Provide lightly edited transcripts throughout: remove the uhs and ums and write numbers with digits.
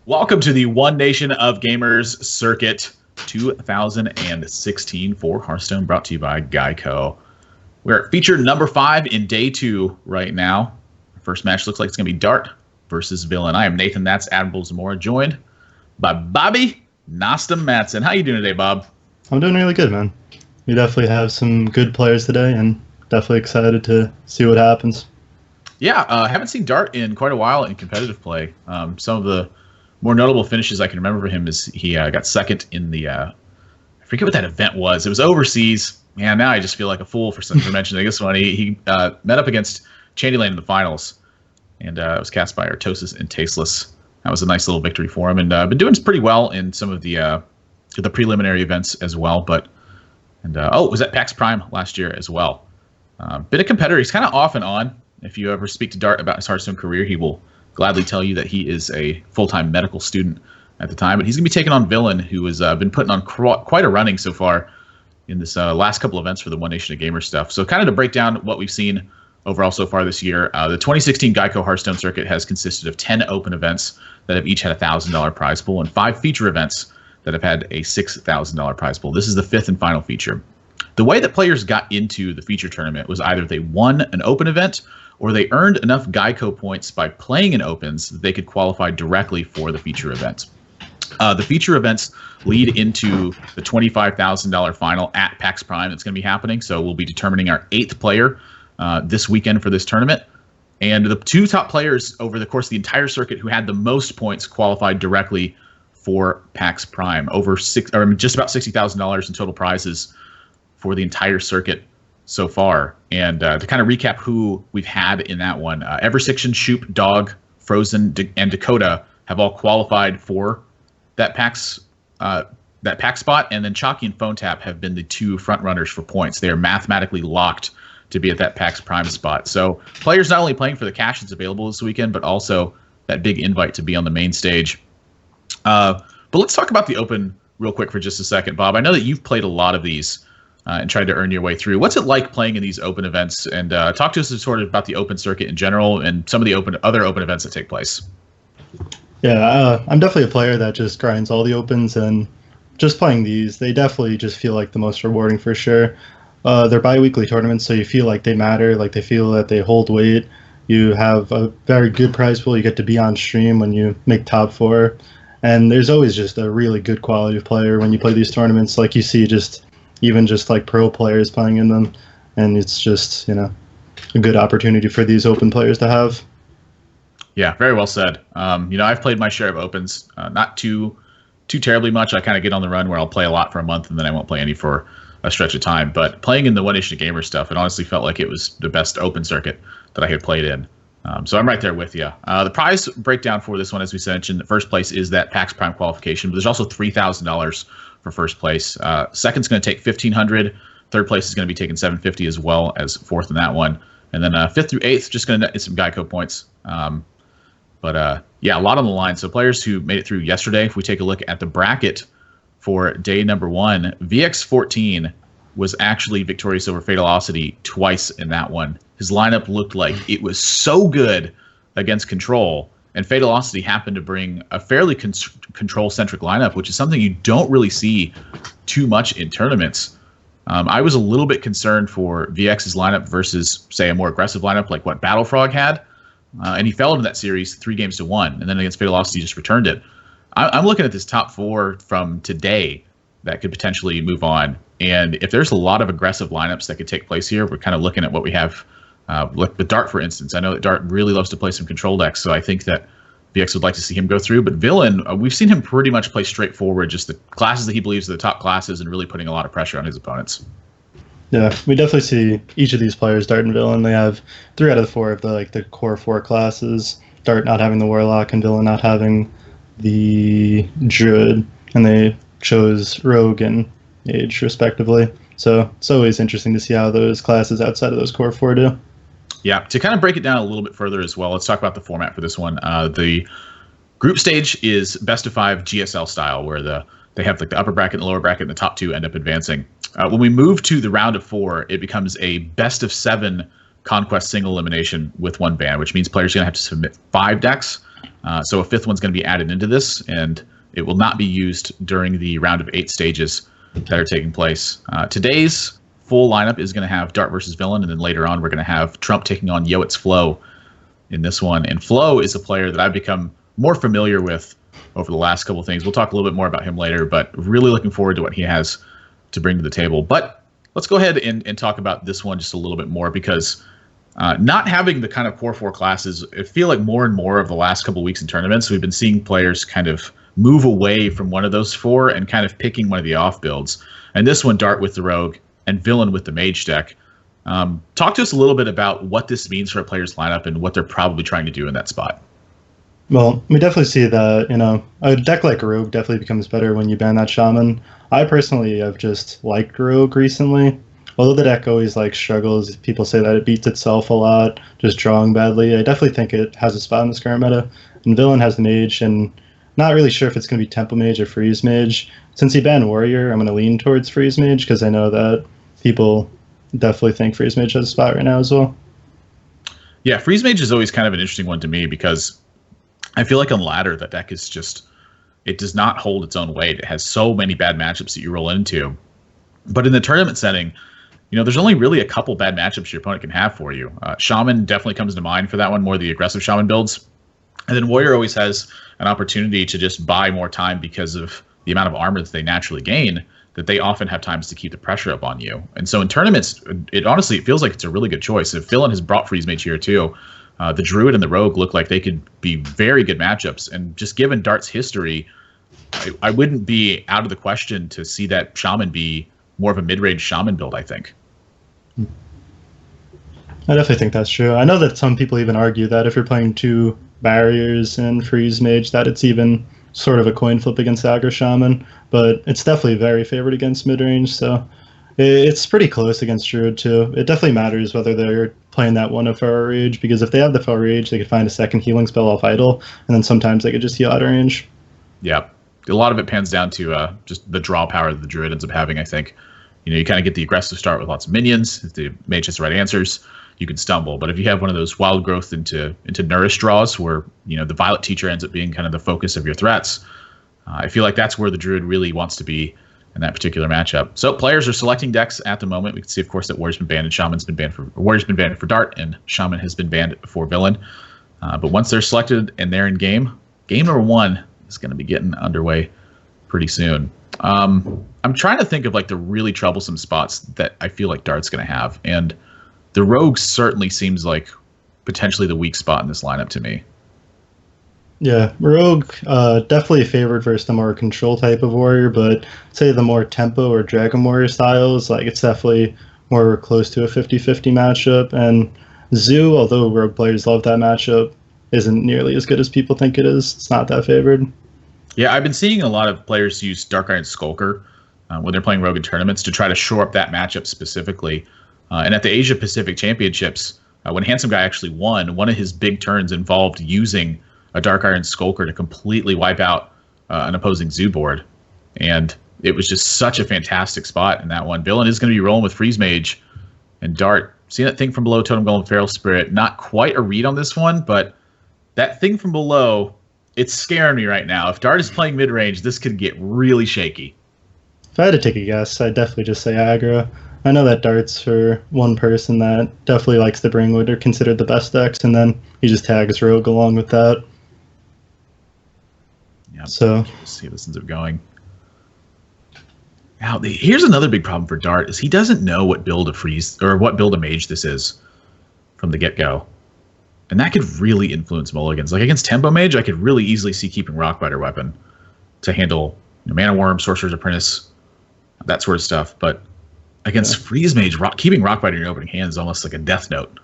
Welcome to the One Nation of Gamers Circuit 2016 for Hearthstone, brought to you by GEICO. We're at feature number 5 in day 2 right now. Our first match looks like it's going to be Dart versus Villain. I am Nathan, that's Admiral Zamora, joined by Bobby Nostam Matson. How you doing today, Bob? I'm doing really good, man. We definitely have some good players today, and definitely excited to see what happens. Yeah, haven't seen Dart in quite a while in competitive play. Some of the more notable finishes I can remember for him is he got second in the, I forget what that event was. It was overseas. Man, now I just feel like a fool for mentioning this one. He met up against Chandyland in the finals, and it was cast by Artosis and Tasteless. That was a nice little victory for him, and been doing pretty well in some of the preliminary events as well. It was at PAX Prime last year as well. Been a competitor. He's kind of off and on. If you ever speak to Dart about his Hearthstone career, he will gladly tell you that he is a full-time medical student at the time. But he's going to be taking on Villain, who has been putting on quite a running so far in this last couple events for the One Nation of Gamers stuff. So kind of to break down what we've seen overall so far this year, the 2016 GEICO Hearthstone circuit has consisted of 10 open events that have each had a $1,000 prize pool and 5 feature events that have had a $6,000 prize pool. This is the 5th and final feature. The way that players got into the feature tournament was either they won an open event or they earned enough GEICO points by playing in opens that they could qualify directly for the feature events. The feature events lead into the $25,000 final at PAX Prime that's going to be happening. So we'll be determining our 8th player this weekend for this tournament. And the 2 top players over the course of the entire circuit who had the most points qualified directly for PAX Prime. Just about $60,000 in total prizes for the entire circuit so far. And to kind of recap who we've had in that one, Eversiction, Shoop, Dog, Frozen, and Dakota have all qualified for that PAX spot, and then Chalky and Phone Tap have been the 2 front runners for points. They are mathematically locked to be at that PAX Prime spot. So players not only playing for the cash that's available this weekend, but also that big invite to be on the main stage. But let's talk about the Open real quick for just a second, Bob. I know that you've played a lot of these and tried to earn your way through. What's it like playing in these open events? And talk to us sort of about the open circuit in general and some of the other open events that take place. Yeah, I'm definitely a player that just grinds all the opens, and just playing these, they definitely just feel like the most rewarding for sure. They're bi-weekly tournaments, so you feel like they matter, like they feel that they hold weight. You have a very good prize pool. You get to be on stream when you make top 4. And there's always just a really good quality of player when you play these tournaments. Like you see even just like pro players playing in them, and it's just, a good opportunity for these open players to have. Yeah, very well said. I've played my share of opens, not too terribly much. I kind of get on the run where I'll play a lot for a month and then I won't play any for a stretch of time. But playing in the One Nation of Gamers stuff, it honestly felt like it was the best open circuit that I had played in. So I'm right there with you. The prize breakdown for this one, as we mentioned, the first place is that PAX Prime qualification, but there's also $3,000 for first place. Second's going to take $1,500. Third place is going to be taking $750 as well as fourth in that one. And then 5th through 8th, just going to net some GEICO points. Yeah, a lot on the line. So players who made it through yesterday, if we take a look at the bracket for day number 1, VX14 was actually victorious over Fatalocity twice in that one. His lineup looked like it was so good against Control, and Fatalocity happened to bring a fairly control-centric lineup, which is something you don't really see too much in tournaments. I was a little bit concerned for VX's lineup versus, say, a more aggressive lineup like what Battlefrog had, and he fell into that series 3-1, and then against Fatalocity just returned it. I'm looking at this top 4 from today that could potentially move on, and if there's a lot of aggressive lineups that could take place here, we're kind of looking at what we have. Like with Dart, for instance, I know that Dart really loves to play some control decks, so I think that VX would like to see him go through. But Villain, we've seen him pretty much play straightforward, just the classes that he believes are the top classes, and really putting a lot of pressure on his opponents. Yeah, we definitely see each of these players, Dart and Villain. They have 3 out of the 4 of the core 4 classes. Dart not having the Warlock, and Villain not having the Druid, and they chose Rogue and Mage respectively. So it's always interesting to see how those classes outside of those core 4 do. Yeah, to kind of break it down a little bit further as well, let's talk about the format for this one. The group stage is best of 5 GSL style, where they have like the upper bracket and the lower bracket, and the top 2 end up advancing. When we move to the round of 4, it becomes a best of 7 conquest single elimination with 1 ban, which means players are going to have to submit 5 decks So a fifth one's going to be added into this, and it will not be used during the round of 8 stages that are taking place. Today's full lineup is going to have Dart versus Villain, and then later on we're going to have Trump taking on Yoet's Flo in this one. And Flo is a player that I've become more familiar with over the last couple of things. We'll talk a little bit more about him later, but really looking forward to what he has to bring to the table. But let's go ahead and talk about this one just a little bit more, because not having the kind of core 4 classes, I feel like more and more of the last couple of weeks in tournaments, we've been seeing players kind of move away from one of those 4 and kind of picking one of the off builds. And this one, Dart with the Rogue and Villain with the Mage deck. Talk to us a little bit about what this means for a player's lineup and what they're probably trying to do in that spot. Well, we definitely see that, a deck like Rogue definitely becomes better when you ban that Shaman. I personally have just liked Rogue recently. Although the deck always struggles, people say that it beats itself a lot, just drawing badly. I definitely think it has a spot in this current meta. And Villain has the Mage, and not really sure if it's going to be Tempo Mage or Freeze Mage. Since he banned Warrior, I'm going to lean towards Freeze Mage, because I know that people definitely think Freeze Mage has a spot right now as well. Yeah, Freeze Mage is always kind of an interesting one to me, because I feel like on ladder, that deck is just, it does not hold its own weight. It has so many bad matchups that you roll into. But in the tournament setting, there's only really a couple bad matchups your opponent can have for you. Shaman definitely comes to mind for that one, more the aggressive Shaman builds. And then Warrior always has an opportunity to just buy more time because of the amount of armor that they naturally gain, that they often have times to keep the pressure up on you. And so in tournaments, it honestly feels like it's a really good choice. If Villain has brought Freeze Mage here too, the Druid and the Rogue look like they could be very good matchups. And just given Dart's history, I wouldn't be out of the question to see that Shaman be more of a mid-range Shaman build, I think. I definitely think that's true. I know that some people even argue that if you're playing 2 barriers and Freeze Mage, that it's even sort of a coin flip against aggro Shaman, but it's definitely very favored against mid-range, so it's pretty close against Druid too. It definitely matters whether they're playing that one of Feral Rage, because if they have the Feral Rage, they could find a second healing spell off idle, and then sometimes they could just heal out of range. Yeah, a lot of it pans down to just the draw power that the Druid ends up having, I think. You kind of get the aggressive start with lots of minions. If the mage has the right answers, you can stumble. But if you have one of those wild growth into nourish draws where, the Violet Teacher ends up being kind of the focus of your threats, I feel like that's where the Druid really wants to be in that particular matchup. So players are selecting decks at the moment. We can see, of course, that Warrior's been banned and Shaman's been banned for Warrior's been banned for Dart, and Shaman has been banned for Villain. But once they're selected and they're in game number 1 is going to be getting underway pretty soon. I'm trying to think of the really troublesome spots that I feel like Dart's going to have, and the Rogue certainly seems like potentially the weak spot in this lineup to me. Yeah, Rogue definitely favored versus the more control type of warrior, but say the more tempo or Dragon Warrior styles, it's definitely more close to a 50-50 matchup. And Zoo, although Rogue players love that matchup, isn't nearly as good as people think it is. It's not that favored. Yeah, I've been seeing a lot of players use Dark Iron Skulker when they're playing Rogue in tournaments to try to shore up that matchup specifically. And at the Asia Pacific Championships, when Handsome Guy actually won, one of his big turns involved using a Dark Iron Skulker to completely wipe out an opposing Zoo board. And it was just such a fantastic spot in that one. Villain is going to be rolling with Freeze Mage and Dart. Seeing that thing from below, Totem Golem, Feral Spirit, not quite a read on this one, but that thing from below, it's scaring me right now. If Dart is playing mid-range, this could get really shaky. If I had to take a guess, I'd definitely just say aggro. I know that Dart's for one person that definitely likes to bring what are considered the best decks, and then he just tags Rogue along with that. Yeah. So let's see how this ends up going. Now, here's another big problem for Dart is he doesn't know what build of Freeze or what build of Mage this is from the get-go. And that could really influence mulligans. Against Tempo Mage, I could really easily see keeping Rockbiter Weapon to handle Mana Worm, Sorcerer's Apprentice, that sort of stuff. But against Freeze Mage, keeping Rockbiter in your opening hand is almost like a death note.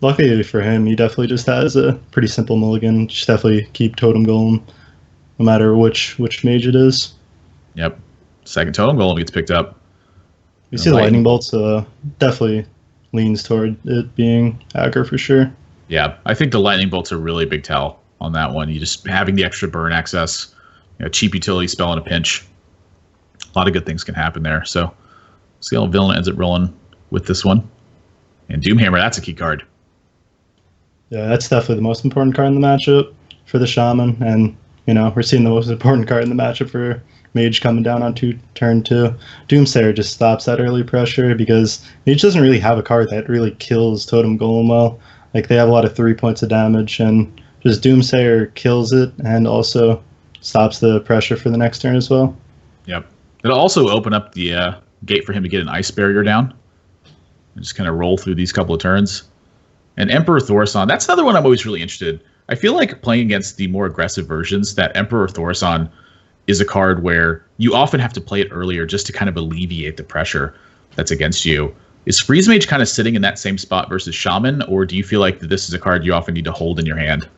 Luckily for him, he definitely just has a pretty simple mulligan. Just definitely keep Totem Golem, no matter which mage it is. Yep. Second Totem Golem gets picked up. You see the Lightning Bolts definitely leans toward it being aggro for sure. Yeah, I think the Lightning Bolts are really a big tell on that one. You just having the extra burn access, cheap utility spell in a pinch. A lot of good things can happen there. So see how Villain ends up rolling with this one. And Doomhammer, that's a key card. Yeah, that's definitely the most important card in the matchup for the Shaman, and we're seeing the most important card in the matchup for Mage coming down on turn 2. Doomsayer just stops that early pressure because Mage doesn't really have a card that really kills Totem Golem well. Like, they have a lot of 3 points of damage, and just Doomsayer kills it and also stops the pressure for the next turn as well. Yep. It'll also open up the gate for him to get an Ice Barrier down and just kind of roll through these couple of turns. And Emperor Thorson, that's another one I'm always really interested. I feel like playing against the more aggressive versions, that Emperor Thorson is a card where you often have to play it earlier just to kind of alleviate the pressure that's against you. Is Freeze Mage kind of sitting in that same spot versus Shaman, or do you feel like this is a card you often need to hold in your hand?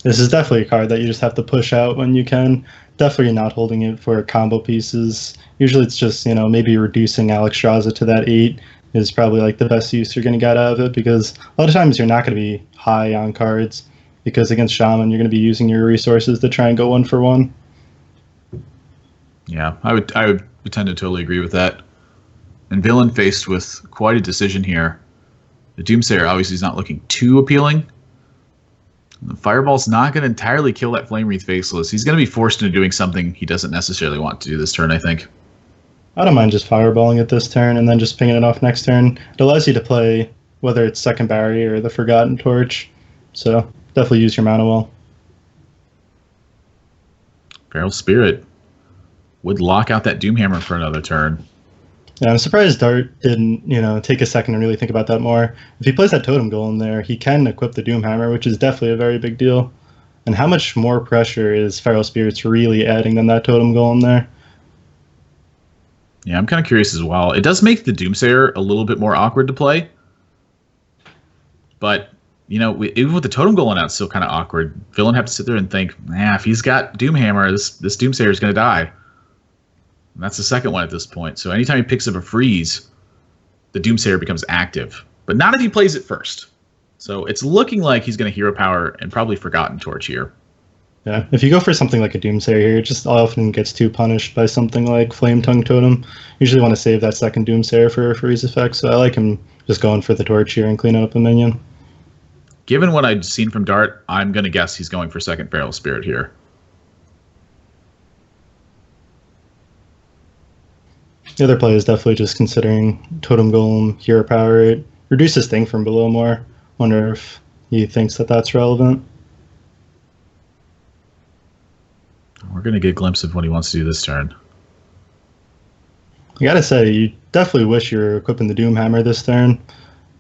This is definitely a card that you just have to push out when you can. Definitely not holding it for combo pieces. Usually it's just, maybe reducing Alexstrasza to that 8 is probably like the best use you're going to get out of it, because a lot of times you're not going to be high on cards, because against Shaman you're going to be using your resources to try and go 1-for-1. Yeah, I would tend to totally agree with that. And Villain faced with quite a decision here. The Doomsayer obviously is not looking too appealing. The Fireball's not going to entirely kill that Flame Wreath Faceless. He's going to be forced into doing something he doesn't necessarily want to do this turn, I think. I don't mind just Fireballing it this turn and then just pinging it off next turn. It allows you to play whether it's Second Barrier or the Forgotten Torch. So definitely use your mana well. Feral Spirit would lock out that Doomhammer for another turn. Yeah, I'm surprised Dart didn't, take a second and really think about that more. If he plays that Totem Golem there, he can equip the Doomhammer, which is definitely a very big deal. And how much more pressure is Feral Spirits really adding than that Totem Golem there? Yeah, I'm kind of curious as well. It does make the Doomsayer a little bit more awkward to play. But, even with the Totem Golem out, it's still kind of awkward. Villain have to sit there and think, if he's got Doomhammer, this Doomsayer is going to die. And that's the second one at this point. So anytime he picks up a freeze, the Doomsayer becomes active. But not if he plays it first. So it's looking like he's going to Hero Power and probably Forgotten Torch here. Yeah, if you go for something like a Doomsayer here, it just often gets too punished by something like Flame Tongue Totem. Usually want to save that second Doomsayer for a freeze effect, so I like him just going for the Torch here and cleaning up a minion. Given what I've seen from Dart, I'm going to guess he's going for second Feral Spirit here. The other play is definitely just considering Totem Golem, Hero Power. It reduces Sting from below more. Wonder if he thinks that that's relevant. We're going to get a glimpse of what he wants to do this turn. I gotta say, you definitely wish you were equipping the Doomhammer this turn,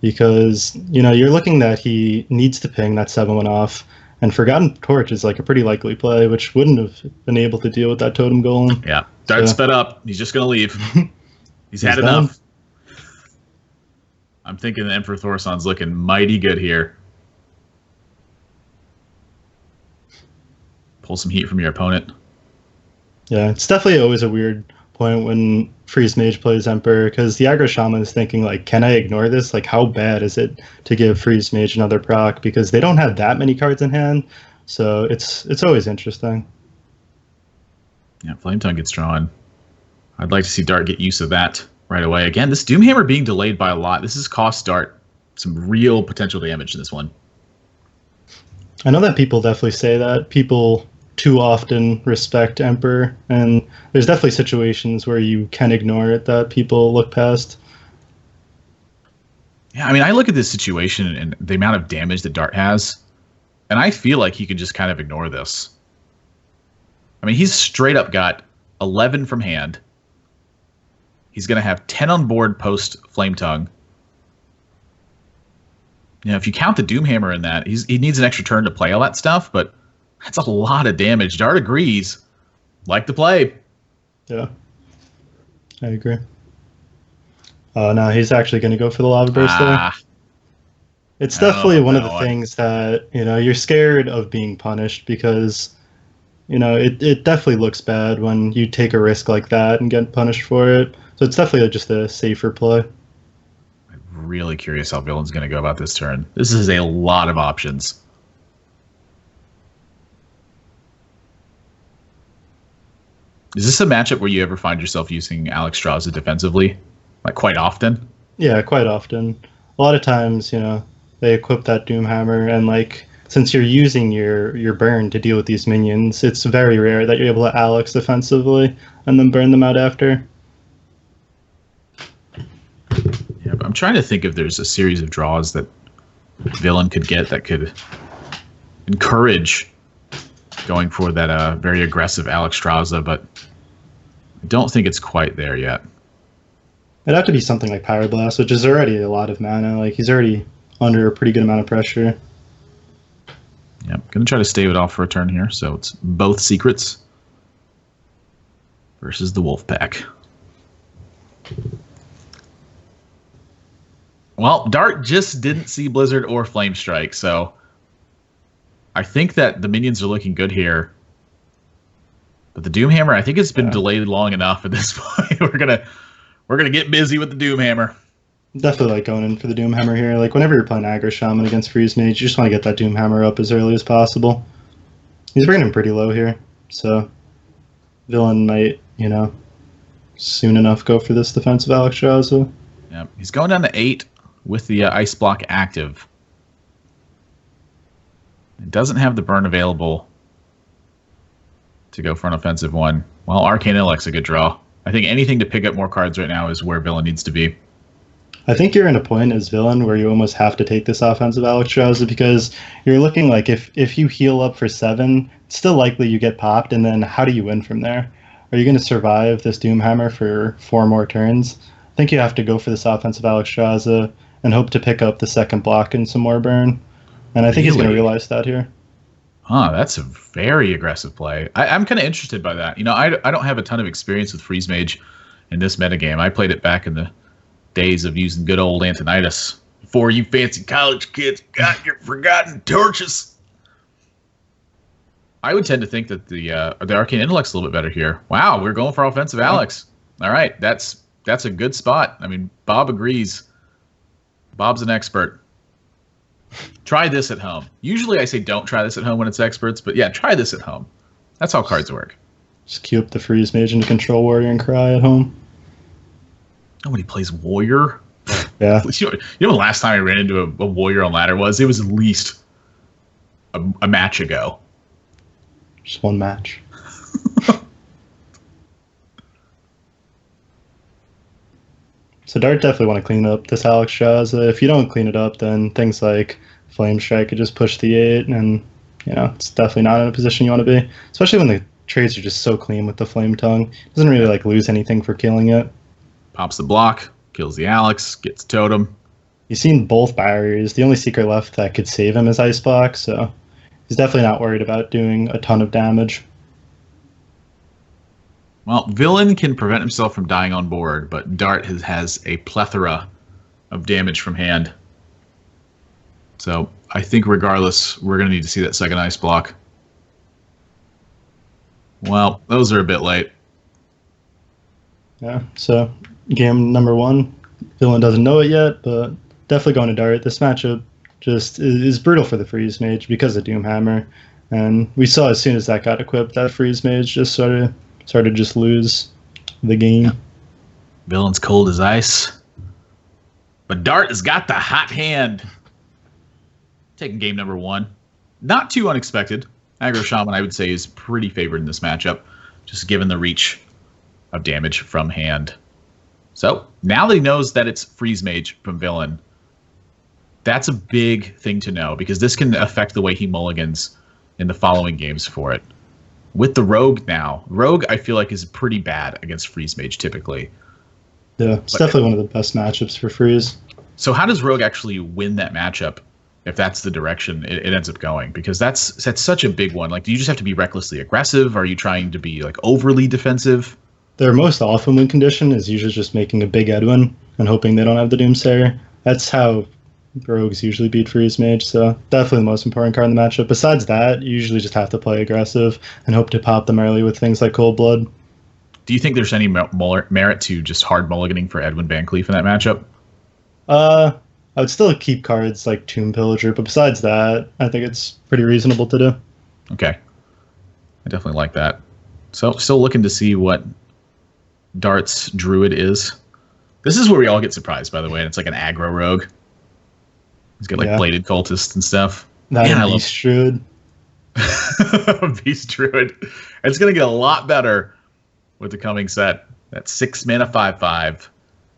because, you're looking that he needs to ping that 7-1 off, and Forgotten Torch is like a pretty likely play, which wouldn't have been able to deal with that Totem Golem. Yeah, Dart's sped up. He's just going to leave. He's had done. enough. I'm thinking the Emperor Thorson's looking mighty good here. Pull some heat from your opponent. Yeah, it's definitely always a weird point when Freeze Mage plays Emperor, because the aggro Shaman is thinking, like, can I ignore this? Like, how bad is it to give Freeze Mage another proc? Because they don't have that many cards in hand, so it's always interesting. Yeah, Flame Tongue gets drawn. I'd like to see Dart get use of that right away. Again, this Doomhammer being delayed by a lot. This has cost Dart some real potential damage in this one. I know that people definitely say that. People too often respect Emperor, and there's definitely situations where you can ignore it that people look past. Yeah, I mean, I look at this situation and the amount of damage that Dart has, and I feel like he could just kind of ignore this. I mean, he's straight up got 11 from hand. He's going to have 10 on board post Flame Tongue. If you count the Doomhammer in that, he needs an extra turn to play all that stuff, but that's a lot of damage. Dart agrees. Like the play. Yeah, I agree. Oh, no, he's actually going to go for the Lava Burst there. It's definitely one of the things that, you're scared of being punished, because, it definitely looks bad when you take a risk like that and get punished for it. So it's definitely just a safer play. I'm really curious how Villain's going to go about this turn. This is a lot of options. Is this a matchup where you ever find yourself using Alexstrasza defensively? Like, quite often? Yeah, quite often. A lot of times, they equip that Doomhammer, and like since you're using your burn to deal with these minions, it's very rare that you're able to Alex defensively and then burn them out after. Yeah, but I'm trying to think if there's a series of draws that villain could get that could encourage going for that very aggressive Alex Straza, but I don't think it's quite there yet. It'd have to be something like Power Blast, which is already a lot of mana. Like he's already under a pretty good amount of pressure. Yep, gonna try to stave it off for a turn here. So it's both secrets versus the Wolf Pack. Well, Dart just didn't see Blizzard or Flame Strike, so I think that the minions are looking good here. But the Doomhammer, I think it's been delayed long enough at this point. We're gonna get busy with the Doomhammer. Definitely like going in for the Doomhammer here. Like whenever you're playing Aggro Shaman against Freeze Mage, you just want to get that Doomhammer up as early as possible. He's bringing him pretty low here, so villain might, soon enough go for this defensive Alex Straza. Yeah, he's going down to 8 with the Ice Block active. It doesn't have the burn available to go for an offensive one. Well, Arcane Intellect's a good draw. I think anything to pick up more cards right now is where villain needs to be. I think you're in a point as villain where you almost have to take this offensive Alex Straza because you're looking like if you heal up for 7, it's still likely you get popped, and then how do you win from there? Are you going to survive this Doomhammer for 4 more turns? I think you have to go for this offensive Alex Straza and hope to pick up the second block and some more burn. And I think he's going to realize that here. Huh, that's a very aggressive play. I'm kind of interested by that. I don't have a ton of experience with Freeze Mage in this metagame. I played it back in the days of using good old Antonidas before you fancy college kids got your forgotten torches. I would tend to think that the Arcane Intellect's a little bit better here. Wow, we're going for offensive Alex. All right, that's a good spot. I mean, Bob agrees. Bob's an expert. Try this at home. Usually I say don't try this at home when it's experts, but yeah, try this at home. That's how cards work. Just queue up the Freeze Mage into Control Warrior and cry at home. Nobody plays Warrior. Yeah. You know the last time I ran into a Warrior on ladder was? It was at least a match ago. Just one match. So Dart definitely want to clean up this Alex Straza. If you don't clean it up, then things like Flame Strike could just push the 8, and it's definitely not in a position you want to be. Especially when the trades are just so clean with the Flame Tongue. Doesn't really lose anything for killing it. Pops the block, kills the Alex, gets totem. You've seen both barriers. The only secret left that could save him is Ice Block, so he's definitely not worried about doing a ton of damage. Well, villain can prevent himself from dying on board, but Dart has a plethora of damage from hand. So I think regardless, we're going to need to see that second Ice Block. Well, those are a bit late. Yeah, so game number 1, villain doesn't know it yet, but definitely going to Dart. This matchup just is brutal for the Freeze Mage because of Doomhammer, and we saw as soon as that got equipped, that Freeze Mage just started just lose the game. Villain's cold as ice, but Dart has got the hot hand. Taking game number 1, not too unexpected. Aggro Shaman, I would say, is pretty favored in this matchup, just given the reach of damage from hand. So now that he knows that it's Freeze Mage from villain, that's a big thing to know because this can affect the way he mulligans in the following games for it. With the Rogue now, Rogue I feel like is pretty bad against Freeze Mage typically. Yeah, it's definitely one of the best matchups for Freeze. So how does Rogue actually win that matchup if that's the direction it ends up going? Because that's such a big one. Like, do you just have to be recklessly aggressive? Are you trying to be overly defensive? Their most often win condition is usually just making a big Edwin and hoping they don't have the Doomsayer. That's how Rogues usually beat Freeze Mage, so definitely the most important card in the matchup. Besides that, you usually just have to play aggressive and hope to pop them early with things like Cold Blood. Do you think there's any merit to just hard mulliganing for Edwin Van Cleef in that matchup? I would still keep cards like Tomb Pillager, but besides that, I think it's pretty reasonable to do. Okay. I definitely like that. So still looking to see what Dart's Druid is. This is where we all get surprised, by the way, and it's like an aggro rogue. He's got like bladed cultists and stuff. That and Beast Druid. Beast Druid. It's going to get a lot better with the coming set. That's 6 mana 5/5.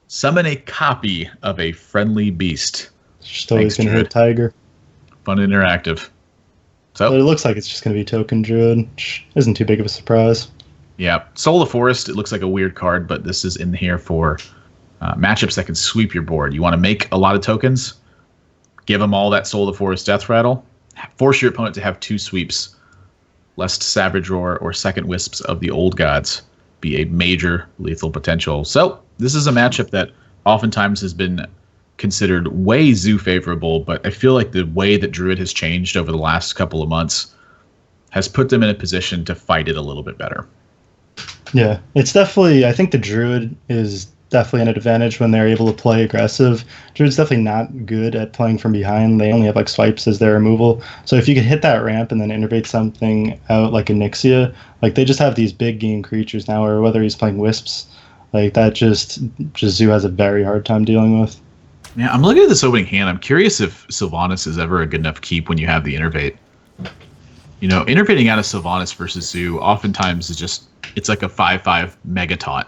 Summon a copy of a friendly beast. Just always going to hit Tiger. Fun interactive. So but it looks like it's just going to be Token Druid, which isn't too big of a surprise. Yeah, Soul of the Forest, it looks like a weird card, but this is in here for matchups that can sweep your board. You want to make a lot of tokens, give them all that Soul of the Forest Death Rattle, force your opponent to have 2 sweeps, lest Savage Roar or Second Wisps of the Old Gods be a major lethal potential. So this is a matchup that oftentimes has been considered way Zoo favorable, but I feel like the way that Druid has changed over the last couple of months has put them in a position to fight it a little bit better. Yeah, it's definitely, I think the Druid is definitely an advantage when they're able to play aggressive. Druid's definitely not good at playing from behind. They only have like swipes as their removal. So if you could hit that ramp and then innervate something out like Onyxia, like they just have these big game creatures now, or whether he's playing Wisps, like that just Zoo has a very hard time dealing with. Yeah, I'm looking at this opening hand. I'm curious if Sylvanas is ever a good enough keep when you have the Innervate. You know, Innervating out of Sylvanas versus Zoo oftentimes is just, it's like a 5/5 mega taunt.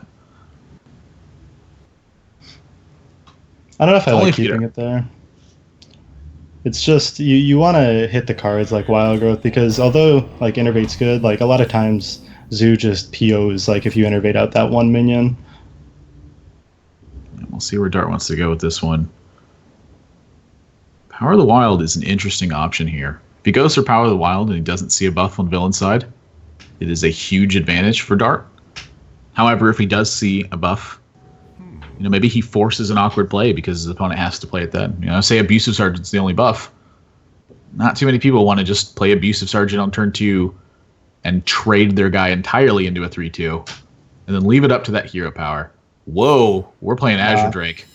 I don't know if I like keeping it there. It's just, you want to hit the cards like Wild Growth, because although like Innervate's good, like a lot of times Zoo just POs like if you Innervate out that one minion. We'll see where Dart wants to go with this one. Power of the Wild is an interesting option here. If he goes for Power of the Wild and he doesn't see a buff on villain side, it is a huge advantage for Dart. However, if he does see a buff, you know, maybe he forces an awkward play because his opponent has to play it then. You know, say Abusive Sergeant's the only buff. Not too many people want to just play Abusive Sergeant on turn 2 and trade their guy entirely into a 3/2 and then leave it up to that hero power. Whoa, we're playing Azure Drake.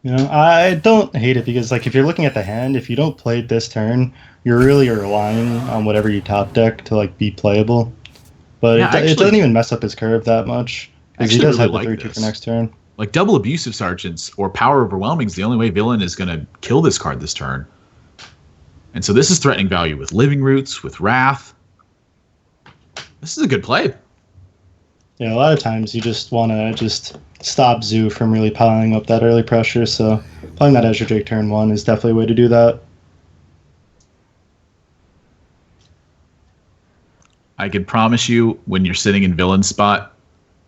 You know, I don't hate it because, like, if you're looking at the hand, if you don't play it this turn, you're really relying on whatever you top deck to, like, be playable. But yeah, it doesn't even mess up his curve that much. Because he does have the 3/2 for next turn. Like, double Abusive Sergeants or Power Overwhelming is the only way villain is going to kill this card this turn. And so this is threatening value with Living Roots, with Wrath. This is a good play. Yeah, a lot of times you just want to just stop Zoo from really piling up that early pressure, so playing that Azure Drake turn 1 is definitely a way to do that. I can promise you, when you're sitting in villain spot,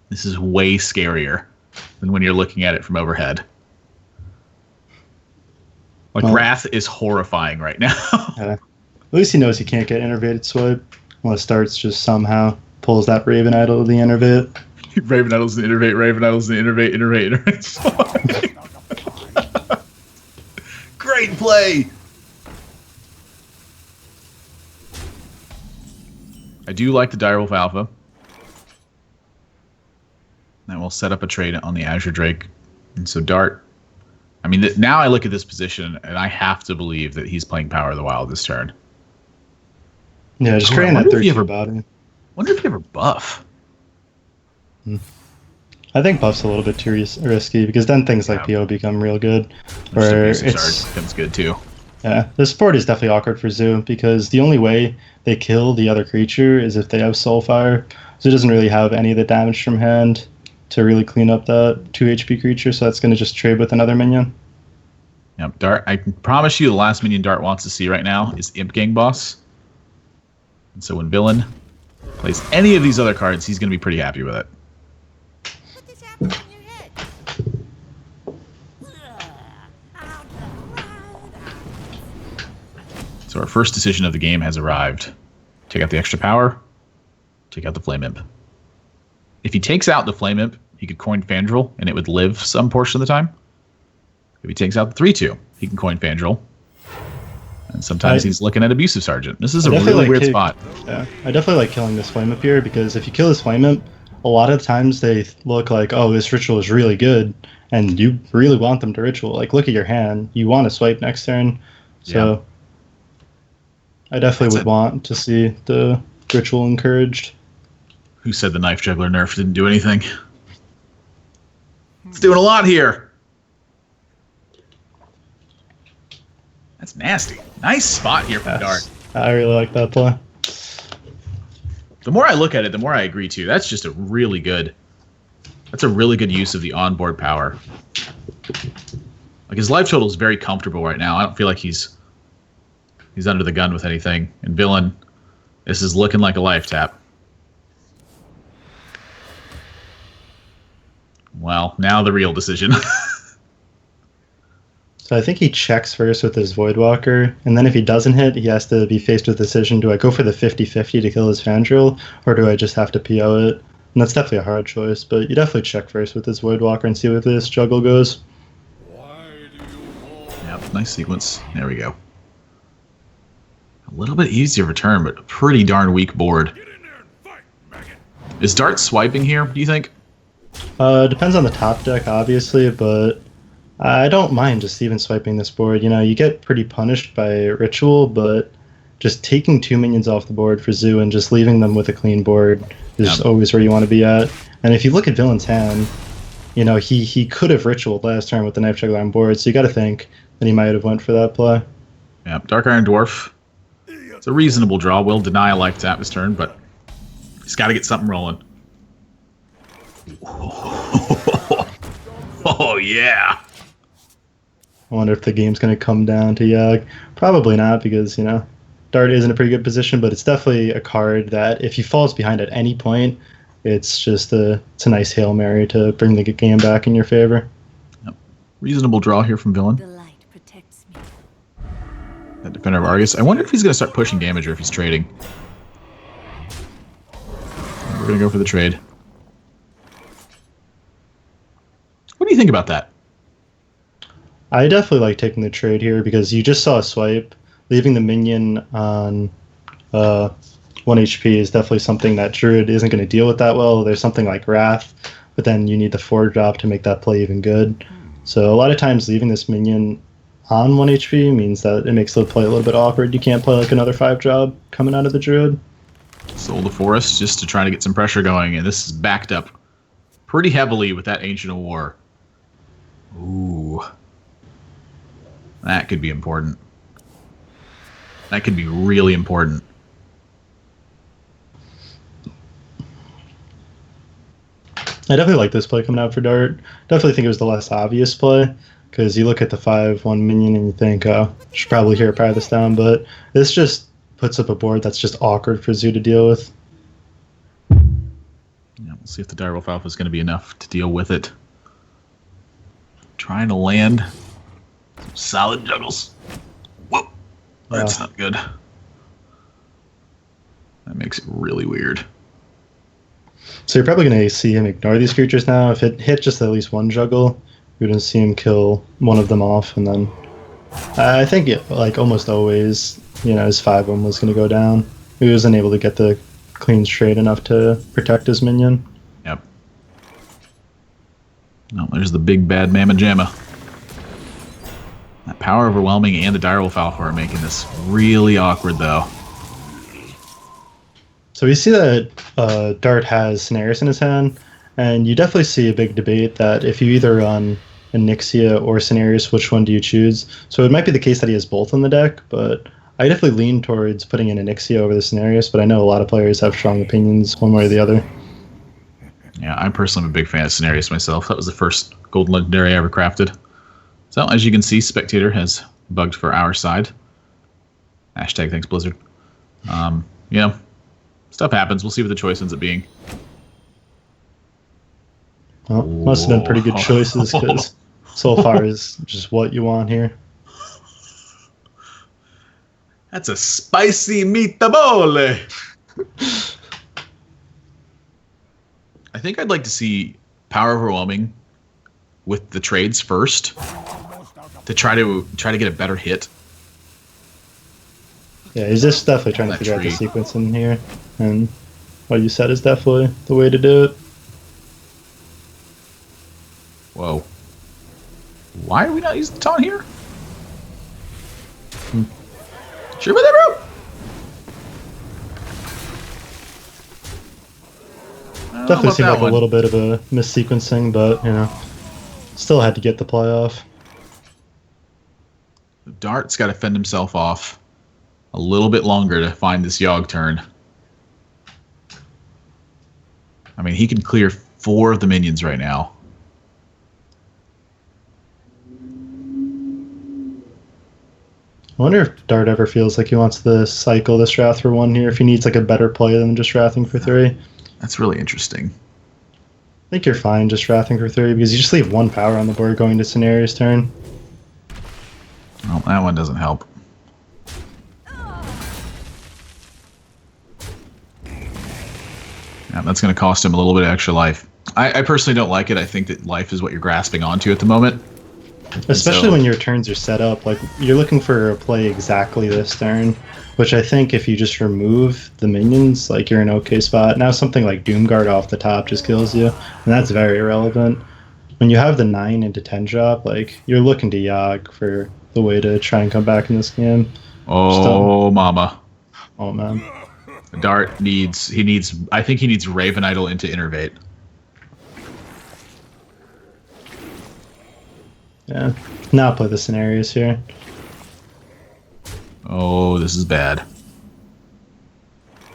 this is way scarier than when you're looking at it from overhead. Like, Wrath is horrifying right now. Yeah. At least he knows he can't get Innervated Swipe unless Darts just somehow pulls that Raven Idol of the Innervate. Raven Idol's the Innervate, Raven Idol's the Innervate, Innervate. Great play! I do like the Direwolf Alpha. And we'll set up a trade on the Azure Drake. And so Dart, I mean, now I look at this position and I have to believe that he's playing Power of the Wild this turn. Yeah, just creating that 3/2 body. Wonder if you ever buff. I think buff's a little bit too risky because then things like PO become real good. Where it's becomes good too. Yeah, the support is definitely awkward for Zoo because the only way they kill the other creature is if they have Soulfire. Zoo doesn't really have any of the damage from hand to really clean up that 2 HP creature, so that's going to just trade with another minion. Yep, Dart. I can promise you the last minion Dart wants to see right now is Imp Gang Boss. And so when Villain plays any of these other cards, he's going to be pretty happy with it. Put this apple in your head. So our first decision of the game has arrived. Take out the extra power, take out the Flame Imp. If he takes out the Flame Imp, he could coin Fandral, and it would live some portion of the time. If he takes out the 3/2, he can coin Fandral. And sometimes he's looking at Abusive Sergeant. This is a really weird spot. Yeah, I definitely like killing this Flame Imp here, because if you kill this Flame Imp, a lot of times they look like, oh, this ritual is really good, and you really want them to ritual. Like, look at your hand. You want to swipe next turn. So I definitely would want to see the ritual encouraged. Who said the Knife Juggler nerf didn't do anything? It's doing a lot here. That's nasty. Nice spot here from Dart. I really like that play. The more I look at it, the more I agree too. That's just a really good. That's a really good use of the onboard power. Like his life total is very comfortable right now. I don't feel like he's under the gun with anything. And Villain, this is looking like a life tap. Well, now the real decision. So I think he checks first with his Voidwalker, and then if he doesn't hit, he has to be faced with the decision, do I go for the 50-50 to kill his Fandrill, or do I just have to PO it? And that's definitely a hard choice, but you definitely check first with his Voidwalker and see where this juggle goes. Yep, nice sequence. There we go. A little bit easier return, but a pretty darn weak board. Is Dart swiping here, do you think? Depends on the top deck, obviously, but I don't mind just even swiping this board. You know, you get pretty punished by Ritual, but just taking 2 minions off the board for Zoo and just leaving them with a clean board is always where you want to be at. And if you look at Villain's hand, you know, he could have Ritualed last turn with the Knife Juggler on board, so you got to think that he might have went for that play. Yep, Dark Iron Dwarf. It's a reasonable draw. Will deny a life tap this turn, but he's got to get something rolling. Oh, yeah. I wonder if the game's going to come down to Yag. Probably not, because, you know, Dart is in a pretty good position, but it's definitely a card that if he falls behind at any point, it's a nice Hail Mary to bring the game back in your favor. Yep. Reasonable draw here from Villain. The light protects me. That Defender of Argus. I wonder if he's going to start pushing damage or if he's trading. We're going to go for the trade. What do you think about that? I definitely like taking the trade here because you just saw a swipe. Leaving the minion on 1 HP is definitely something that Druid isn't going to deal with that well. There's something like Wrath, but then you need the 4-drop to make that play even good. So a lot of times leaving this minion on 1 HP means that it makes the play a little bit awkward. You can't play like another 5-drop coming out of the Druid. Soul the Forest just to try to get some pressure going, and this is backed up pretty heavily with that Ancient of War. Ooh. That could be important. That could be really important. I definitely like this play coming out for Dart. Definitely think it was the less obvious play, because you look at the 5/1 minion and you think, oh, should probably here pry this down, but this just puts up a board that's just awkward for Zoo to deal with. Yeah, we'll see if the Direwolf Alpha is going to be enough to deal with it. Trying to land some solid juggles. Whoop! That's not good. That makes it really weird. So you're probably going to see him ignore these creatures now. If it hit just at least one juggle, you're going to see him kill one of them off, and then I think like almost always, you know, his 5/1 was going to go down. He wasn't able to get the clean straight enough to protect his minion. Yep. No, there's the big bad Mamma Jamma. That Power Overwhelming and the Direwolf Alpha are making this really awkward, though. So we see that Dart has Cenarius in his hand, and you definitely see a big debate that if you either run Onyxia or Cenarius, which one do you choose? So it might be the case that he has both in the deck, but I definitely lean towards putting in Onyxia over the Cenarius, but I know a lot of players have strong opinions one way or the other. Yeah, I'm personally a big fan of Cenarius myself. That was the first Golden Legendary I ever crafted. So, as you can see, Spectator has bugged for our side. Hashtag thanks, Blizzard. You know, stuff happens. We'll see what the choice ends up being. Well, must have been pretty good choices, because Soulfire is just what you want here. That's a spicy meatball. I think I'd like to see Power Overwhelming with the trades first to try to get a better hit. Yeah, he's just definitely trying to figure out the sequence in here, and what you said is definitely the way to do it. Whoa. Why are we not using the taunt here? Sure about that, bro? Definitely seemed like a little bit of a missequencing, but, you know, still had to get the play off. Dart's got to fend himself off a little bit longer to find this Yogg turn. I mean, he can clear 4 of the minions right now. I wonder if Dart ever feels like he wants to cycle this Wrath for 1 here, if he needs like a better play than just Wrathing for 3. That's really interesting. I think you're fine just Wrathing for 3 because you just leave 1 power on the board going to Scenario's turn. Well, that one doesn't help. Yeah, that's going to cost him a little bit of extra life. I personally don't like it. I think that life is what you're grasping onto at the moment. Especially when your turns are set up. Like, you're looking for a play exactly this turn, which I think if you just remove the minions, like, you're in an okay spot. Now something like Doomguard off the top just kills you, and that's very irrelevant. When you have the 9 into 10 drop, like, you're looking to Yogg for the way to try and come back in this game. Oh, mama. Oh, man. Dart I think he needs Raven Idol into Innervate. Yeah. Not play the Scenarios here. Oh, this is bad.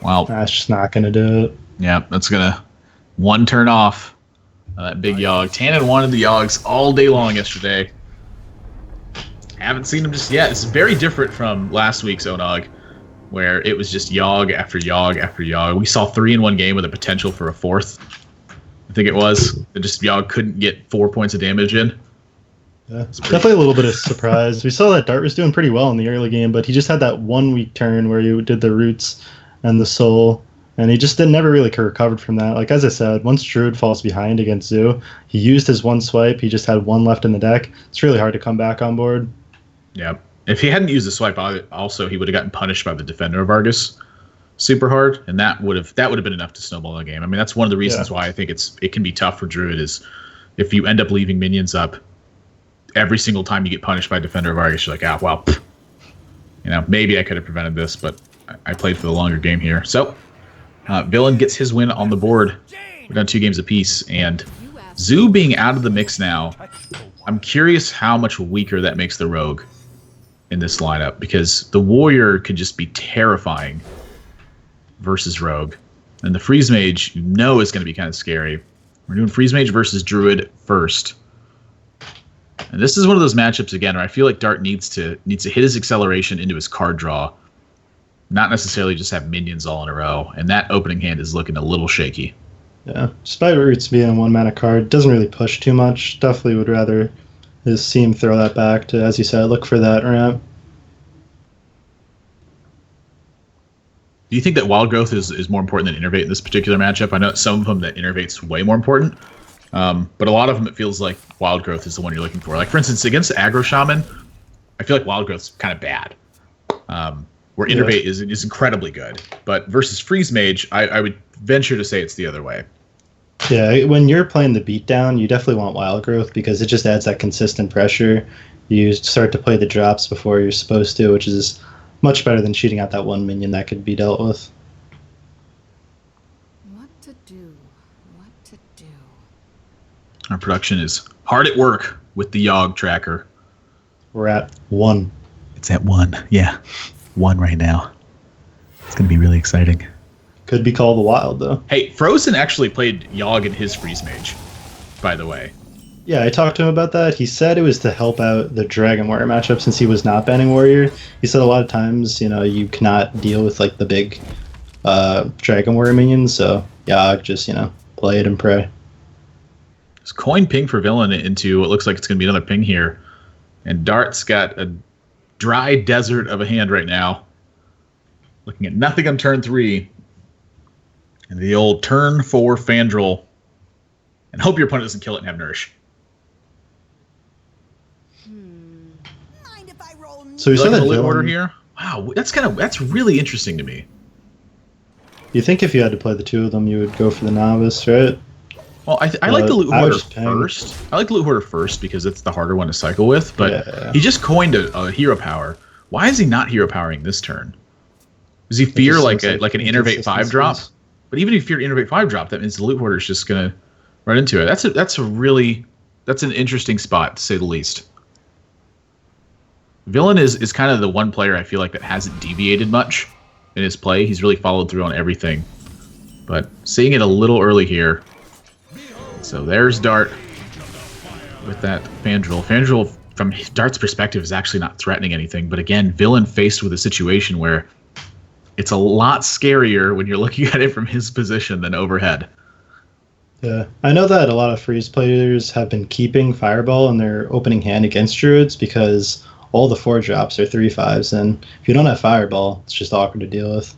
Well, That's just not going to do it. yeah, that's going to 1 turn off that big Yogg. Tannen wanted the Yoggs all day long yesterday. Haven't seen him just yet. It's very different from last week's Onog, where it was just Yogg after Yogg after Yogg. We saw 3 in one game with a potential for a 4th. I think it was. It just Yogg couldn't get 4 points of damage in. Yeah, definitely a little bit of surprise. We saw that Dart was doing pretty well in the early game, but he just had that 1 weak turn where he did the Roots and the Soul, and he just never really recovered from that. Like, as I said, once Druid falls behind against Zoo, he used his 1 swipe, he just had 1 left in the deck. It's really hard to come back on board. Yeah. If he hadn't used the swipe, also he would have gotten punished by the Defender of Argus super hard, and that would have been enough to snowball the game. I mean, that's one of the reasons why I think it can be tough for Druid is if you end up leaving minions up every single time you get punished by Defender of Argus, you're like, well, maybe I could have prevented this, but I played for the longer game here. So, Villain gets his win on the board. We're down 2 games apiece, and Zoo being out of the mix now, I'm curious how much weaker that makes the Rogue in this lineup, because the Warrior could just be terrifying versus Rogue, and the Freeze Mage is going to be kind of scary. We're doing Freeze Mage versus Druid first. And this is one of those matchups, again, where I feel like Dart needs to hit his acceleration into his card draw, not necessarily just have minions all in a row. And that opening hand is looking a little shaky. Yeah, despite Roots being a 1-mana card, doesn't really push too much. Definitely would rather see him throw that back to, as you said, look for that ramp. Do you think that Wild Growth is more important than Innervate in this particular matchup? I know some of them that Innervate's way more important. But a lot of them, it feels like Wild Growth is the one you're looking for. Like, for instance, against Aggro Shaman, I feel like Wild Growth's kind of bad. Where Innervate is incredibly good. But versus Freeze Mage, I would venture to say it's the other way. Yeah, when you're playing the beatdown, you definitely want Wild Growth because it just adds that consistent pressure. You start to play the drops before you're supposed to, which is much better than cheating out that 1 minion that could be dealt with. What to do? What to do? Our production is hard at work with the Yogg tracker. We're at 1. It's at 1, yeah. 1 right now. It's going to be really exciting. Could be called the Wild, though. Hey, Frozen actually played Yogg in his Freeze Mage, by the way. Yeah, I talked to him about that. He said it was to help out the Dragon Warrior matchup since he was not banning Warrior. He said a lot of times, you cannot deal with, like, the big Dragon Warrior minions, so Yogg just, play it and pray. It's coin ping for Villain into what looks like it's going to be another ping here. And Dart's got a dry desert of a hand right now. Looking at nothing on turn 3. And the old turn 4 Fandral. And hope your opponent doesn't kill it and have Nourish. Mind if I roll? So we saw that Lit order Villain. here. Wow, that's really interesting to me. You think if you had to play the 2 of them, you would go for the Novice, right? Well, I like the Loot I Hoarder was paying. first. I like the Loot Hoarder first because it's the harder one to cycle with. But he just coined a hero power. Why is he not hero powering this turn? Does he fear like an Innervate 5 drop? But even if you fear Innervate 5 drop, that means the Loot Hoarder is just gonna run into it. That's an interesting spot to say the least. Villain is kind of the one player I feel like that hasn't deviated much in his play. He's really followed through on everything. But seeing it a little early here. So there's Dart with that Fandral. Fandral, from Dart's perspective, is actually not threatening anything. But again, Villain faced with a situation where it's a lot scarier when you're looking at it from his position than overhead. Yeah, I know that a lot of Freeze players have been keeping Fireball in their opening hand against Druids because all the 4-drops are 3/5s, and if you don't have Fireball, it's just awkward to deal with.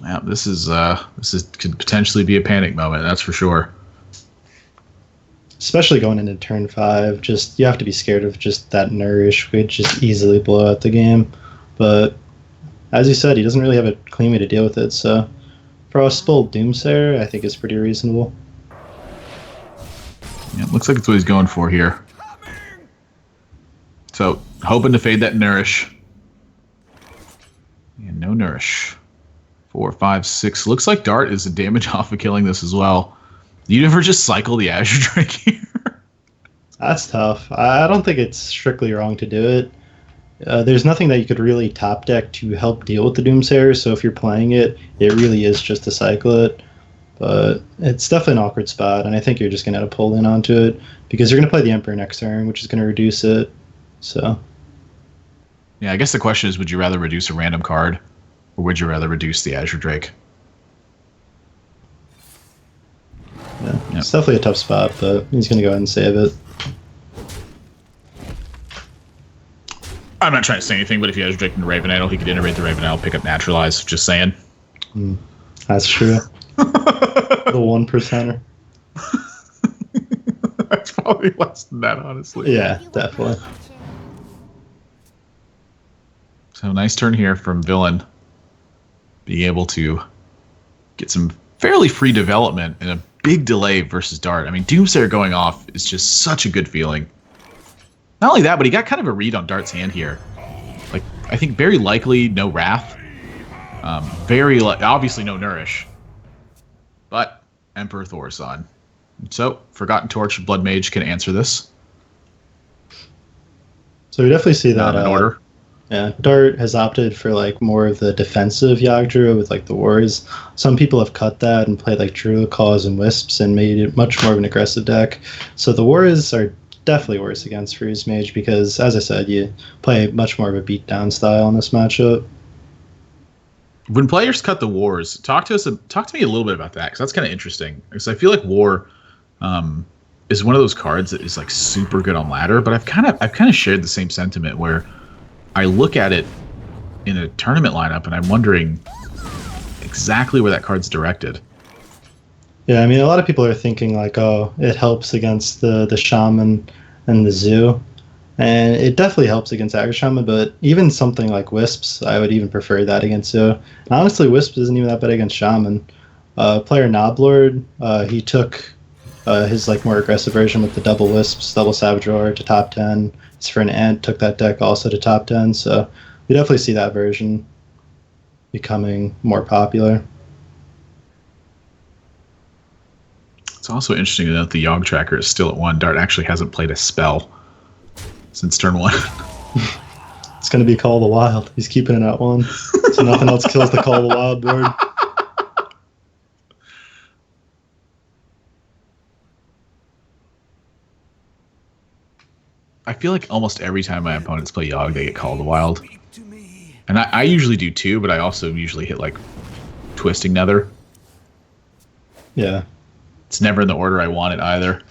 Yeah, this could potentially be a panic moment, that's for sure. Especially going into turn 5, just you have to be scared of just that Nourish could just easily blow out the game. But as you said, he doesn't really have a clean way to deal with it, so for a Spell Doomsayer, I think is pretty reasonable. Yeah, looks like it's what he's going for here. So, hoping to fade that Nourish. And no Nourish. 4, 5, 6. Looks like Dart is a damage off of killing this as well. You ever just cycle the Azure Drake here? That's tough. I don't think it's strictly wrong to do it. There's nothing that you could really top deck to help deal with the Doomsayer, so if you're playing it, it really is just to cycle it. But it's definitely an awkward spot, and I think you're just going to have to pull in onto it, because you're going to play the Emperor next turn, which is going to reduce it. So, yeah, I guess the question is, would you rather reduce a random card, or would you rather reduce the Azure Drake? yeah, it's definitely a tough spot, but he's going to go ahead and save it. I'm not trying to say anything, but if he has Drake into Raven Idol, he could iterate the Raven Idol, pick up Naturalize. Just saying. That's true. The 1%er. That's probably less than that, honestly. Yeah, definitely. So nice turn here from Villain. Being able to get some fairly free development and a big delay versus Dart. I mean, Doomsayer going off is just such a good feeling. Not only that, but he got kind of a read on Dart's hand here. Like, I think very likely no Wrath. Obviously no Nourish. But Emperor Thorson. So, Forgotten Torch, Blood Mage can answer this. So we definitely see that in order. Yeah, Dart has opted for like more of the defensive Yagdru with like the Wars. Some people have cut that and played like Druid Claws and Wisps and made it much more of an aggressive deck. So the Wars are definitely worse against Freeze Mage because, as I said, you play much more of a beatdown style in this matchup. When players cut the Wars, talk to me a little bit about that, because that's kind of interesting. Because I feel like War is one of those cards that is like super good on ladder, but I've kind of shared the same sentiment where I look at it in a tournament lineup and I'm wondering exactly where that card's directed. Yeah, I mean, a lot of people are thinking like, oh, it helps against the Shaman and the Zoo. And it definitely helps against Aggro Shaman, but even something like Wisps, I would even prefer that against Zoo. And honestly, Wisps isn't even that bad against Shaman. Player Noblord, he took his like more aggressive version with the double Wisps, double Savage Roar to top 10. His friend Ant took that deck also to top 10, so we definitely see that version becoming more popular. It's also interesting to note the Yogg tracker is still at 1. Dart actually hasn't played a spell since turn 1. It's going to be Call of the Wild. He's keeping it at 1, so nothing else kills the Call of the Wild board. I feel like almost every time my opponents play Yogg, they get Call of the Wild. And I usually do too, but I also usually hit like Twisting Nether. Yeah. It's never in the order I want it either.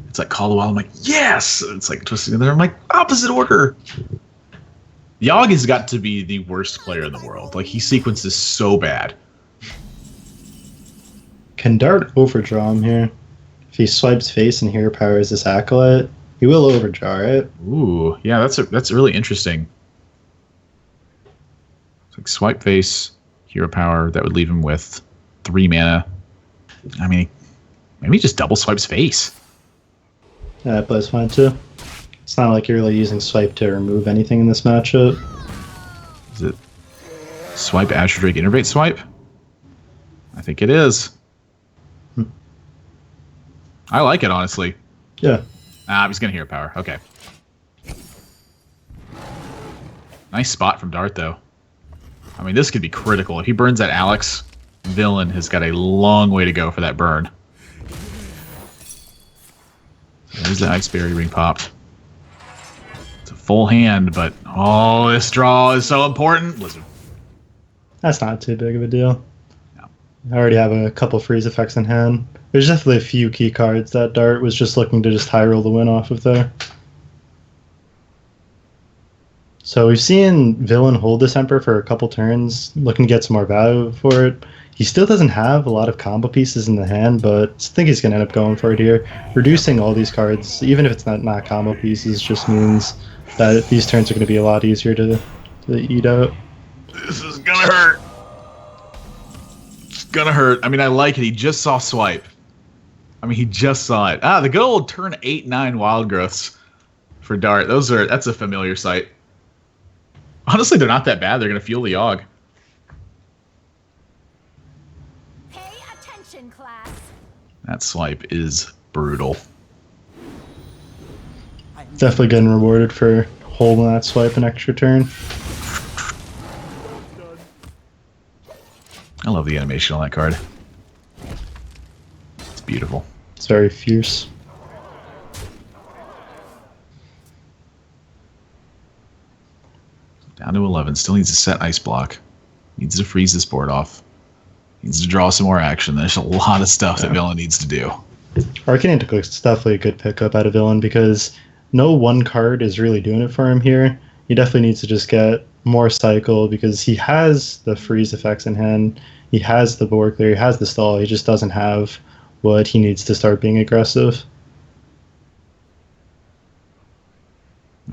It's like Call of the Wild, I'm like, yes! It's like Twisting Nether, I'm like, opposite order! Yogg has got to be the worst player in the world. Like, he sequences so bad. Can Dart overdraw him here? If he swipes face and hero powers this Acolyte, he will overdraw, right? Ooh, yeah, that's really interesting. It's like swipe face, hero power, that would leave him with 3 mana. I mean, maybe he just double swipes face. Yeah, that plays fine too. It's not like you're really using swipe to remove anything in this matchup. Is it swipe Azure Drake Innervate swipe? I think it is. I like it, honestly. Yeah. He's gonna hero power. Okay. Nice spot from Dart, though. I mean, this could be critical. If he burns that Alex, Villain has got a long way to go for that burn. There's the Ice Barrier being popped. It's a full hand, but oh, this draw is so important. Blizzard. That's not too big of a deal. No. I already have a couple freeze effects in hand. There's definitely a few key cards that Dart was just looking to just high roll the win off of there. So we've seen Villain hold this Emperor for a couple turns, looking to get some more value for it. He still doesn't have a lot of combo pieces in the hand, but I think he's going to end up going for it here. Reducing all these cards, even if it's not combo pieces, just means that these turns are going to be a lot easier to eat out. This is going to hurt. It's going to hurt. I mean, I like it. He just saw Swipe. I mean, he just saw it. The good old turn 8-9 Wild Growths for Dart. That's a familiar sight. Honestly, they're not that bad. They're going to fuel the Yogg. Pay attention, class. That Swipe is brutal. Definitely getting rewarded for holding that Swipe an extra turn. I love the animation on that card. It's beautiful. It's very fierce. Down to 11. Still needs to set Ice Block. Needs to freeze this board off. Needs to draw some more action. There's a lot of stuff that Villain needs to do. Arcane Antiquity is definitely a good pickup out of Villain because no one card is really doing it for him here. He definitely needs to just get more cycle because he has the freeze effects in hand. He has the board clear. He has the stall. He just doesn't have what he needs to start being aggressive.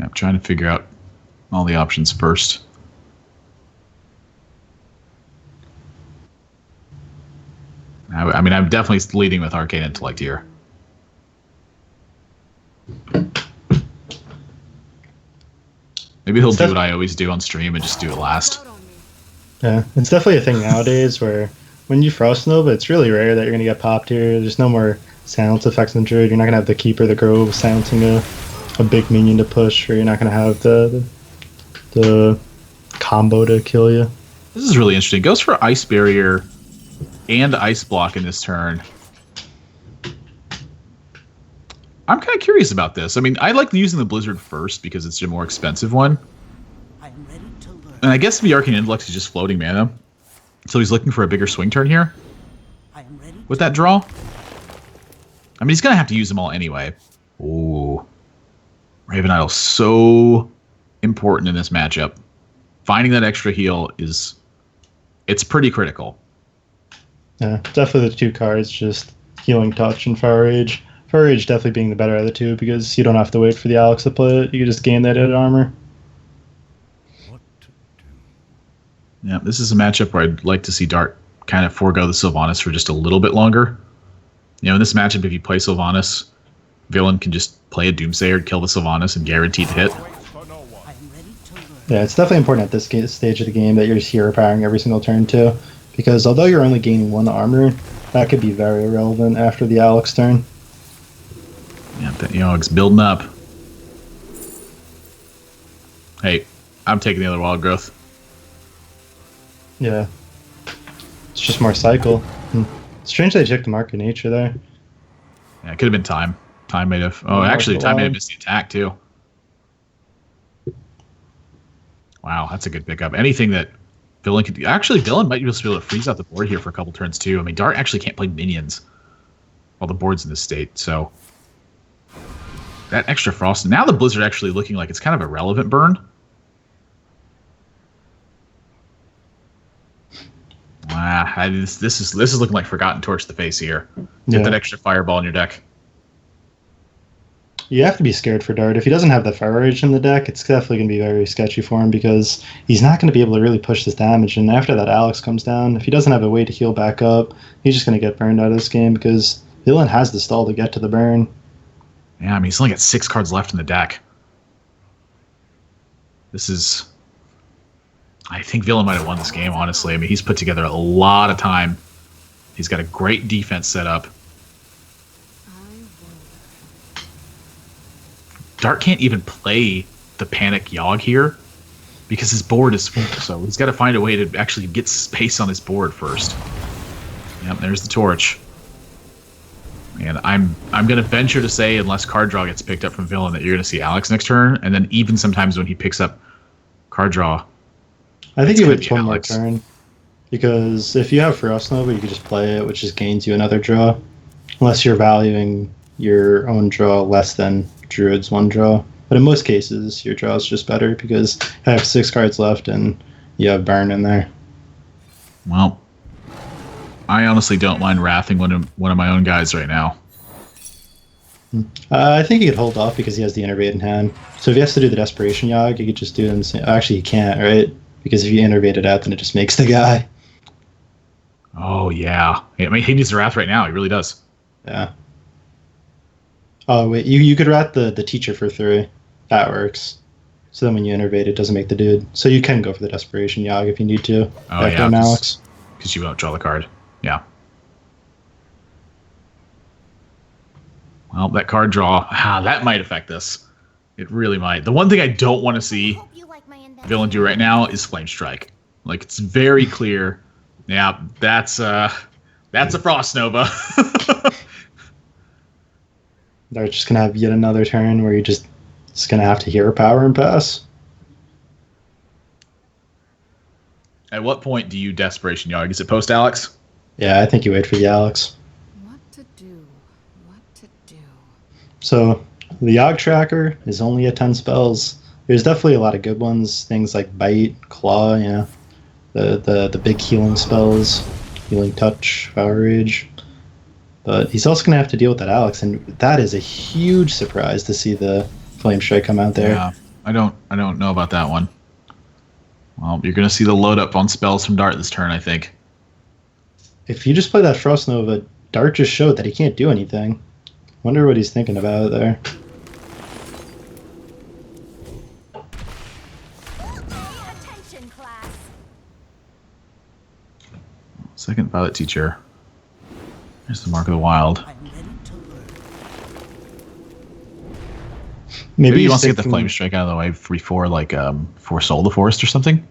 I'm trying to figure out all the options first. I mean, I'm definitely leading with Arcane Intellect here. Maybe he'll do what I always do on stream and just do it last. Yeah, it's definitely a thing nowadays where when you Frost Nova, it's really rare that you're going to get popped here. There's no more silence effects in Druid. You're not going to have the Keeper, the Grove silencing a big minion to push, or you're not going to have the combo to kill you. This is really interesting. It goes for Ice Barrier and Ice Block in this turn. I'm kind of curious about this. I mean, I like using the Blizzard first because it's a more expensive one. I'm ready to learn. And I guess the Arcane Intellect is just floating mana. So he's looking for a bigger swing turn here I am ready. with that draw. I mean, he's going to have to use them all anyway. Ooh. Raven Idol, so important in this matchup. Finding that extra heal it's pretty critical. Yeah, definitely the two cards, just Healing Touch and Fire Rage. Fire Rage definitely being the better of the two because you don't have to wait for the Alex to play it. You can just gain that added armor. Yeah, this is a matchup where I'd like to see Dart kind of forego the Sylvanas for just a little bit longer. You know, in this matchup, if you play Sylvanas, Villain can just play a Doomsayer, kill the Sylvanas, and guaranteed hit. Yeah, it's definitely important at this stage of the game that you're just hero powering every single turn too, because although you're only gaining one armor, that could be very irrelevant after the Alex turn. Yeah, that Yogg's building up. Hey, I'm taking the other Wild Growth. Yeah. It's just more cycle. Strange they took the Mark of Nature there. Yeah, it could have been Time. Time may have... Oh, actually, Time may have missed the attack, too. Wow, that's a good pickup. Anything that Villain could do... Actually, Villain might be able to freeze out the board here for a couple turns, too. I mean, Dart actually can't play minions while the board's in this state, so... That extra Frost... Now the Blizzard actually looking like it's kind of a relevant burn. This is looking like Forgotten Torch the face here. Get that extra Fireball in your deck. You have to be scared for Dart. If he doesn't have the Fire Rage in the deck, it's definitely going to be very sketchy for him because he's not going to be able to really push this damage. And after that Alex comes down, if he doesn't have a way to heal back up, he's just going to get burned out of this game because Villain has the stall to get to the burn. Yeah, I mean, he's only got 6 cards left in the deck. This is... I think Villain might have won this game, honestly. I mean, he's put together a lot of time. He's got a great defense set up. Dart can't even play the Panic Yogg here because his board is full. So he's got to find a way to actually get space on his board first. Yep, there's the torch. And I'm going to venture to say, unless card draw gets picked up from villain, that you're going to see Alex next turn. And then even sometimes when he picks up card draw, I think it's he gonna waits be one more Alex. turn. Because if you have Frost Nova, you can just play it, which just gains you another draw. Unless you're valuing your own draw less than Druid's one draw. But in most cases, your draw is just better because you have 6 cards left and you have Burn in there. Well, I honestly don't mind wrathing one of my own guys right now. I think he could hold off because he has the Innervate in hand. So if he has to do the Desperation Yogg, he could just do it in the same... Actually, he can't, right? Because if you Innervate it out, then it just makes the guy. Oh, yeah. I mean, he needs the Wrath right now. He really does. Yeah. Oh, wait. You could rat the teacher for 3. That works. So then when you Innervate, it doesn't make the dude. So you can go for the Desperation Yogg if you need to. Oh, after yeah. Alex. Because you won't draw the card. Yeah. Well, that card draw, that might affect this. It really might. The one thing I don't want to see Hope you like my invention. villain do right now is Flame Strike. Like, it's very clear. Yeah, that's a Frost Nova. They're just going to have yet another turn where it's going to have to hero power and pass. At what point do you Desperation Yogg? Is it post Alex? Yeah, I think you wait for the Alex. What to do? What to do? So the Yogg tracker is only at 10 spells. There's definitely a lot of good ones. Things like Bite, Claw, the big healing spells, Healing Touch, Power Rage. But he's also going to have to deal with that Alex, and that is a huge surprise to see the Flame Strike come out there. Yeah, I don't know about that one. Well, you're going to see the load up on spells from Dart this turn, I think. If you just play that Frost Nova, Dart just showed that he can't do anything. Wonder what he's thinking about there. Pay attention, class. Second Violet Teacher. There's the Mark of the Wild. I am ready to learn. Maybe he he's wants to get the thinking- Flame Strike out of the way before, for Soul the Forest or something.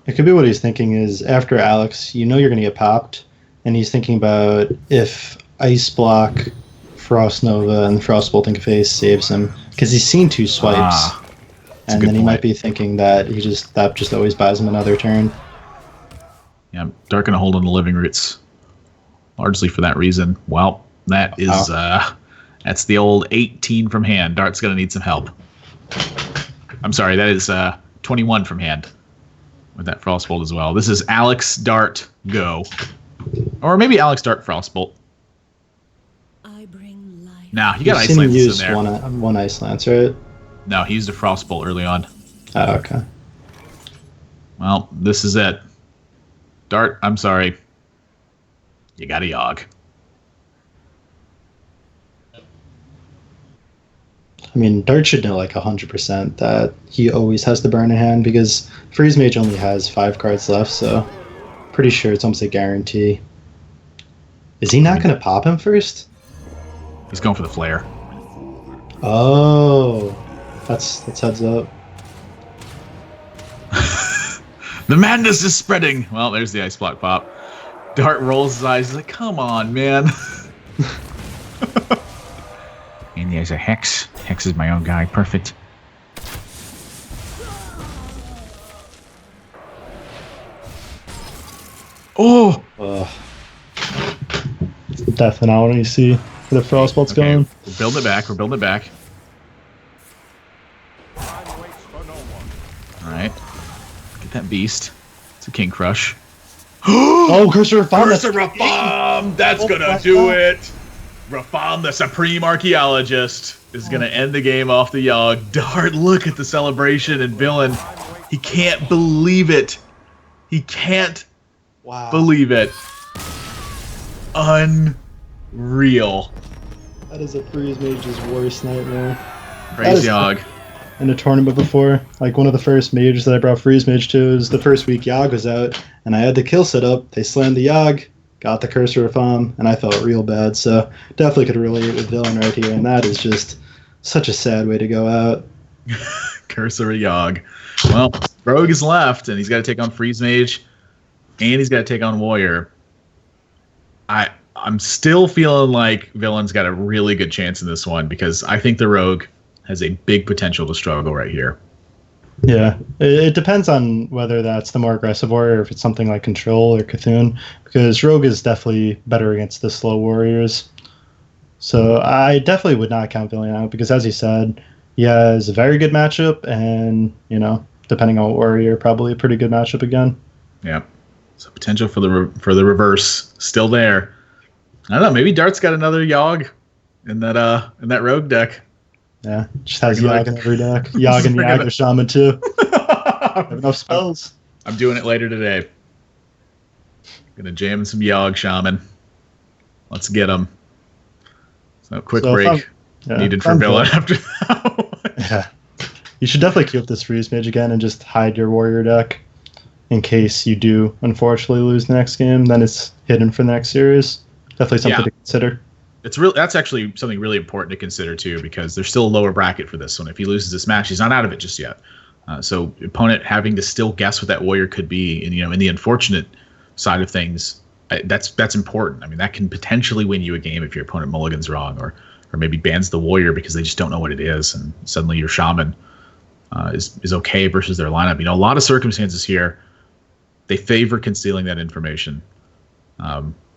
It could be what he's thinking is after Alex, you're going to get popped, and he's thinking about if Ice Block, Frost Nova, and Frostbolting Face saves him because he's seen 2 swipes, That's a and good then he point. might be thinking that that just always buys him another turn. Yeah, Dart going to hold on the Living Roots. Largely for that reason. Well, that is that's the old 18 from hand. Dart's going to need some help. I'm sorry, that is 21 from hand with that Frostbolt as well. This is Alex, Dart, go. Or maybe Alex, Dart, Frostbolt. I bring life. Nah, you got You've Ice seen him Lances use in there. one Ice Lance, right? No, he used a Frostbolt early on. Oh, okay. Well, this is it. Dart, I'm sorry. You got a Yogg. I mean, Dart should know like 100% that he always has the burn in hand because Freeze Mage only has 5 cards left, so pretty sure it's almost a guarantee. Is he not going to pop him first? He's going for the Flare. Oh, that's heads up. The madness is spreading. Well, there's the Ice Block pop. Dart rolls his eyes. He's like, come on, man. And there's a Hex. Hex is my own guy. Perfect. Oh! Definitely not what you see where the Frostbolt's Okay, going. we're building it back. We're building it back. Alright. Get that beast. It's a King Crush. Oh, Cursor of Fun! Cursor of Bomb! That's Oh gonna my do God. it! Rafam, the Supreme Archaeologist, is gonna end the game off the Yogg. Dart, look at the celebration and villain. He can't believe it. He can't Wow. believe it. Unreal. That is a Freeze Mage's worst nightmare. Praise is- Yogg. In a tournament before, like one of the first mages that I brought Freeze Mage to is the first week Yogg was out, and I had the kill set up. They slammed the Yogg, got the Cursor of Fam, and I felt real bad. So definitely could relate with Villain right here, and that is just Such a sad way to go out. Cursory Yogg. Well, Rogue is left, and he's got to take on Freeze Mage, and he's got to take on Warrior. I'm still feeling like Villain's got a really good chance in this one because I think the Rogue has a big potential to struggle right here. Yeah, it depends on whether that's the more aggressive warrior or if it's something like Control or Cthulhu, because Rogue is definitely better against the slow warriors. So I definitely would not count Villain out because, as you said, he has a very good matchup, and depending on what warrior, probably a pretty good matchup again. Yeah, so potential for the reverse still there. I don't know. Maybe Dart's got another Yogg in that Rogue deck. Yeah, just has Yogg in every deck. Yogg and Yagger Shaman too. Have enough spells. I'm doing it later today. Gonna jam some Yogg Shaman. Let's get them. So quick break needed for Villain after that one. Yeah, you should definitely queue up this Freeze Mage again and just hide your Warrior deck in case you do unfortunately lose the next game. Then it's hidden for the next series. Definitely something to consider. That's actually something really important to consider too, because there's still a lower bracket for this one. If he loses this match, he's not out of it just yet. So opponent having to still guess what that warrior could be, and in the unfortunate side of things, that's important. I mean, that can potentially win you a game if your opponent mulligans wrong, or maybe bans the warrior because they just don't know what it is, and suddenly your shaman is okay versus their lineup. A lot of circumstances here, they favor concealing that information.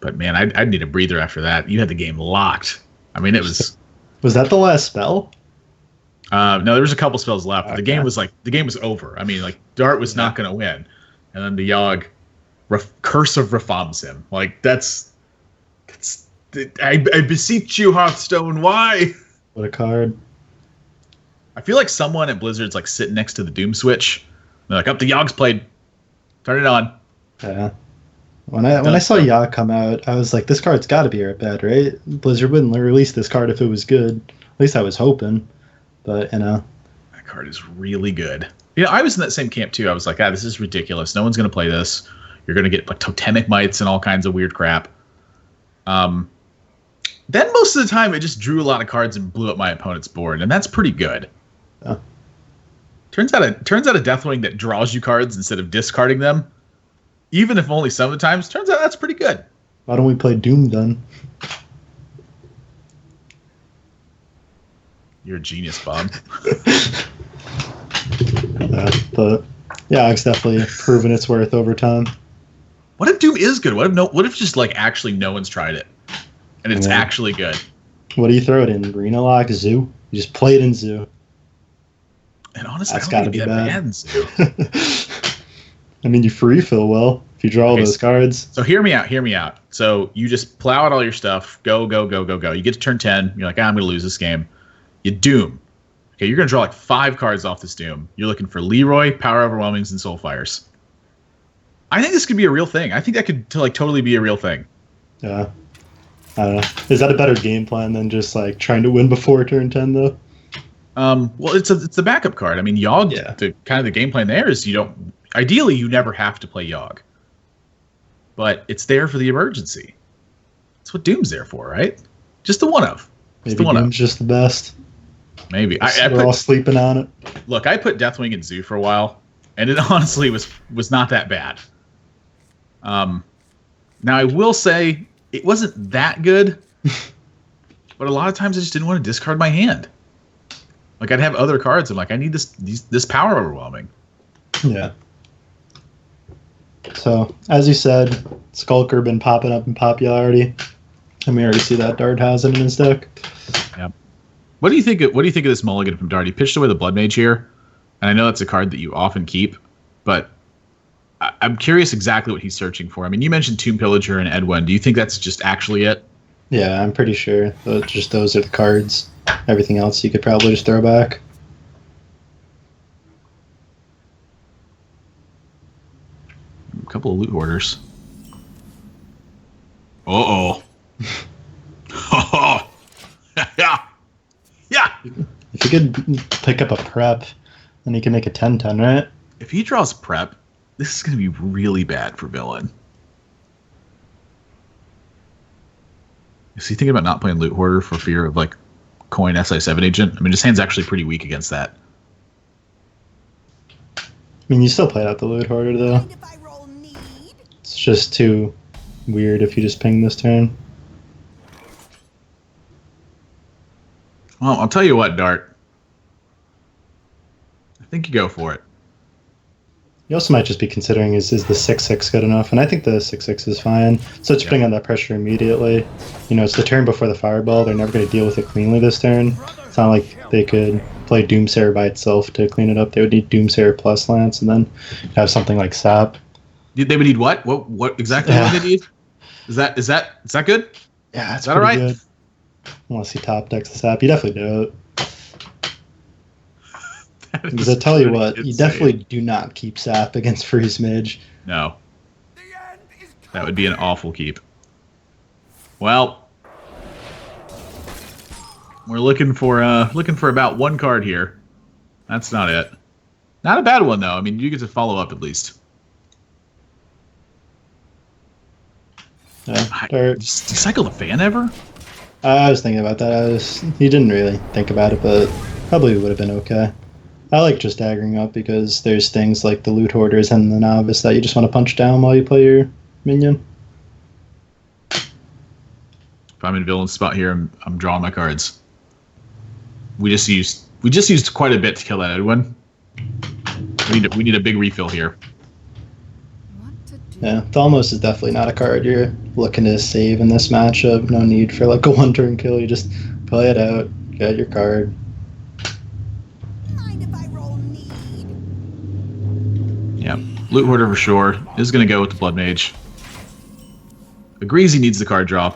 But man, I'd need a breather after that. You had the game locked. I mean, it was. Was that the last spell? No, there was a couple spells left. Okay. The game was over. I mean, like Dart was not going to win, and then the Yogg Curse of Reforms him. Like that's. I beseech you, Hearthstone. Why? What a card. I feel like someone at Blizzard's like sitting next to the Doom switch. They're like, the Yogg's played. Turn it on. Yeah. When I saw Yogg come out, I was like, this card's got to be a bad, right? Blizzard wouldn't release this card if it was good. At least I was hoping. But, that card is really good. I was in that same camp, too. I was like, this is ridiculous. No one's going to play this. You're going to get like totemic mites and all kinds of weird crap. Then most of the time, it just drew a lot of cards and blew up my opponent's board, and that's pretty good. Yeah. Turns out a Deathwing that draws you cards instead of discarding them, even if only some of the times, turns out that's pretty good. Why don't we play Doom then? You're a genius, Bob. But Yogg's definitely proven its worth over time. What if Doom is good? What if just like actually no one's tried it, and it's actually good? What do you throw it in? Arena Lock, Zoo? You just play it in Zoo. And honestly, that's got to be bad in Zoo. I mean, you free fill well if you draw all those cards. So hear me out. So you just plow out all your stuff. Go. You get to turn 10. You're like, I'm going to lose this game. You Doom. Okay, you're going to draw like 5 cards off this Doom. You're looking for Leroy, Power Overwhelmings, and Soulfires. I think this could be a real thing. I think that could totally be a real thing. Yeah. I don't know. Is that a better game plan than just like trying to win before turn 10 though? Well, it's the backup card. I mean, Yogg, the game plan there is ideally, you never have to play Yogg. But it's there for the emergency. That's what Doom's there for, right? Just the one of. Maybe Doom's just the best. Maybe. We're all sleeping on it. Look, I put Deathwing in Zoo for a while, and it honestly was not that bad. Now, I will say, it wasn't that good, but a lot of times I just didn't want to discard my hand. Like, I'd have other cards. I'm like, I need this Power Overwhelming. Yeah. So, as you said, Skulker been popping up in popularity. And we already see that Dart has it in his deck. Yeah. What do you think of this mulligan from Dart? He pitched away the Blood Mage here. And I know that's a card that you often keep, but I'm curious exactly what he's searching for. I mean, you mentioned Tomb Pillager and Edwin. Do you think that's just actually it? Yeah, I'm pretty sure. Just those are the cards. Everything else you could probably just throw back. A couple of loot orders. Uh-oh. Yeah. If you could pick up a prep, then you can make a 10-10, right? If he draws prep, this is going to be really bad for Villain. Is he thinking about not playing Loot Hoarder for fear of, like, coin SI7 agent. I mean, his hand's actually pretty weak against that. I mean, you still played out the loot hoarder though. If I roll need. It's just too weird if you just ping this turn. Well, I'll tell you what, Dart. I think you go for it. You also might just be considering is the 6/6 good enough? And I think the 6/6 is fine. So it's putting on that pressure immediately. You know, it's the turn before the fireball. They're never going to deal with it cleanly this turn. It's not like they could play Doomsayer by itself to clean it up. They would need Doomsayer plus Lance and then have something like Sap. They would need what? What exactly would they need? Is that good? Yeah, it's is that all right? good. Unless he top decks the Sap. You definitely do it. Because I tell you what, you definitely do not keep Sap against Freeze Mage. No. That would be an awful keep. Well, we're looking for about one card here. That's not it. Not a bad one though. I mean, you get to follow up at least. Yeah, Do you cycle the fan ever? I was thinking about that. You didn't really think about it, but probably would have been okay. I like just daggering up because there's things like the loot hoarders and the novice that you just want to punch down while you play your minion. If I'm in villain spot here, I'm drawing my cards. We just used quite a bit to kill that Edwin. We need a big refill here. What to do? Yeah, Thalmos is definitely not a card you're looking to save in this matchup. No need for like a one-turn kill. You just play it out, get your card. Mind if I roll need? Yeah, loot hoarder for sure. Is going to go with the blood mage. Agrees he needs the card draw.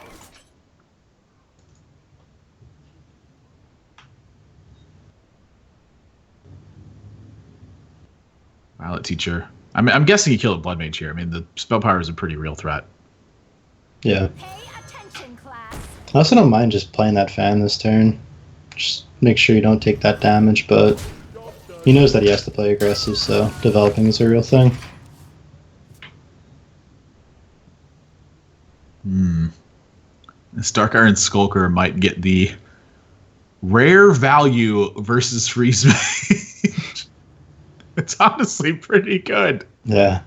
Violet teacher. I'm guessing he killed a blood mage here. I mean, the spell power is a pretty real threat. Yeah. Pay attention, class. I also don't mind just playing that fan this turn. Just make sure you don't take that damage, but he knows that he has to play aggressive, so developing is a real thing. This Dark Iron Skulker might get the rare value versus freeze mage. It's honestly pretty good. Yeah.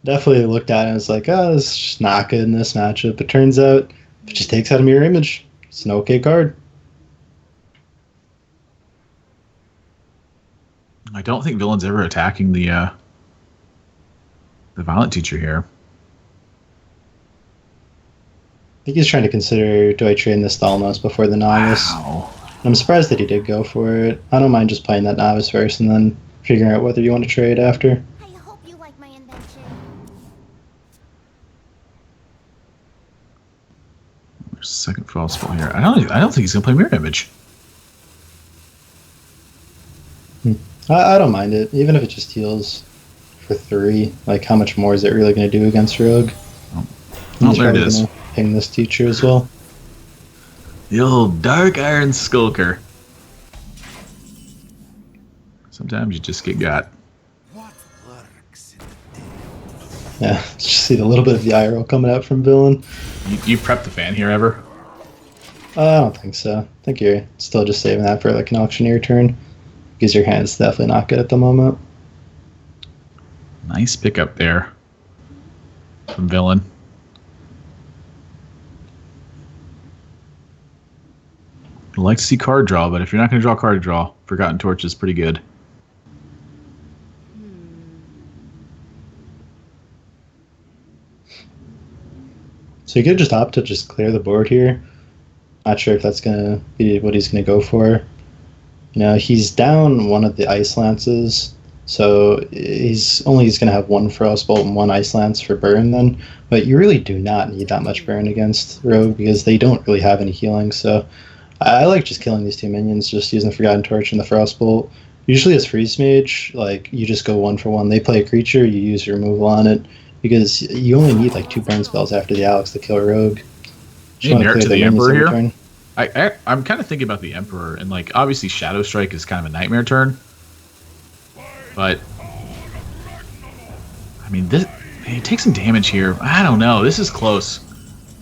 Definitely looked at it and was like, oh, this is just not good in this matchup. It turns out if it just takes out a mirror image, it's an okay card. I don't think villain's ever attacking the Violent Teacher here. I think he's trying to consider, do I train this Thalmos before the novice? Wow. I'm surprised that he did go for it. I don't mind just playing that novice first and then figuring out whether you want to trade after. I hope you like my invention. There's a second false spell here. I don't think he's gonna play Mirror Image. I don't mind it, even if it just heals for 3. Like, how much more is it really going to do against Rogue? Oh, He's there it probably is. gonna ping this teacher as well. The old Dark Iron Skulker. Sometimes you just get got. Yeah, just see a little bit of the eye roll coming out from villain. You prepped the fan here ever? I don't think so. I think you're still just saving that for like an auctioneer turn. Because your hand's definitely not good at the moment. Nice pickup there from villain. I'd like to see card draw, but if you're not going to draw card draw, Forgotten Torch is pretty good. So you could just opt to just clear the board here. Not sure if that's going to be what he's going to go for. You know, he's down one of the Ice Lances, so he's going to have one Frostbolt and one Ice Lance for burn then. But you really do not need that much burn against Rogue because they don't really have any healing. So I like just killing these two minions, just using the Forgotten Torch and the Frostbolt. Usually as Freeze Mage, like, you just go 1 for 1. They play a creature, you use your removal on it, because you only need like 2 burn spells after the Alex to kill a Rogue. Any merit to the their minions Emperor every here? turn. I'm kind of thinking about the Emperor, and like obviously Shadow Strike is kind of a nightmare turn, but I mean this he takes some damage here. I don't know. This is close.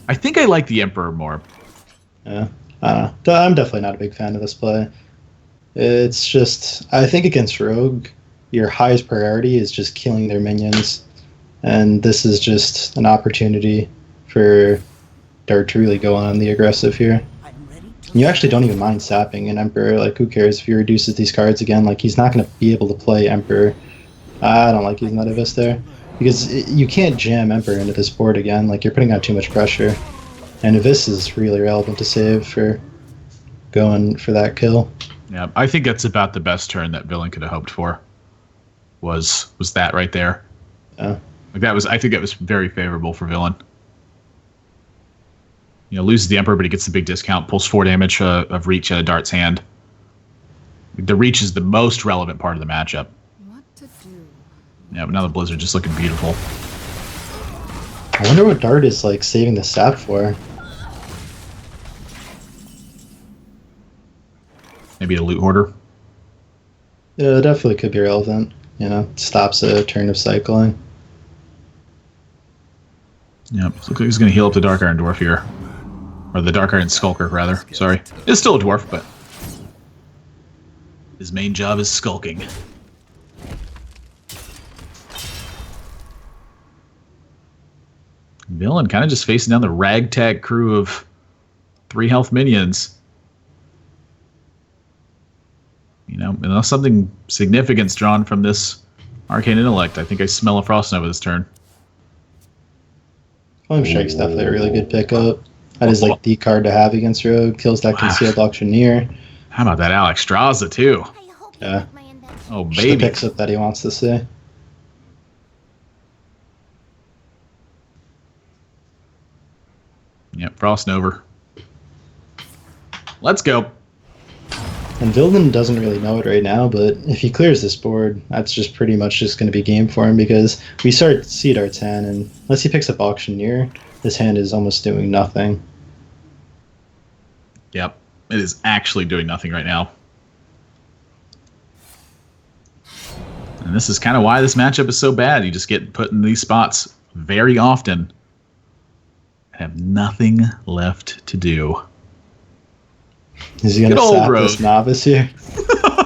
I think I like the Emperor more. Yeah. I'm definitely not a big fan of this play. It's just, I think against Rogue, your highest priority is just killing their minions. And this is just an opportunity for Dart to really go on the aggressive here. You actually don't even mind sapping an Emperor. Like, who cares if he reduces these cards again? Like, he's not going to be able to play Emperor. I don't like using that Abyss there. Because you can't jam Emperor into this board again. Like, you're putting out too much pressure. And Abyss is really relevant to save for going for that kill. Yeah, I think that's about the best turn that Villain could have hoped for. Was that right there? Yeah. Like I think that was very favorable for Villain. Loses the Emperor, but he gets the big discount, pulls 4 damage of reach out of Dart's hand. The reach is the most relevant part of the matchup. What to do? Yeah, but now the Blizzard just looking beautiful. I wonder what Dart is like saving the sap for. Maybe a loot hoarder. Yeah, it definitely could be relevant. Stops a turn of cycling. Yeah, looks like he's going to heal up the Dark Iron Dwarf here. Or the Dark Iron Skulker, rather. Sorry. It's still a dwarf, but his main job is skulking. Villain kind of just facing down the ragtag crew of 3 health minions. Unless something significant's drawn from this Arcane Intellect, I think I smell a Frost Nova this turn. Flame Strike's definitely a really good pickup. That is like the card to have against Rogue. Kills that Concealed Auctioneer. How about that Alexstrasza, too? I hope you Yeah. like my invention. Oh, Just the baby. picks up that he wants to see. Yep, Frost Nova. Let's go. And Vilden doesn't really know it right now, but if he clears this board, that's just pretty much just going to be game for him because we start Sea Dart's hand, and unless he picks up Auctioneer, this hand is almost doing nothing. Yep, it is actually doing nothing right now. And this is kind of why this matchup is so bad. You just get put in these spots very often and have nothing left to do. Is he going to Good old sap Rogue. this novice here?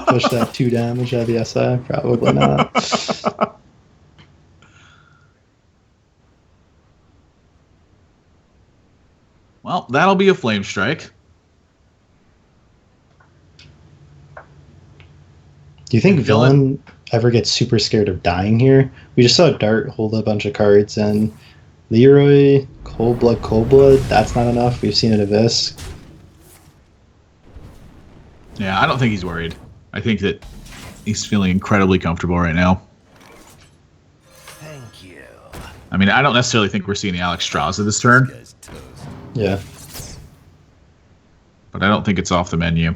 Push that 2 damage out of the SI? Probably not. Well, that'll be a Flame Strike. Do you think Villain? Villain ever gets super scared of dying here? We just saw Dart hold a bunch of cards, and Leroy, Cold Blood, that's not enough. We've seen it Abyss. Yeah, I don't think he's worried. I think that he's feeling incredibly comfortable right now. Thank you. I mean, I don't necessarily think we're seeing the Alexstrasza this turn, Guy's toast. Yeah. but I don't think it's off the menu.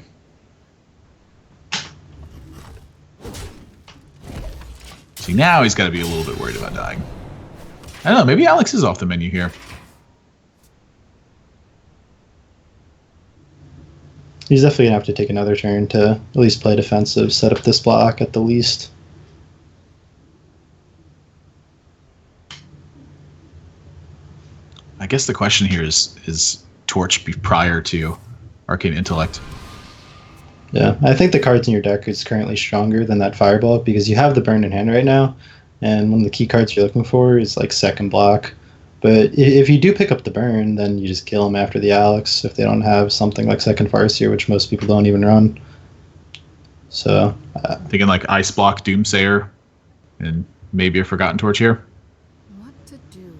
See, now he's got to be a little bit worried about dying. I don't know, maybe Alex is off the menu here. He's definitely going to have to take another turn to at least play defensive, set up this block at the least. I guess the question here is Torch be prior to Arcane Intellect? Yeah, I think the cards in your deck is currently stronger than that Fireball because you have the burn in hand right now, and one of the key cards you're looking for is like second block. But if you do pick up the burn, then you just kill them after the Alex if they don't have something like second Farseer, which most people don't even run. So Thinking like Ice Block Doomsayer and maybe a Forgotten Torch here. What to do?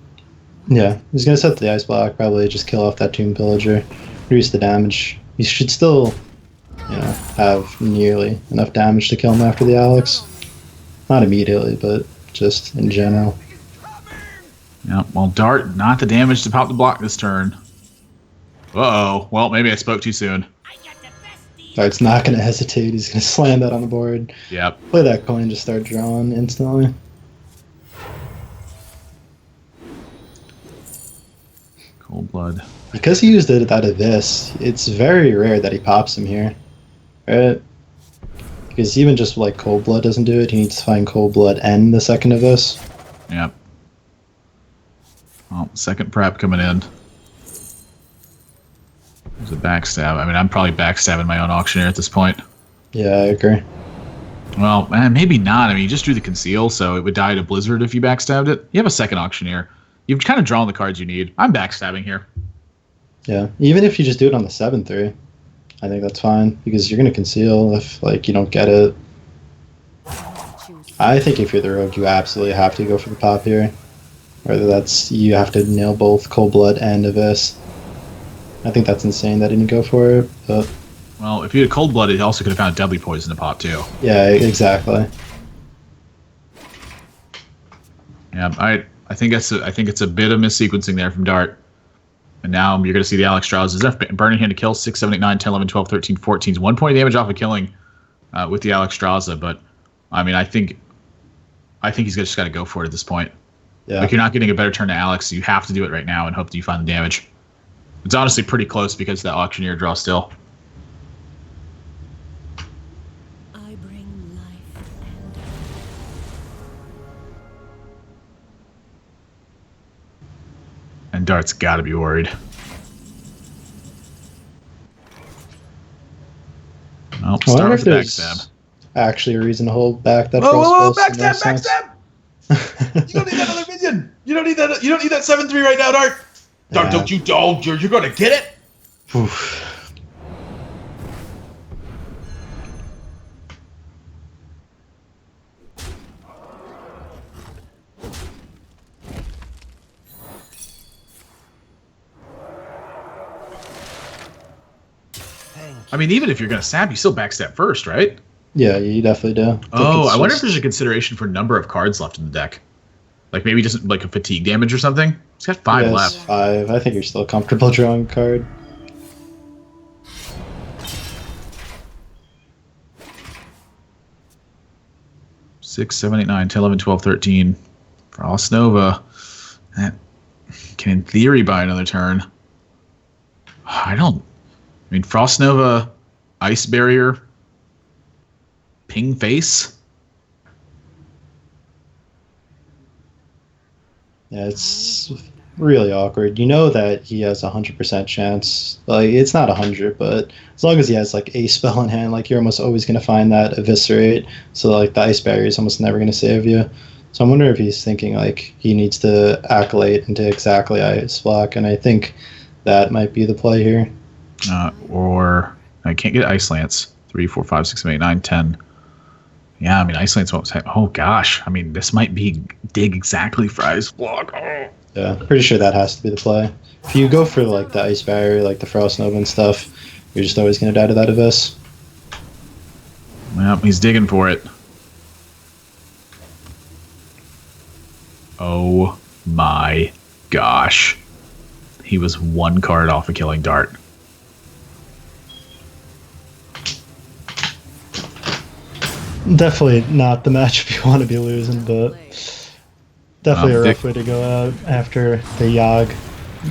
yeah, he's gonna set the ice block, probably just kill off that Tomb Pillager, reduce the damage. He should still, have nearly enough damage to kill him after the Alex. Not immediately, but just in general. Yeah, well, Dart, not the damage to pop the block this turn. Uh-oh. Well, maybe I spoke too soon. Dart's not gonna hesitate. He's gonna slam that on the board. Yep. Play that coin, just start drawing instantly. Cold Blood. Because he used it out of this, it's very rare that he pops him here. Right? Because even just like Cold Blood doesn't do it, he needs to find Cold Blood and the second of this. Yep. Well, second prep coming in. It's a backstab. I mean, I'm probably backstabbing my own auctioneer at this point. Yeah, I agree. Well, maybe not. I mean, you just drew the conceal, so it would die to Blizzard if you backstabbed it. You have a second auctioneer. You've kind of drawn the cards you need. I'm backstabbing here. Yeah, even if you just do it on the 7/3, I think that's fine because you're gonna conceal if like you don't get it. I think if you're the rogue, you absolutely have to go for the pop here. Whether that's you have to nail both Cold Blood and Abyss. I think that's insane that he didn't go for it, but Well, if you had Cold Blood, it also could have found Deadly Poison to pop too. yeah, exactly. Yeah, I think it's a bit of missequencing there from Dart. And now you're going to see the Alex Strauss. Burning Hand to kill 6, 7, 8, 9, 10, 11, 12, 13, 14. 1 point of damage off of killing with the Alex Strauss. But I mean, I think he's just got to go for it at this point. Yeah. Like, you're not getting a better turn to Alex. You have to do it right now and hope that you find the damage. It's honestly pretty close because of that auctioneer draw still. I bring life and And Dart's got to be worried. Well, I start wonder with if the there's backstab. actually a reason to hold back that Whoa, Frost Pulse. backstab! You don't need that other minion. You don't need that. You don't need that 7/3 right now, Dart. Dart, Yeah. don't. You're gonna get it. Oof. I mean, even if you're gonna stab, you still backstab first, right? Yeah, you definitely do. Oh, I wonder if there's a consideration for number of cards left in the deck. Like maybe just like a fatigue damage or something. It's got 5 left. 5. I think you're still comfortable drawing a card. Six, 7, 8, 9, 10, 11, 12, 13. Frost Nova. That can, in theory, buy another turn. I mean, Frost Nova, Ice Barrier, Ping Face. Yeah, it's really awkward. You know that he has a 100% chance. Like, it's not 100, but as long as he has like a spell in hand, like you're almost always going to find that eviscerate. So like the ice barrier is almost never going to save you. So I'm wondering if he's thinking like he needs to accolade into exactly ice block, and I think that might be the play here. Or I can't get Ice Lance. 3, 4, 5, 6, 7, 8, 9, 10. Yeah, I mean, Ice Lance won't say. Oh gosh, I mean, this might be dig exactly for Ice Block. Oh. Yeah, pretty sure that has to be the play. If you go for like the ice barrier, like the Frost Nova and stuff, you're just always going to die to that Abyss. Well, he's digging for it. Oh my gosh. He was 1 card off of killing Dart. Definitely not the match if you want to be losing, but definitely a rough way to go out after the Yogg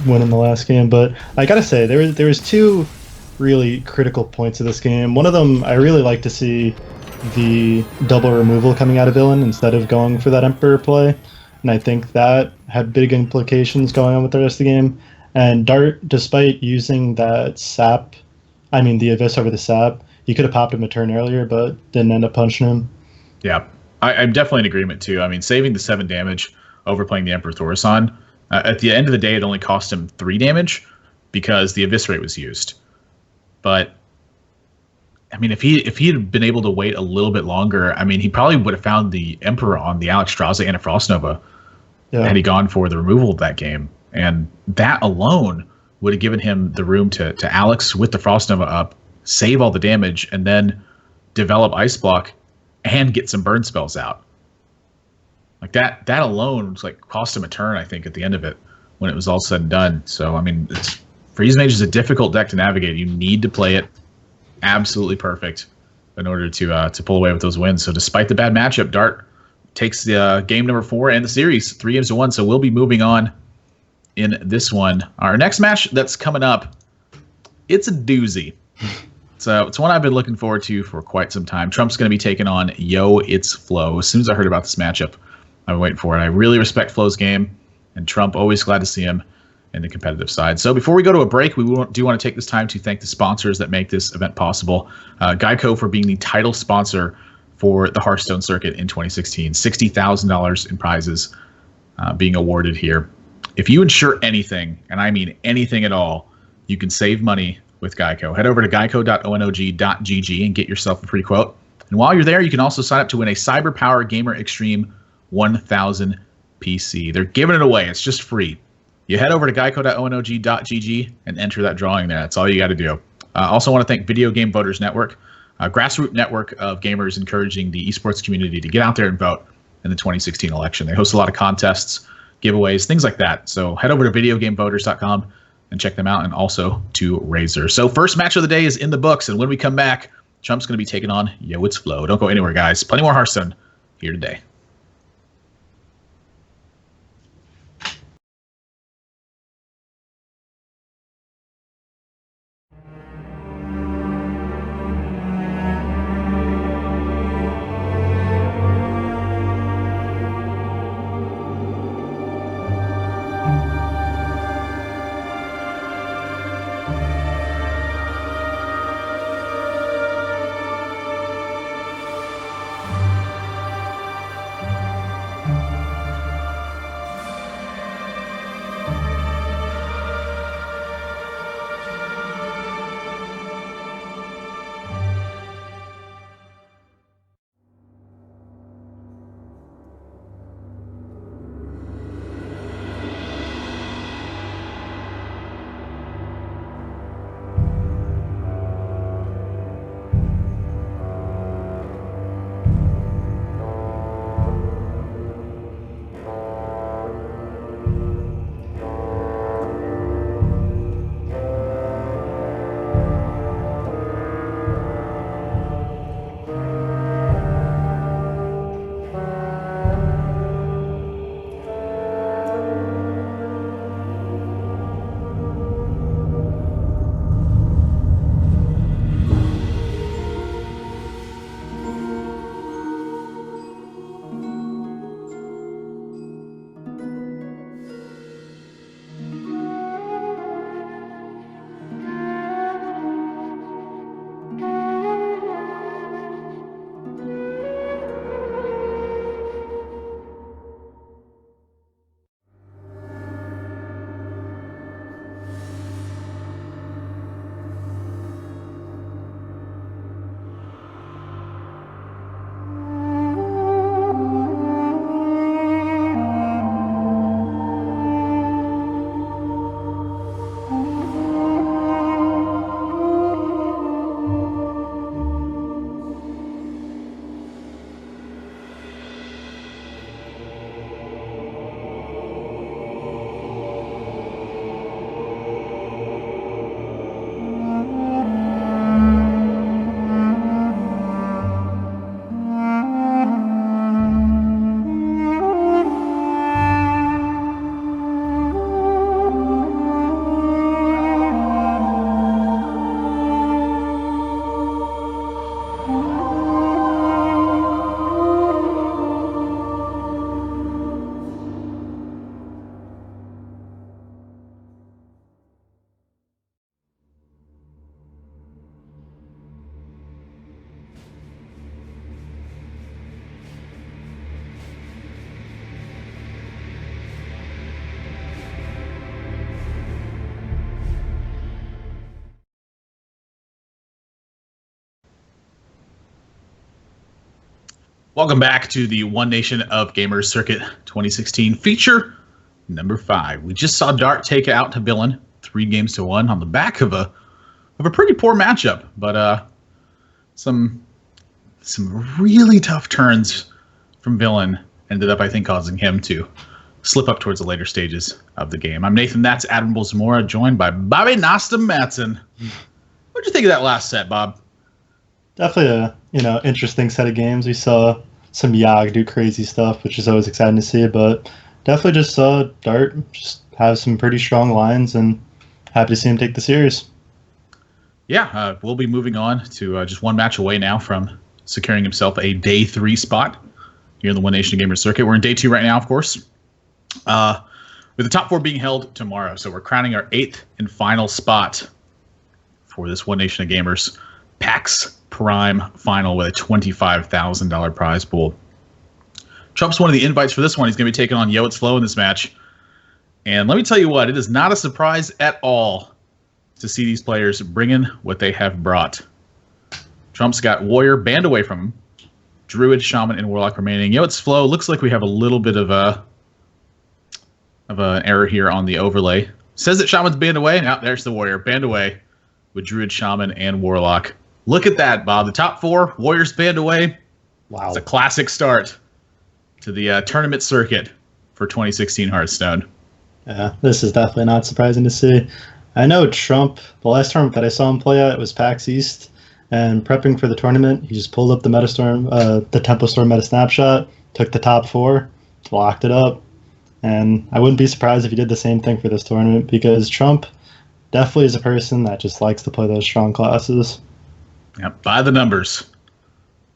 winning the last game. But I gotta say, there was 2 really critical points of this game. One of them, I really like to see the double removal coming out of villain instead of going for that Emperor play, and I think that had big implications going on with the rest of the game. And Dart, despite using that sap, I mean the Abyss over the sap, you could have popped him a turn earlier, but didn't end up punching him. Yeah, I'm definitely in agreement too. I mean, saving the 7 damage over playing the Emperor Thaurissan, at the end of the day, it only cost him 3 damage because the Eviscerate was used. But I mean, if he had been able to wait a little bit longer, I mean, he probably would have found the Emperor on the Alex Strauss and a Frost Nova had he gone for the removal of that game. And that alone would have given him the room to Alex with the Frost Nova up, save all the damage, and then develop Ice Block and get some burn spells out. Like that alone was like cost him a turn, I think, at the end of it when it was all said and done. So I mean, Freeze Mage is a difficult deck to navigate. You need to play it absolutely perfect in order to pull away with those wins. So despite the bad matchup, Dart takes the game number 4 and the series 3-1. So we'll be moving on in this one. Our next match that's coming up, it's a doozy. So it's one I've been looking forward to for quite some time. Trump's going to be taking on Yo It's Flo. As soon as I heard about this matchup, I've been waiting for it. I really respect Flo's game, and Trump, always glad to see him in the competitive side. So before we go to a break, we do want to take this time to thank the sponsors that make this event possible. GEICO for being the title sponsor for the Hearthstone circuit in 2016. $60,000 in prizes being awarded here. If you insure anything, and I mean anything at all, you can save money with GEICO. Head over to geico.onog.gg and get yourself a free quote. And while you're there, you can also sign up to win a CyberPower Gamer Extreme 1000 PC. They're giving it away. It's just free. You head over to geico.onog.gg and enter that drawing there. That's all you got to do. Also want to thank Video Game Voters Network, a grassroots network of gamers encouraging the esports community to get out there and vote in the 2016 election. They host a lot of contests, giveaways, things like that. So head over to videogamevoters.com and check them out, and also to Razer. So first match of the day is in the books, and when we come back, Chump's going to be taking on Yo It's Flow. Don't go anywhere, guys. Plenty more Hearthstone here today. Welcome back to the One Nation of Gamers Circuit 2016 feature number 5. We just saw Dart take out to Villain 3-1 on the back of a pretty poor matchup, but some really tough turns from Villain ended up, I think, causing him to slip up towards the later stages of the game. I'm Nathan, that's Admiral Zamora, joined by Bobby Nosta Matson. What'd you think of that last set, Bob? Definitely a interesting set of games. We saw some Yogg do crazy stuff, which is always exciting to see, but definitely just saw Dart just have some pretty strong lines, and happy to see him take the series. Yeah, we'll be moving on to just one match away now from securing himself a Day 3 spot here in the One Nation Gamer Circuit. We're in Day 2 right now, of course. with the top 4 being held tomorrow. So we're crowning our 8th and final spot for this One Nation of Gamers PAX Prime final with a $25,000 prize pool. Trump's one of the invites for this one. He's going to be taking on Yo It's Flow in this match. And let me tell you what, it is not a surprise at all to see these players bringing what they have brought. Trump's got Warrior banned away from him. Druid, Shaman, and Warlock remaining. Yo It's Flow. Looks like we have a little bit of an error here on the overlay. Says that Shaman's banned away. Now there's the Warrior banned away with Druid, Shaman, and Warlock. Look at that, Bob. The top 4, Warriors banned away. Wow. It's a classic start to the tournament circuit for 2016 Hearthstone. Yeah, this is definitely not surprising to see. I know Trump, the last tournament that I saw him play at was PAX East, and prepping for the tournament, he just pulled up the the Tempo Storm meta snapshot, took the top 4, locked it up, and I wouldn't be surprised if he did the same thing for this tournament, because Trump definitely is a person that just likes to play those strong classes. Yep, by the numbers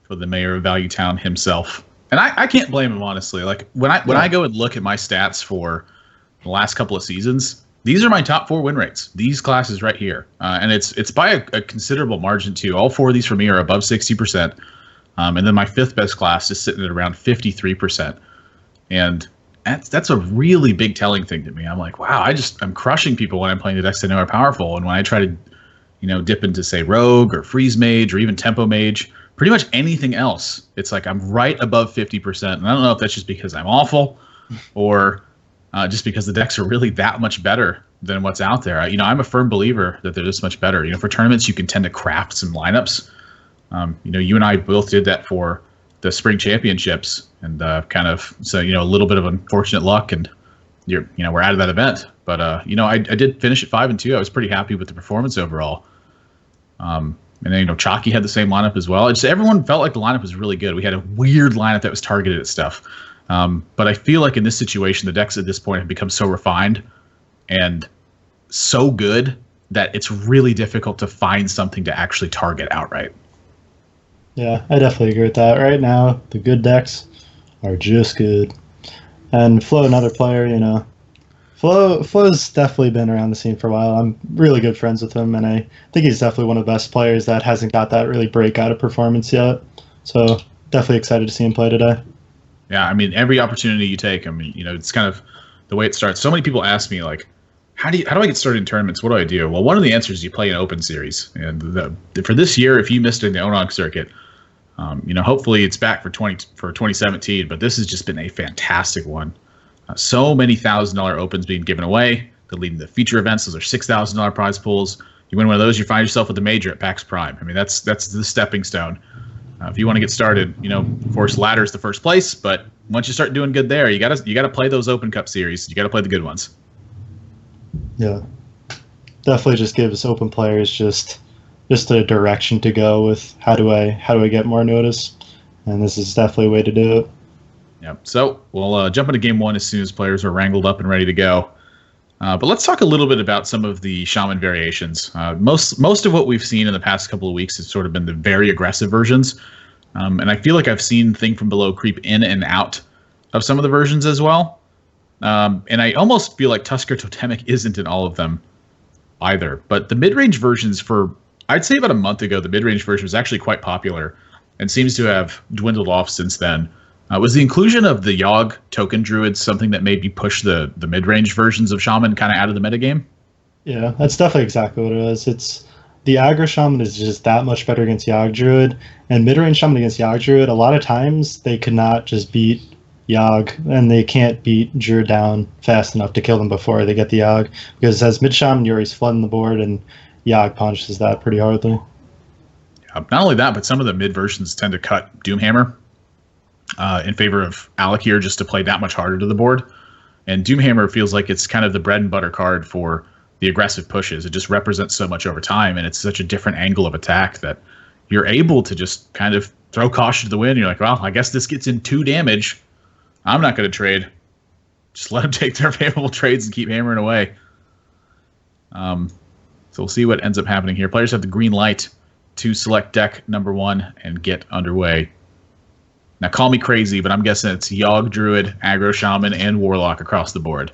for the mayor of Value Town himself. And I can't blame him, honestly. Like when I go and look at my stats for the last couple of seasons, these are my top 4 win rates. These classes right here, and it's by a considerable margin too. All 4 of these for me are above 60%, and then my 5th best class is sitting at around 53%, and that's a really big telling thing to me. I'm like, wow, I'm crushing people when I'm playing the decks I know are powerful, and when I try to dip into say Rogue or Freeze Mage or even Tempo Mage, pretty much anything else, it's like I'm right above 50%, and I don't know if that's just because I'm awful or just because the decks are really that much better than what's out there. I'm a firm believer that they're this much better. For tournaments, you can tend to craft some lineups. You and I both did that for the spring championships, and so a little bit of unfortunate luck, and we're out of that event. But I did finish at 5-2. I was pretty happy with the performance overall. And then Chalky had the same lineup as well. Everyone felt like the lineup was really good. We had a weird lineup that was targeted at stuff. But I feel like in this situation, the decks at this point have become so refined and so good that it's really difficult to find something to actually target outright. Yeah, I definitely agree with that. Right now, the good decks are just good. And Flo, another player, Flo's definitely been around the scene for a while. I'm really good friends with him, and I think he's definitely one of the best players that hasn't got that really breakout of performance yet. So definitely excited to see him play today. Yeah, every opportunity you take, it's kind of the way it starts. So many people ask me, like, how do I get started in tournaments? What do I do? Well, one of the answers is you play an open series. And for this year, if you missed it in the ONOG circuit, hopefully it's back for 2017, but this has just been a fantastic one. So many $1,000 opens being given away. They're leading the feature events. Those are $6,000 prize pools. You win one of those, you find yourself with the major at PAX Prime. That's the stepping stone. If you want to get started, of course, ladder is the first place. But once you start doing good there, you gotta play those Open Cup series. You gotta play the good ones. Yeah, definitely just gives open players just a direction to go with how do I get more notice, and this is definitely a way to do it. Yeah. So we'll jump into game 1 as soon as players are wrangled up and ready to go. But let's talk a little bit about some of the Shaman variations. Most of what we've seen in the past couple of weeks has sort of been the very aggressive versions. And I feel like I've seen Thing from Below creep in and out of some of the versions as well. And I almost feel like Tusker Totemic isn't in all of them either. But the mid-range versions I'd say about a month ago, the mid-range version was actually quite popular and seems to have dwindled off since then. Was the inclusion of the Yogg token druids something that maybe pushed the mid-range versions of Shaman kind of out of the metagame? Yeah, that's definitely exactly what it is. It's the aggro Shaman is just that much better against Yogg druid, and mid-range Shaman against Yogg druid, a lot of times they could not just beat Yogg, and they can't beat druid down fast enough to kill them before they get the Yogg, because as mid Shaman, you're always flooding the board, and Yogg punches that pretty hardly. Not only that, but some of the mid versions tend to cut Doomhammer in favor of Alakir just to play that much harder to the board. And Doomhammer feels like it's kind of the bread and butter card for the aggressive pushes. It just represents so much over time, and it's such a different angle of attack that you're able to just kind of throw caution to the wind. You're like, well, I guess this gets in 2 damage. I'm not going to trade. Just let them take their favorable trades and keep hammering away. So we'll see what ends up happening here. Players have the green light to select deck number 1 and get underway. Now, call me crazy, but I'm guessing it's Yogg, Druid, Aggro Shaman, and Warlock across the board.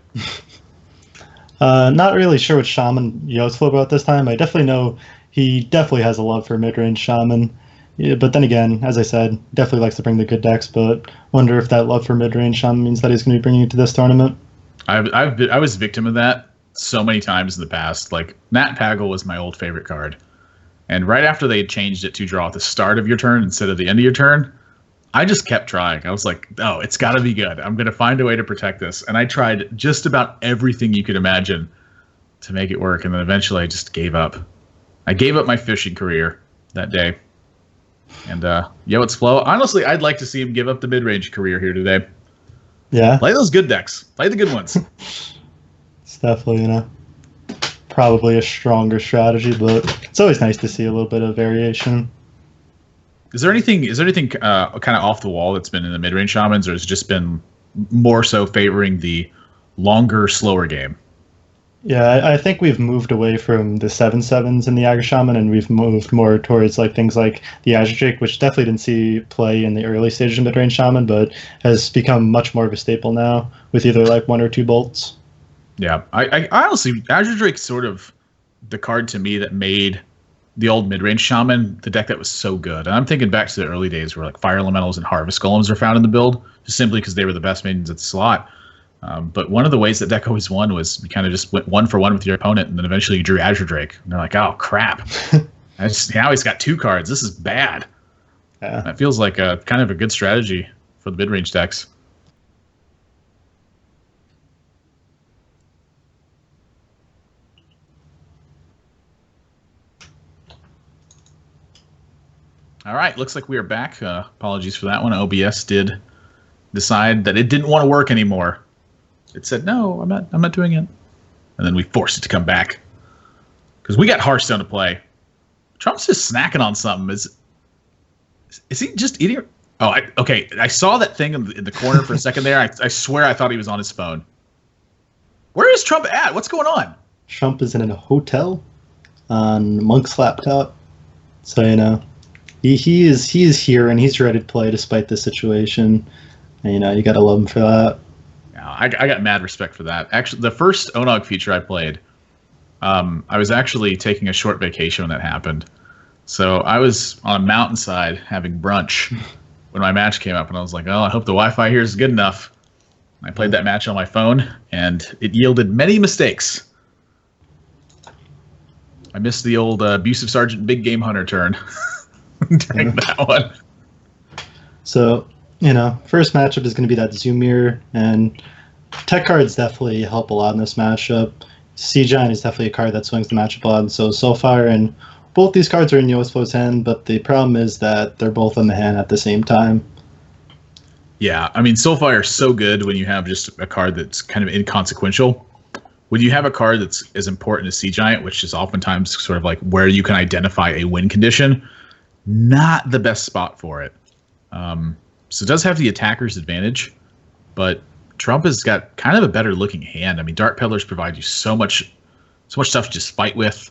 Not really sure what Shaman Yosflo about this time. I definitely know he definitely has a love for mid-range Shaman. Yeah, but then again, as I said, definitely likes to bring the good decks, but wonder if that love for mid-range Shaman means that he's going to be bringing it to this tournament. I was victim of that so many times in the past. Like, Nat Pagel was my old favorite card. And right after they had changed it to draw at the start of your turn instead of the end of your turn, I just kept trying. I was like, oh, it's got to be good. I'm going to find a way to protect this. And I tried just about everything you could imagine to make it work. And then eventually I just gave up. I gave up my fishing career that day. And it's Flow. Honestly, I'd like to see him give up the mid-range career here today. Yeah. Play those good decks. Play the good ones. It's definitely, probably a stronger strategy, but it's always nice to see a little bit of variation. Is there anything kind of off the wall that's been in the mid-range shamans, or has it just been more so favoring the longer, slower game? Yeah, I think we've moved away from the 7/7s in the Aggro Shaman, and we've moved more towards like things like the Azure Drake, which definitely didn't see play in the early stages of mid-range Shaman, but has become much more of a staple now with either like 1 or 2 bolts. Yeah, I honestly, Azure Drake's sort of the card to me that made the old mid-range Shaman the deck that was so good. And I'm thinking back to the early days where like Fire Elementals and Harvest Golems are found in the build, just simply because they were the best maidens at the slot. But one of the ways that deck always won was you kind of just went 1 for 1 with your opponent, and then eventually you drew Azure Drake. And they're like, oh, crap. Now he's got 2 cards. This is bad. Yeah. That feels like a kind of a good strategy for the mid-range decks. All right, looks like we are back. Apologies for that one. OBS did decide that it didn't want to work anymore. It said, no, I'm not doing it. And then we forced it to come back. Because we got Hearthstone to play. Trump's just snacking on something. Is he just eating? Oh, okay. I saw that thing in the corner for a second there. I swear I thought he was on his phone. Where is Trump at? What's going on? Trump is in a hotel on Monk's laptop. So, he is here and he's ready to play despite the situation. And, you got to love him for that. Yeah, I got mad respect for that. Actually, the first Onog feature I played, I was actually taking a short vacation when that happened. So I was on a mountainside having brunch when my match came up, and I was like, oh, I hope the Wi-Fi here is good enough. I played that match on my phone, and it yielded many mistakes. I missed the old abusive sergeant big game hunter turn during that one. So, first matchup is going to be that Zoomir, and tech cards definitely help a lot in this matchup. Sea Giant is definitely a card that swings the matchup a lot, and so Soulfire, and both these cards are in Yosflo's hand, but the problem is that they're both in the hand at the same time. Yeah, I mean, Soulfire is so good when you have just a card that's kind of inconsequential. When you have a card that's as important as Sea Giant, which is oftentimes sort of like where you can identify a win condition, not the best spot for it. So it does have the attacker's advantage, but Trump has got kind of a better looking hand. I mean, Dart Peddlers provide you so much stuff to just fight with.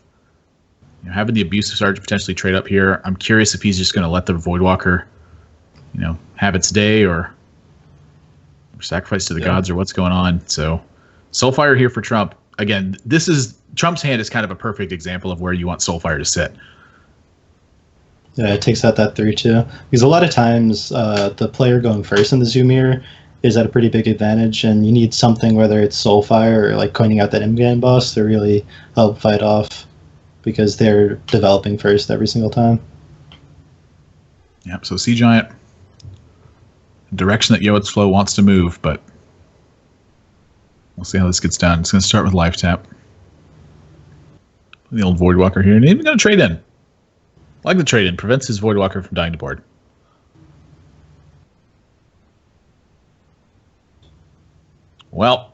Having the abusive sergeant potentially trade up here. I'm curious if he's just going to let the Voidwalker, have its day or sacrifice to the gods or what's going on. So Soulfire here for Trump. Again, Trump's hand is kind of a perfect example of where you want Soulfire to sit. Yeah, it takes out that 3/2. Because a lot of times the player going first in the Zoomir is at a pretty big advantage, and you need something, whether it's Soulfire or like coining out that in-game boss, to really help fight off, because they're developing first every single time. Yep, so Sea Giant, direction that Yosflo wants to move, but we'll see how this gets done. It's going to start with Life Tap. The old Voidwalker here, and even going to trade in. I like the trade in. Prevents his Voidwalker from dying to board. Well,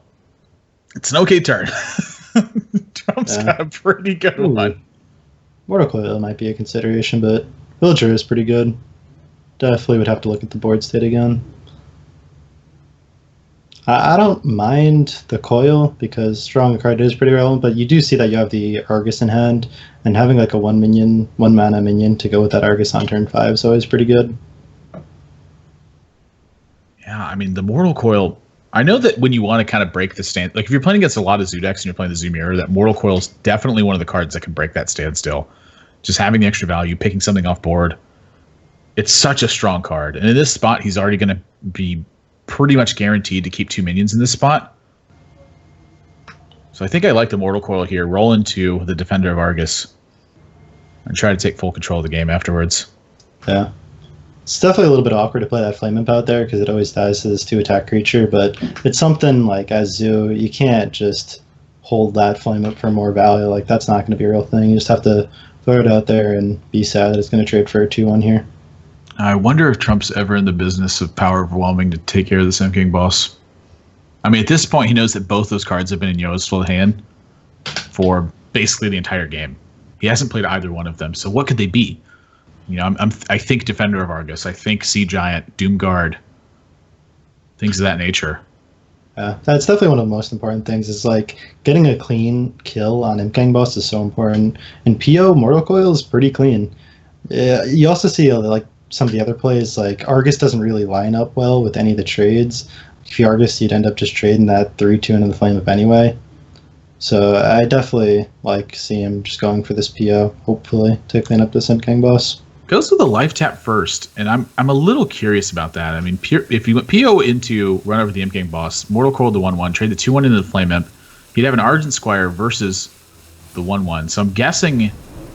it's an okay turn. Trump's got a pretty good one. Mortal Coil might be a consideration, but Villager is pretty good. Definitely would have to look at the board state again. I don't mind the Coil because Strong card is pretty relevant, but you do see that you have the Argus in hand, and having like a one-mana minion to go with that Argus on turn 5 is always pretty good. Yeah, I mean, the Mortal Coil, I know that when you want to kind of break the stand, like if you're playing against a lot of Zoodex and you're playing the Zoo Mirror, that Mortal Coil is definitely one of the cards that can break that standstill. Just having the extra value, picking something off board. It's such a strong card. And in this spot, he's already going to be pretty much guaranteed to keep 2 minions in this spot. So I think I like the Mortal Coil here. Roll into the Defender of Argus and try to take full control of the game afterwards. Yeah. It's definitely a little bit awkward to play that Flame Imp out there because it always dies to this 2-attack creature, but it's something like as Zoo, you can't just hold that Flame Imp for more value. Like, that's not going to be a real thing. You just have to throw it out there and be sad that it's going to trade for a 2-1 here. I wonder if Trump's ever in the business of power overwhelming to take care of the Sim King boss. I mean, at this point, he knows that both those cards have been in Yo's full hand for basically the entire game. He hasn't played either one of them, so what could they be? You know, I think Defender of Argus. I think Sea Giant, Doomguard, things of that nature. Yeah, that's definitely one of the most important things. Is like getting a clean kill on Imkang boss is so important. And PO Mortal Coil is pretty clean. Yeah, you also see like some of the other plays. Like Argus doesn't really line up well with any of the trades. If you Argus, you'd end up just trading that 3-2 into the Flame Up anyway. So I definitely like see him just going for this PO, hopefully, to clean up this Imkang boss. Goes with a life tap first, and I'm a little curious about that. I mean, if you went PO into run over the Imp Gang boss, Mortal Coil the 1/1, trade the 2/1 into the Flame Imp, he'd have an Argent Squire versus the 1/1. So I'm guessing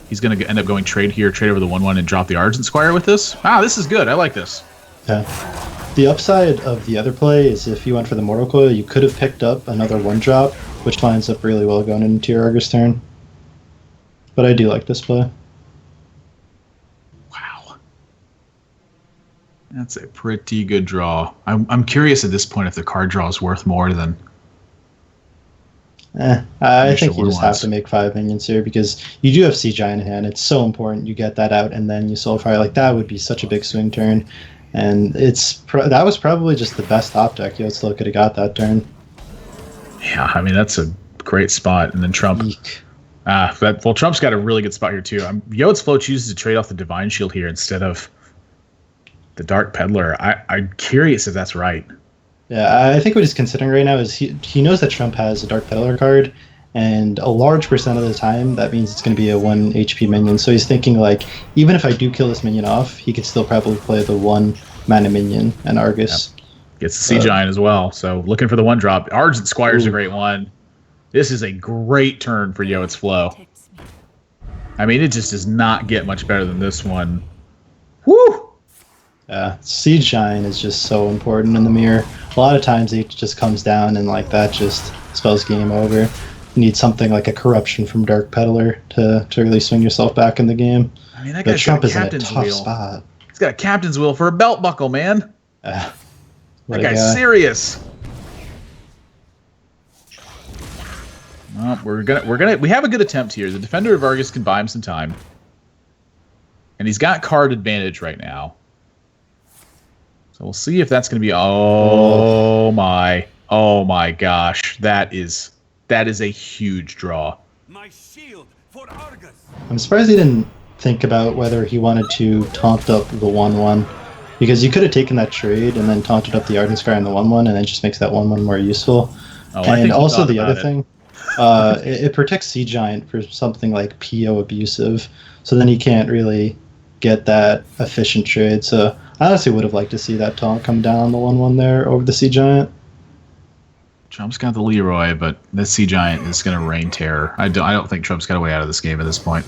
he's going to end up going trade here, trade over the 1/1, and drop the Argent Squire with this. Wow, this is good. I like this. Yeah. The upside of the other play is if you went for the Mortal Coil, you could have picked up another 1-drop, which lines up really well going into your Argus turn. But I do like this play. That's a pretty good draw. I'm curious at this point if the card draw is worth more than... I think you just have to make 5 minions here because you do have Sea Giant in hand. It's so important you get that out and then you Soulfire. Like, that would be such a big swing turn. And that was probably just the best top deck. Yo still could have got that turn. Yeah, I mean, that's a great spot. And then Trump... well, Trump's got a really good spot here, too. Yode's Flow chooses to trade off the Divine Shield here instead of the Dark Peddler. I'm curious if that's right. Yeah, I think what he's considering right now is he knows that Trump has a Dark Peddler card, and a large percent of the time that means it's going to be a 1 HP minion. So he's thinking, like, even if I do kill this minion off, he could still probably play the 1 mana minion and Argus. Yep. Gets the Sea Giant as well. So looking for the 1-drop. Argent Squire's a great one. This is a great turn for Yoet's Flow. I mean, it just does not get much better than this one. Woo! Sea Giant is just so important in the mirror. A lot of times it just comes down and like that just spells game over. You need something like a corruption from Dark Peddler to really swing yourself back in the game. I mean, that guy's got a captain's wheel. Spot. He's got a captain's wheel for a belt buckle, man. That guy's serious. Well, we have a good attempt here. The Defender of Argus can buy him some time, and he's got card advantage right now. So we'll see if that's going to be. Oh my gosh, that is a huge draw. My shield for Argus. I'm surprised he didn't think about whether he wanted to taunt up the 1/1, because you could have taken that trade and then taunted up the Argent Squire and the 1/1, and it just makes that 1/1 more useful. And also the other thing, it protects Sea Giant for something like PO abusive, so then he can't really get that efficient trade. So I honestly would have liked to see that taunt come down on the 1/1 there over the Sea Giant. Trump's got the Leroy, but this Sea Giant is going to rain terror. I don't think Trump's got a way out of this game at this point.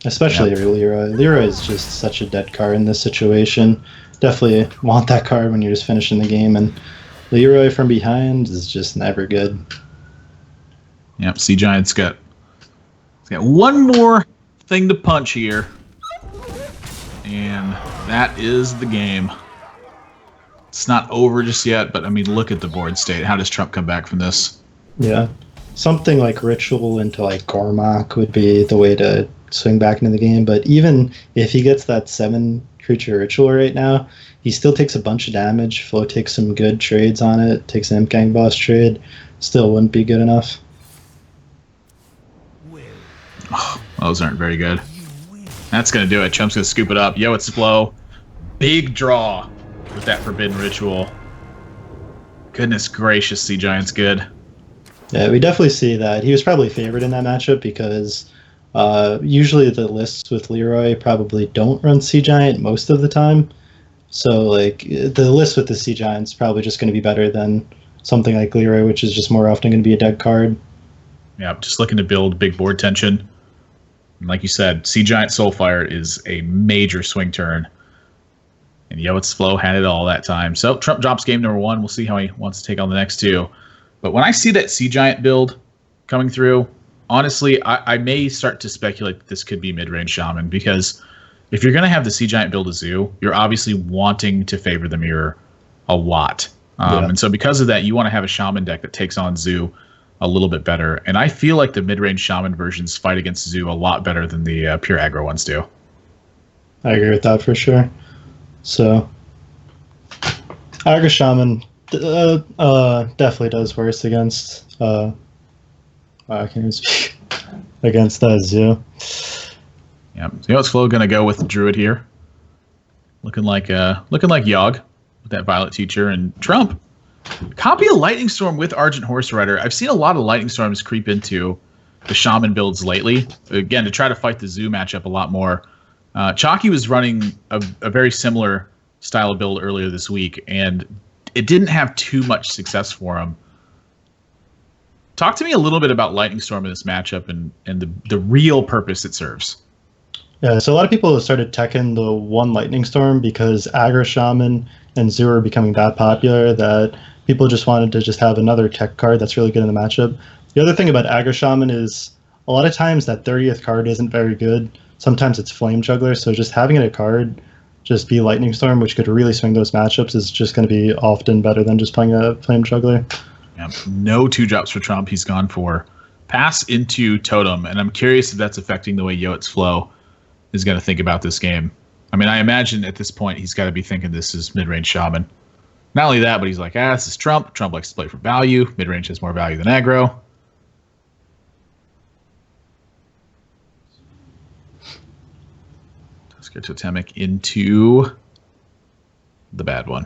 Especially Leroy. Leroy is just such a dead card in this situation. Definitely want that card when you're just finishing the game, and Leroy from behind is just never good. Yep, Sea Giant's got one more thing to punch here. And that is the game. It's not over just yet, but I mean, look at the board state. How does Trump come back from this? Yeah. Something like Ritual into like Gormok would be the way to swing back into the game. But even if he gets that 7 creature Ritual right now, he still takes a bunch of damage. Flo takes some good trades on it, takes an Imp Gang boss trade. Still wouldn't be good enough. Oh, those aren't very good. That's going to do it. Trump's going to scoop it up. Yo, it's Flo. big draw with that Forbidden Ritual. Goodness gracious, Sea Giant's good. Yeah, we definitely see that. He was probably favored in that matchup because usually the lists with Leroy probably don't run Sea Giant most of the time. So, like, the list with the Sea Giant's probably just going to be better than something like Leroy, which is just more often going to be a dead card. Yeah, just looking to build big board tension. And like you said, Sea Giant Soulfire is a major swing turn. And Yoet's Flow had it all that time. So Trump drops game number 1. We'll see how he wants to take on the next 2. But when I see that Sea Giant build coming through, honestly, I may start to speculate that this could be mid-range Shaman, because if you're going to have the Sea Giant build a Zoo, you're obviously wanting to favor the mirror a lot. And so because of that, you want to have a Shaman deck that takes on Zoo a little bit better. And I feel like the mid-range Shaman versions fight against Zoo a lot better than the pure aggro ones do. I agree with that for sure. So, aggro Shaman definitely does worse against I can't even speak against Zoo. Yeah, so Yoet's Flow going to go with Druid here, looking like Yogg with that Violet Teacher, and Trump copy a Lightning Storm with Argent Horse Rider. I've seen a lot of Lightning Storms creep into the Shaman builds lately, again to try to fight the Zoo matchup a lot more. Chalky was running a very similar style of build earlier this week, and it didn't have too much success for him. Talk to me a little bit about Lightning Storm in this matchup and the real purpose it serves. Yeah, so a lot of people have started teching the one Lightning Storm because aggro Shaman and Zoo are becoming that popular that people just wanted to just have another tech card that's really good in the matchup. The other thing about aggro Shaman is a lot of times that 30th card isn't very good. Sometimes it's Flame Juggler, so just having it a card, just be Lightning Storm, which could really swing those matchups, is just going to be often better than just playing a Flame Juggler. Yeah, no 2-drops for Trump. He's gone for Pass into Totem, and I'm curious if that's affecting the way Yoet's Flow is going to think about this game. I mean, I imagine at this point he's got to be thinking this is mid-range Shaman. Not only that, but he's like, this is Trump. Trump likes to play for value. Mid-range has more value than aggro. Let's get Totemic into the bad one.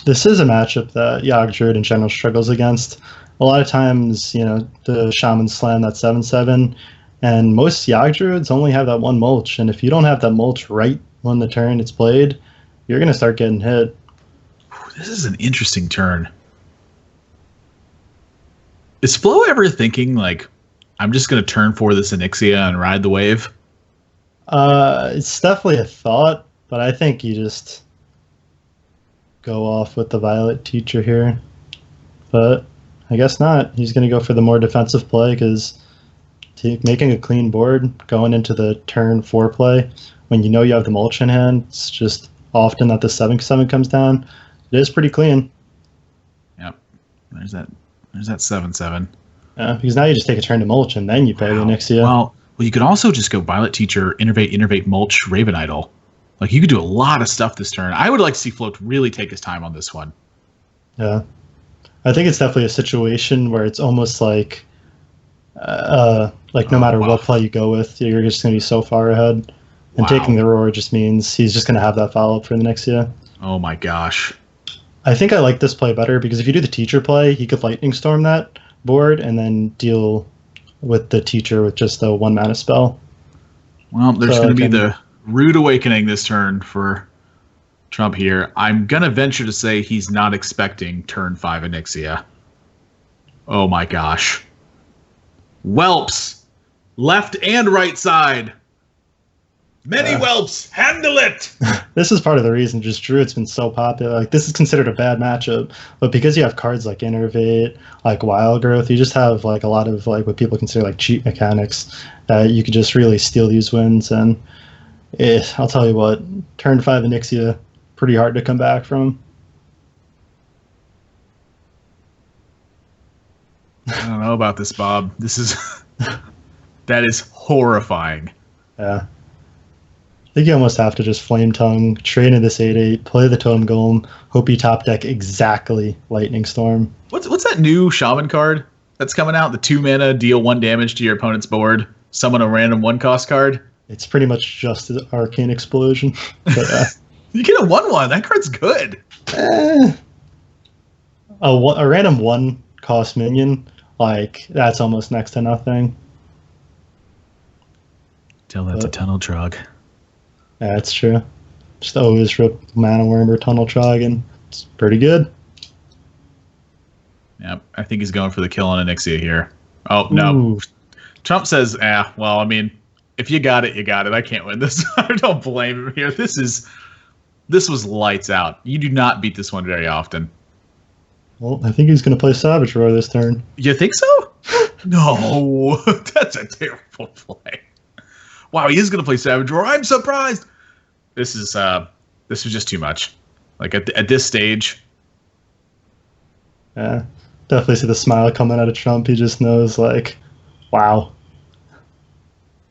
This is a matchup that Yogg Druid in general struggles against. A lot of times, the Shamans slam that 7/7, and most Yogg Druids only have that one mulch, and if you don't have that mulch right when the turn it's played, you're going to start getting hit. This is an interesting turn. Is Flo ever thinking, like, I'm just going to turn for this Onyxia and ride the wave? It's definitely a thought, but I think you just go off with the Violet Teacher here. But I guess not. He's going to go for the more defensive play because making a clean board going into the turn 4 play when you know you have the mulch in hand, it's just often that the 7/7 comes down. It is pretty clean. Yep. There's that 7/7. Yeah, because now you just take a turn to mulch and then you pay the Onyxia. Well, you could also just go Violet Teacher, Innervate, Mulch, Raven Idol. Like, you could do a lot of stuff this turn. I would like to see Float really take his time on this one. Yeah. I think it's definitely a situation where it's almost like no matter what play you go with, you're just going to be so far ahead. And taking the Roar just means he's just going to have that follow-up for the next year. Oh my gosh. I think I like this play better because if you do the Teacher play, he could Lightning Storm that board and then deal with the Teacher with just a 1 mana spell. Well, there's going to be the Rude Awakening this turn for Trump here. I'm going to venture to say he's not expecting turn 5 Onyxia. Oh my gosh. Whelps. Left and right side. Many whelps. Handle it. This is part of the reason just Druid's been so popular. Like, this is considered a bad matchup, but because you have cards like Innervate, like Wild Growth, you just have like a lot of like what people consider like cheat mechanics that you could just really steal these wins. And I'll tell you what, turn 5 Onyxia, pretty hard to come back from. I don't know about this, Bob. This is that is horrifying. Yeah. I think you almost have to just Flame Tongue, trade in this 8/8, play the Totem Golem, hope you top deck exactly Lightning Storm. What's that new Shaman card that's coming out? The 2 mana, deal 1 damage to your opponent's board, summon a random 1-cost card? It's pretty much just an Arcane Explosion. But You get a 1/1. That card's good. eh, a random 1 cost minion, like, that's almost next to nothing. Tell that's a tunnel trog. Yeah, that's true. Just always rip Mana Worm or Tunnel Trog, and it's pretty good. Yep, I think he's going for the kill on Onyxia here. Oh, no. Ooh. Trump says, well, I mean, if you got it, you got it. I can't win this. I don't blame him here. This was lights out. You do not beat this one very often. Well, I think he's going to play Savage Roar this turn. You think so? No, that's a terrible play. Wow, he is going to play Savage Roar. I'm surprised. This was just too much. Like at this stage. Yeah, definitely see the smile coming out of Trump. He just knows, like, wow,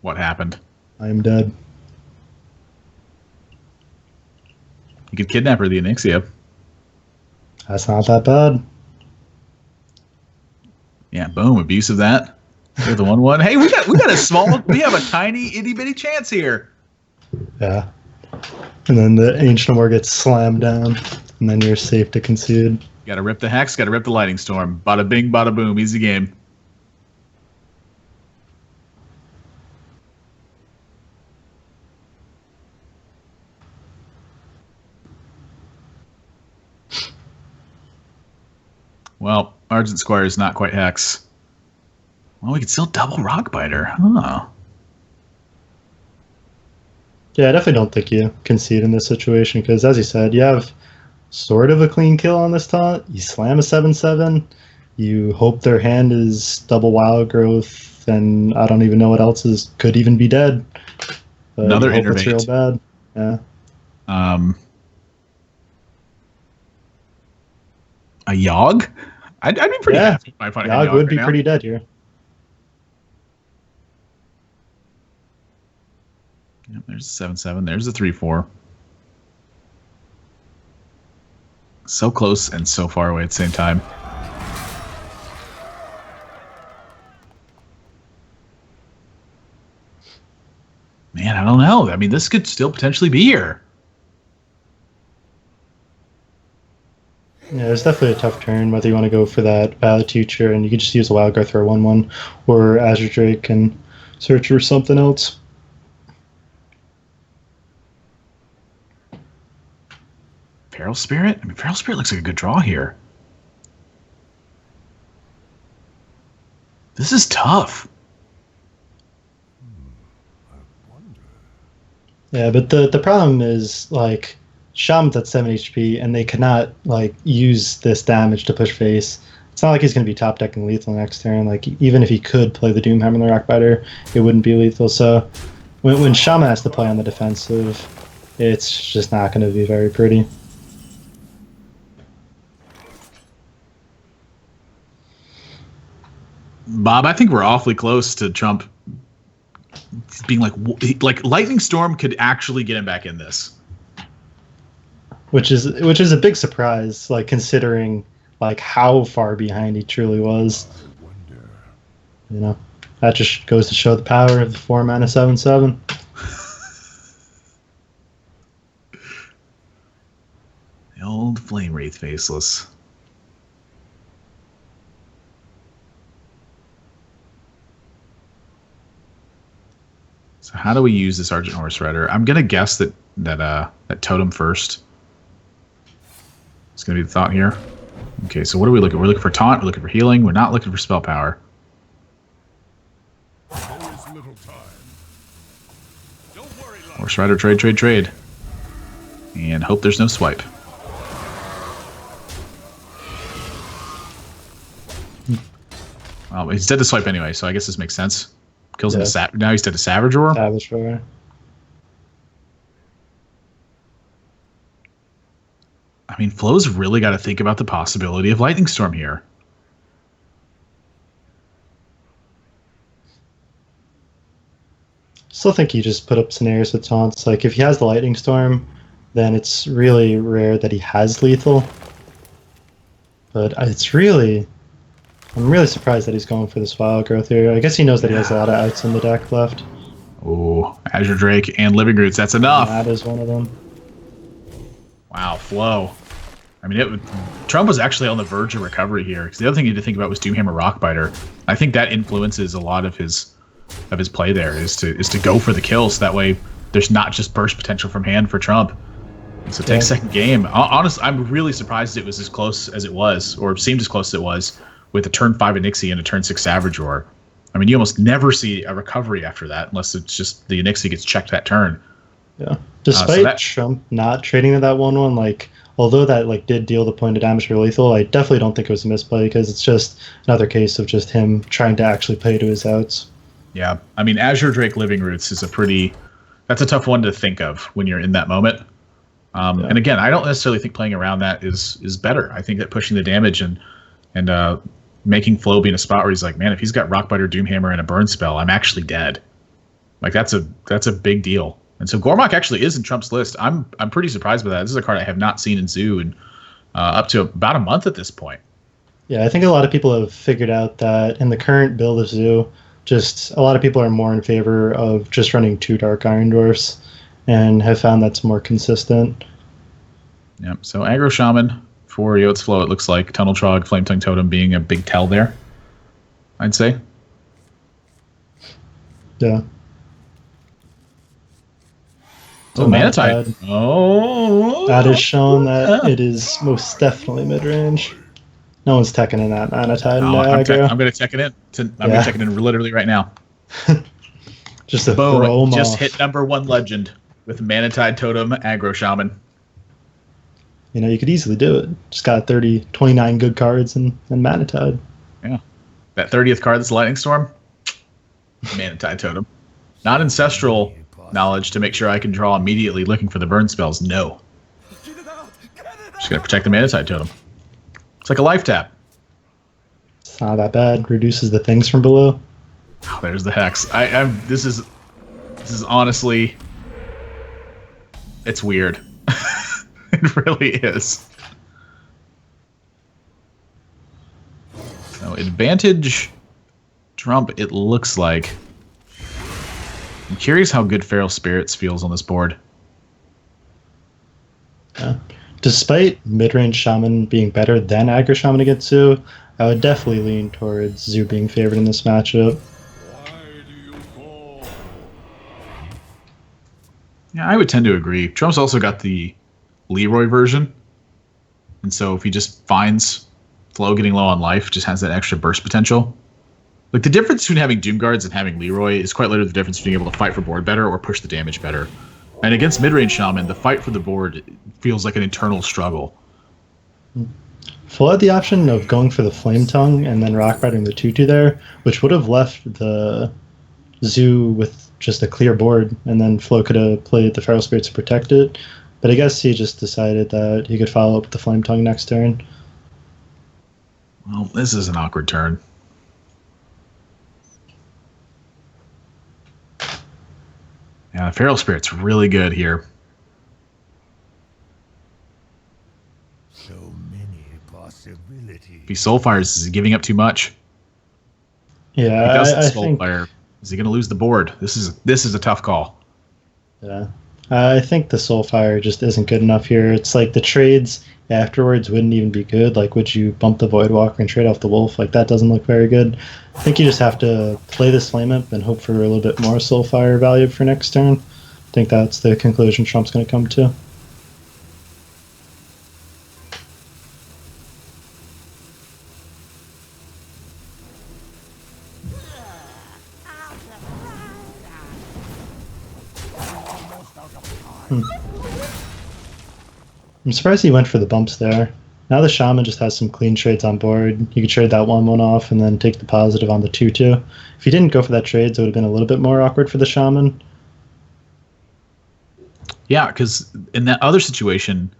What happened? I am dead. You could kidnap her, the Onyxia. That's not that bad. Yeah, boom, abuse of that. You're the 1/1. Hey, we have a tiny itty bitty chance here. Yeah. And then the Ancient War gets slammed down, and then you're safe to concede. Gotta rip the Hex, gotta rip the Lightning Storm. Bada bing, bada boom, easy game. Well, Argent Squire is not quite Hex. Well, we could still double Rockbiter. Huh. Yeah, I definitely don't think you concede in this situation, because, as you said, you have sort of a clean kill on this taunt. You slam a 7/7. You hope their hand is double Wild Growth, and I don't even know what else could even be dead. But Another you hope it's real Innervate. bad. Yeah. A Yogg? I'd be pretty Yeah, happy if I find a Yogg Yogg would right be now. pretty dead here. Yep, there's a 7/7. There's a 3/4. So close and so far away at the same time. Man, I don't know. I mean, this could still potentially be here. Yeah, it's definitely a tough turn, whether you want to go for that Valid Teacher, and you could just use a Wild Growth for a 1/1, or Azure Drake and search for something else. Feral Spirit? I mean, Feral Spirit looks like a good draw here. This is tough. Yeah, but the problem is, like, Shaman's at 7 HP, and they cannot, like, use this damage to push face. It's not like he's going to be top decking lethal next turn. Like, even if he could play the Doomhammer and the Rockbiter, it wouldn't be lethal. So when Shaman has to play on the defensive, it's just not going to be very pretty. Bob, I think we're awfully close to Trump being like Lightning Storm could actually get him back in this. Which is a big surprise, like, considering, like, how far behind he truly was. You know, that just goes to show the power of the 4-mana 7/7. The old Flame Wraith Faceless. So how do we use this Argent Horse Rider? I'm gonna guess that Totem first. It's gonna be the thought here. Okay, so what are we looking? We're looking for taunt. We're looking for healing. We're not looking for spell power. Always little time. Don't worry, love. Horse Rider, trade, and hope there's no swipe. Well, he's dead to swipe anyway, so I guess this makes sense. Kills him to now he's dead to Savage Roar. Savage Roar. I mean, Flo's really got to think about the possibility of Lightning Storm here. Still think he just put up scenarios with taunts. Like, if he has the Lightning Storm, then it's really rare that he has lethal. But I'm really surprised that he's going for this Wild Growth here. I guess he knows that he has a lot of outs in the deck left. Oh, Azure Drake and Living Roots. That's enough. That is one of them. Wow, flow. I mean, Trump was actually on the verge of recovery here. Because the other thing you had to think about was Doomhammer Rockbiter. I think that influences a lot of his play there is to go for the kill, so that way there's not just burst potential from hand for Trump. And so take second game. Honestly, I'm really surprised it was as close as it was, or seemed as close as it was, with a turn 5 Anixie and a turn 6 Savage Roar. I mean, you almost never see a recovery after that, unless it's just the Anixie gets checked that turn. Yeah. Despite Trump not trading to that 1/1, like, although that like did deal the point of damage for lethal, I definitely don't think it was a misplay because it's just another case of just him trying to actually play to his outs. Yeah, I mean, Azure Drake Living Roots is that's a tough one to think of when you're in that moment. And again, I don't necessarily think playing around that is better. I think that pushing the damage and making Flo be in a spot where he's like, man, if he's got Rockbiter, Doomhammer, and a burn spell, I'm actually dead. Like that's a big deal. And so Gormok actually is in Trump's list. I'm pretty surprised by that. This is a card I have not seen in Zoo in up to about a month at this point. Yeah, I think a lot of people have figured out that in the current build of Zoo, just a lot of people are more in favor of just running 2 Dark Iron Dwarfs and have found that's more consistent. Yep. So Aggro Shaman for Yote's Flow, it looks like Tunnel Trog, Flame Tongue Totem being a big tell there, I'd say. Yeah. So Manatide. Oh, that has shown that it is most definitely mid range. No one's teching in that Manatide. I'm going to tech it in. I'm going to tech it in literally right now. Just a boom! Just hit #1 legend with Manatide Totem Aggro Shaman. You know, you could easily do it. Just got 29 good cards and Manatide. Yeah. That 30th card that's Lightning Storm, Manatide Totem. Not Ancestral knowledge to make sure I can draw immediately looking for the burn spells. No. Just going to protect the Manatide Totem. It's like a life tap. It's not that bad. Reduces the things from below. Oh, there's the Hex. This is honestly, it's weird. It really is. So advantage Trump, it looks like. I'm curious how good Feral Spirits feels on this board. Yeah. Despite mid-range Shaman being better than Aggro Shaman against Zoo, I would definitely lean towards Zoo being favored in this matchup. Yeah, I would tend to agree. Trump's also got the Leroy version. And so if he just finds Flo getting low on life, just has that extra burst potential. Like the difference between having Doom Guards and having Leroy is quite literally the difference between being able to fight for board better or push the damage better. And against mid-range Shaman, the fight for the board feels like an internal struggle. Flo had the option of going for the Flame Tongue and then Rock Riding the 2/2 there, which would have left the Zoo with just a clear board, and then Flo could have played the Feral Spirits to protect it. But I guess he just decided that he could follow up with the Flame Tongue next turn. Well, this is an awkward turn. Yeah, Feral Spirit's really good here. So many possibilities. If he Soulfires, is he giving up too much? Yeah, If he doesn't I think. Soulfire, is he going to lose the board? This is a tough call. Yeah, I think the Soulfire just isn't good enough here. It's like the trades afterwards wouldn't even be good. Like, would you bump the Voidwalker and trade off the Wolf? Like, that doesn't look very good. I think you just have to play this Flame Imp and hope for a little bit more Soulfire value for next turn. I think that's the conclusion Trump's going to come to. I'm surprised he went for the bumps there. Now the Shaman just has some clean trades on board. You could trade that 1/1 off and then take the positive on the 2/2. If he didn't go for that trades, it would have been a little bit more awkward for the Shaman. Yeah, because in that other situation,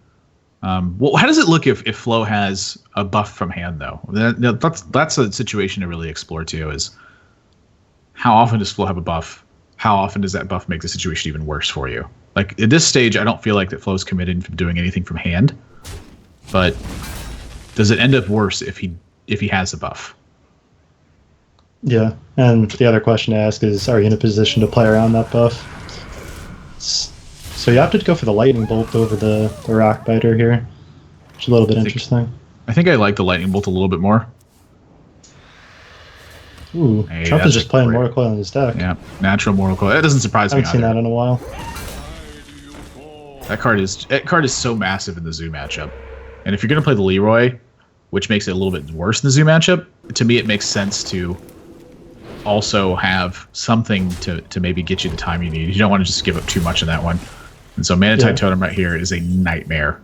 well, how does it look if Flo has a buff from hand, though? That's a situation to really explore, too, is how often does Flo have a buff? How often does that buff make the situation even worse for you? Like, at this stage, I don't feel like that Flo's committed from doing anything from hand. But does it end up worse if he has a buff? Yeah, and the other question to ask is, are you in a position to play around that buff? So you opted to go for the lightning bolt over the rock biter here, which is a little bit interesting. I think I like the lightning bolt a little bit more. Ooh, Hey, Trump that's is just a playing great- Mortal Coil in his deck. Yeah, natural Mortal Coil. That doesn't surprise I me haven't seen either. that in a while. That card is so massive in the Zoo matchup, and if you're gonna play the Leroy, which makes it a little bit worse in the Zoo matchup, to me it makes sense to also have something to maybe get you the time you need. You don't want to just give up too much in that one. And so Manatide Yeah. Totem right here is a nightmare.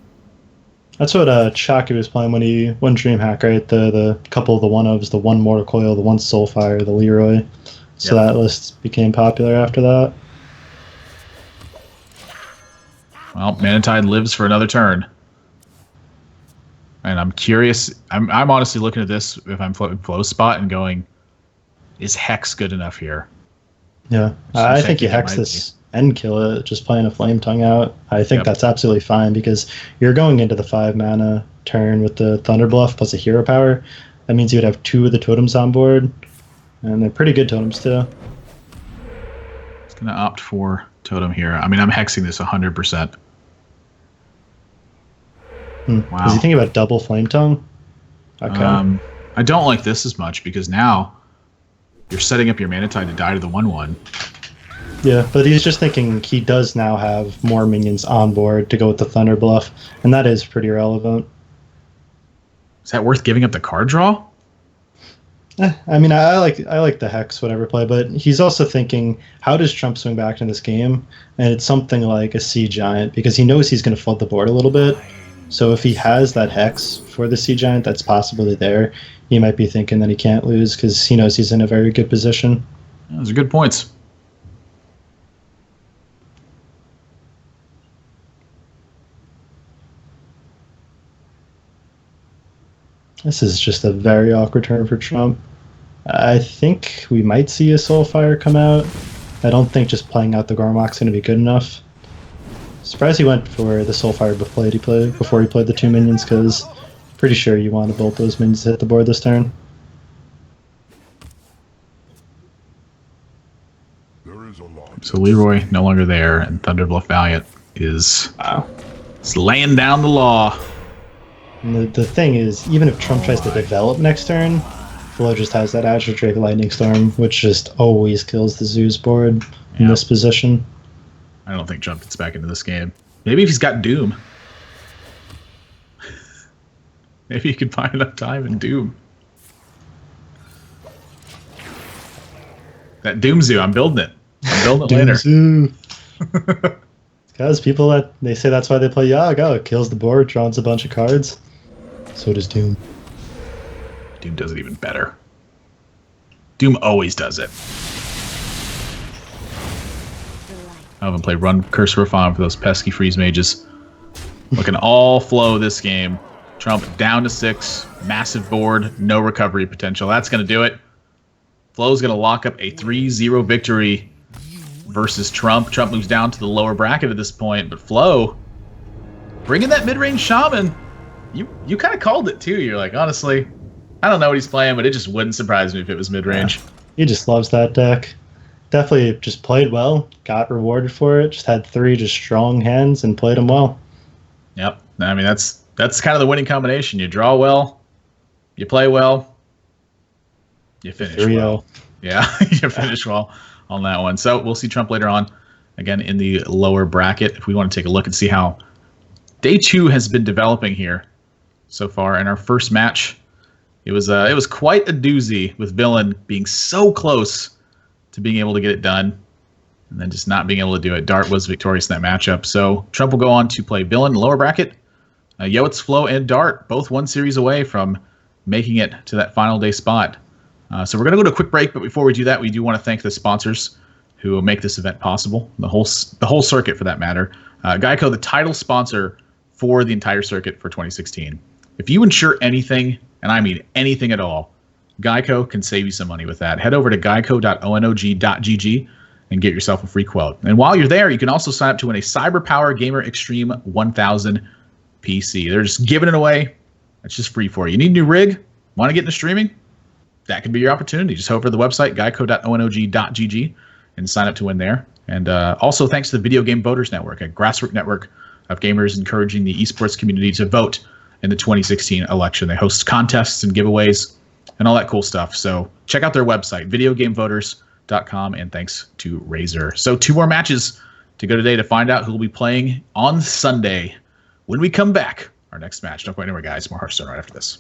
That's what Chalky was playing when he won DreamHack, right? The couple of the one-ofs, the one Mortal Coil, the one Soulfire, the Leroy. So Yep. that list became popular after that. Well, Manatide lives for another turn. And I'm curious. I'm honestly looking at this if I'm flow spot and going, is Hex good enough here? Yeah, So I you're think you thinking it hex might this and kill it, just playing a Flame Tongue out. I think Yep. that's absolutely fine because you're going into the 5 mana turn with the Thunder Bluff plus a hero power. That means you would have 2 of the totems on board, and they're pretty good totems too. It's going to opt for Totem here. I mean, I'm hexing this 100%. Wow. Is he thinking about double Flame Tongue? Okay. I don't like this as much because now you're setting up your Manatide to die to the 1/1. Yeah, but he's just thinking he does now have more minions on board to go with the Thunder Bluff, and that is pretty relevant. Is that worth giving up the card draw? I mean, I like the hex whatever play, but he's also thinking, how does Trump swing back in this game? And it's something like a Sea Giant because he knows he's going to flood the board a little bit. So if he has that hex for the Sea Giant that's possibly there, he might be thinking that he can't lose because he knows he's in a very good position. Yeah, those are good points. This is just a very awkward turn for Trump. I think we might see a Soulfire come out. I don't think just playing out the Gormok's going to be good enough. Surprised he went for the Soulfire before he played the 2 minions, because pretty sure you want to bolt those minions to hit the board this turn. There is a lot. So Leroy no longer there, and Thunderbluff Valiant is laying down the law. And the thing is, even if Trump tries to develop next turn, Flo just has that Azure Drake Lightning Storm, which just always kills the Zeus board in Yeah. this position. I don't think Trump gets back into this game. Maybe if he's got Doom. Maybe you can find enough time in Doom. That Doom Zoo, I'm building it. I'm building it later. Zoo. Because people that they say that's why they play Yagg. Oh, it kills the board, draws a bunch of cards. So does Doom. Doom does it even better. Doom always does it. I haven't played Run Curse Refine for those pesky freeze mages. Looking all flow this game. Trump down to 6, massive board, no recovery potential. That's going to do it. Flo's going to lock up a 3-0 victory versus Trump. Trump moves down to the lower bracket at this point, but Flo, bringing that mid-range shaman, you kind of called it too. You're like, honestly, I don't know what he's playing, but it just wouldn't surprise me if it was mid-range. Yeah. He just loves that deck. Definitely just played well, got rewarded for it, just had 3 just strong hands and played them well. Yep. I mean, that's kind of the winning combination. You draw well, you play well, you finish 3-0. well. Yeah, you finish well on that one. So we'll see Trump later on, again, in the lower bracket. If we want to take a look and see how day 2 has been developing here so far. In our first match, it was quite a doozy with Villain being so close to being able to get it done, and then just not being able to do it. Dart was victorious in that matchup. So Trump will go on to play Villain in the lower bracket. Yoetz, Flo, and Dart both 1 series away from making it to that final day spot. So we're going to go to a quick break, but before we do that, we do want to thank the sponsors who make this event possible, the whole circuit for that matter. GEICO, the title sponsor for the entire circuit for 2016. If you insure anything, and I mean anything at all, GEICO can save you some money with that. Head over to geico.onog.gg and get yourself a free quote. And while you're there, you can also sign up to win a CyberPower Gamer Extreme 1000 PC. They're just giving it away. It's just free for you. You need a new rig? Want to get into streaming? that could be your opportunity. Just head over to the website, geico.onog.gg, and sign up to win there. And also thanks to the Video Game Voters Network, a grassroots network of gamers encouraging the esports community to vote in the 2016 election. They host contests and giveaways and all that cool stuff. So check out their website, videogamevoters.com, and thanks to Razer. So 2 more matches to go today to find out who will be playing on Sunday. When we come back, our next match. Don't go anywhere, guys. More Hearthstone right after this.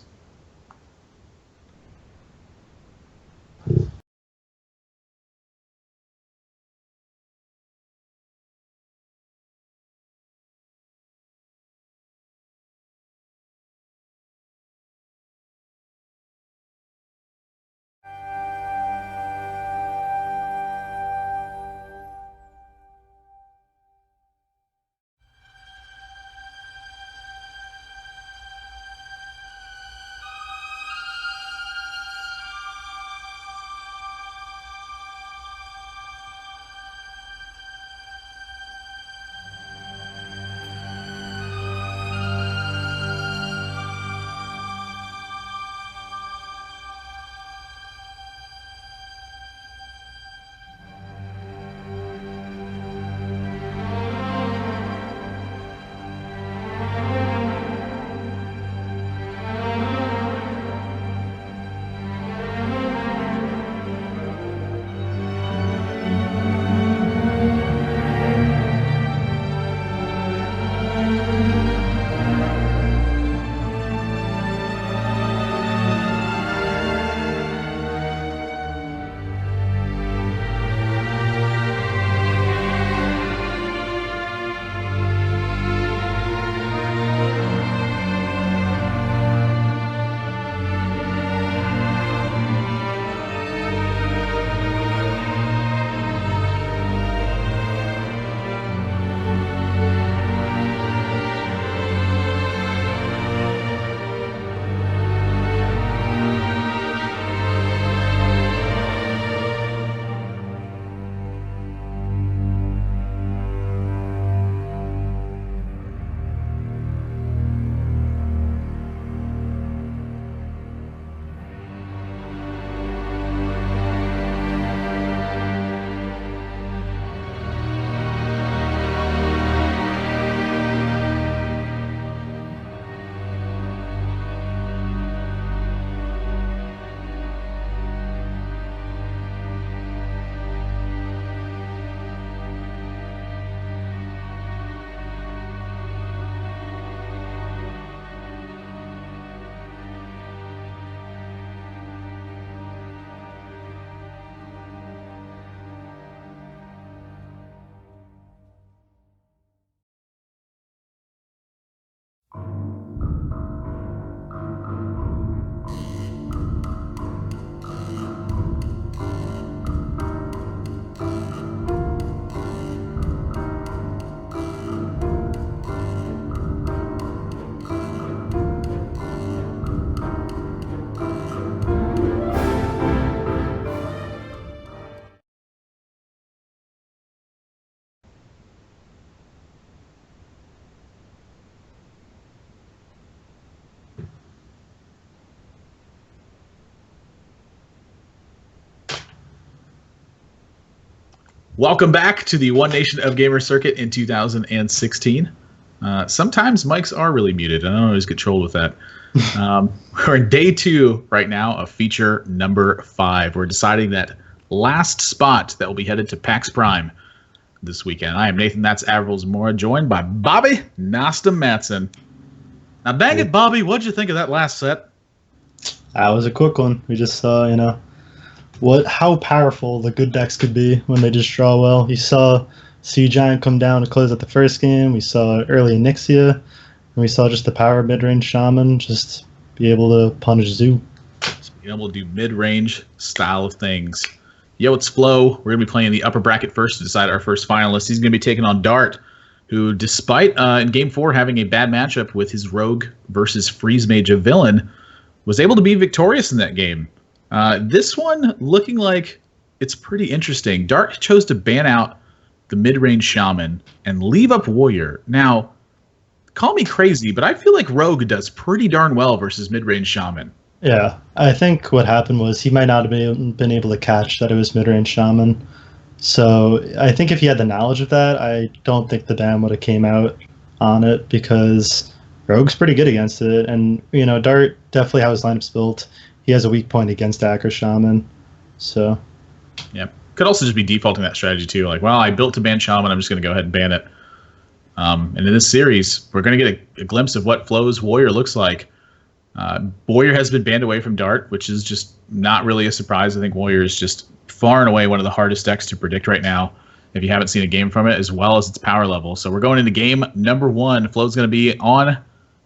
Welcome back to the One Nation of Gamer circuit in 2016. Sometimes mics are really muted. I don't always get trolled with that. We're in day 2 right now of feature number 5. We're deciding that last spot that will be headed to PAX Prime this weekend. I am Nathan, that's Avrils Mora, joined by Bobby Nasta Matson. Now, dang it, Bobby, what'd you think of that last set? That was a quick one. We just saw, how powerful the good decks could be when they just draw well. You saw Sea Giant come down to close out the first game. We saw early Nixia. And we saw just the power mid-range Shaman just be able to punish Zoo. Just being able to do mid-range style of things. Yo, it's Flo. We're going to be playing the upper bracket first to decide our first finalist. He's going to be taking on Dart, who, despite in Game 4 having a bad matchup with his Rogue versus Freeze Mage of Villain, was able to be victorious in that game. This one looking like it's pretty interesting. Dart chose to ban out the mid-range Shaman and leave up Warrior. Now, call me crazy, but I feel like Rogue does pretty darn well versus mid-range Shaman. Yeah, I think what happened was he might not have been able to catch that it was mid-range shaman. So I think if he had the knowledge of that, I don't think the ban would have came out on it because Rogue's pretty good against it, and Dart definitely how his lineup's built. He has a weak point against Acker Shaman, so Yeah. Could also just be defaulting that strategy too. Like, well, I built to ban Shaman, I'm just going to go ahead and ban it. And in this series, we're going to get a glimpse of what Flo's Warrior looks like. Warrior has been banned away from Dart, which is just not really a surprise. I think Warrior is just far and away one of the hardest decks to predict right now, if you haven't seen a game from it, as well as its power level. So we're going into game number 1. Flo's going to be on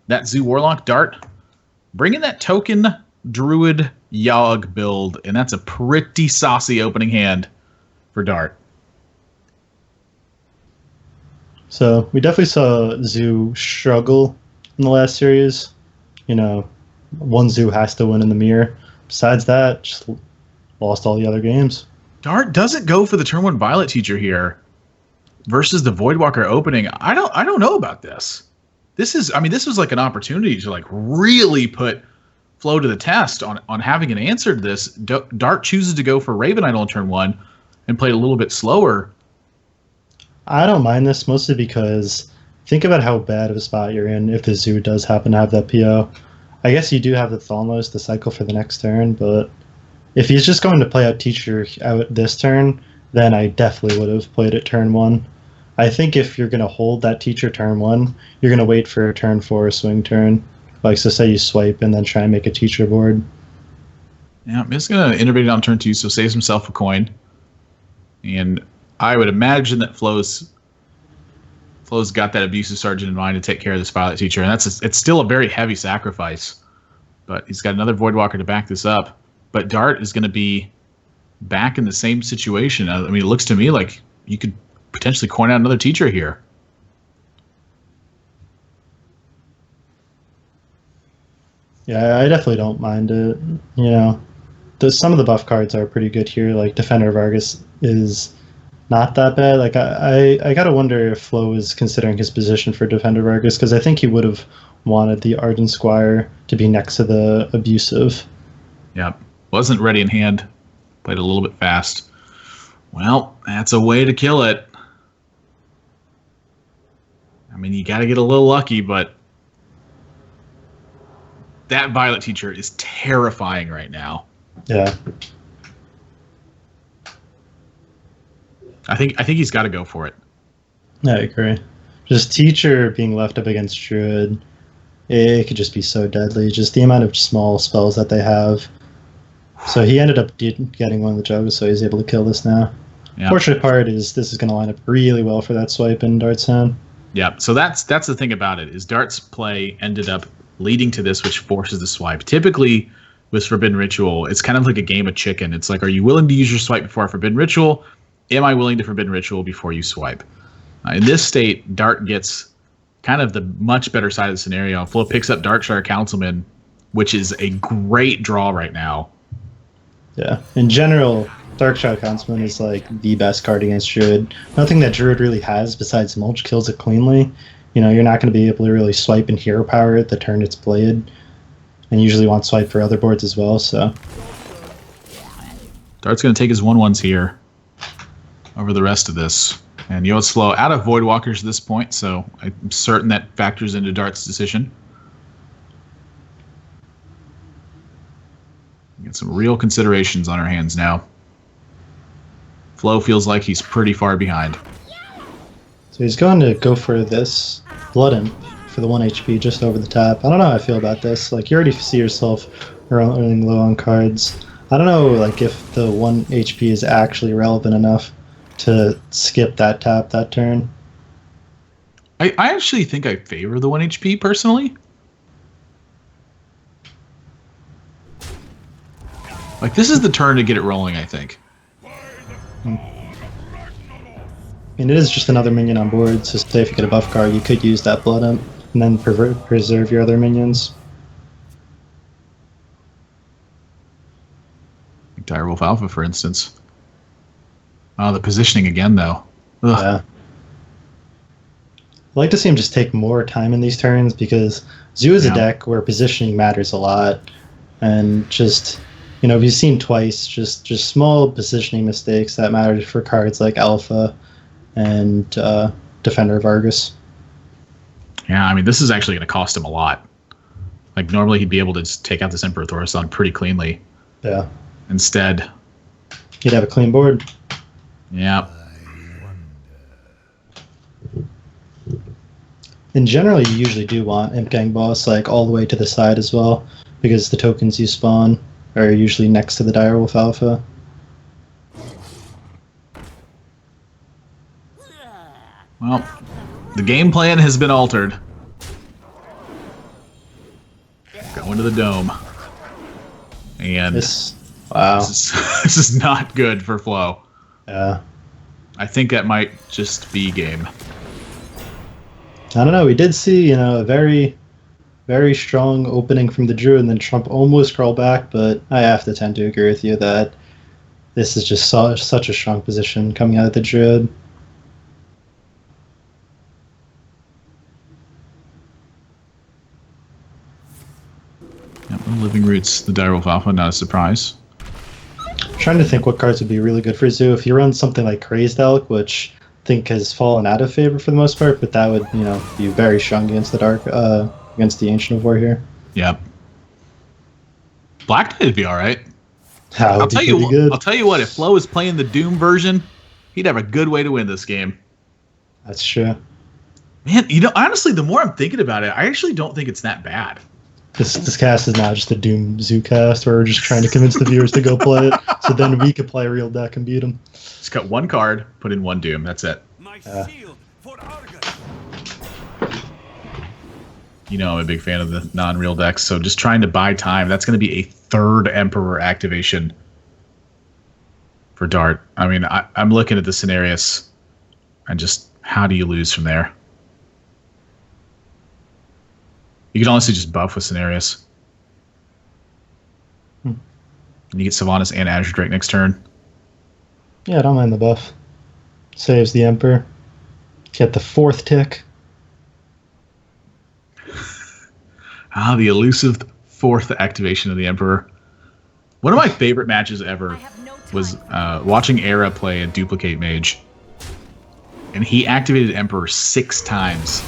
that Zoo Warlock. Dart bringing that token Druid Yogg build, and that's a pretty saucy opening hand for Dart. So we definitely saw Zoo struggle in the last series. One Zoo has to win in the mirror. Besides that, just lost all the other games. Dart doesn't go for the turn 1 Violet Teacher here versus the Voidwalker opening. I don't know about this. This was like an opportunity to like really put Flo to the test on having an answer to this. Dart chooses to go for Raven Idol on turn 1 and played a little bit slower. I don't mind this mostly because think about how bad of a spot you're in if the Zoo does happen to have that PO. I guess you do have the Thaunos to cycle for the next turn, but if he's just going to play out Teacher out this turn, then I definitely would have played it turn 1. I think if you're going to hold that Teacher turn 1, you're going to wait for a turn 4 swing turn. Like, so say you swipe and then try and make a Teacher board. Yeah, I'm just going to innovate it on turn 2, so saves himself a coin. And I would imagine that Flo's got that Abusive Sergeant in mind to take care of this Violet Teacher, and it's still a very heavy sacrifice. But he's got another Voidwalker to back this up. But Dart is going to be back in the same situation. I mean, it looks to me like you could potentially coin out another Teacher here. Yeah, I definitely don't mind it. Some of the buff cards are pretty good here. Like Defender of Argus is not that bad. Like I gotta wonder if Flo is considering his position for Defender of Argus because I think he would have wanted the Ardent Squire to be next to the Abusive. Yep. Wasn't ready in hand. Played a little bit fast. Well, that's a way to kill it. I mean, you got to get a little lucky, but that Violet Teacher is terrifying right now. Yeah. I think he's got to go for it. I agree. Just Teacher being left up against Druid, it could just be so deadly. Just the amount of small spells that they have. So he ended up getting one of the jugs, so he's able to kill this now. Yeah. Fortunate part is this is going to line up really well for that swipe in Dart's hand. Yeah, so that's the thing about it, is Dart's play ended up leading to this, which forces the swipe. Typically, with Forbidden Ritual, it's kind of like a game of chicken. It's like, are you willing to use your swipe before a Forbidden Ritual? Am I willing to Forbidden Ritual before you swipe? In this state, Dart gets kind of the much better side of the scenario. Flo picks up Darkshire Councilman, which is a great draw right now. Yeah, in general, Darkshire Councilman is like the best card against Druid. Nothing that Druid really has besides Mulch kills it cleanly. You're not going to be able to really swipe and hero power it the turn it's played. And usually want swipe for other boards as well, so. Dart's going to take his 1/1s here over the rest of this. And Slow out of Voidwalkers at this point, so I'm certain that factors into Dart's decision. Get some real considerations on our hands now. Flo feels like he's pretty far behind. So he's going to go for this Blood Imp for the 1 HP just over the top. I don't know how I feel about this. Like, you already see yourself running low on cards. I don't know, like, if the 1 HP is actually relevant enough to skip that tap that turn. I actually think I favor the 1 HP personally. Like, this is the turn to get it rolling, I think. I mean, it is just another minion on board, so say if you get a buff card, you could use that Blood Imp and then preserve your other minions. Like Direwolf Alpha, for instance. Oh, the positioning again, though. Ugh. Yeah. I like to see him just take more time in these turns because Zoo is a deck where positioning matters a lot. and just we've seen twice just small positioning mistakes that matter for cards like Alpha and Defender of Argus. Yeah, I mean, this is actually going to cost him a lot. Like, normally he'd be able to just take out this Emperor Thorson pretty cleanly. Yeah. Instead, he'd have a clean board. Yeah. And generally, you usually do want Imp Gang Boss like all the way to the side as well, because the tokens you spawn are usually next to the Direwolf Alpha. Well, the game plan has been altered. Going to the dome. And wow. This is not good for Flo. Yeah. I think that might just be game. I don't know. We did see, a very, very strong opening from the Druid, and then Trump almost crawled back, but I have to tend to agree with you that this is just such a strong position coming out of the Druid. Yep, Living Roots, the Direwolf Alpha, not a surprise. I'm trying to think what cards would be really good for Zoo. If you run something like Crazed Elk, which I think has fallen out of favor for the most part, but that would, be very strong against the against the Ancient of War here. Yep. Black Knight would be all right. I'll tell you what. If Flo was playing the Doom version, he'd have a good way to win this game. That's true. Man, honestly, the more I'm thinking about it, I actually don't think it's that bad. This cast is now just a Doom Zoo cast where we're just trying to convince the viewers to go play it, so then we could play a real deck and beat them. Just cut one card, put in one Doom. That's it. My shield for Argus. I'm a big fan of the non-real decks, so just trying to buy time. That's going to be a third Emperor activation for Dart. I mean, I'm looking at the scenarios, and just how do you lose from there? You can honestly just buff with scenarios. And you get Sylvanas and Azure Drake next turn. Yeah, I don't mind the buff. Saves the Emperor. Get the 4th tick. The elusive 4th activation of the Emperor. One of my favorite matches ever was watching Era play a Duplicate Mage. And he activated Emperor 6 times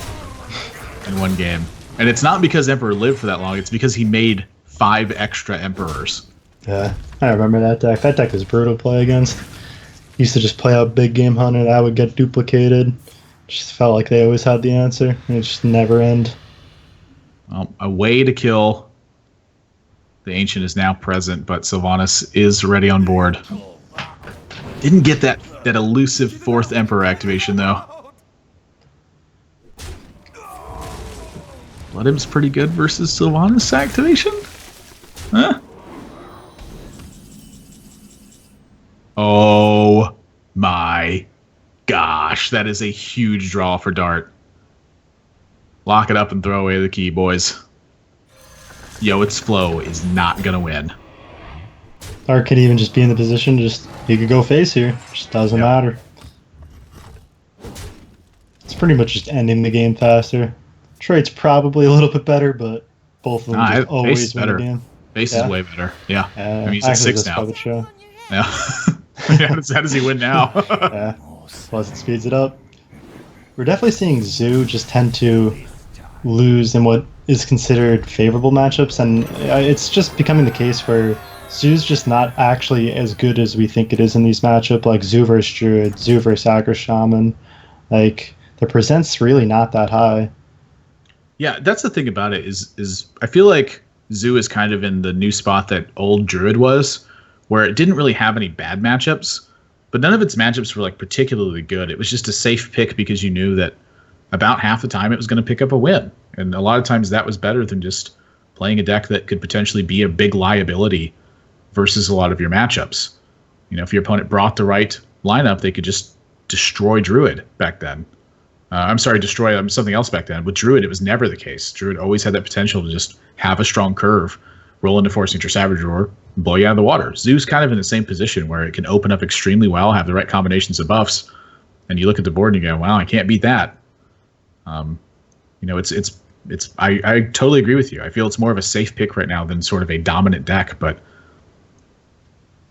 in one game. And it's not because Emperor lived for that long, it's because he made 5 extra Emperors. Yeah, I remember that deck. That deck was brutal to play against. Used to just play out Big Game Hunter, that would get duplicated. Just felt like they always had the answer, and it just never end. Well, a way to kill the Ancient is now present, but Sylvanas is ready on board. Didn't get that elusive 4th Emperor activation, though. Bloodim's pretty good versus Sylvanas activation? Huh? Oh my gosh, that is a huge draw for Dart. Lock it up and throw away the key, boys. Yo, its Flow is not gonna win. Dart could even just be in the position, he could go face here. Just doesn't matter. It's pretty much just ending the game faster. Trade's probably a little bit better, but both of them just always win the game. Base is way better. Yeah. I mean, he's at 6 now. Yeah. How does he win now? Yeah. Plus it speeds it up. We're definitely seeing Zoo just tend to lose in what is considered favorable matchups, and it's just becoming the case where Zoo's just not actually as good as we think it is in these matchups, like Zoo vs Druid, Zoo vs Aggro Shaman. Like, the present's really not that high. Yeah, that's the thing about it is I feel like Zoo is kind of in the new spot that old Druid was, where it didn't really have any bad matchups, but none of its matchups were like particularly good. It was just a safe pick because you knew that about half the time it was going to pick up a win. And a lot of times that was better than just playing a deck that could potentially be a big liability versus a lot of your matchups. If your opponent brought the right lineup, they could just destroy Druid back then. Destroy something else back then. With Druid, it was never the case. Druid always had that potential to just have a strong curve, roll into Force Nature Savage Roar, and blow you out of the water. Zoo's kind of in the same position where it can open up extremely well, have the right combinations of buffs, and you look at the board and you go, wow, I can't beat that. It's I totally agree with you. I feel it's more of a safe pick right now than sort of a dominant deck, but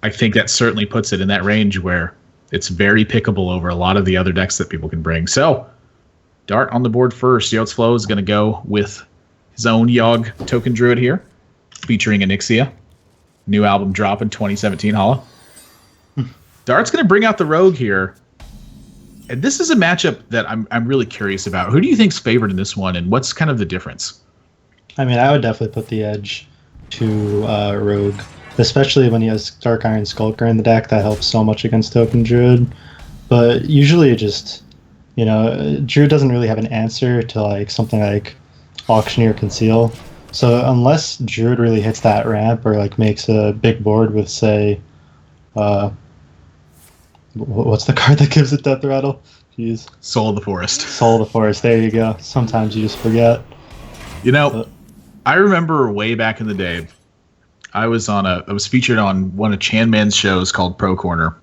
I think that certainly puts it in that range where it's very pickable over a lot of the other decks that people can bring. So, Dart on the board first. Yotes Flow is going to go with his own Yogg Token Druid here, featuring Onyxia. New album drop in 2017, Hollow. Dart's going to bring out the Rogue here. And this is a matchup that I'm really curious about. Who do you think's favored in this one, and what's kind of the difference? I mean, I would definitely put the edge to Rogue, especially when he has Dark Iron Skulker in the deck. That helps so much against Token Druid. But usually, just Druid doesn't really have an answer to like something like Auctioneer Conceal. So unless Druid really hits that ramp or like makes a big board with, say, what's the card that gives it Death Rattle? Jeez. Soul of the Forest. Soul of the Forest. There you go. Sometimes you just forget. I remember way back in the day, I was featured on one of Chan Man's shows called Pro Corner.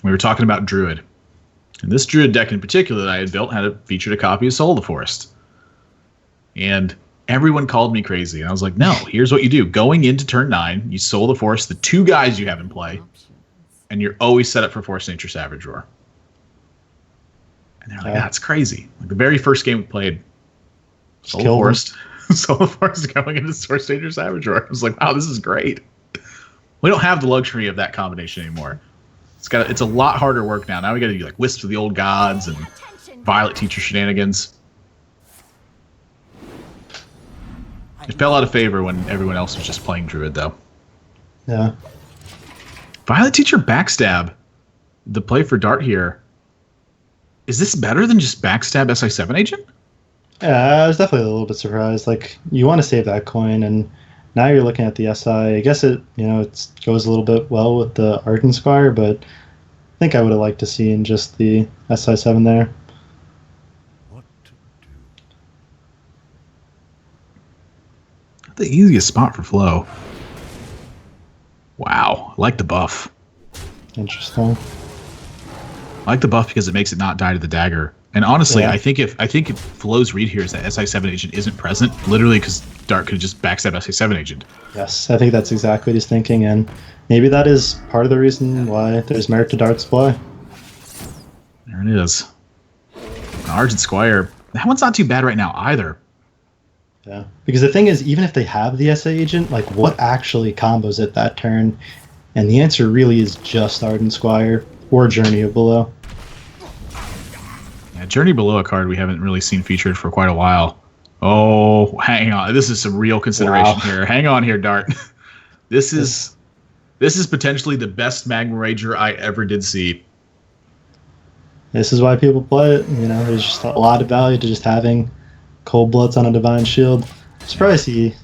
We were talking about Druid. And this Druid deck in particular that I had built featured a copy of Soul of the Forest. And everyone called me crazy. And I was like, no, here's what you do. Going into turn 9, you Soul of the Forest, the 2 guys you have in play, and you're always set up for Force Nature Savage Roar. And they're like, that's crazy. Like the very first game we played, Soul of the Forest. Soul of the Forest going into Force Nature Savage Roar. I was like, wow, this is great. We don't have the luxury of that combination anymore. It's a lot harder work now. Now we got to do like Wisps of the Old Gods and Violet Teacher shenanigans. It fell out of favor when everyone else was just playing Druid, though. Yeah. Violet Teacher Backstab, the play for Dart here. Is this better than just Backstab SI7 Agent? Yeah, I was definitely a little bit surprised. Like, you want to save that coin, and now you're looking at the SI. I guess it goes a little bit well with the Arden Squire, but I think I would have liked to see in just the SI7 there. What to do? The easiest spot for Flow. Wow, I like the buff. Interesting. I like the buff because it makes it not die to the dagger. And honestly, I think if Flow's read here is that SI7 Agent isn't present, literally because Dart could just backstab SI7 Agent. Yes, I think that's exactly what he's thinking, and maybe that is part of the reason why there's merit to Dart's play. There it is. Argent Squire. That one's not too bad right now either. Yeah, because the thing is, even if they have the SA Agent, like what actually combos it that turn? And the answer really is just Arden Squire or Journey of Below. Yeah, Journey Below, a card we haven't really seen featured for quite a while. Oh, hang on. This is some real consideration here. Hang on here, Dart. This is potentially the best Magma Rager I ever did see. This is why people play it. There's just a lot of value to just having Cold Bloods on a Divine Shield. I'm surprised he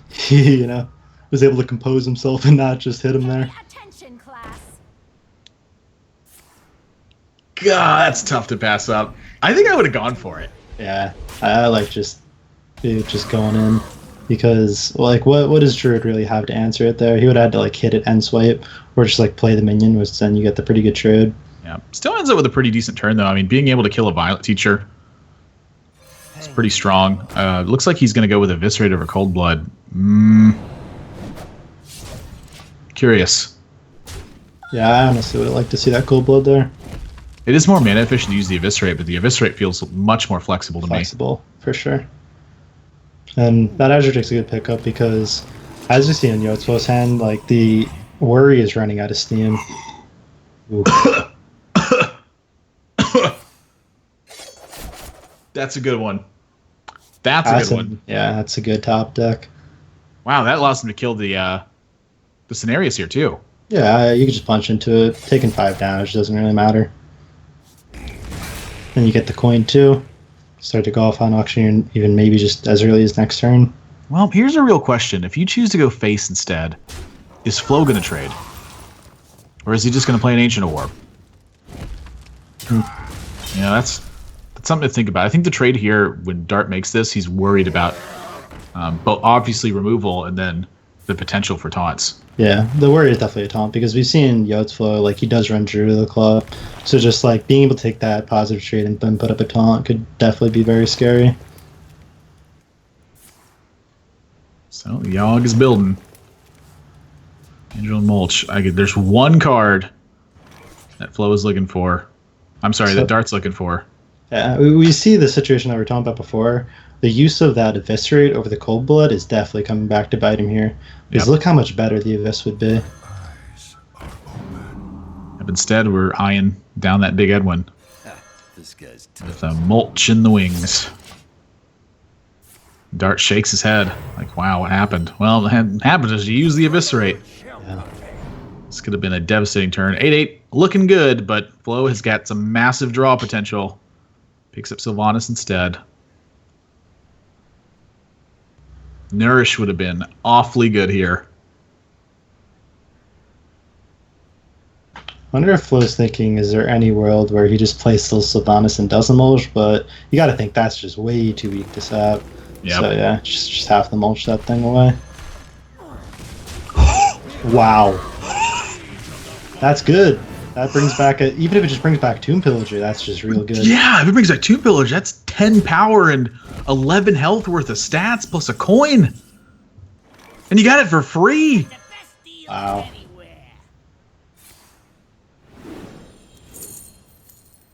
was able to compose himself and not just hit him there. Attention, class. God, that's tough to pass up. I think I would have gone for it. Yeah, I like just going in because like what does Druid really have to answer it there? He would have had to like hit it end swipe or just like play the minion, which then you get the pretty good trade. Yeah, still ends up with a pretty decent turn though. I mean, being able to kill a Violet Teacher is pretty strong. Looks like he's going to go with Eviscerate over Cold Blood. Curious. Yeah, I honestly would have liked to see that Cold Blood there. It is more mana efficient to use the Eviscerate, but the Eviscerate feels much more flexible to me. Flexible, for sure. And that Azure Tick's a good pickup because, as we see in Yotsuo's hand, like the worry is running out of steam. That's a good one. That's a good one. Yeah, that's a good top deck. Wow, that allows him to kill the Cenarius here too. Yeah, you can just punch into it. Taking 5 damage doesn't really matter. Then you get the coin too. Start to go off on Auctioneer, even maybe just as early as next turn. Well, here's a real question. If you choose to go face instead, is Flo going to trade? Or is he just going to play an Ancient of War? That's something to think about. I think the trade here, when Dart makes this, he's worried about both obviously removal and then the potential for taunts. Yeah, the worry is definitely a taunt because we've seen Yotes Flow, like he does run Druid of the Claw. So just like being able to take that positive trade and then put up a taunt could definitely be very scary. So Yogg is building. Angel and Mulch. There's one card that Flo is looking for. I'm sorry, that Dart's looking for. Yeah, we see the situation that we were talking about before. The use of that Eviscerate over the Cold Blood is definitely coming back to bite him here. Because look how much better the Evis would be. But instead, we're eyeing down that big Edwin. This guy's With a Mulch in the wings. Dart shakes his head. Like, wow, what happened? Well, what happened is you used the Eviscerate. Yeah. This could have been a devastating turn. 8-8, looking good, but Flo has got some massive draw potential. Picks up Sylvanas instead. Nourish would have been awfully good here. I wonder if Flo's thinking, is there any world where he just plays still Sylvanas and doesn't mulch? But you got to think that's just way too weak to sap. Yep. So yeah, just have to mulch that thing away. Wow. That's good. That brings back even if it just brings back Tomb Pillager, that's just real good. Yeah, if it brings back Tomb Pillager, that's 10 power and 11 health worth of stats plus a coin. And you got it for free. Wow.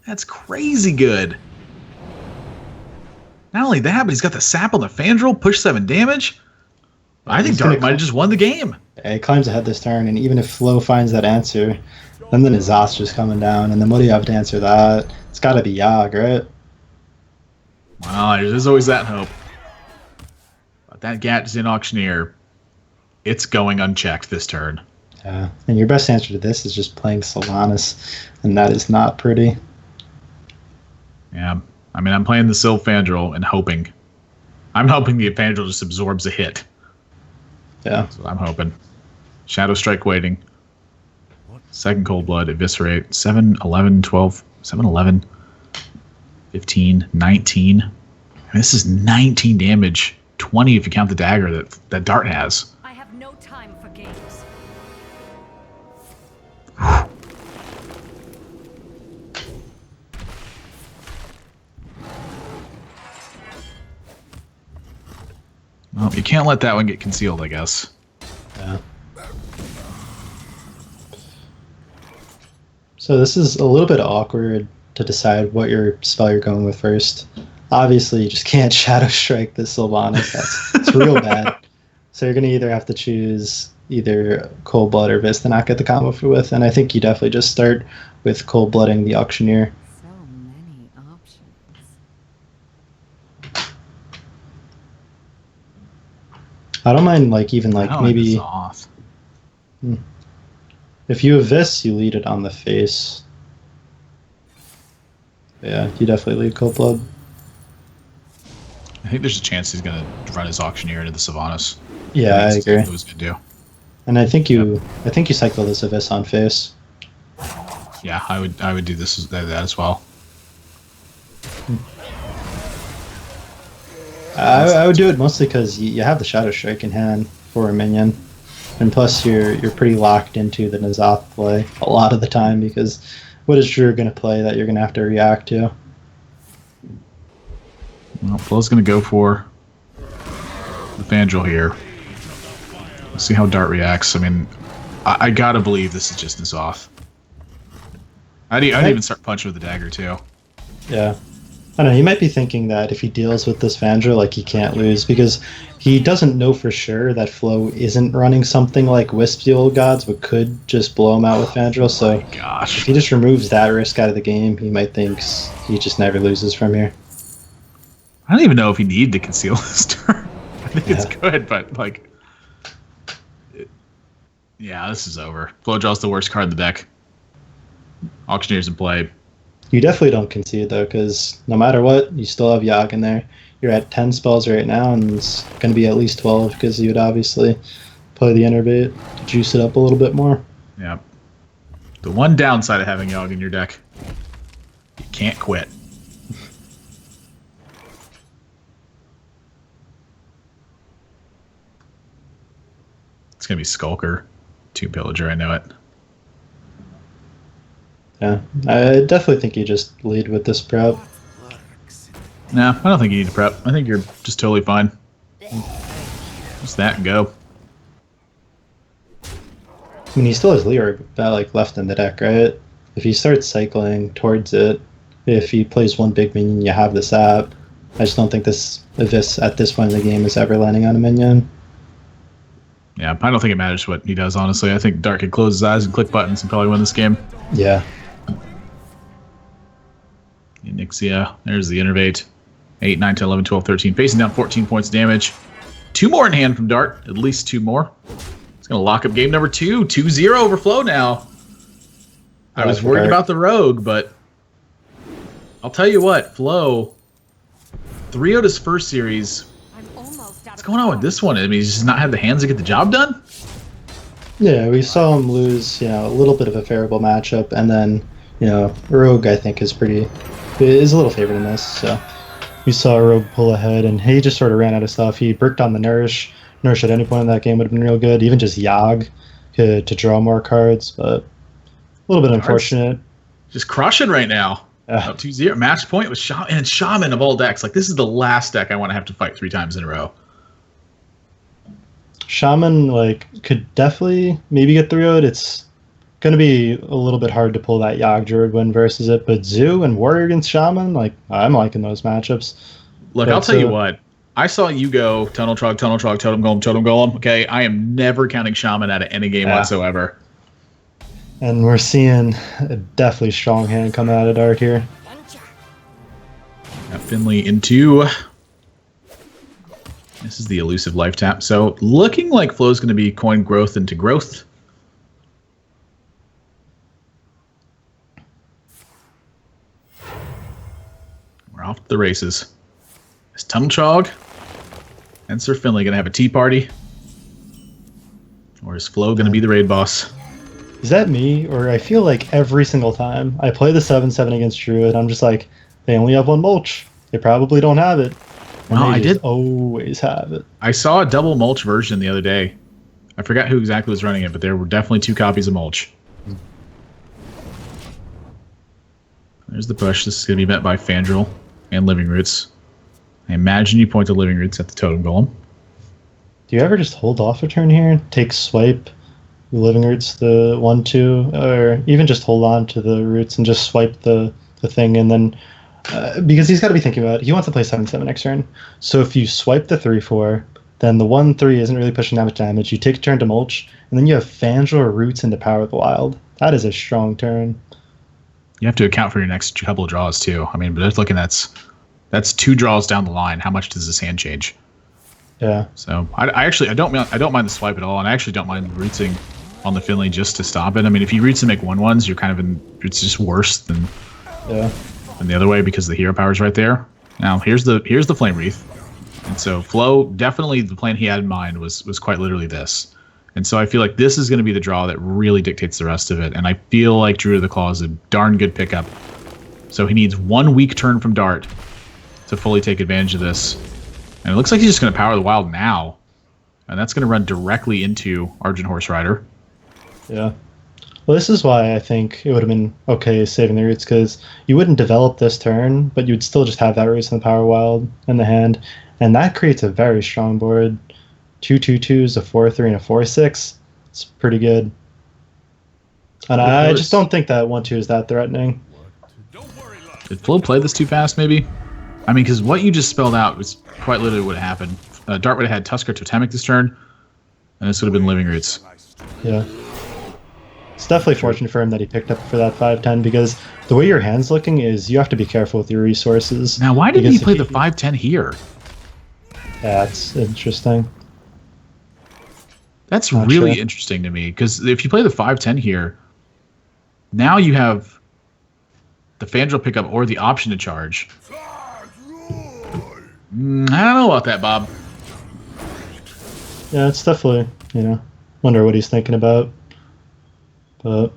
That's crazy good. Not only that, but he's got the sap on the Fandral, push 7 damage. I think Dart might have just won the game. Yeah, he climbs ahead this turn, and even if Flo finds that answer, then the Nizat's just coming down, and then what do you have to answer that? It's got to be Yogg, right? Well, there's always that hope. But that Gatzin Auctioneer, it's going unchecked this turn. Yeah, and your best answer to this is just playing Sylvanas, and that is not pretty. Yeah, I mean, I'm playing the Syl Fandral and hoping. I'm hoping the Fandral just absorbs a hit. Yeah. That's what I'm hoping. Shadow Strike waiting. Second Cold Blood, Eviscerate. 7, 11, 12, 7, 11, 15, 19. I mean, this is 19 damage. 20 if you count the dagger that Dart has. I have no time for games. Well, you can't let that one get concealed, I guess. Yeah. So this is a little bit awkward to decide what your spell you're going with first. Obviously, you just can't Shadow Strike this Sylvanas. That's real bad. So you're going to either have to choose either Cold Blood or Vis to not get the combo with, and I think you definitely just start with Cold Blooding the Auctioneer. So many options. I don't mind even maybe Off. if you have Vis, you lead it on the face. Yeah, you definitely lead Cold Blood. I think there's a chance he's gonna run his Auctioneer into the Sylvanas. Yeah, I agree. What he was gonna do. And I think you cycle this Vis on face. Yeah, I would do that as well. I would do it mostly because you have the Shadow Strike in hand for a minion, and plus you're pretty locked into the N'Zoth play a lot of the time because what is Drew going to play that you're going to have to react to? Well, Flo's going to go for the Fandral here. Let's see how Dart reacts. I mean, I gotta believe this is just N'Zoth. I'd even start punching with the dagger too. Yeah. I don't know, he might be thinking that if he deals with this Fandral, he can't lose, because he doesn't know for sure that Flo isn't running something like Wisp the Old Gods, but could just blow him out with Fandral, so Gosh. if he just removes that risk out of the game, he might think he just never loses from here. I don't even know if he needed to conceal this turn. I think it's good, but yeah, this is over. Flo draws the worst card in the deck. Auctioneer's in play. You definitely don't concede, though, because no matter what, you still have Yogg in there. You're at 10 spells right now, and it's going to be at least 12, because you would obviously play the Innervate to juice it up a little bit more. Yeah. The one downside of having Yogg in your deck, you can't quit. It's going to be Skulker, Tomb Pillager, I know it. Yeah, I definitely think you just lead with this prep. No, I don't think you need to prep. I think you're just totally fine. Just that and go. I mean, he still has Lear like left in the deck, right? If he starts cycling towards it, if he plays one big minion, you have this app. I just don't think this at this point in the game is ever landing on a minion. Yeah, I don't think it matters what he does, honestly. I think Dart could close his eyes and click buttons and probably win this game. Yeah. Nixia, there's the Innervate. 8, 9, 10, 11, 12, 13. Facing down 14 points of damage. 2 more in hand from Dart. At least 2 more. It's going to lock up game number 2. 2-0 over Flow now. I was worried about the Rogue, but I'll tell you what, Flow 3-0'd his first series. What's going on with this one? I mean, he's just not had the hands to get the job done? Yeah, we saw him lose, a little bit of a favorable matchup, and then, Rogue, I think, is a little favored in this, so we saw Rogue pull ahead, and he just sort of ran out of stuff. He bricked on the Nourish. Nourish at any point in that game would have been real good. Even just Yogg to draw more cards, but a little bit unfortunate. Just crushing right now. 2-0. Match point with Shaman, and Shaman of all decks. Like, this is the last deck I want to have to fight 3 times in a row. Shaman, could definitely maybe get 3-0'd. It's going to be a little bit hard to pull that Yogg Druid win versus it, but Zoo and Warrior against Shaman, I'm liking those matchups. Look, I'll tell you what. I saw you go Tunnel Trog, Totem Golem, Totem Golem. Okay, I am never counting Shaman out of any game whatsoever. And we're seeing a definitely strong hand come out of Dark here. Got Finley into... This is the elusive life tap. So looking like Flow's going to be coin growth into growth. We're off to the races. Is Tunnel Trog and Sir Finley going to have a tea party? Or is Flow going to be the raid boss? Is that me? Or I feel like every single time I play the 7/7 against Druid, I'm just like, they only have 1 mulch. They probably don't have it. And I did always have it. I saw a double mulch version the other day. I forgot who exactly was running it, but there were definitely 2 copies of mulch. There's the push. This is going to be met by Fandral and Living Roots. I imagine you point the Living Roots at the Totem Golem. Do you ever just hold off a turn here? Take swipe, Living Roots the 1/2, or even just hold on to the roots and just swipe the thing, and then because he's got to be thinking about it. He wants to play 7/7 next turn. So if you swipe the 3/4, then the 1/3 isn't really pushing that much damage. You take a turn to mulch, and then you have Fandral or Roots into Power of the Wild. That is a strong turn. You have to account for your next couple of draws too. I mean, but just looking, that's 2 draws down the line. How much does this hand change? Yeah. So I don't mind the swipe at all, and I actually don't mind rootsing on the Finley just to stop it. I mean, if you roots and make 1/1s, you're kind of in. It's just worse than the other way because the hero power is right there. Now here's the Flame Wreath, and so Flow, definitely the plan he had in mind was quite literally this. And so I feel like this is going to be the draw that really dictates the rest of it. And I feel like Druid of the Claw is a darn good pickup. So he needs 1 weak turn from Dart to fully take advantage of this. And it looks like he's just going to Power the Wild now. And that's going to run directly into Argent Horse Rider. Yeah. Well, this is why I think it would have been okay saving the roots, because you wouldn't develop this turn, but you'd still just have that roots in the Power Wild in the hand. And that creates a very strong board. 2 2/2s, a 4/3, and a 4/6. It's pretty good. And I just don't think that 1/2 is that threatening. Did Flo play this too fast, maybe? I mean, because what you just spelled out was quite literally what happened. Dart would have had Tusker Totemic this turn, and this would have been Living Roots. Yeah. It's definitely fortunate for him that he picked up for that 5/10, because the way your hand's looking is you have to be careful with your resources. Now, why didn't he play the 5/10 here? Yeah, it's interesting. That's really interesting to me, because if you play the 5/10 here, now you have the Fandral pickup or the option to charge. I don't know about that, Bob. Yeah, it's definitely, wonder what he's thinking about. But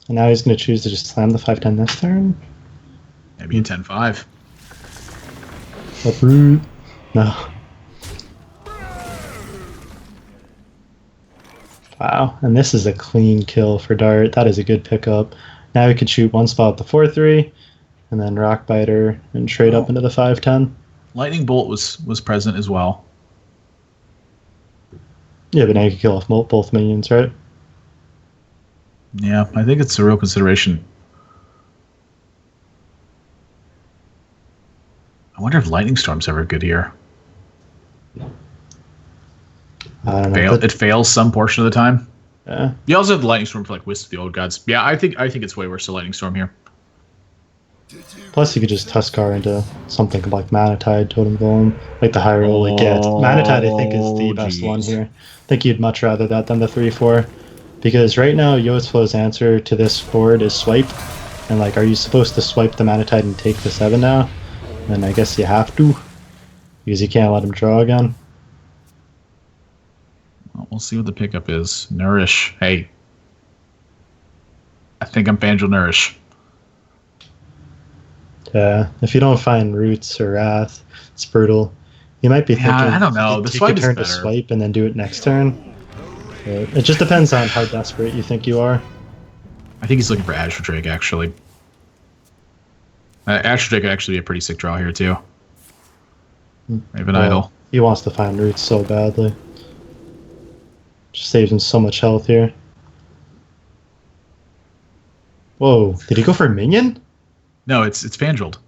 and now he's going to choose to just slam the 5/10 this turn? Maybe a 10-5. Uproot. No. Wow, and this is a clean kill for Dart. That is a good pickup. Now he could shoot 1 spot with the 4/3, and then Rockbiter and trade up into the 5/10. Lightning Bolt was present as well. Yeah, but now you can kill off both minions, right? Yeah, I think it's a real consideration. I wonder if Lightning Storm's ever good here. I don't know. It fails some portion of the time. Yeah. You also have the Lightning Storm for like Wisp of the Old Gods. Yeah, I think it's way worse the Lightning Storm here. Plus, you could just Tuskar into something like Manatide, Totem Golem, like the higher roll it gets. Manatide, I think, is the best one here. I think you'd much rather that than the 3/4, because right now Yo's Flow's answer to this board is swipe, and like, are you supposed to swipe the Manatide and take the 7 now? And I guess you have to, because you can't let him draw again. Well, we'll see what the pickup is. Nourish. Hey, I think I'm Fangel Nourish. Yeah, if you don't find Roots or Wrath, it's brutal. You might be thinking, I don't know. The take swipe a is turn better. to swipe and then do it next turn. It just depends on how desperate you think you are. I think he's looking for Azure Drake, actually. Azure Drake could actually be a pretty sick draw here, too. Raven Idol. He wants to find Roots so badly. Just saves him so much health here. Whoa, did he go for a minion? No, it's Fangeld.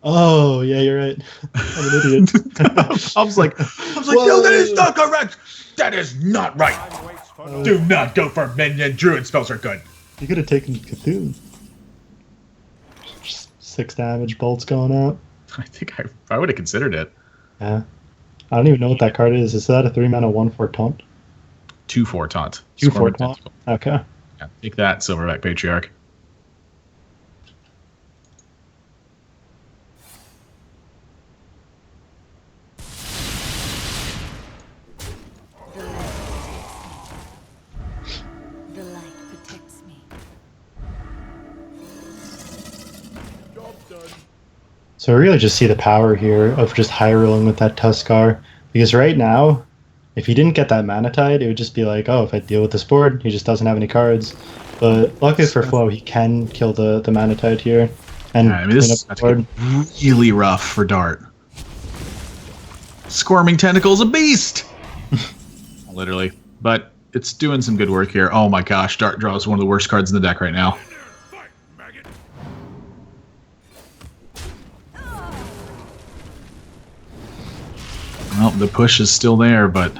Oh, yeah, you're right. I'm an idiot. I was like, no, that is not correct. That is not right. Do not go for minion. Druid spells are good. You could have taken Cthulhu. Just 6 damage, bolts going out. I think I would have considered it. Yeah. I don't even know what that card is. Is that a 3-mana 1/4 taunt? 2/4 taunt. 2/4 taunt? Okay. Yeah, take that, Silverback Patriarch. The light protects me. Job done. So I really just see the power here of just high rolling with that Tuskar. Because right now, if he didn't get that Manatide, it would just be like, oh, if I deal with this board, he just doesn't have any cards. But luckily for Flo, he can kill the Manatide here. And Yeah, I mean, this is about to get really rough for Dart. Squirming Tentacle's a beast! Literally. But it's doing some good work here. Oh my gosh, Dart draws one of the worst cards in the deck right now. Fight, maggot. Well, the push is still there, but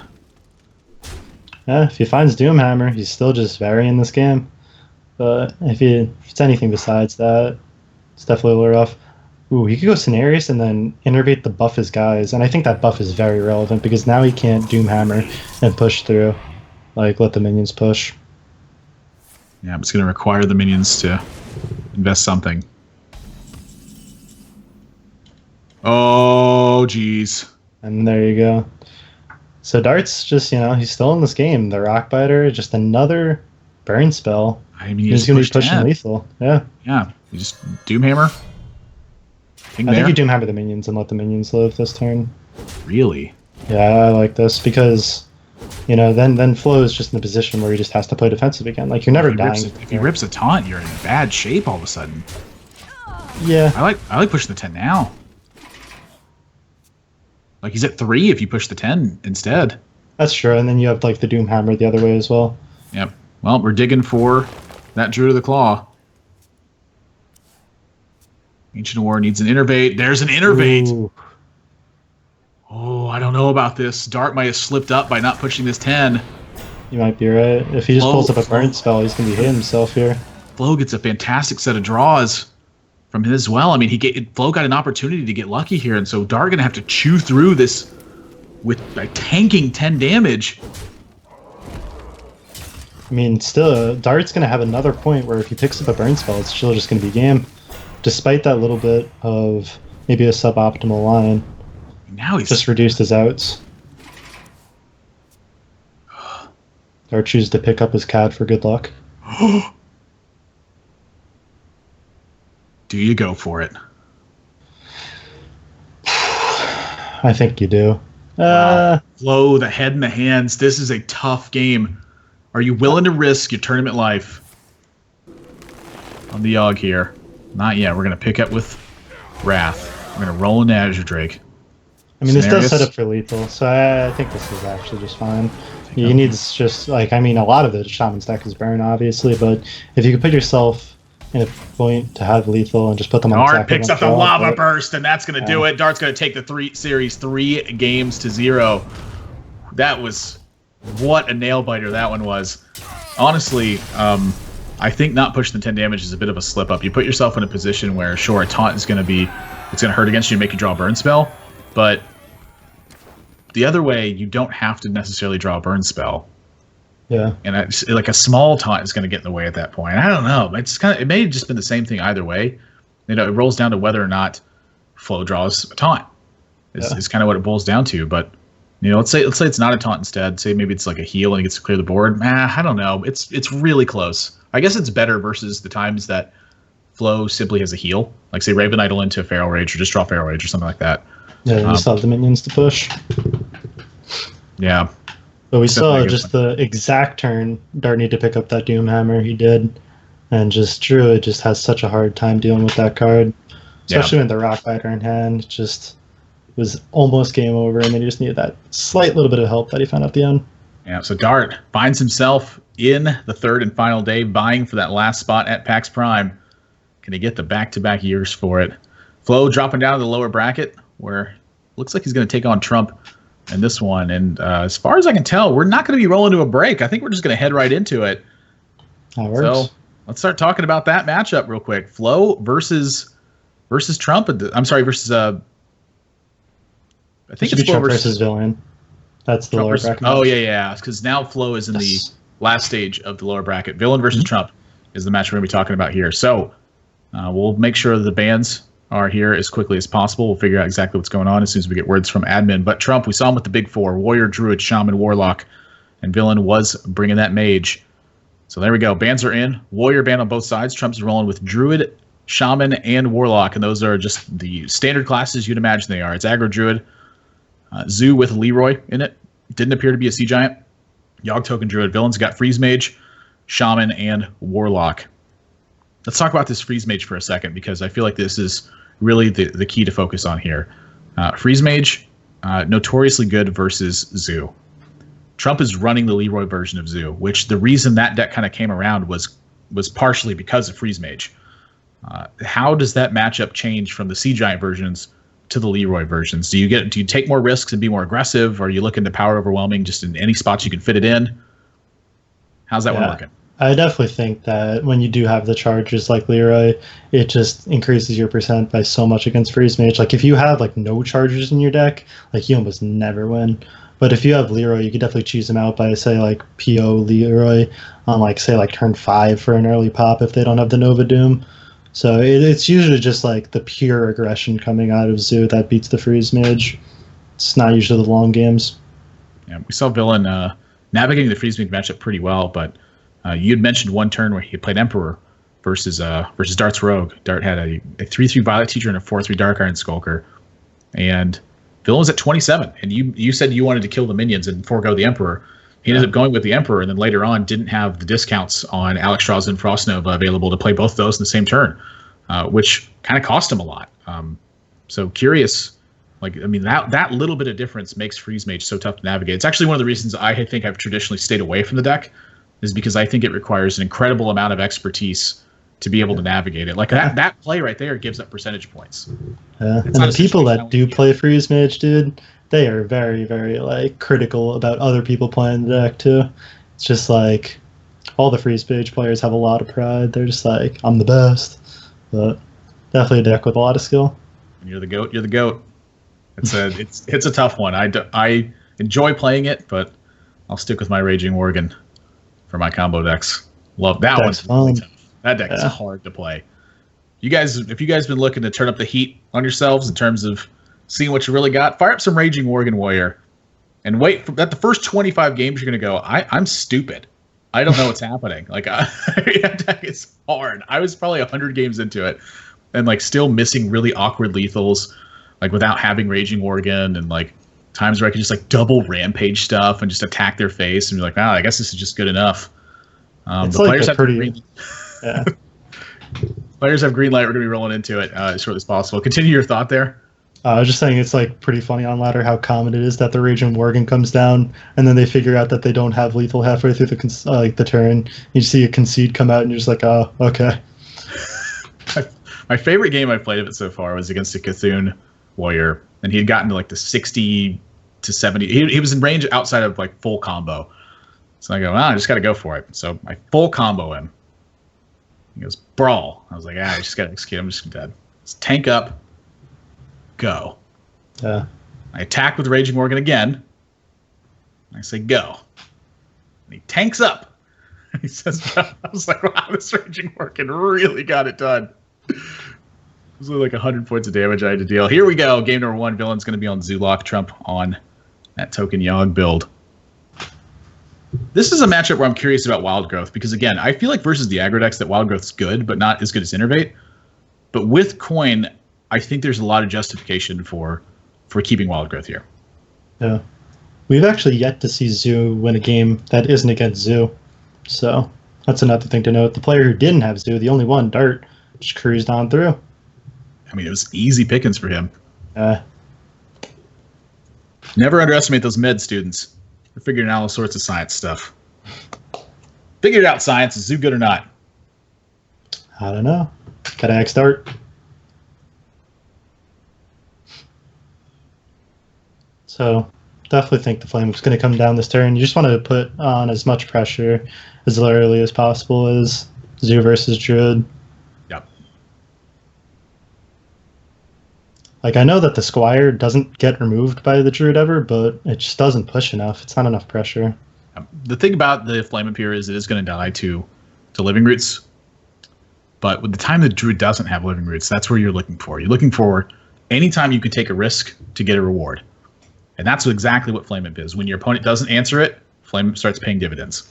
yeah, if he finds Doomhammer, he's still just varying this game. But if it's anything besides that, it's definitely a little rough. Ooh, he could go Cenarius and then innervate the buff his guys. And I think that buff is very relevant because now he can't Doomhammer and push through. Like, let the minions push. yeah, it's going to require the minions to invest something. Oh, jeez. And there you go. So Dart's just, he's still in this game. The Rockbiter, just another burn spell. I mean, He's going to be pushing lethal. Yeah. Yeah, you just Doomhammer. Ping I there. think you Doomhammer the minions and let the minions live this turn. Really? Yeah, I like this because, then Flo is just in a position where he just has to play defensive again. Like, you're never dying. If he rips a taunt, you're in bad shape all of a sudden. Yeah. I like pushing the 10 now. Like, he's at 3 if you push the 10 instead. That's true, and then you have like the Doomhammer the other way as well. Yep. Well, we're digging for that Druid of the Claw. Ancient War needs an Innervate. There's an Innervate! Ooh. Oh, I don't know about this. Dart might have slipped up by not pushing this 10. You might be right. If he just Flo- pulls up a burn spell, he's gonna be hitting himself here. Flo gets a fantastic set of draws from his as well. I mean, Flo got an opportunity to get lucky here, and so Dart gonna have to chew through this with like tanking 10 damage. I mean, still, Dart's gonna have another point where if he picks up a burn spell, it's still just gonna be game. Despite that little bit of maybe a suboptimal line, Now he's just reduced his outs. Dart chooses to pick up his CAD for good luck. Do you go for it? I think you do. Wow. Flo, the head and the hands. This is a tough game. Are you willing to risk your tournament life on the Yogg here? Not yet. We're going to pick up with Wrath. We're going to roll into Azure Drake. I mean, this does Scenarios? set up for lethal, so I think this is actually just fine. He Okay. needs just, like, I mean, a lot of the Shaman's deck is burn, obviously, but if you could put yourself in a point to have lethal and just put them on Dart exactly picks one up the draw, lava but- burst, and that's going to do Yeah. it. Dart's going to take the series 3-0. That was what a nail biter that one was. Honestly, I think not pushing the 10 damage is a bit of a slip up. You put yourself in a position where, sure, a taunt is going to hurt against you and make you draw a burn spell, but the other way, you don't have to necessarily draw a burn spell. Yeah. And like a small taunt is going to get in the way at that point. I don't know. It may have just been the same thing either way. It rolls down to whether or not Flo draws a taunt. Is kind of what it boils down to. But let's say it's not a taunt instead. Say maybe it's like a heal and it gets to clear the board. I don't know. It's really close. I guess it's better versus the times that Flo simply has a heal. Like say Raven Idol into a Feral Rage or just draw Feral Rage or something like that. Yeah, you still have the minions to push. Yeah. But we saw Definitely a good just the exact turn Dart needed to pick up that Doom Hammer. He did. And just Druid just has such a hard time dealing with that card. Especially when the Rock Biter in hand. It just was almost game over, and then he just needed that slight little bit of help that he found at the end. Yeah, so Dart finds himself in the third and final day, vying for that last spot at PAX Prime. Can he get the back-to-back years for it? Flo dropping down to the lower bracket, where looks like he's going to take on Trump in this one. And as far as I can tell, we're not going to be rolling to a break. I think we're just going to head right into it. That works. So let's start talking about that matchup real quick. Flo versus Trump. I'm sorry, versus I think it's Flo Trump versus Villain. That's the Trump lower versus, bracket. oh yeah, because now Flo is in the last stage of the lower bracket. Villain versus Trump is the match we're going to be talking about here. So we'll make sure the bands are here as quickly as possible. We'll figure out exactly what's going on as soon as we get words from admin. But Trump, we saw him with the big four: Warrior, Druid, Shaman, Warlock, and Villain was bringing that Mage. So there we go. Bands are in. Warrior band on both sides. Trump's rolling with Druid, Shaman, and Warlock, and those are just the standard classes you'd imagine they are. It's Aggro Druid, Zoo with Leroy in it. Didn't appear to be a Sea Giant. Yogg Token Druid. Villains got Freeze Mage, Shaman, and Warlock. Let's talk about this Freeze Mage for a second, because I feel like this is really the key to focus on here. Freeze Mage, notoriously good versus Zoo. Trump is running the Leroy version of Zoo, which the reason that deck kind of came around was partially because of Freeze Mage. How does that matchup change from the Sea Giant versions to the Leroy versions? Do you take more risks and be more aggressive? Or are you looking to power overwhelming just in any spots you can fit it in? How's that one working? I definitely think that when you do have the charges like Leroy, it just increases your percent by so much against Freeze Mage. Like if you have like no charges in your deck, like you almost never win. But if you have Leroy, you could definitely choose him out by say like PO Leroy on like say like turn 5 for an early pop if they don't have the Nova Doom. So it's usually just like the pure aggression coming out of Zoo that beats the Freeze Mage. It's not usually the long games. Yeah, we saw Villain navigating the Freeze Mage matchup pretty well, but you had mentioned one turn where he played Emperor versus Dart's Rogue. Dart had a 3/3 Violet Teacher and a 4/3 Dark Iron Skulker, and Villain was at 27. And you said you wanted to kill the minions and forego the Emperor. He ended up going with the Emperor, and then later on didn't have the discounts on Alex Strauss and Frost Nova available to play both of those in the same turn, which kind of cost him a lot. So curious. That little bit of difference makes Freeze Mage so tough to navigate. It's actually one of the reasons I think I've traditionally stayed away from the deck, is because I think it requires an incredible amount of expertise to be able to navigate it. Like that play right there gives up percentage points. Yeah, and the people that do play Freeze Mage, dude, they are very, very like critical about other people playing the deck too. It's just like all the Freeze Mage players have a lot of pride. They're just like, I'm the best. But definitely a deck with a lot of skill. When you're the GOAT, you're the GOAT. It's a tough one. I enjoy playing it, but I'll stick with my Raging Worgen for my combo decks. Love that one's really tough. That deck is hard to play. If you guys been looking to turn up the heat on yourselves in terms of seeing what you really got, fire up some Raging Worgen Warrior and wait for that. The first 25 games you're gonna go, I'm stupid. I don't know what's happening. Like that deck is hard. I was probably 100 games into it and like still missing really awkward lethals, like without having Raging Worgen, and like times where I could just like double rampage stuff and just attack their face and be like, wow, I guess this is just good enough. It's the like players a have pretty... Yeah. Players have green light. We're going to be rolling into it as shortly as possible. Continue your thought there. I was just saying it's like pretty funny on ladder how common it is that the Raging Worgen comes down and then they figure out that they don't have lethal halfway through the turn. You see a concede come out and you're just like, oh, okay. My favorite game I've played of it so far was against a Cthulhu warrior, and he had gotten to like the 60 to 70. He was in range outside of like full combo. So I go, I just got to go for it. So I full combo him. He goes, brawl. I was like, I just got to execute. I'm just dead. Let's tank up. Go. Yeah. I attack with Raging Worgen again. I say, go. And he tanks up. He says, go. I was like, wow, this Raging Worgen really got it done. It was like 100 points of damage I had to deal. Here we go. Game number 1. Villain's going to be on Zulok. Trump on that token Yogg build. This is a matchup where I'm curious about Wild Growth because, again, I feel like versus the aggro decks that Wild Growth's good, but not as good as Innervate. But with Coin, I think there's a lot of justification for keeping Wild Growth here. Yeah. We've actually yet to see Zoo win a game that isn't against Zoo. So that's another thing to note. The player who didn't have Zoo, the only one, Dart, just cruised on through. I mean, it was easy pickings for him. Uh, Never underestimate those med students. They're figuring out all sorts of science stuff. Figured out science. Is Zoo good or not? I don't know. Gotta ask Dart. So definitely think the flame is going to come down this turn. You just want to put on as much pressure as early as possible as Zoo versus Druid. Yep. Like, I know that the Squire doesn't get removed by the Druid ever, but it just doesn't push enough. It's not enough pressure. The thing about the Flame Up here is it is going to die to Living Roots. But with the time the Druid doesn't have Living Roots, that's where you're looking for. You're looking for anytime you can take a risk to get a reward. And that's exactly what Flame Up is. When your opponent doesn't answer it, Flame Up starts paying dividends.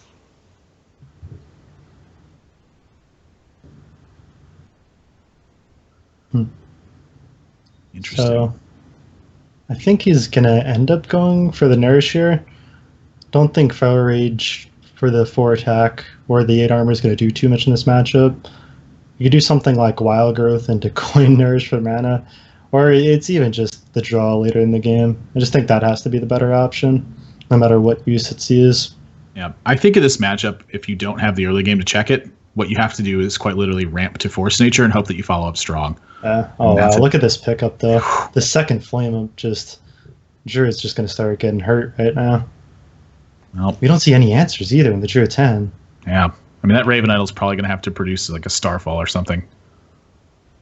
Interesting. So I think he's going to end up going for the Nourish here. Don't think Feral Rage for the 4 attack or the 8 armor is going to do too much in this matchup. You could do something like Wild Growth into Coin Nourish for mana, or it's even just the draw later in the game. I just think that has to be the better option, no matter what use it sees. Yeah, I think of this matchup, if you don't have the early game to check it, what you have to do is quite literally ramp to Force Nature and hope that you follow up strong. Oh, wow. Look at this pickup, though. The second Flame Up just... Druid's just going to start getting hurt right now. Well, we don't see any answers either in the Druid's hand. Yeah. I mean, that Raven Idol's probably going to have to produce like a Starfall or something.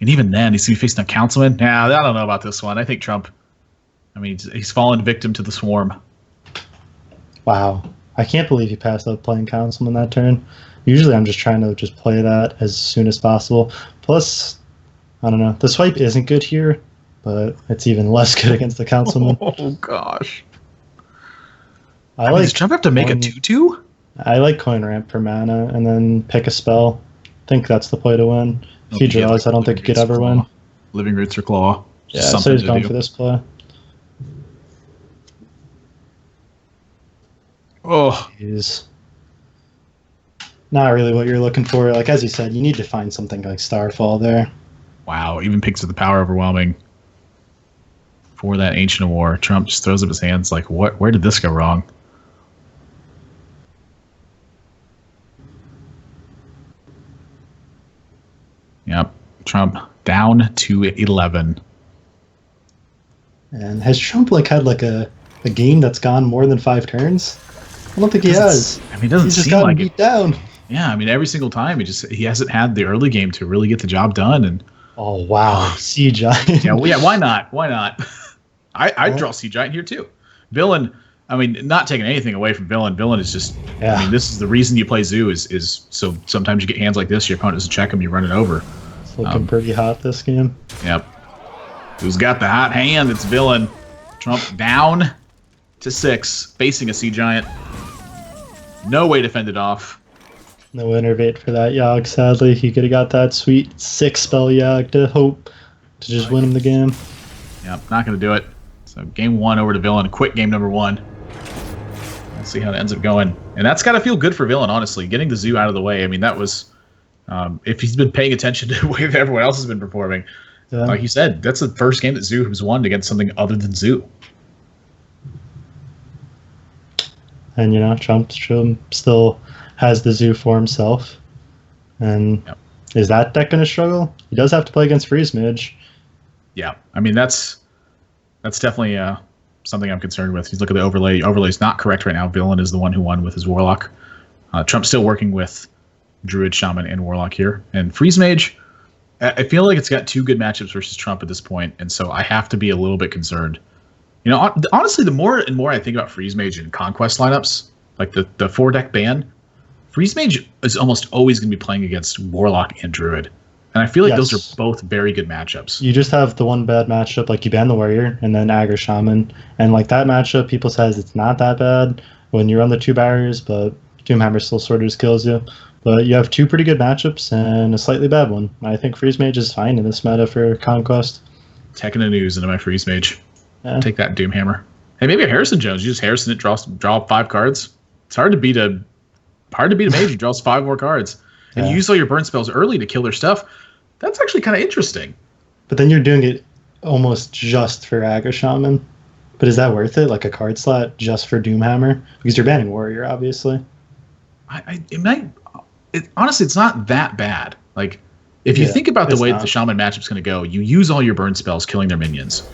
And even then, he's going to be facing a Councilman. Yeah, I don't know about this one. I think Trump, I mean, he's fallen victim to the Swarm. Wow. I can't believe he passed up playing Councilman that turn. Usually I'm just trying to just play that as soon as possible. Plus, I don't know. The swipe isn't good here, but it's even less good against the Councilman. Oh, gosh. I like does Trump have to make a 2-2? I like Coin Ramp for mana and then pick a spell. I think that's the play to win. If he draws, I don't think he could ever win. Living Roots or Claw. Yeah, so he's going for this play. Oh. He's not really what you're looking for. Like, as you said, you need to find something like Starfall there. Wow, even picks with the power overwhelming. For that Ancient of War, Trump just throws up his hands like, what? Where did this go wrong? Yep, Trump down to 11. And has Trump had a game that's gone more than 5 turns? I don't think he has. I mean, it doesn't He's just seem gotten like beat it. down. Yeah, I mean, every single time he hasn't had the early game to really get the job done. And oh wow, Sea Giant. yeah, why not? Why not? I'd draw Sea Giant here too. Villain. I mean, not taking anything away from Villain. Villain is just. Yeah. I mean, this is the reason you play Zoo is so sometimes you get hands like this. Your opponent doesn't check them. You run it over. It's looking pretty hot this game. Yep. Who's got the hot hand? It's Villain. Trump down to 6, facing a Sea Giant. No way to fend it off. No Innervate for that Yogg, sadly. He could have got that sweet 6-spell Yogg to hope to just win him the game. Yep, not going to do it. So game 1 over to Villain. Quick game number 1. Let's see how it ends up going. And that's got to feel good for Villain, honestly. Getting the Zoo out of the way. I mean, that was... if he's been paying attention to the way that everyone else has been performing, Like you said, that's the first game that Zoo has won against something other than Zoo. And Trump still has the Zoo for himself. And is that deck going to struggle? He does have to play against Freeze Mage. Yeah, I mean that's definitely something I'm concerned with. You look at the overlay. Overlay's not correct right now. Villain is the one who won with his Warlock. Trump's still working with Druid, Shaman, and Warlock here. And Freeze Mage, I feel like it's got two good matchups versus Trump at this point, and so I have to be a little bit concerned. Honestly, the more and more I think about Freeze Mage in Conquest lineups, like the 4-deck ban, Freeze Mage is almost always going to be playing against Warlock and Druid. And I feel like those are both very good matchups. You just have the one bad matchup, like you ban the Warrior and then Aggro Shaman. And like that matchup, people says it's not that bad when you run the 2 barriers, but Doomhammer still sort of just kills you. But you have 2 pretty good matchups and a slightly bad one. I think Freeze Mage is fine in this meta for Conquest. Taking the news into my Freeze Mage. Yeah. Take that, Doomhammer. Hey, maybe a Harrison Jones. You just Harrison it, draw 5 cards. It's hard to beat a mage who draws 5 more cards. And you use all your burn spells early to kill their stuff. That's actually kind of interesting. But then you're doing it almost just for Aggro Shaman. But is that worth it? Like a card slot just for Doomhammer? Because you're banning Warrior, obviously. Honestly, it's not that bad. Like, if you think about the way that the Shaman matchup's going to go, you use all your burn spells killing their minions.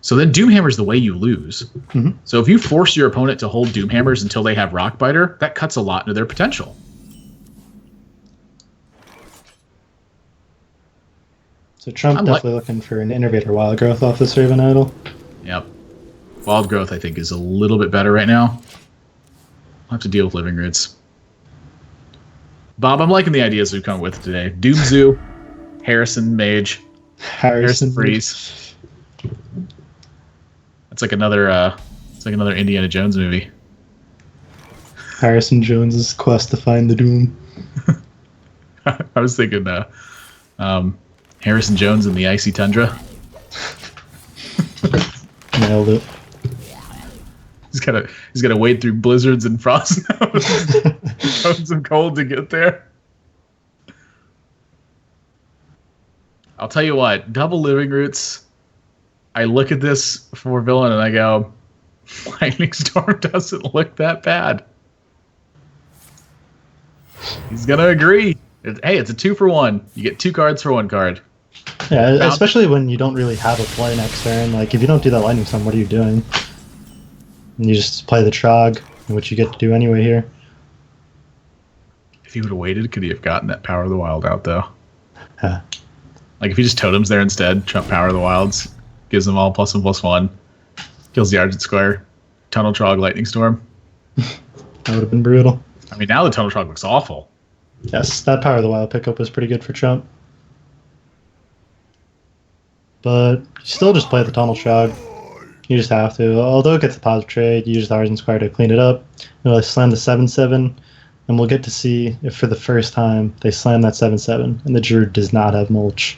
So then Doomhammer's the way you lose. Mm-hmm. So if you force your opponent to hold Doomhammers until they have Rockbiter, that cuts a lot into their potential. So Trump definitely looking for an Innervator Wild Growth off the Servant Idol. Yep. Wild Growth, I think, is a little bit better right now. I'll have to deal with Living Roots. Bob, I'm liking the ideas we've come with today. Doom Zoo, Harrison Mage, Harrison Freeze. That's like another Indiana Jones movie. Harrison Jones's quest to find the Doom. I was thinking Harrison Jones in the Icy Tundra. Nailed it. He's gotta wade through blizzards and frost tons of cold to get there. I'll tell you what, double Living Roots. I look at this for villain and I go, Lightning Storm doesn't look that bad. He's gonna agree. Hey, it's a 2-for-1. You get 2 cards for 1 card. Yeah, especially when you don't really have a play next turn. Like, if you don't do that Lightning Storm, what are you doing? And you just play the Trog, which you get to do anyway here. If he would have waited, could he have gotten that Power of the Wild out, though? Huh. Like, if he just totems there instead, Trump Power of the Wilds, gives them all +1/+1, kills the Argent Square, Tunnel Trog, Lightning Storm. That would have been brutal. I mean, now the Tunnel Trog looks awful. Yes, that Power of the Wild pickup was pretty good for Trump. But you still just play the Tunnel Trog. You just have to. Although it gets a positive trade, you use the Argent Square to clean it up. You'll slam the 7/7, and we'll get to see if for the first time they slam that 7/7, and the Druid does not have mulch.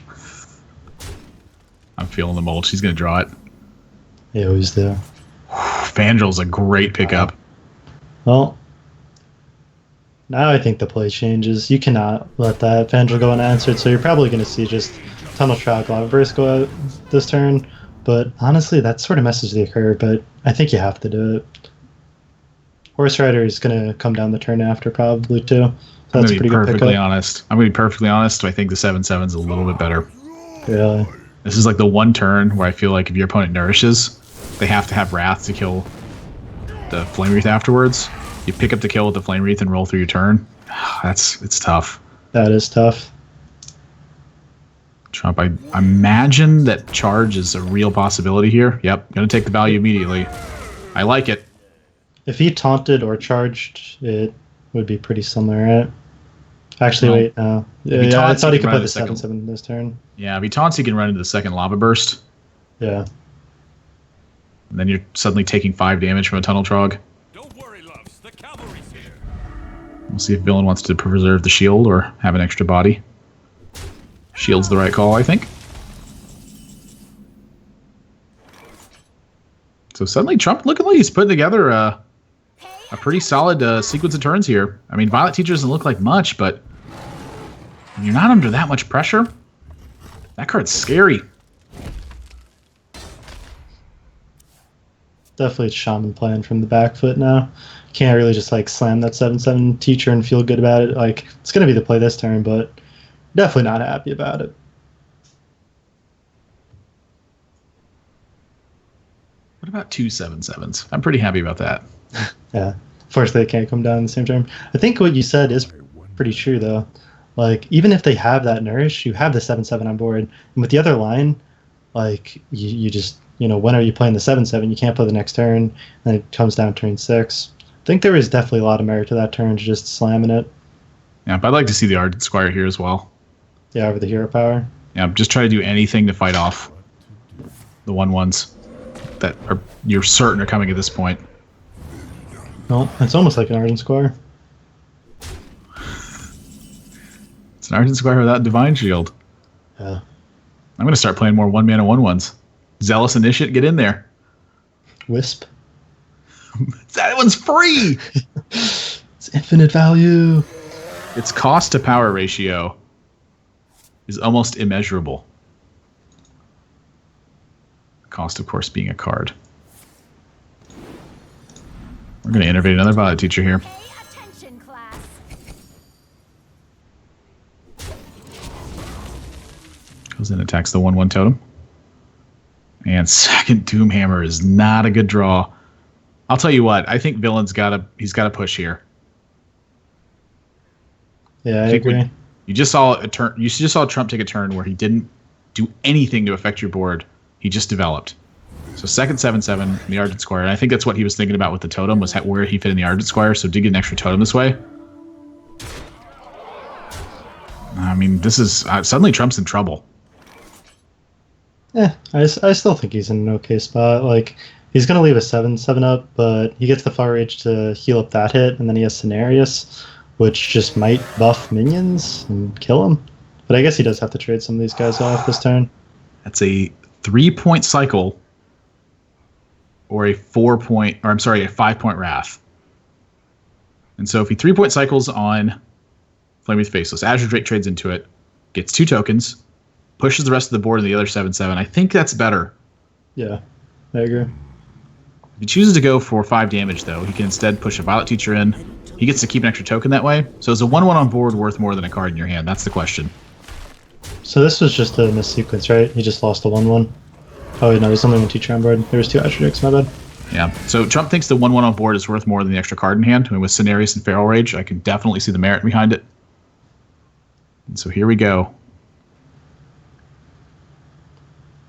I'm feeling the mulch. He's going to draw it. They always do. Fandrel's a great pickup. Well, now I think the play changes. You cannot let that Fandrel go unanswered, so you're probably going to see just Tunnel Trog, Lava Burst go out this turn. But honestly, that sort of messes the occur, but I think you have to do it. Horse Rider is going to come down the turn after, probably, too. So that's a pretty good pickup. I'm going to be perfectly honest. I think the 7/7's a little bit better. Really? This is like the one turn where I feel like if your opponent nourishes, they have to have Wrath to kill the Flame Wreath afterwards. You pick up the kill with the Flame Wreath and roll through your turn. It's tough. That is tough. Trump, I imagine that charge is a real possibility here. Yep, going to take the value immediately. I like it. If he taunted or charged, it would be pretty similar, right? Actually, wait, no. Yeah, I thought he could play the 7/7 this turn. Yeah, if he taunts, he can run into the second Lava Burst. Yeah. And then you're suddenly taking 5 damage from a Tunnel Trog. Don't worry, loves. The cavalry's here. We'll see if villain wants to preserve the shield or have an extra body. Shield's the right call, I think. So suddenly Trump looking like he's putting together a pretty solid sequence of turns here. I mean, Violet Teacher doesn't look like much, but when you're not under that much pressure, That card's scary. Definitely Shaman playing from the back foot now. Can't really just like slam that 7/7 teacher and feel good about it. Like it's gonna be the play this turn, but definitely not happy about it. What about 2 7/7s? I'm pretty happy about that. Yeah. Fortunately, they can't come down in the same turn. I think what you said is pretty true, though. Like, even if they have that Nourish, you have the 7/7 on board. And with the other line, like, you just, when are you playing the 7/7? You can't play the next turn, and it comes down turn 6. I think there is definitely a lot of merit to that turn, just slamming it. Yeah, but I'd like to see the Ardent Squire here as well. Yeah, over the hero power. Yeah, just try to do anything to fight off the 1/1s that you're certain are coming at this point. No, it's almost like an Ardent Squire. It's an Ardent Squire without Divine Shield. Yeah. I'm going to start playing more 1-mana 1/1s. Zealous Initiate, get in there. Wisp. That one's free! It's infinite value. Its cost to power ratio is almost immeasurable. Cost, of course, being a card. We're going to innovate another Violet Teacher here. Pay attention, class. Goes in, attacks the 1/1 totem. And second Doomhammer is not a good draw. I'll tell you what, I think Villain's he's got to push here. Yeah, I agree. You just saw a turn. You just saw Trump take a turn where he didn't do anything to affect your board. He just developed. So second 7/7 in the Ardent Squire, and I think that's what he was thinking about with the totem, was where he fit in the Ardent Squire. So did get an extra totem this way. I mean, this is suddenly Trump's in trouble. Yeah, I still think he's in an okay spot. Like, he's going to leave a 7/7 up, but he gets the Far Rage to heal up that hit, and then he has Cenarius, which just might buff minions and kill him. But I guess he does have to trade some of these guys off this turn. That's a 3-point cycle, or a 5-point Wrath. And so if he 3-point cycles on Flaming Faceless, Azure Drake trades into it, gets 2 tokens, pushes the rest of the board in the other 7/7. I think that's better. Yeah, I agree. If he chooses to go for 5 damage, though, he can instead push a Violet Teacher in. He gets to keep an extra token that way. So is a 1/1 on board worth more than a card in your hand? That's the question. So this was just a missequence, right? He just lost a 1/1. Oh, no, there's only one teacher on board. There was 2 Azure Drakes, my bad. Yeah. So Trump thinks the 1/1 on board is worth more than the extra card in hand. I mean, with Cenarius and Feral Rage, I can definitely see the merit behind it. And so here we go.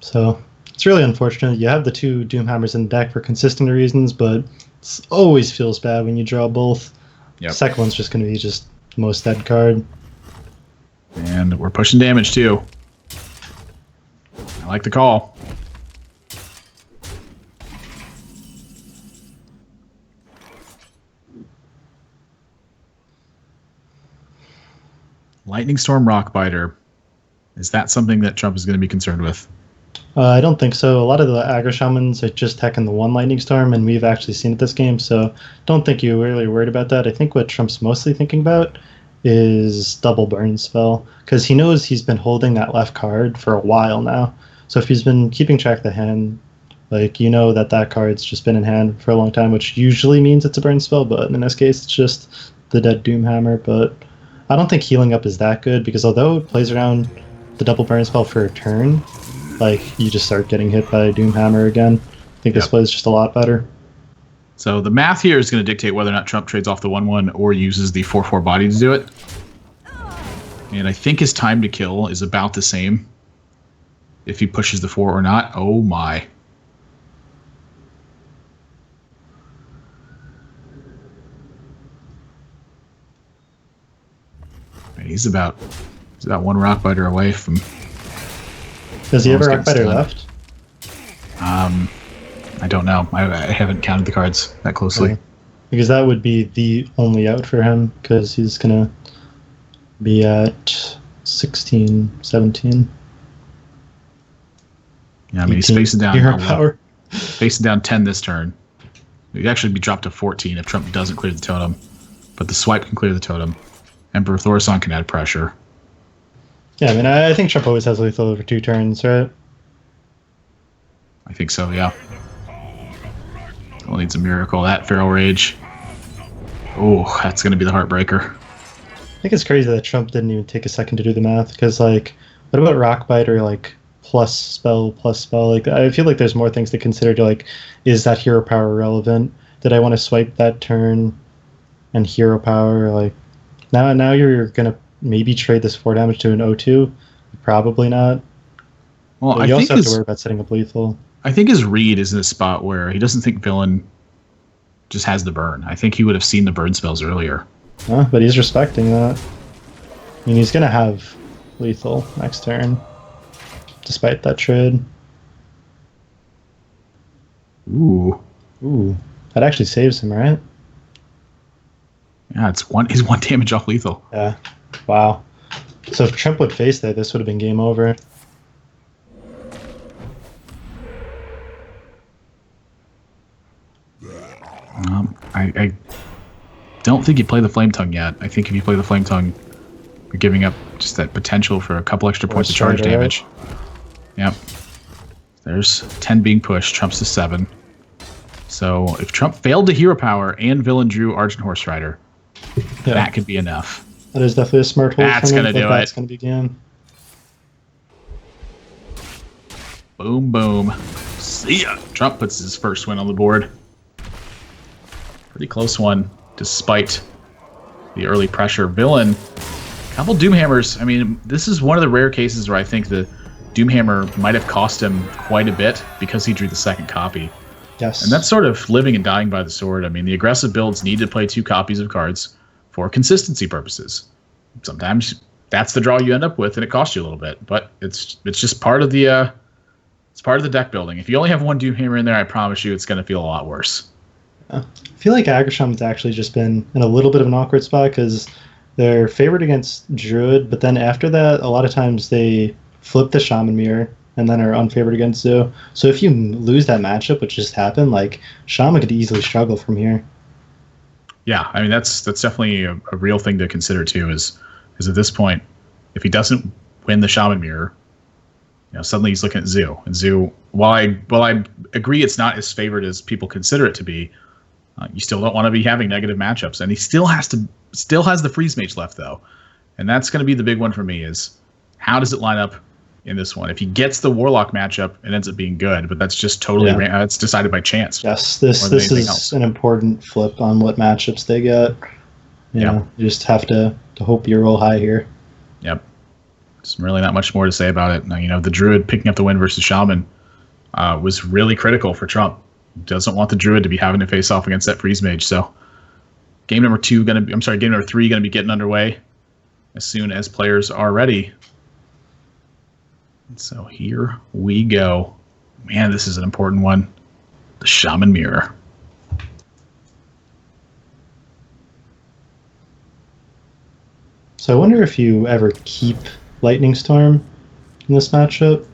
So it's really unfortunate. You have the 2 Doomhammers in the deck for consistent reasons, but it always feels bad when you draw both. Yep. The second one's just going to be just the most dead card. And we're pushing damage, too. I like the call. Lightning Storm Rockbiter. Is that something that Trump is going to be concerned with? I don't think so. A lot of the aggro shamans are just hacking the 1 Lightning Storm, and we've actually seen it this game, so don't think you're really worried about that. I think what Trump's mostly thinking about is double burn spell, because he knows he's been holding that left card for a while now. So if he's been keeping track of the hand, like, that card's just been in hand for a long time, which usually means it's a burn spell, but in this case it's just the dead Doomhammer. But I don't think healing up is that good, because although it plays around the double burn spell for a turn, like, you just start getting hit by Doomhammer again. I think this play is just a lot better. So the math here is going to dictate whether or not Trump trades off the 1/1 or uses the 4/4 body to do it. And I think his time to kill is about the same if he pushes the 4 or not. Oh my. He's about 1 Rockbiter away from... Does he have a Almost Rockbiter getting left? I don't know. I haven't counted the cards that closely. Okay. Because that would be the only out for him, because he's going to be at 16, 17. Yeah, I mean, he's facing down hero power. Facing down 10 this turn. He'd actually be dropped to 14 if Trump doesn't clear the totem. But the swipe can clear the totem. Emperor Thorson can add pressure. Yeah, I mean, I think Trump always has lethal over 2 turns, right? I think so, yeah. Well, needs a miracle. That Feral Rage. Oh, that's going to be the heartbreaker. I think it's crazy that Trump didn't even take a second to do the math, because, like, what about Rockbite or, like, plus spell, plus spell? Like, I feel like there's more things to consider to, like, is that hero power relevant? Did I want to swipe that turn and hero power? Like, now you're going to maybe trade this 4 damage to an O2? Probably not. Well, But you also have to worry about setting up lethal. I think his read is in a spot where he doesn't think Villain just has the burn. I think he would have seen the burn spells earlier. But he's respecting that. I mean, he's going to have lethal next turn, despite that trade. Ooh. That actually saves him, right? Yeah, he's 1 damage off lethal. Yeah. Wow. So if Trump would face that, this would have been game over. I don't think you play the Flame Tongue yet. I think if you play the Flame Tongue, you're giving up just that potential for a couple extra points of charge damage. Yep. There's 10 being pushed. Trump's to 7. So if Trump failed to hero power and Villain drew Argent Horse Rider, that could be enough. That is definitely a smart hold. That's going to do it. That's going to be game. Boom, boom. See ya. Trump puts his first win on the board. Pretty close one, despite the early pressure. Villain, couple Doomhammers. I mean, this is one of the rare cases where I think the Doomhammer might have cost him quite a bit because he drew the second copy. Yes. And that's sort of living and dying by the sword. I mean, the aggressive builds need to play 2 copies of cards for consistency purposes. Sometimes that's the draw you end up with, and it costs you a little bit. But it's just part of the deck building. If you only have 1 Doomhammer in there, I promise you, it's going to feel a lot worse. I feel like Aggresham's actually just been in a little bit of an awkward spot because they're favored against Druid, but then after that, a lot of times they flip the Shaman Mirror and then are unfavored against Zoo. So if you lose that matchup, which just happened, like Shaman could easily struggle from here. Yeah, I mean that's definitely a real thing to consider too. Is at this point, if he doesn't win the Shaman Mirror, suddenly he's looking at Zoo, and Zoo. While I agree it's not as favored as people consider it to be, you still don't want to be having negative matchups, and he still has the Freeze Mage left though, and that's going to be the big one for me. Is how does it line up in this one? If he gets the Warlock matchup, it ends up being good, but that's just totally it's decided by chance. Yes, this is an important flip on what matchups they get. You just have to hope you roll high here. Yep. There's really not much more to say about it. Now, the Druid picking up the win versus Shaman was really critical for Trump. Doesn't want the Druid to be having to face off against that Freeze Mage. So game number 3 going to be getting underway as soon as players are ready. So here we go. Man, this is an important one. The Shaman Mirror. So I wonder if you ever keep Lightning Storm in this matchup.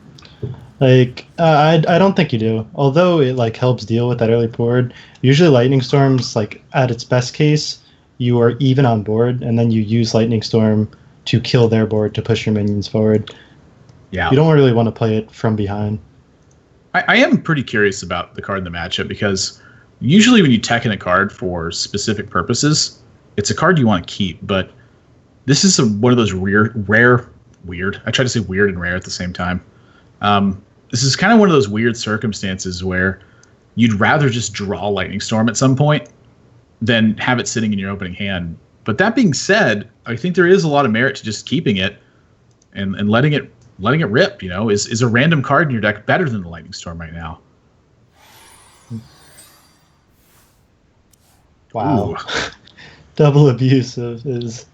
Like, I don't think you do. Although it like helps deal with that early board. Usually Lightning Storm's like at its best case, you are even on board, and then you use Lightning Storm to kill their board to push your minions forward. Yeah. You don't really want to play it from behind. I am pretty curious about the card in the matchup because usually when you tech in a card for specific purposes, it's a card you want to keep, but this is one of those rare. I try to say weird and rare at the same time. This is kind of one of those weird circumstances where you'd rather just draw Lightning Storm at some point than have it sitting in your opening hand. But that being said, I think there is a lot of merit to just keeping it and letting it rip. Is a random card in your deck better than the Lightning Storm right now? Wow. Double Abusive is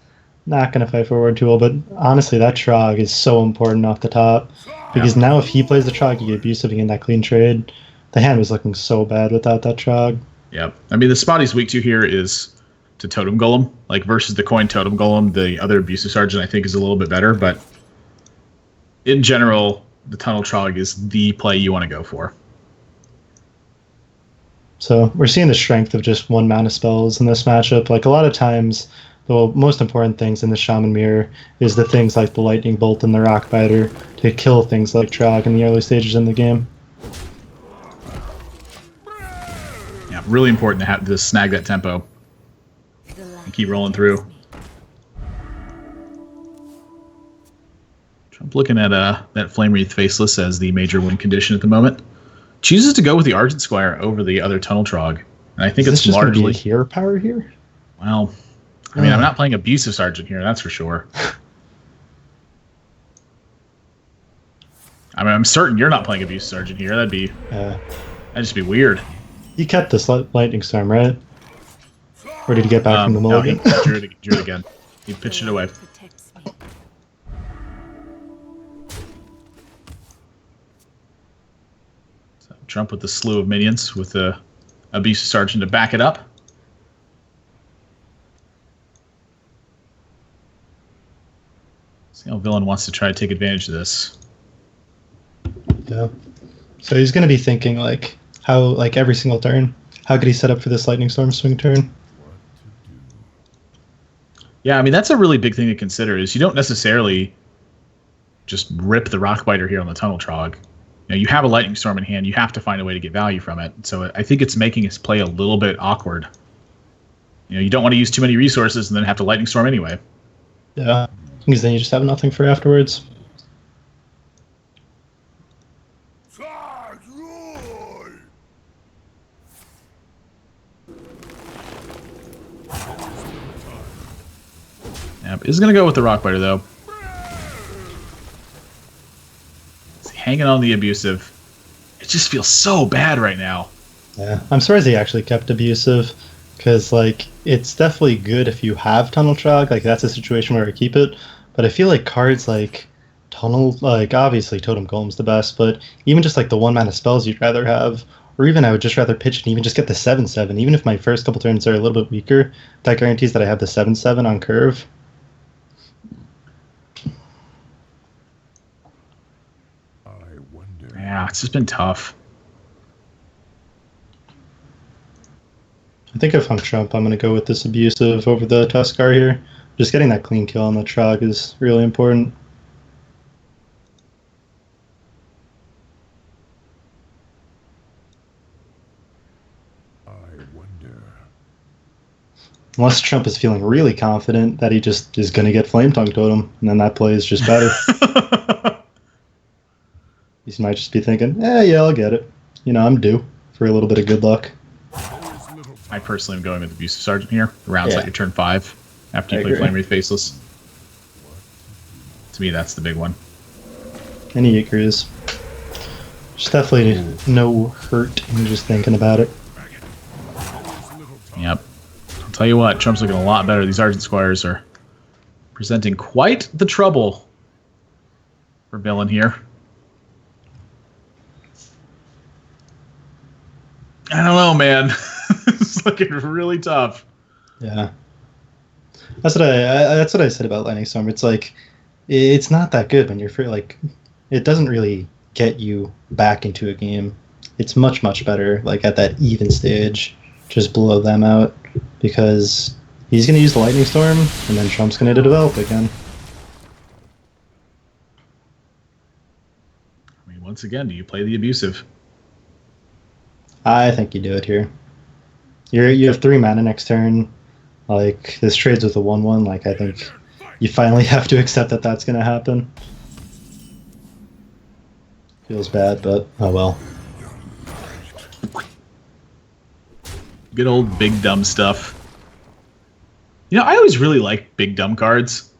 not going to fight forward too well, but honestly, that Trog is so important off the top. Because now if he plays the Trog, you get Abusive and get that clean trade. The hand was looking so bad without that Trog. Yep. I mean, the spot he's weak to here is to Totem Golem. Like, versus the Coin Totem Golem, the other Abusive Sergeant I think is a little bit better, but in general, the Tunnel Trog is the play you want to go for. So we're seeing the strength of just 1 mana spells in this matchup. Like, a lot of times the most important things in the Shaman Mirror is the things like the Lightning Bolt and the Rock Biter to kill things like Trog in the early stages in the game. Yeah, really important to have to snag that tempo The light and keep rolling through. protects me. I'm looking at that Flame Wreath Faceless as the major win condition at the moment. Chooses to go with the Argent Squire over the other Tunnel Trog. And I think Is it's this just gonna be a largely... hero power here? Well, I mean, I'm not playing Abusive Sergeant here, that's for sure. I mean, I'm certain you're not playing Abusive Sergeant here. That'd just be weird. You kept this Lightning Storm, right? Or did you get back from the No, mulligan? he drew it again. He pitched it away. Protects me. So Trump with the slew of minions with the Abusive Sergeant to back it up. See how Villain wants to try to take advantage of this. Yeah. So he's going to be thinking like how, like every single turn, how could he set up for this Lightning Storm swing turn? Yeah, I mean, that's a really big thing to consider is you don't necessarily just rip the Rock Biter here on the Tunnel Trog. You know, you have a Lightning Storm in hand. You have to find a way to get value from it. So I think it's making his play a little bit awkward. You know, you don't want to use too many resources and then have to Lightning Storm anyway. Yeah. Because then you just have nothing for afterwards. Yep, is going to go with the Rock Biter, though. Is he hanging on the Abusive? It just feels so bad right now. Yeah. I'm surprised he actually kept Abusive. Because, like, it's definitely good if you have Tunnel Trog. Like, that's a situation where I keep it. But I feel like cards like Tunnel, like, obviously Totem Golem's the best, but even just, like, the 1-mana spells you'd rather have, or even I would just rather pitch and even just get the 7/7. Even if my first couple turns are a little bit weaker, that guarantees that I have the 7/7 on curve. I wonder. Yeah, it's just been tough. I think if I'm Trump, I'm going to go with this Abusive over the Tuskar here. Just getting that clean kill on the Trog is really important. I wonder. Unless Trump is feeling really confident that he just is going to get Flame Tongue Totem, and then that play is just better. He might just be thinking, yeah, I'll get it. You know, I'm due for a little bit of good luck. I personally am going with Abusive Sergeant here. Rounds out your turn 5 after you I play agree. Flame Wreath Faceless. To me, that's the big one. And he agrees. Just definitely no hurt in just thinking about it. Yep. I'll tell you what, Trump's looking a lot better. These Argent Squires are presenting quite the trouble for Villain here. I don't know, man. It's looking really tough. Yeah. That's what I said about Lightning Storm. It's like, it's not that good when you're free. Like, it doesn't really get you back into a game. It's much, much better, like, at that even stage. Just blow them out. Because he's going to use the Lightning Storm, and then Trump's going to develop again. I mean, once again, do you play the Abusive? I think you do it here. You have 3 mana next turn. Like, this trades with a 1/1. Like, I think you finally have to accept that that's going to happen. Feels bad, but oh well. Good old big dumb stuff. You know, I always really like big dumb cards,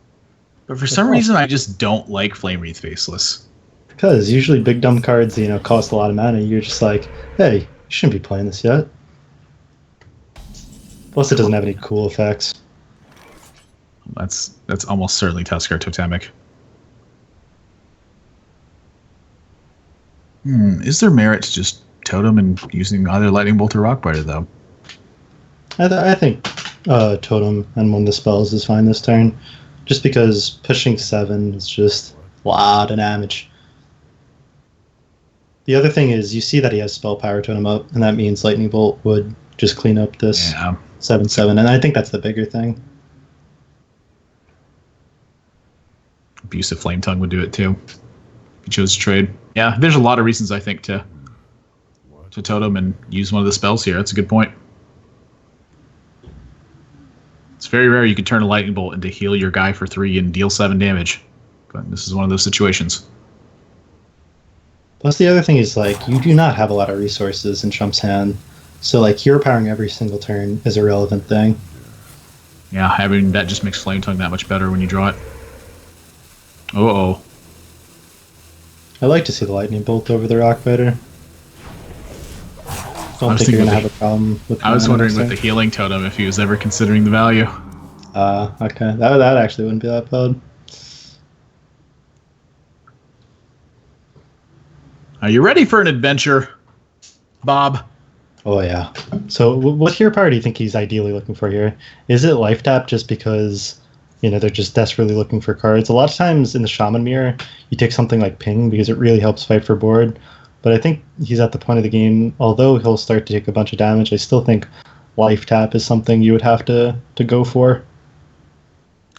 but for some reason I just don't like Flame Wreath Faceless. Because usually big dumb cards, you know, cost a lot of mana. You're just like, hey, you shouldn't be playing this yet. Plus, it doesn't have any cool effects. That's almost certainly Tuskar Totemic. Is there merit to just Totem and using either Lightning Bolt or Rockbiter, though? I think Totem and one of the spells is fine this turn. Just because pushing 7 is just a lot of damage. The other thing is, you see that he has Spell Power Totem up, and that means Lightning Bolt would just clean up this 7/7, and I think that's the bigger thing. Abusive Flame Tongue would do it too. If you chose to trade. Yeah, there's a lot of reasons I think to totem and use one of the spells here. That's a good point. It's very rare you could turn a lightning bolt into heal your guy for 3 and deal 7 damage. But this is one of those situations. Plus, the other thing is, like, you do not have a lot of resources in Trump's hand. So, like, hero powering every single turn is a relevant thing. Yeah, having that just makes Flame Tongue that much better when you draw it. Uh-oh. I like to see the lightning bolt over the rock fighter. Don't think you're going to have a problem with I was wondering with the the healing totem if he was ever considering the value. Okay. That actually wouldn't be that bad. Are you ready for an adventure, Bob? Oh, yeah. So what hero power do you think he's ideally looking for here? Is it life tap just because, you know, they're just desperately looking for cards? A lot of times in the Shaman mirror, you take something like Ping because it really helps fight for board. But I think he's at the point of the game, although he'll start to take a bunch of damage, I still think life tap is something you would have to go for.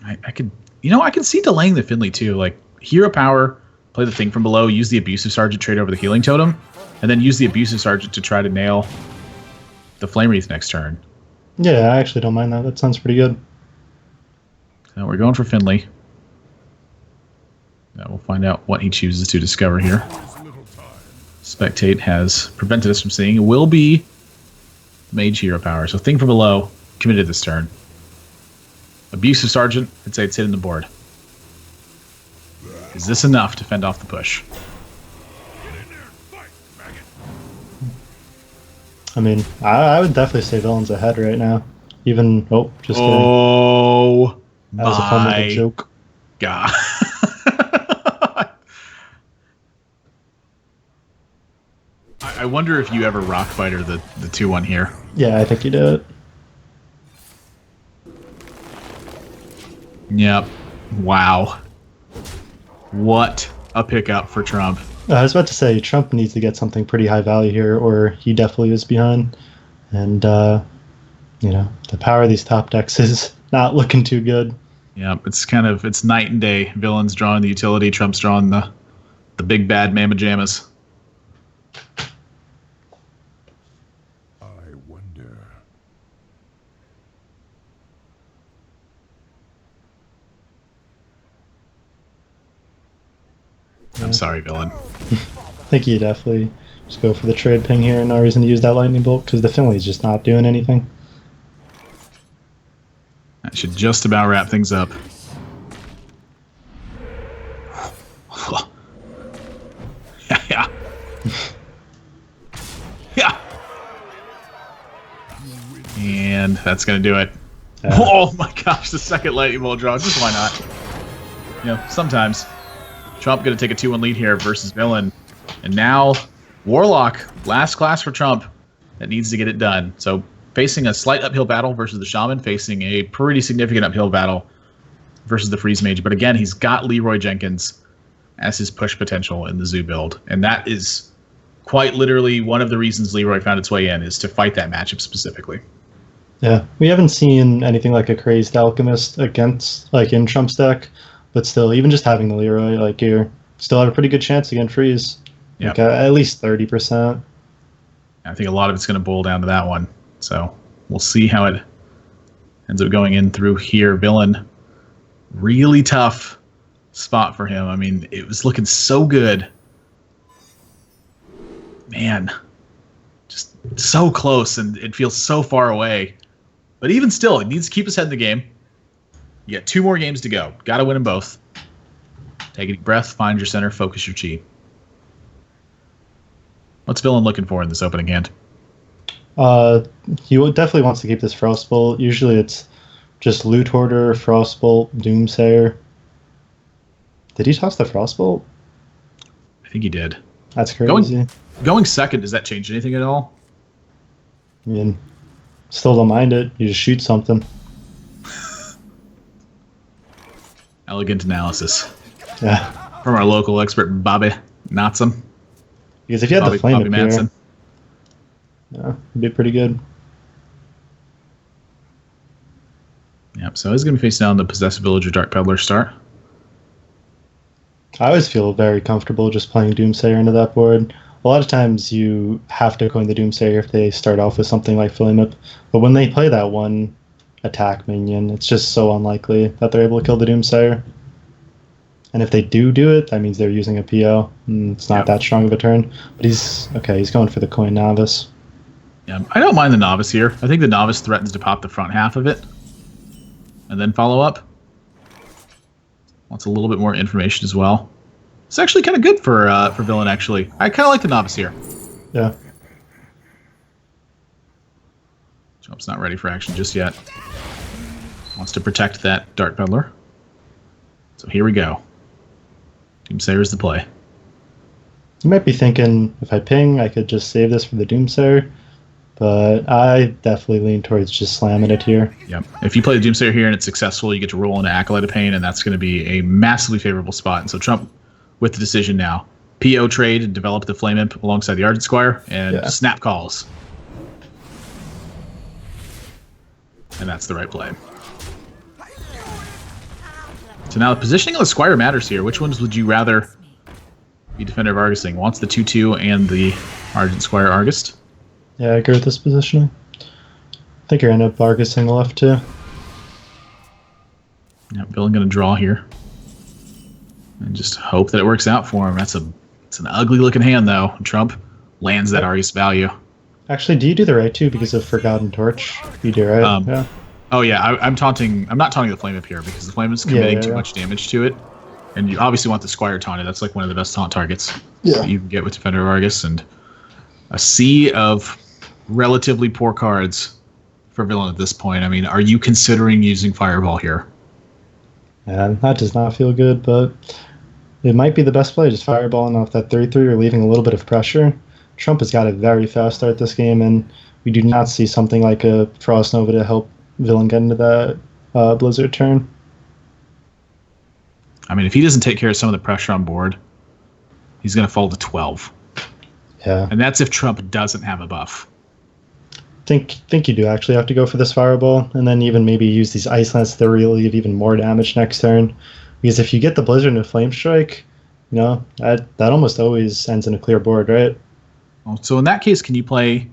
I could, I could see delaying the Finley too. Like, hero power, play the thing from below, use the Abusive Sergeant trade over the healing totem, and then use the Abusive Sergeant to try to nail the Flame Wreath next turn. Yeah, I actually don't mind that. That sounds pretty good. So we're going for Finley. Now we'll find out what he chooses to discover here. Spectate has prevented us from seeing. It will be Mage hero power. So thing from below, committed this turn. Abusive Sergeant, I'd say it's hitting the board. Is this enough to fend off the push? I mean, I would definitely say Villain's ahead right now. Even, just kidding. Oh, That was a fun little joke. God. I wonder if you ever rock fighter the 2-1 here. Yeah, I think you did it. Yep. Wow. What a pickup for Trump. I was about to say, Trump needs to get something pretty high value here, or he definitely is behind. And, the power of these top decks is not looking too good. Yeah, it's night and day. Villain's drawing the utility, Trump's drawing the big bad mamma jammas. I wonder. I'm sorry, Villain. I think you definitely just go for the trade ping here. No reason to use that lightning bolt because the Finley's just not doing anything. That should just about wrap things up. Yeah. Yeah. And that's going to do it. Oh my gosh, the second lightning bolt draw. Just why not? Sometimes. Trump going to take a 2-1 lead here versus Villain. And now, Warlock, last class for Trump that needs to get it done. So, facing a slight uphill battle versus the Shaman, facing a pretty significant uphill battle versus the Freeze Mage. But again, he's got Leroy Jenkins as his push potential in the Zoo build. And that is quite literally one of the reasons Leroy found its way in, is to fight that matchup specifically. Yeah, we haven't seen anything like a Crazed Alchemist in Trump's deck. But still, even just having the Leroy, you still have a pretty good chance against Freeze. Yeah. At least 30%. I think a lot of it's going to boil down to that one. So we'll see how it ends up going in through here. Villain, really tough spot for him. I mean, it was looking so good. Man, just so close, and it feels so far away. But even still, it needs to keep his head in the game. You got 2 more games to go. Got to win them both. Take a deep breath, find your center, focus your chi. What's Villain looking for in this opening hand? He definitely wants to keep this Frostbolt. Usually it's just Loot Hoarder, Frostbolt, Doomsayer. Did he toss the Frostbolt? I think he did. That's crazy. Going second, does that change anything at all? I mean, still don't mind it. You just shoot something. Elegant analysis. Yeah. From our local expert, Bobby Knotson. Because if you had the flame Bobby up here, Manson. yeah, it'd be pretty good. Yep, so he's going to be facing down the Possessed Villager Dark Peddler start. I always feel very comfortable just playing Doomsayer into that board. A lot of times you have to coin the Doomsayer if they start off with something like Flame Whip, but when they play that one attack minion, it's just so unlikely that they're able to kill the Doomsayer. And if they do it, that means they're using a PO. And it's not that strong of a turn. But he's going for the coin Novice. Yeah, I don't mind the Novice here. I think the Novice threatens to pop the front half of it and then follow up. Wants a little bit more information as well. It's actually kind of good for Villain, actually. I kind of like the Novice here. Yeah. Trump's not ready for action just yet. Wants to protect that Dart Peddler. So here we go. Doomsayer is the play. You might be thinking, if I ping, I could just save this for the Doomsayer. But I definitely lean towards just slamming it here. Yep. If you play the Doomsayer here and it's successful, you get to roll into Acolyte of Pain, and that's going to be a massively favorable spot. And so Trump, with the decision now, PO trade and develop the Flame Imp alongside the Ardent Squire, and snap calls. And that's the right play. So now the positioning of the Squire matters here. Which ones would you rather be Defender of Argusing? Wants the 2/2 and the Ardent Squire Argust? Yeah, I agree with this positioning. I think you're end up Argusing the left too. Yep, Villain going to draw here. And just hope that it works out for him. It's an ugly looking hand though. Trump lands that Argust value. Actually, do you do the right too because of Forgotten Torch? You do right. Yeah. Oh yeah, I'm taunting. I'm not taunting the Flame Imp here because the Flame is committing too much damage to it, and you obviously want the Squire taunted. That's like one of the best taunt targets that you can get with Defender of Argus, and a sea of relatively poor cards for Villain at this point. I mean, are you considering using Fireball here? Yeah, that does not feel good, but it might be the best play, just fireballing off that 3/3 or leaving a little bit of pressure. Trump has got a very fast start this game, and we do not see something like a Frost Nova to help Villain get into that Blizzard turn. I mean, if he doesn't take care of some of the pressure on board, he's going to fall to 12. Yeah. And that's if Trump doesn't have a buff. Think you do actually have to go for this Fireball, and then even maybe use these Ice Lance to relieve even more damage next turn. Because if you get the Blizzard and Flame Strike, you know, that almost always ends in a clear board, right? Well, so in that case, can you play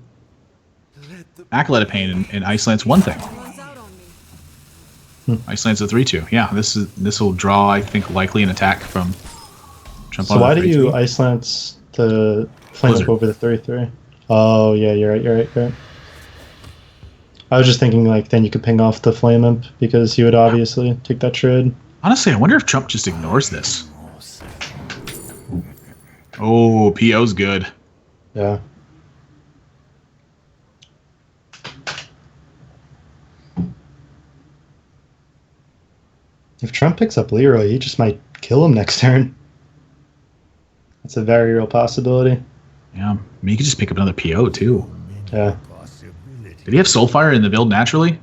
Acolyte of Pain and Ice Lance one thing? Ice Lance a 3/2. Yeah, this will draw, I think, likely an attack from Trump. So why do you Ice Lance to Flame Up over the 3/3? Oh yeah, you're right. I was just thinking like then you could ping off the Flame Imp because he would obviously take that trade. Honestly, I wonder if Trump just ignores this. Oh, PO's good. Yeah. If Trump picks up Leroy, he just might kill him next turn. That's a very real possibility. Yeah, I mean, you could just pick up another PO too. Yeah. Did he have Soulfire in the build naturally?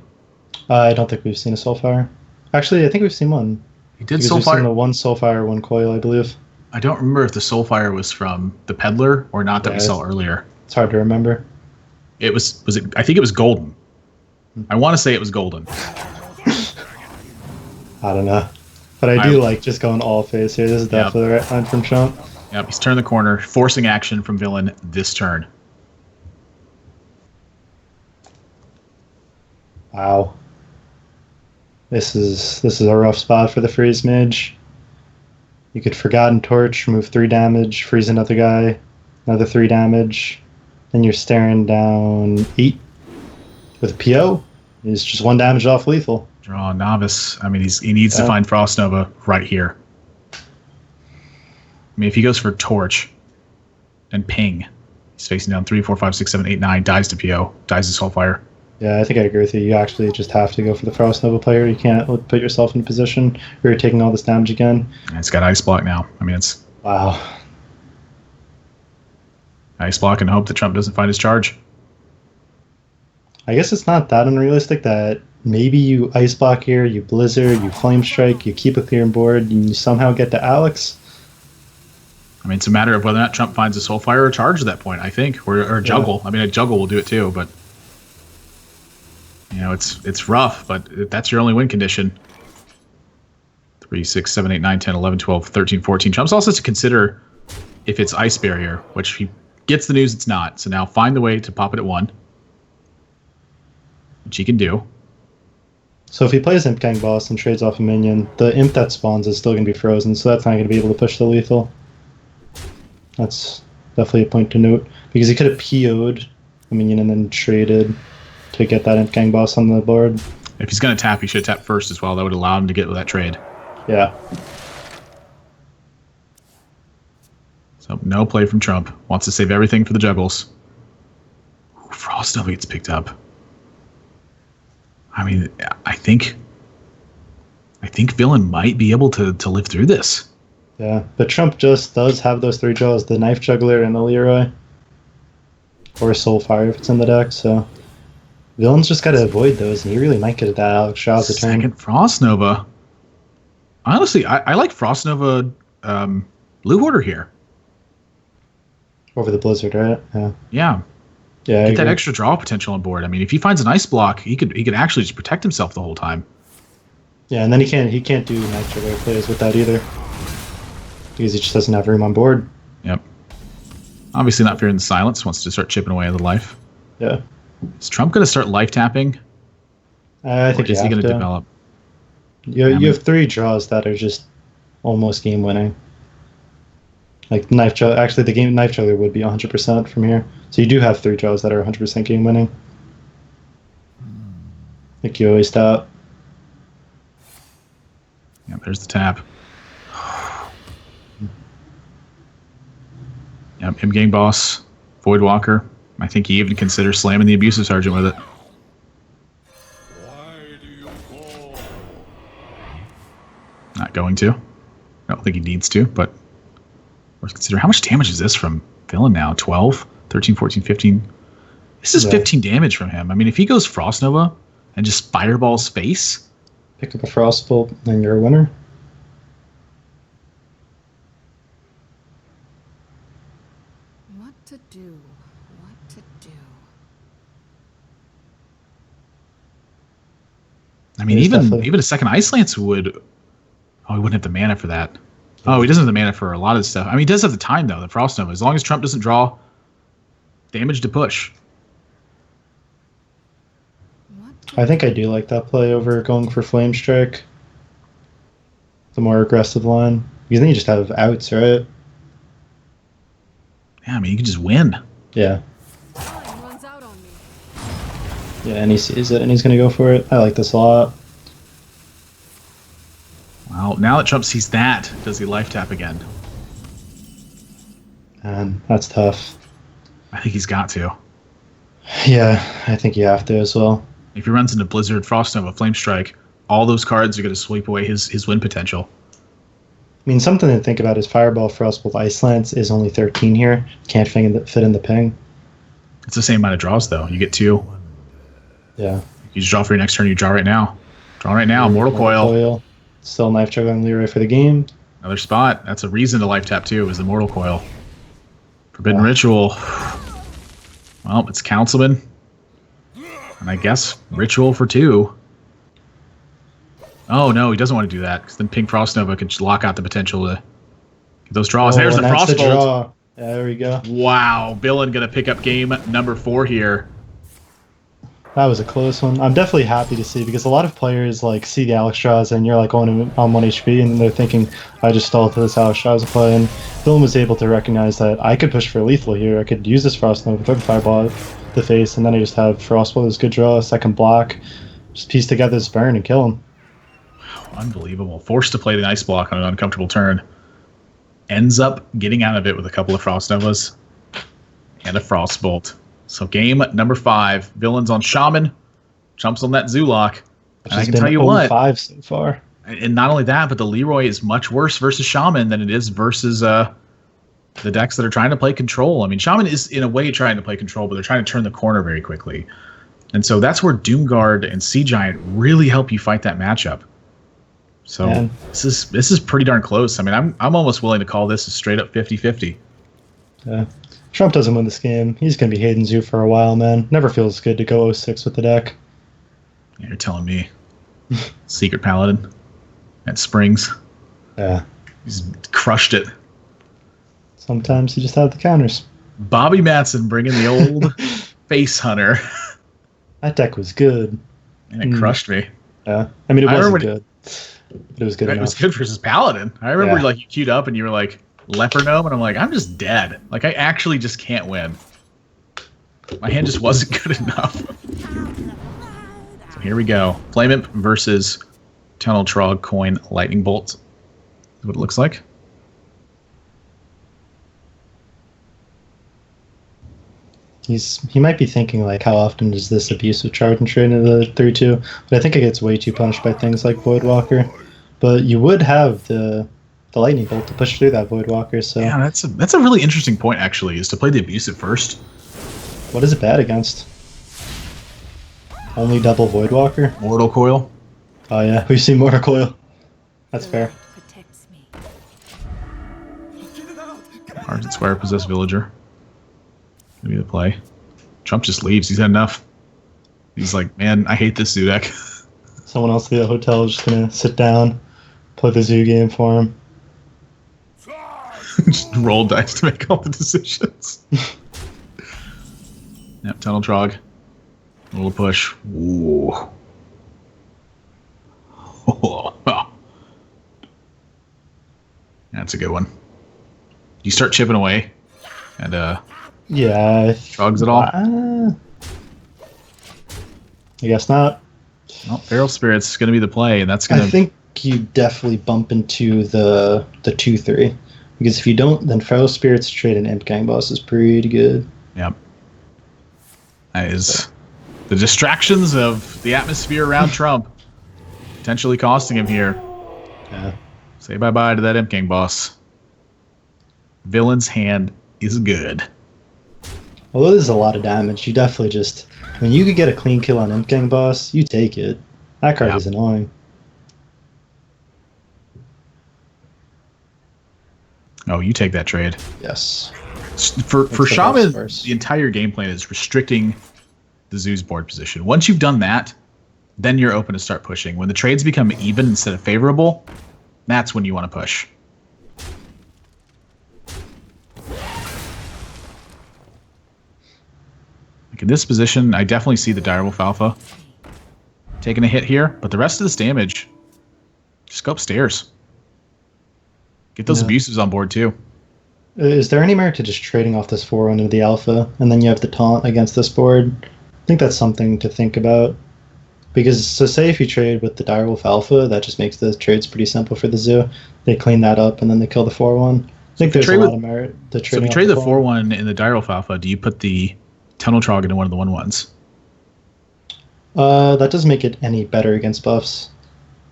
I don't think we've seen a Soulfire. Actually, I think we've seen one. He did We've seen Soulfire. the one Soulfire, one Coil, I believe. I don't remember if the Soulfire was from the Peddler or not that we saw earlier. It's hard to remember. It was it? I think it was golden. I want to say it was golden. I don't know. But I do like just going all face here. This is definitely the right line from Trump. Yep, he's turned the corner, forcing action from Villain this turn. Wow. This is a rough spot for the Freeze Mage. You could Forgotten Torch, remove 3 damage, freeze another guy, another 3 damage. Then you're staring down 8 with a PO. He's just 1 damage off lethal. Draw Novice. I mean, he needs to find Frost Nova right here. I mean, if he goes for Torch and Ping, he's facing down 3, 4, 5, 6, 7, 8, 9, dies to PO, dies to Soulfire. Yeah, I think I agree with you. You actually just have to go for the Frost Nova player. You can't put yourself in a position where you're taking all this damage again. And it's got Ice Block now. I mean, it's... Wow. Ice Block and hope that Trump doesn't find his charge. I guess it's not that unrealistic that maybe you Ice Block here, you Blizzard, you Flame Strike, you keep a clearing board, and you somehow get to Alex. I mean, it's a matter of whether or not Trump finds a Soulfire or charge at that point, I think. Or a Juggle. I mean, a Juggle will do it too, but... You know, it's rough, but that's your only win condition. 3, 6, 7, 8, 9, 10, 11, 12, 13, 14. Trump's also to consider if it's Ice Barrier, which he gets the news it's not. So now find the way to pop it at 1, which he can do. So if he plays Imp Gang Boss and trades off a minion, the Imp that spawns is still going to be frozen, so that's not going to be able to push the lethal. That's definitely a point to note, because he could have PO'd a minion and then traded to get that Imp Gang Boss on the board. If he's going to tap, he should have tapped first as well. That would allow him to get with that trade. Yeah. So no play from Trump. Wants to save everything for the juggles. Ooh, Frost Nova gets picked up. I mean, I think Villain might be able to live through this. Yeah, but Trump just does have those 3 draws, the Knife Juggler and the Leroy. Or Soulfire if it's in the deck, so... Villain's just got to avoid those, and he really might get that Alex Shaw's a turn. Second Frost Nova. Honestly, I like Frost Nova Blue Hoarder here. Over the Blizzard, right? Yeah. Yeah. Yeah, Get that extra draw potential on board. I mean, if he finds an ice block, he could actually just protect himself the whole time. Yeah, and then he can't do Knife Juggler plays with that either. Because he just doesn't have room on board. Yep. Obviously not fearing the silence, wants to start chipping away at the life. Yeah. Is Trump going to start life tapping? I think or is he going to to develop? You have 3 draws that are just almost game winning. Like Knife Juggler, actually the game Knife Juggler would be 100% from here. So you do have 3 draws that are 100% game winning. Like you always tap. Yeah, there's the tap. Yep, Game Boss, Voidwalker. I think he even considers slamming the Abusive Sergeant with it. Why do you call? Not going to. I don't think he needs to, but let's consider how much damage is this from Villain now? 12, 13, 14, 15. This is 15 damage from him. I mean, if he goes Frost Nova and just fireballs face. Pick up a Frostbolt, and you're a winner. What to do? What to do? I mean, even a second Ice Lance would. Oh, he wouldn't have the mana for that. Oh, he doesn't have the mana for a lot of this stuff. I mean, he does have the time, though, the Frost Nova. As long as Trump doesn't draw damage to push. I think I do like that play over going for Flame Strike. The more aggressive line. Because then you just have outs, right? Yeah, I mean, you can just win. Yeah. Time runs out on me. Yeah, and he sees it, and he's going to go for it. I like this a lot. Well, now that Trump sees that, does he life tap again? And that's tough. I think he's got to. Yeah, I think you have to as well. If he runs into Blizzard, Frost Nova, Flame Strike, all those cards are going to sweep away his win potential. I mean, something to think about is Fireball, Frostbolt, Ice Lance is only 13 here. Can't fit in the ping. It's the same amount of draws, though. You get 2. Yeah. You just draw for your next turn. You draw right now. Draw right now. Mortal Coil. Still Knife Juggler and Leroy for the game. Another spot. That's a reason to life tap, too, is the Mortal Coil. Forbidden Ritual. Well, it's Councilman. And I guess Ritual for 2. Oh, no, he doesn't want to do that, because then Pink Frost Nova can just lock out the potential to get those draws. There's the Frostbolt. Yeah, there we go. Wow, Villain going to pick up game number 4 here. That was a close one. I'm definitely happy to see, because a lot of players like see the Alex Straws and you're like on 1 HP and they're thinking, I just stalled to this Alex Straws play, and Villain was able to recognize that I could push for lethal here. I could use this Frost Nova, throw the Fireball at the face, and then I just have Frostbolt as good draw, second block, just piece together this burn and kill him. Unbelievable. Forced to play the Ice Block on an uncomfortable turn. Ends up getting out of it with a couple of Frost Novas and a Frostbolt. So game number 5. Villain's on Shaman. Jumps on that Zoolock. And I can tell you what. 5 so far. And not only that, but the Leroy is much worse versus Shaman than it is versus the decks that are trying to play control. I mean, Shaman is in a way trying to play control, but they're trying to turn the corner very quickly. And so that's where Doomguard and Sea Giant really help you fight that matchup. So this is pretty darn close. I mean, I'm almost willing to call this a straight up 50-50. Yeah. Trump doesn't win this game. He's going to be Hayden Zoo for a while, man. Never feels good to go 0-6 with the deck. You're telling me. Secret Paladin. at Springs. Yeah. He's crushed it. Sometimes you just have the counters. Bobby Matson bringing the old face hunter. That deck was good. And it crushed me. Yeah. I mean, it I wasn't remember good, but it was good It enough. was good versus Paladin. I remember Yeah. like you queued up and you were like Leper Gnome, and I'm like, I'm just dead. Like I actually just can't win. My hand just wasn't good enough. So here we go. Flame Imp versus Tunnel Trog Coin Lightning Bolt. Is what it looks like. He might be thinking like, how often does this abusive charge and trade into the 3/2? But I think it gets way too punished by things like Voidwalker. But you would have the lightning bolt to push through that Voidwalker. So Yeah, that's a really interesting point actually, is to play the abusive first. what is it bad against? Only double Voidwalker? Mortal Coil. Oh yeah, we've seen Mortar Coil. That's fair. Protects me. Argent Squire Possessed Villager. Gonna be the play. Trump just leaves. He's had enough. He's like, man, I hate this zoo deck. Someone else at the hotel is just gonna sit down, play the zoo game for him. Just roll dice to make all the decisions. Yep, Tunnel Trog. A little push. Ooh. That's a good one. You start chipping away, and Yeah. Trogs it all. I guess not. Well, Feral Spirit's going to be the play, and that's going I to. think you definitely bump into the 2/3 because if you don't, then Feral Spirits trade an Imp Gang Boss is pretty good. Yep. That is the distractions of the atmosphere around Trump potentially costing him here. Yeah. Say bye-bye to that Imp Gang boss. Villain's hand is good. Although there's a lot of damage, you definitely just when you could get a clean kill on Imp Gang Boss, you take it. That card Yeah. is annoying. Oh, you take that trade. Yes. For the Shaman, best verse. the entire game plan is restricting the Zoo's board position. Once you've done that, then you're open to start pushing. When the trades become even instead of favorable, that's when you want to push. Like in this position, I definitely see the Direwolf Alpha taking a hit here, but the rest of this damage, just go upstairs. Get those Yeah. abusives on board too. Is there any merit to just trading off this 4/1 into the Alpha, and then you have the taunt against this board? I think that's something to think about. Because, so say if you trade with the Direwolf Alpha, that just makes the trades pretty simple for the Zoo. They clean that up, and then they kill the 4/1. I think there's a trade lot with- of merit to So if trading you off trade the 4/1. 4/1 in the Direwolf Alpha, do you put the Tunnel Trog into one of the 1/1s? That doesn't make it any better against buffs.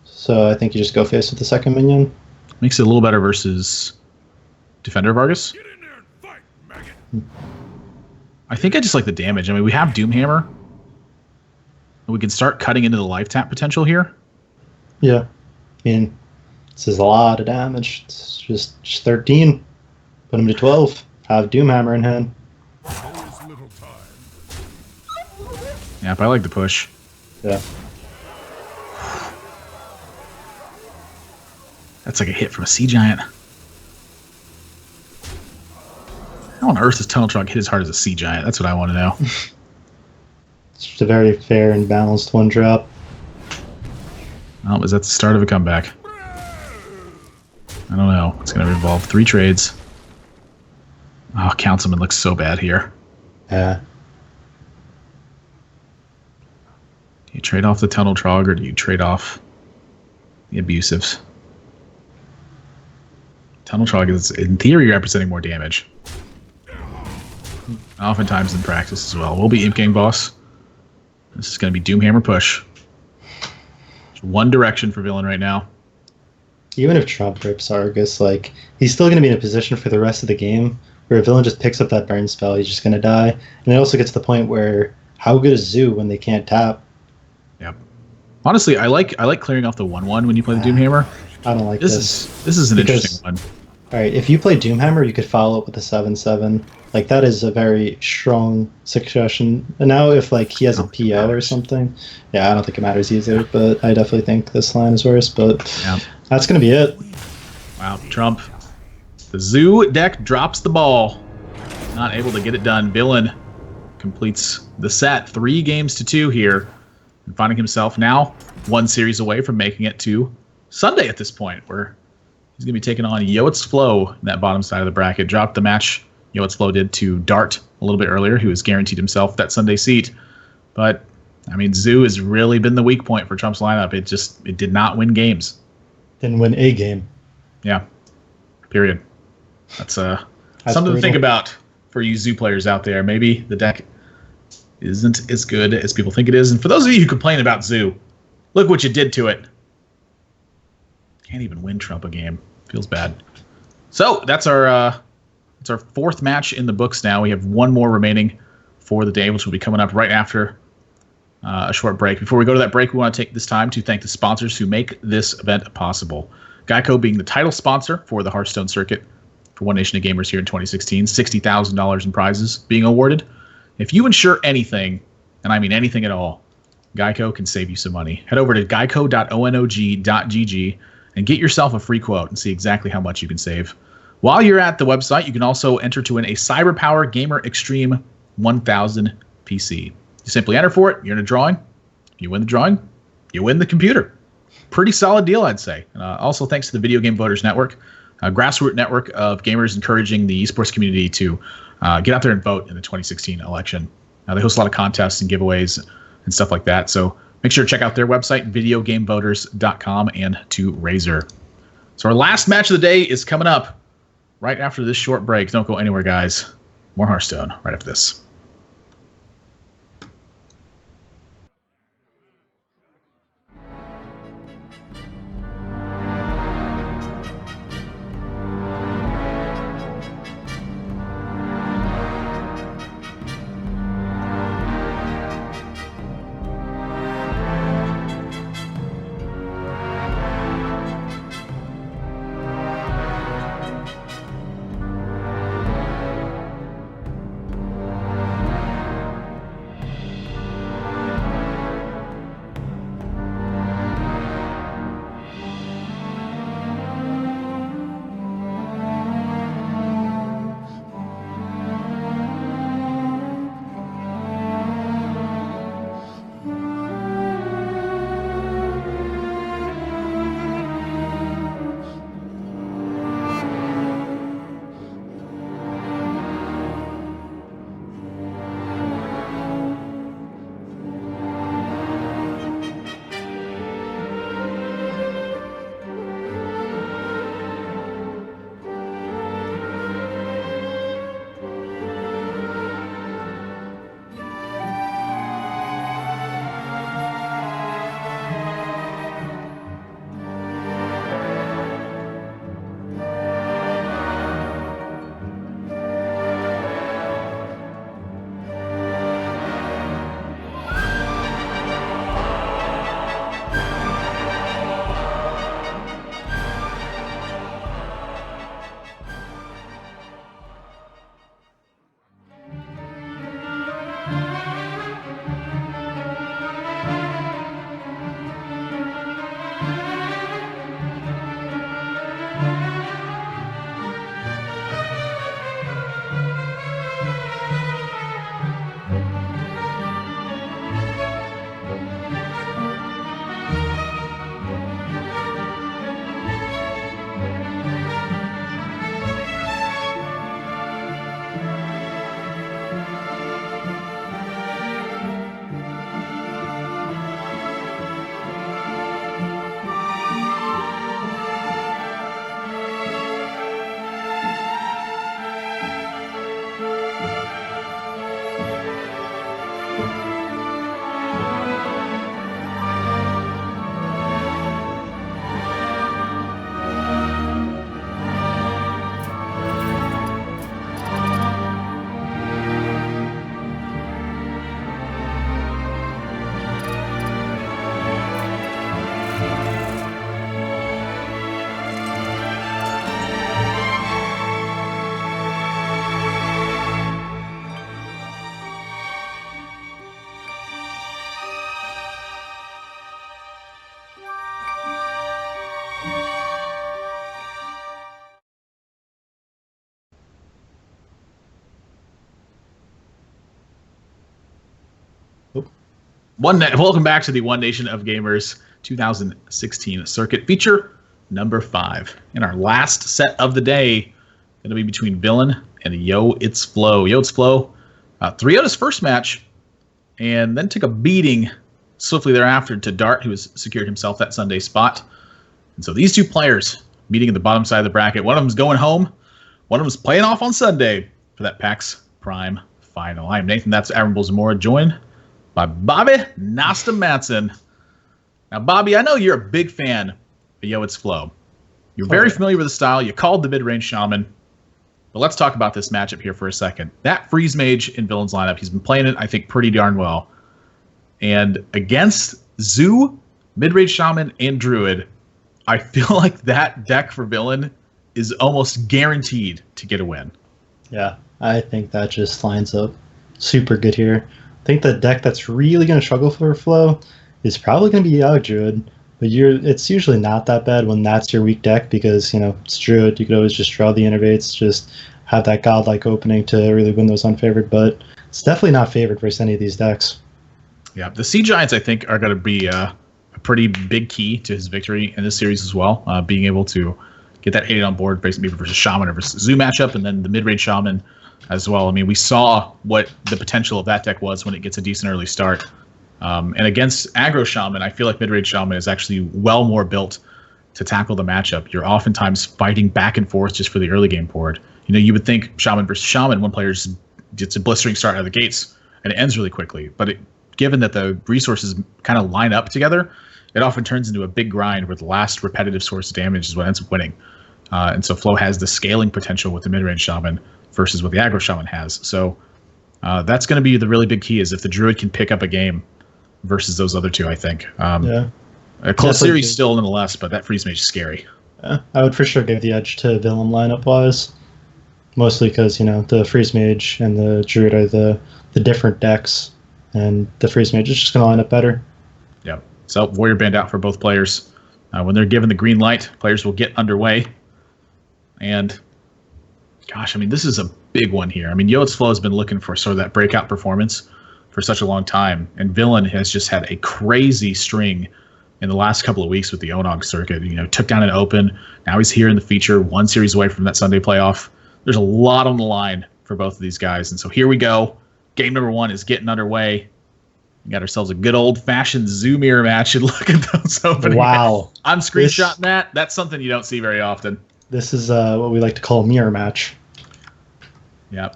So I think you just go face with the second minion. Makes it a little better versus Defender of Argus. Get in there and fight, maggot. I think I just like the damage. I mean, we have Doomhammer. And we can start cutting into the life tap potential here. Yeah. I mean, this is a lot of damage. It's just 13. Put him to 12. Have Doomhammer in hand. Always little time. Yeah, but I like the push. Yeah. That's like a hit from a Sea Giant. How on earth does Tunnel Trog hit as hard as a Sea Giant? That's what I want to know. It's just a very fair and balanced one drop. Well, is that the start of a comeback? I don't know. It's going to involve 3 trades. Oh, Councilman looks so bad here. Yeah. Do you trade off the Tunnel Trog or do you trade off the abusives? Tunnel Trog is, in theory, representing more damage. Oftentimes in practice as well. We'll be Imp Gang boss. This is going to be Doomhammer push. There's one direction for villain right now. Even if Trump rips Argus, like, he's still going to be in a position for the rest of the game where a villain just picks up that burn spell, he's just going to die. And it also gets to the point where, how good is Zoo when they can't tap? Yep. Honestly, I like clearing off the 1/1 when you play the Doomhammer. I don't like this. This is an Because- interesting one. Alright, if you play Doomhammer, you could follow up with a 7/7. Like, that is a very strong succession. And now if, like, he has a I don't think it PO or matters. something, yeah, I don't think it matters either, but I definitely think this line is worse. But Yeah. That's going to be it. Wow, Trump. The Zoo deck drops the ball. Not able to get it done. Villain completes the set 3-2 here. And finding himself now 1 series away from making it to Sunday at this point, where he's going to be taking on Yoet's Flow in that bottom side of the bracket. Dropped the match Yoet's Flow did to Dart a little bit earlier, who has guaranteed himself that Sunday seat. But, I mean, Zoo has really been the weak point for Trump's lineup. It did not win games. Didn't win a game. Yeah. Period. That's something brutal. to think about for you Zoo players out there. Maybe the deck isn't as good as people think it is. And for those of you who complain about Zoo, look what you did to it. Can't even win Trump a game. Feels bad. So that's our 4th match in the books now. We have 1 more remaining for the day, which will be coming up right after a short break. Before we go to that break, we want to take this time to thank the sponsors who make this event possible. GEICO being the title sponsor for the Hearthstone circuit for One Nation of Gamers here in 2016. $60,000 in prizes being awarded. If you insure anything, and I mean anything at all, GEICO can save you some money. Head over to geico.onog.gg and get yourself a free quote and see exactly how much you can save. While you're at the website, you can also enter to win a CyberPower Gamer Extreme 1000 PC. You simply enter for it, you're in a drawing, you win the drawing, you win the computer. Pretty solid deal, I'd say. Also, thanks to the Video Game Voters Network, a grassroots network of gamers encouraging the esports community to get out there and vote in the 2016 election. They host a lot of contests and giveaways and stuff like that. So make sure to check out their website, videogamevoters.com, and to Razer. So our last match of the day is coming up right after this short break. Don't go anywhere, guys. More Hearthstone right after this. Welcome back to the One Nation of Gamers 2016 Circuit Feature number 5. In our last set of the day, going to be between Villain and Yo It's Flow. Yo It's Flow 3-0'd his first match, and then took a beating swiftly thereafter to Dart, who has secured himself that Sunday spot. And so these two players meeting at the bottom side of the bracket. One of them's going home. One of them's playing off on Sunday for that PAX Prime final. I am Nathan. That's Admiral Zamora, joined by Bobby Nasta Matson. Now, Bobby, I know you're a big fan of Yo It's Flow. You're very familiar with the style. You called the mid-range shaman. But let's talk about this matchup here for a second. That Freeze Mage in Villain's lineup, he's been playing it, I think, pretty darn well. And against Zoo, mid-range shaman, and Druid, I feel like that deck for Villain is almost guaranteed to get a win. Yeah, I think that just lines up super good here. I think the deck that's really going to struggle for Flow is probably going to be Yogg Druid, but it's usually not that bad when that's your weak deck because, you know, it's Druid. You could always just draw the innervates, just have that godlike opening to really win those unfavored, but it's definitely not favored versus any of these decks. Yeah, the Sea Giants, I think, are going to be a pretty big key to his victory in this series as well, being able to get that 8 on board maybe versus Shaman or versus Zoo matchup, and then the mid-range Shaman as well. I mean, we saw what the potential of that deck was when it gets a decent early start. And against aggro Shaman, I feel like mid-range Shaman is actually well more built to tackle the matchup. You're oftentimes fighting back and forth just for the early game board. You know, you would think Shaman versus Shaman, one player gets a blistering start out of the gates and it ends really quickly. But given that the resources kind of line up together, it often turns into a big grind where the last repetitive source of damage is what ends up winning. And so Flow has the scaling potential with the mid-range Shaman versus what the aggro Shaman has. So that's going to be the really big key, is if the Druid can pick up a game versus those other two, I think. Yeah. A close series still nonetheless, but that Freeze Mage is scary. Yeah, I would for sure give the edge to Villain lineup-wise. Mostly because, you know, the Freeze Mage and the Druid are the different decks, and the Freeze Mage is just going to line up better. Yep. So Warrior Band out for both players. When they're given the green light, players will get underway. And, gosh, I mean, this is a big one here. I mean, Yo It's Flow has been looking for sort of that breakout performance for such a long time, and Villain has just had a crazy string in the last couple of weeks with the Onog circuit. You know, took down an Open. Now he's here in the feature, one series away from that Sunday playoff. There's a lot on the line for both of these guys. And so here we go. Game number 1 is getting underway. We got ourselves a good old-fashioned Zoo mirror match, and look at those opening. Wow. I'm screenshotting that. That's something you don't see very often. This is what we like to call a mirror match. Yep.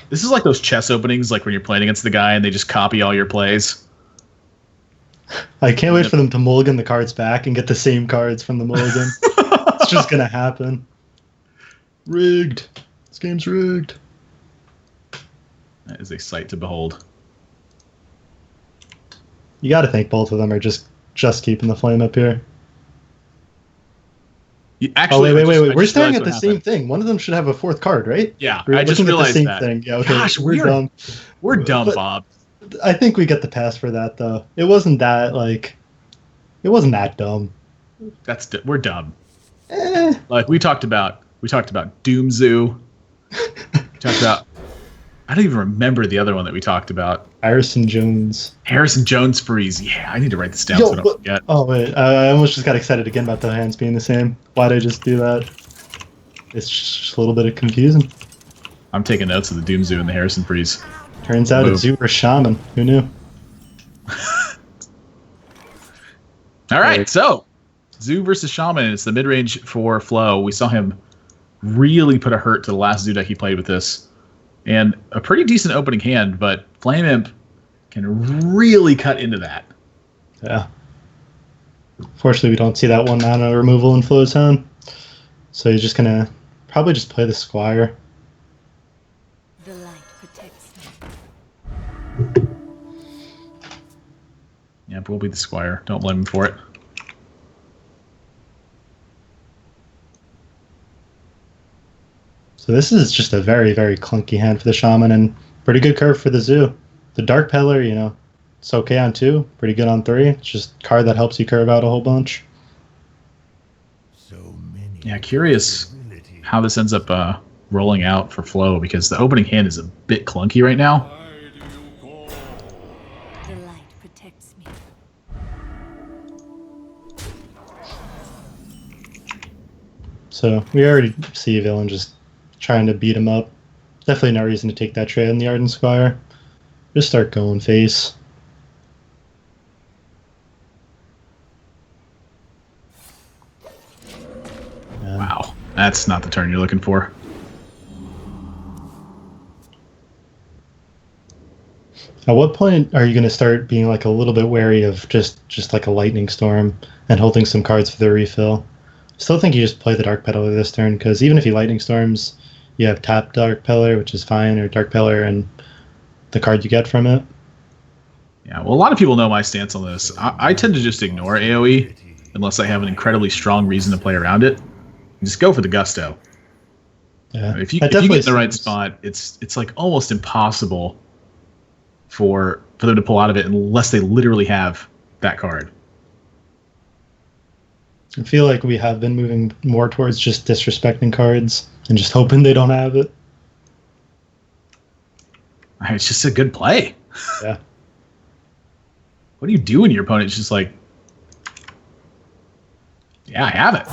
This is like those chess openings, like when you're playing against the guy and they just copy all your plays. I can't wait for them to mulligan the cards back and get the same cards from the mulligan. It's just going to happen. Rigged. This game's rigged. That is a sight to behold. You got to think both of them are just keeping the flame up here. Actually, wait. We're staring at the same thing. One of them should have a 4th card, right? Yeah, I just realized the same that. thing. Yeah, okay. Gosh, we're dumb. We're dumb, But Bob. I think we get the pass for that, though. It wasn't that dumb. We're dumb. Like we talked about Doom Zoo. We talked about, I don't even remember the other one that we talked about. Harrison Jones Freeze. Yeah, I need to write this down so I don't forget. Oh wait, I almost just got excited again about the hands being the same. Why'd I just do that? It's just a little bit of confusing. I'm taking notes of the Doom Zoo and the Harrison Freeze. Turns out it's Zoo or Shaman. Who knew? All right, so Zoo versus Shaman. It's the mid-range for Flow. We saw him really put a hurt to the last Zoo deck he played with this. And a pretty decent opening hand, but Flame Imp can really cut into that. Yeah. Fortunately, we don't see that 1 mana removal in Flow's hand. So he's just going to probably just play the Squire. The light protects me. Yeah, but we'll be the Squire. Don't blame him for it. So this is just a very, very clunky hand for the Shaman and pretty good curve for the Zoo. The Dark Peddler, you know, it's okay on 2, pretty good on 3. It's just a card that helps you curve out a whole bunch. Yeah, curious how this ends up rolling out for Flow, because the opening hand is a bit clunky right now. So we already see a villain just trying to beat him up. Definitely no reason to take that trade on the Arden Squire. Just start going face. Wow, that's not the turn you're looking for. At what point are you going to start being like a little bit wary of just like a lightning storm and holding some cards for the refill? Still think you just play the Dark Peddler this turn because even if he lightning storms, you have tap Dark Peddler, which is fine, or Dark Peddler and the card you get from it. Yeah, well, a lot of people know my stance on this. I tend to just ignore AoE unless I have an incredibly strong reason to play around it. Just go for the gusto. Yeah, If you that get in the definitely right seems- spot, it's like almost impossible for them to pull out of it unless they literally have that card. I feel like we have been moving more towards just disrespecting cards and just hoping they don't have it. It's just a good play. Yeah. What do you do when your opponent's just like, yeah, I have it.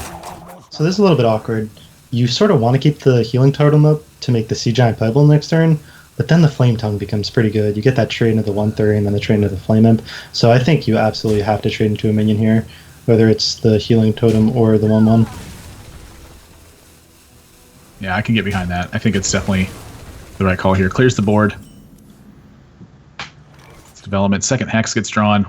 So this is a little bit awkward. You sort of want to keep the healing totem up to make the Sea Giant playable next turn, but then the Flame Tongue becomes pretty good. You get that trade into the 1/3 and then the trade into the Flame Imp. So I think you absolutely have to trade into a minion here, whether it's the healing totem or the 1/1. Yeah, I can get behind that. I think it's definitely the right call here. Clears the board. It's development. Second Hex gets drawn.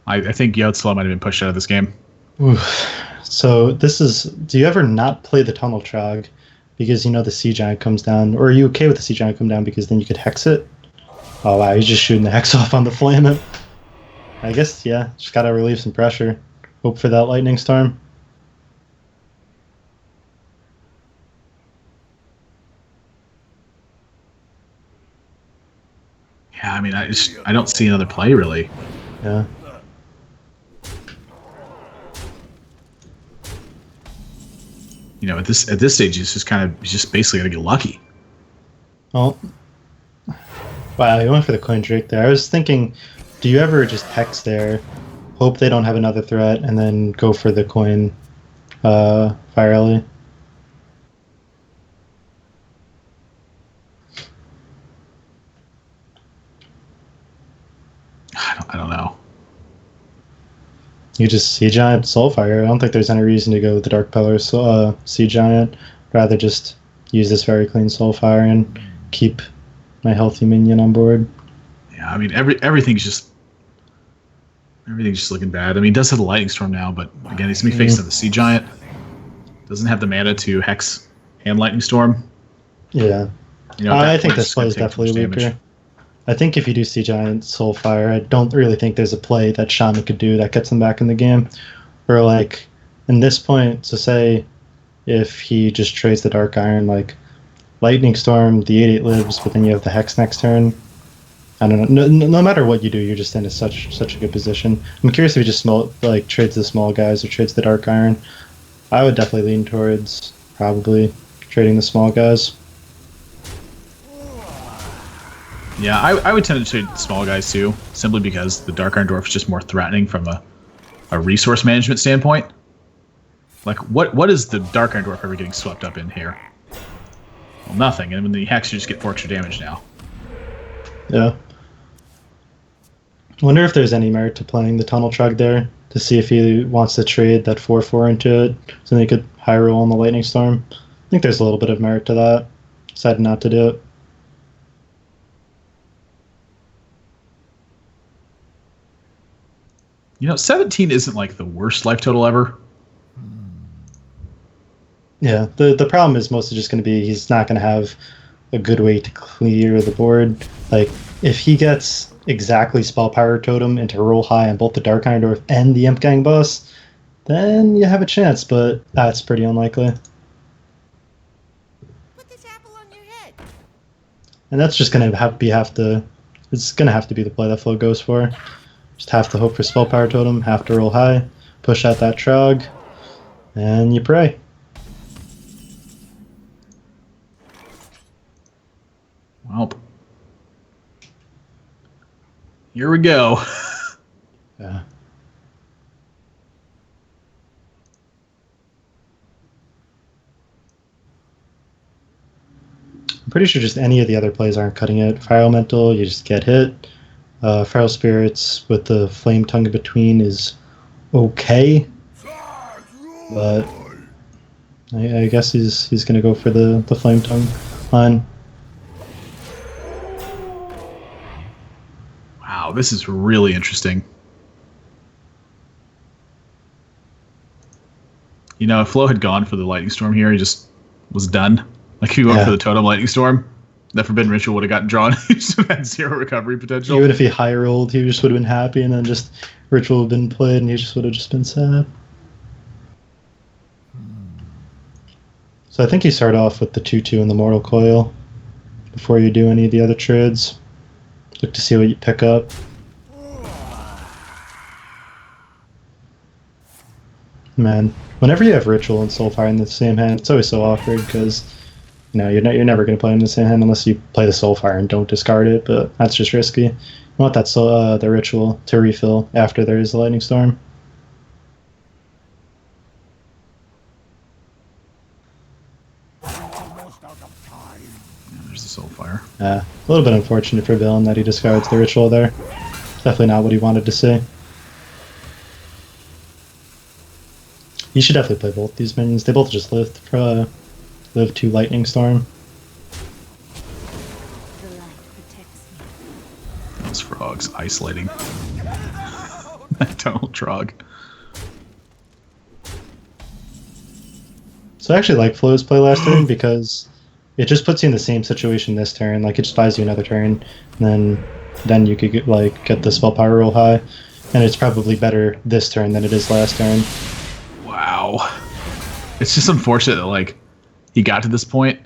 I think Yotzla might have been pushed out of this game. Oof. So this is. Do you ever not play the Tunnel Trog because you know the Sea Giant comes down, or are you okay with the Sea Giant come down because then you could hex it? Oh wow, he's just shooting the hex off on the Flame Imp. I guess yeah, just gotta relieve some pressure. Hope for that lightning storm. Yeah, I mean, I don't see another play really. Yeah. You know, at this stage, it's just basically gonna get lucky. Well, wow, you went for the coin trick there. I was thinking, do you ever just hex there, hope they don't have another threat, and then go for the coin fire alley? I don't know. You just Sea Giant Soulfire. I don't think there's any reason to go with the Dark Peddler Sea Giant. Rather just use this very clean Soulfire and keep my healthy minion on board. Yeah, I mean, everything's just looking bad. I mean, he does have the Lightning Storm now, but again, he's gonna be facing the Sea Giant. Doesn't have the mana to Hex and Lightning Storm. Yeah. You know, I that think point, this it's play gonna is take too definitely much weaker. damage. I think if you do Sea Giant Soulfire, I don't really think there's a play that Shaman could do that gets him back in the game. Or like, in this point, so say if he just trades the Dark Iron, like Lightning Storm, the 8/8 lives, but then you have the Hex next turn. I don't know. No matter what you do, you're just in such a good position. I'm curious if he just trades the small guys or trades the Dark Iron. I would definitely lean towards probably trading the small guys. Yeah, I would tend to trade small guys too, simply because the Dark Iron Dwarf is just more threatening from a resource management standpoint. Like, what is the Dark Iron Dwarf ever getting swept up in here? Well, nothing. And when the Hex, you just get 4 extra damage now. Yeah. I wonder if there's any merit to playing the Tunnel Trug there to see if he wants to trade that 4/4 into it so they could high roll on the Lightning Storm. I think there's a little bit of merit to that. Decided not to do it. You know, 17 isn't like the worst life total ever. Yeah, the problem is mostly just going to be he's not going to have a good way to clear the board. Like, if he gets exactly Spell Power Totem into roll high on both the Dark Iron Dwarf and the Imp Gang boss, then you have a chance, but that's pretty unlikely. Put this apple on your head. And that's just going to it's going to have to be the play that Flo goes for. Just have to hope for Spell Power Totem, have to roll high, push out that Trog, and you pray. Well, here we go. Yeah. pretty sure just any of the other plays aren't cutting it. Fire Elemental, you just get hit. Feral Spirits with the Flame Tongue in between is okay, but I guess he's gonna go for the Flame Tongue line. Wow, this is really interesting. You know, if Flo had gone for the Lightning Storm here, he just was done. Like, if he went for the Totem Lightning Storm, that Forbidden Ritual would have gotten drawn. He just had 0 recovery potential. Even if he high rolled, he just would have been happy, and then just Ritual would have been played, and he just would have just been sad. So I think you start off with the 2/2 and the Mortal Coil before you do any of the other trades. Look to see what you pick up. Man, whenever you have Ritual and Soulfire in the same hand, it's always so awkward because you're never going to play in the same hand unless you play the Soulfire and don't discard it. But that's just risky. You want that the Ritual to refill after there is the Lightning Storm. There's the Soulfire. A little bit unfortunate for Villain that he discards the Ritual there. Definitely not what he wanted to see. You should definitely play both these minions. They both just live 2 Lightning Storm. The light protects me. Those frogs isolating. That Tunnel Trog. So I actually like Flo's play last turn because it just puts you in the same situation this turn. Like, it just buys you another turn, and then you could get the spell power real high, and it's probably better this turn than it is last turn. Wow. It's just unfortunate that, like, he got to this point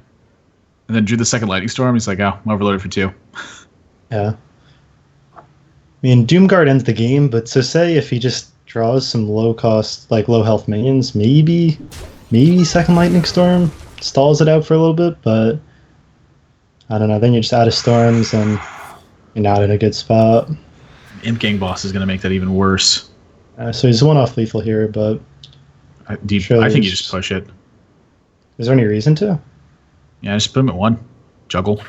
and then drew the second Lightning Storm. He's like, oh, I'm overloaded for 2. Yeah. I mean, Doomguard ends the game, but so say if he just draws some low cost, like low health minions, maybe second Lightning Storm stalls it out for a little bit, but I don't know. Then you're just out of storms and you're not in a good spot. Imp Gang boss is going to make that even worse. So he's one-off lethal here, but I think you just push it. Is there any reason to? Yeah, just put him at 1. Juggle.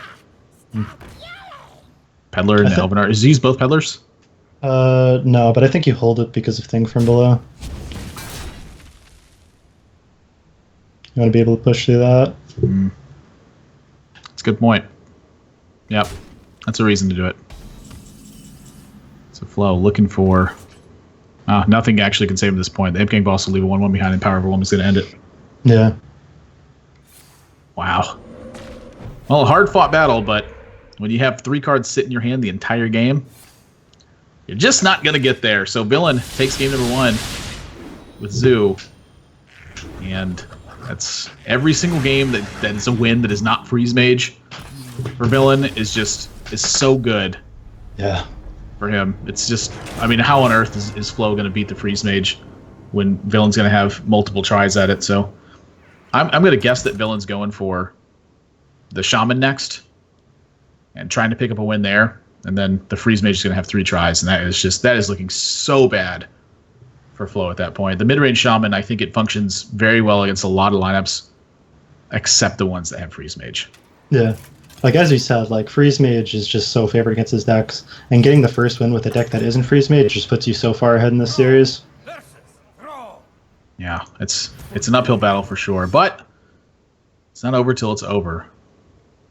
Peddler and Elvenar. Is these both Peddlers? No, but I think you hold it because of Thing from Below. You want to be able to push through that? That's a good point. Yep. That's a reason to do it. So Flo looking for... nothing actually can save him at this point. The Imp Gang boss will leave a 1/1 behind, and Power Overwhelm is going to end it. Yeah. Wow. Well, a hard-fought battle, but when you have 3 cards sit in your hand the entire game, you're just not going to get there. So Villain takes game number 1 with Zoo, and that's every single game that is a win that is not Freeze Mage for Villain is so good. Yeah. For him. It's just, I mean, how on earth is Flo going to beat the Freeze Mage when Villain's going to have multiple tries at it? So I'm going to guess that Villain's going for the Shaman next and trying to pick up a win there. And then the Freeze Mage is going to have 3 tries. And that is looking so bad for Flo at that point. The mid-range Shaman, I think it functions very well against a lot of lineups except the ones that have Freeze Mage. Yeah. Like, as you said, like, Freeze Mage is just so favored against his decks, and getting the first win with a deck that isn't Freeze Mage just puts you so far ahead in this series. Yeah, it's an uphill battle for sure, but it's not over till it's over.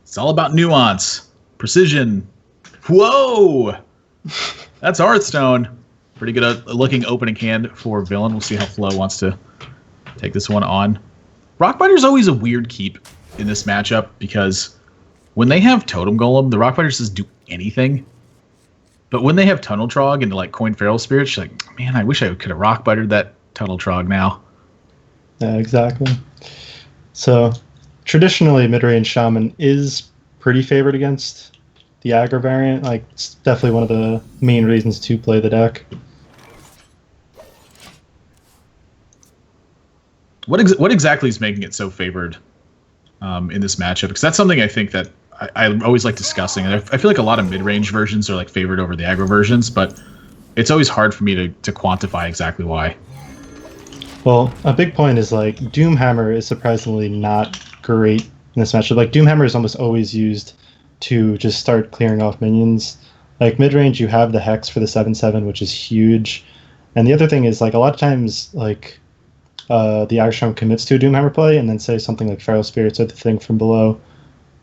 It's all about nuance, precision. Whoa! That's Hearthstone. Pretty good looking opening hand for Villain. We'll see how Flo wants to take this one on. Rockbiter's always a weird keep in this matchup because when they have Totem Golem, the Rockbiter doesn't do anything. But when they have Tunnel Trog and like Coin Feral Spirit, you're like, man, I wish I could have Rockbitered that Tunnel Trog now. Yeah, exactly. So, traditionally, mid-range Shaman is pretty favored against the aggro variant. Like, it's definitely one of the main reasons to play the deck. What exactly is making it so favored in this matchup? Because that's something I think that I always like discussing. And I feel like a lot of mid-range versions are like favored over the aggro versions, but it's always hard for me to quantify exactly why. Well, a big point is like Doomhammer is surprisingly not great in this matchup. Like Doomhammer is almost always used to just start clearing off minions. Like mid range, you have the Hex for the 7/7, which is huge. And the other thing is like a lot of times like the Aggression commits to a Doomhammer play, and then say something like Feral Spirits or the thing from below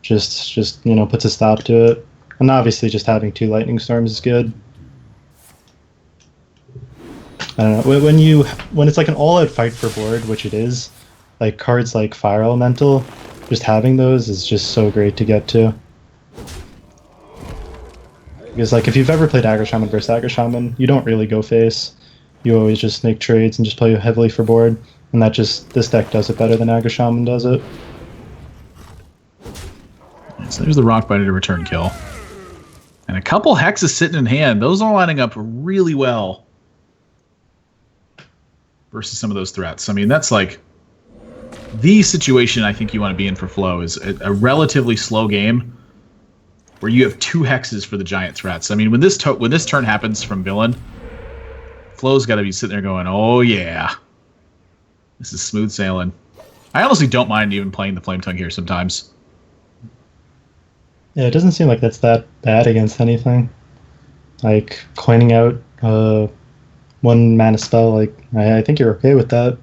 just puts a stop to it. And obviously, just having 2 Lightning Storms is good. I don't know, when it's like an all-out fight for board, which it is, like cards like Fire Elemental, just having those is just so great to get to. Because like if you've ever played Aggro Shaman versus Aggro Shaman, you don't really go face. You always just make trades and just play heavily for board, and this deck does it better than Aggro Shaman does it. So there's the Rockbiter to return kill. And a couple hexes sitting in hand. Those are lining up really well versus some of those threats. I mean, that's like the situation I think you want to be in for Flow is a relatively slow game where you have 2 hexes for the giant threats. I mean, when this turn happens from villain, Flow's got to be sitting there going, oh yeah, this is smooth sailing. I honestly don't mind even playing the Flame Tongue here sometimes. Yeah, it doesn't seem like that's that bad against anything. Like coining out 1 mana spell, like I think you're okay with that.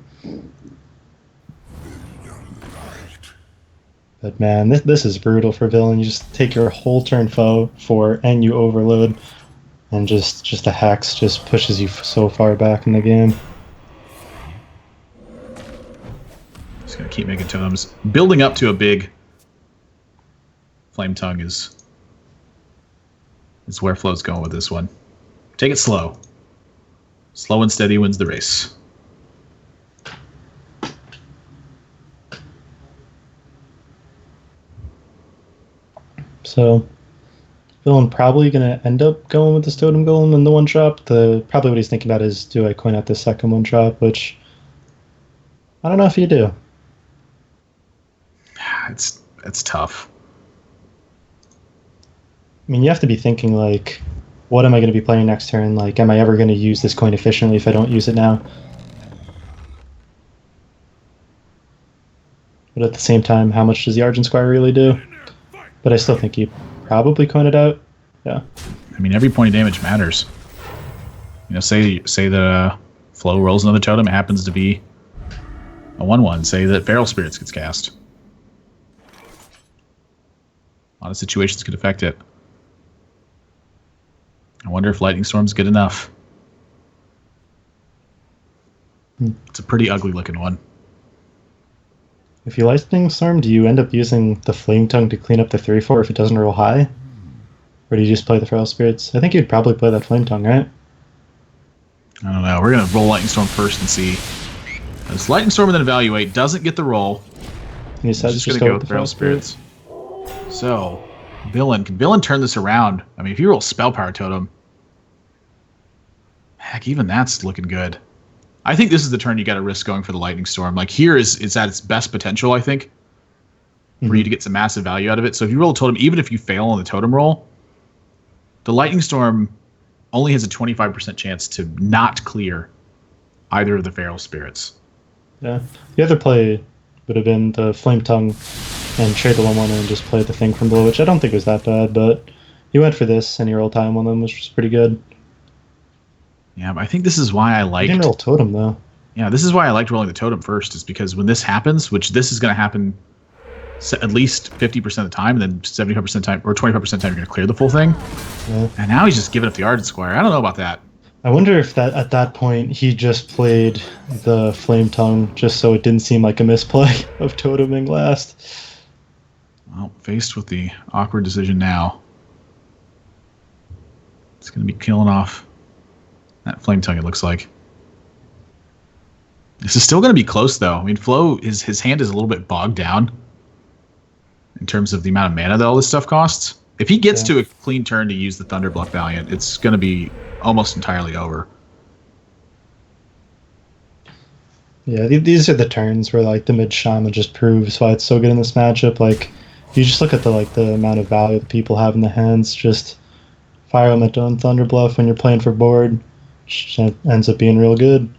But man, this is brutal for villain. You just take your whole turn foe and you overload, and just a hex just pushes you so far back in the game. Just gonna keep making totems, building up to a big Flame Tongue is where Flow's going with this one. Take it slow. Slow and steady wins the race. So, villain probably going to end up going with this Totem Golem in the one drop. Probably what he's thinking about is, do I coin out the second one drop, which I don't know if you do. It's tough. I mean, you have to be thinking, like, what am I going to be playing next turn? Like, am I ever going to use this coin efficiently if I don't use it now? But at the same time, how much does the Argent Squire really do? But I still think you probably coin it out. Yeah. I mean, every point of damage matters. You know, say the Flow rolls another totem, it happens to be a 1/1. Say that Feral Spirits gets cast. A lot of situations could affect it. I wonder if Lightning Storm's good enough. It's a pretty ugly looking one. If you Lightning Storm, do you end up using the Flame Tongue to clean up the 3/4 if it doesn't roll high? Or do you just play the Feral Spirits? I think you'd probably play that Flame Tongue, right? I don't know. We're going to roll Lightning Storm first and see. This Lightning Storm and then evaluate. Doesn't get the roll. You said just going to go with the Feral Spirits. So, Villain. Can Villain turn this around? I mean, if you roll Spell Power Totem, heck, even that's looking good. I think this is the turn you got to risk going for the Lightning Storm. Like, here it's at its best potential, I think, for you to get some massive value out of it. So if you roll a totem, even if you fail on the totem roll, the Lightning Storm only has a 25% chance to not clear either of the Feral Spirits. Yeah. The other play would have been the Flame Tongue and trade the 1/1 and just play the thing from below, which I don't think was that bad, but you went for this and you rolled time on them, which was pretty good. Yeah, but I think this is why I liked... You didn't roll totem, though. Yeah, this is why I liked rolling the totem first, is because when this happens, which this is going to happen at least 50% of the time, and then 75% of the time, or 25% of the time, you're going to clear the full thing. Yeah. And now he's just giving up the Argent Squire. I don't know about that. I wonder if that at that point he just played the Flame Tongue just so it didn't seem like a misplay of toteming last. Well, faced with the awkward decision now, it's going to be killing off that Flame Tongue, it looks like. This is still going to be close, though. I mean, Flo, his hand is a little bit bogged down in terms of the amount of mana that all this stuff costs. If he gets to a clean turn to use the Thunderbluff Valiant, it's going to be almost entirely over. Yeah, these are the turns where like the mid shaman just proves why it's so good in this matchup. Like, you just look at the amount of value that people have in the hands. Just Fire Elemental and Thunderbluff when you're playing for board, which ends up being real good.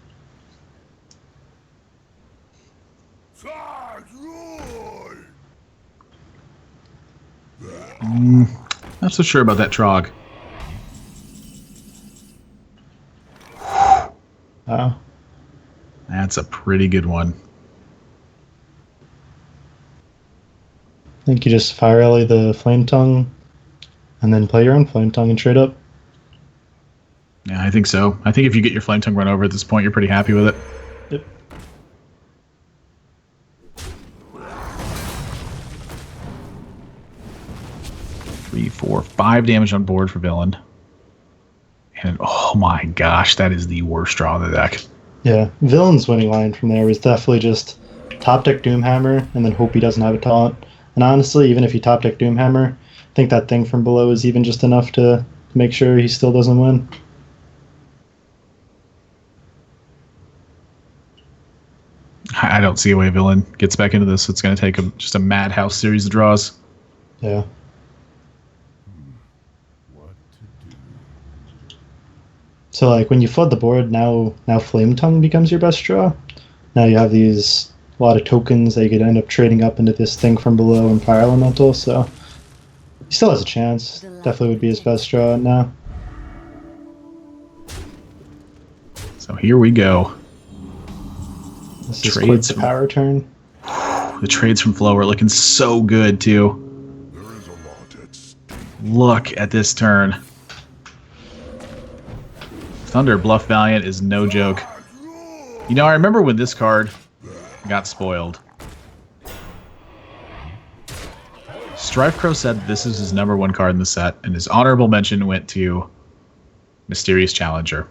Not so sure about that Trog. Wow. That's a pretty good one. I think you just fire alley the Flame Tongue and then play your own Flame Tongue and trade up. Yeah, I think so. I think if you get your Flame Tongue run over at this point, you're pretty happy with it. Yep. Three, 4, 5 damage on board for villain. And oh my gosh, that is the worst draw of the deck. Yeah, Villain's winning line from there was definitely just top deck Doomhammer and then hope he doesn't have a taunt. And honestly, even if you top deck Doomhammer, I think that thing from below is even just enough to make sure he still doesn't win. I don't see a way villain gets back into this. It's going to take just a madhouse series of draws. Yeah. What to do? So like when you flood the board, now Flame Tongue becomes your best draw. Now you have these a lot of tokens that you could end up trading up into this thing from below and Fire Elemental, so he still has a chance. Definitely would be his best draw now. So here we go. This is Trades quite the from- power turn. The trades from Flo are looking so good, too. There is a lot at stake. Look at this turn. Thunder Bluff Valiant is no joke. You know, I remember when this card got spoiled. Strife Crow said this is his #1 card in the set, and his honorable mention went to Mysterious Challenger.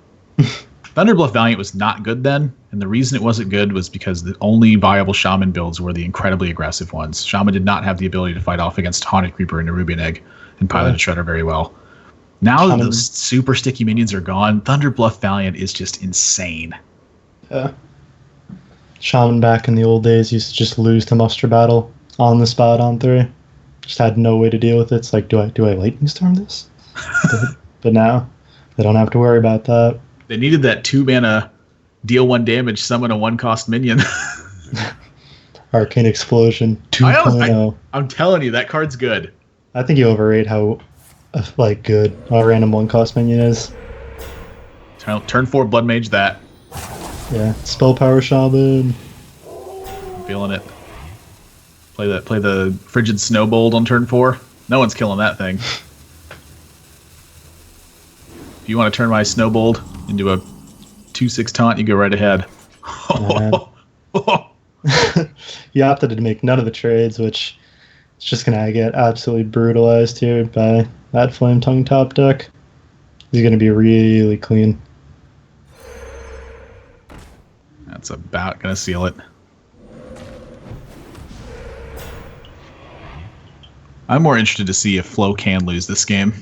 Thunder Bluff Valiant was not good then, and the reason it wasn't good was because the only viable Shaman builds were the incredibly aggressive ones. Shaman did not have the ability to fight off against Haunted Creeper and Nerubian Egg and Pilot Shredder very well. Now that those super sticky minions are gone, Thunder Bluff Valiant is just insane. Yeah. Shaman back in the old days used to just lose to Muster Battle on the spot on 3. Just had no way to deal with it. It's like, do I Lightning Storm this? But now they don't have to worry about that. They needed that 2-mana deal 1 damage, summon a 1-cost minion. Arcane Explosion 2.0. I'm telling you, that card's good. I think you overrate how good a random 1-cost minion is. Turn 4 Blood Mage that. Yeah, Spell Power Shaman. I'm feeling it. Play the Frigid Snowbolt on turn 4. No one's killing that thing. If you want to turn my Snowbolt into a 2/6 taunt, you go right ahead. You opted to make none of the trades, which is just going to get absolutely brutalized here by that Flame Tongue top deck. He's going to be really clean. That's about going to seal it. I'm more interested to see if Flo can lose this game.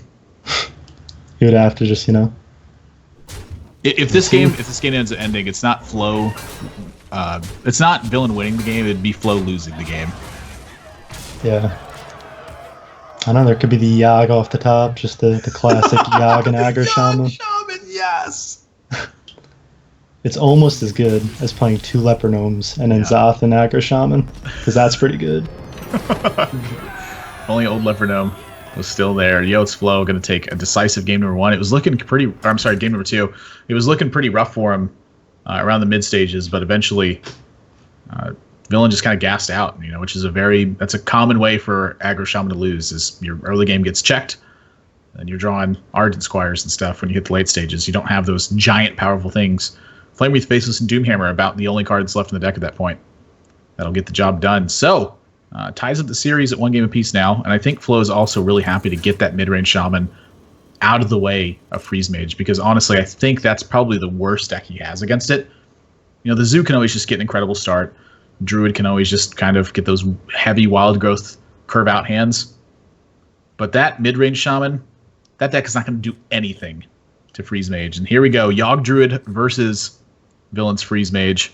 He would have to just, If this game ends up ending, it's not Flo. It's not villain winning the game. It'd be Flo losing the game. Yeah. I know there could be the Yag off the top, just the classic Yag and Aggro Shaman. Shaman, yes. It's almost as good as playing 2 Leper Gnomes and then Zoth and Aggro Shaman, because that's pretty good. Only old Leper Gnome was still there. It's Flo going to take a decisive game #1. It was looking game #2. It was looking pretty rough for him around the mid stages, but eventually villain just kind of gassed out, which is that's a common way for Aggro Shaman to lose, is your early game gets checked and you're drawing Ardent Squires and stuff when you hit the late stages. You don't have those giant powerful things. Flamewreath, Faceless, and Doomhammer are about the only cards left in the deck at that point that'll get the job done. So ties up the series at 1 game apiece now, and I think Flo is also really happy to get that mid-range Shaman out of the way of Freeze Mage, because honestly, I think that's probably the worst deck he has against it. The Zoo can always just get an incredible start. Druid can always just kind of get those heavy wild growth curve out hands. But that mid-range Shaman, that deck is not going to do anything to Freeze Mage. And here we go, Yogg Druid versus Villain's Freeze Mage.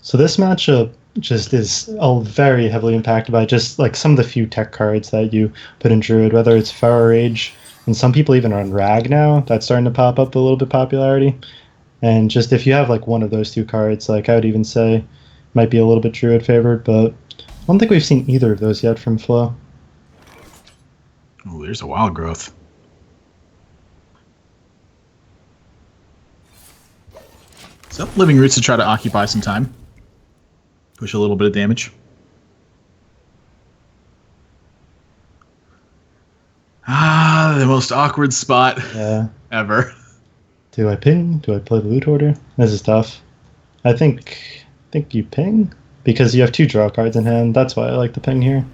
So this matchup just is all very heavily impacted by just some of the few tech cards that you put in Druid, whether it's Pharaoh Rage, and some people even run Rag now. That's starting to pop up a little bit popularity. And just if you have one of those 2 cards, I would even say might be a little bit Druid favored, but I don't think we've seen either of those yet from Flo. Oh, there's a wild growth. So, Living Roots to try to occupy some time. Push a little bit of damage. Ah, the most awkward spot Yeah. ever. Do I ping? Do I play the loot order? This is tough. I think you ping because you have 2 draw cards in hand. That's why I like the ping here.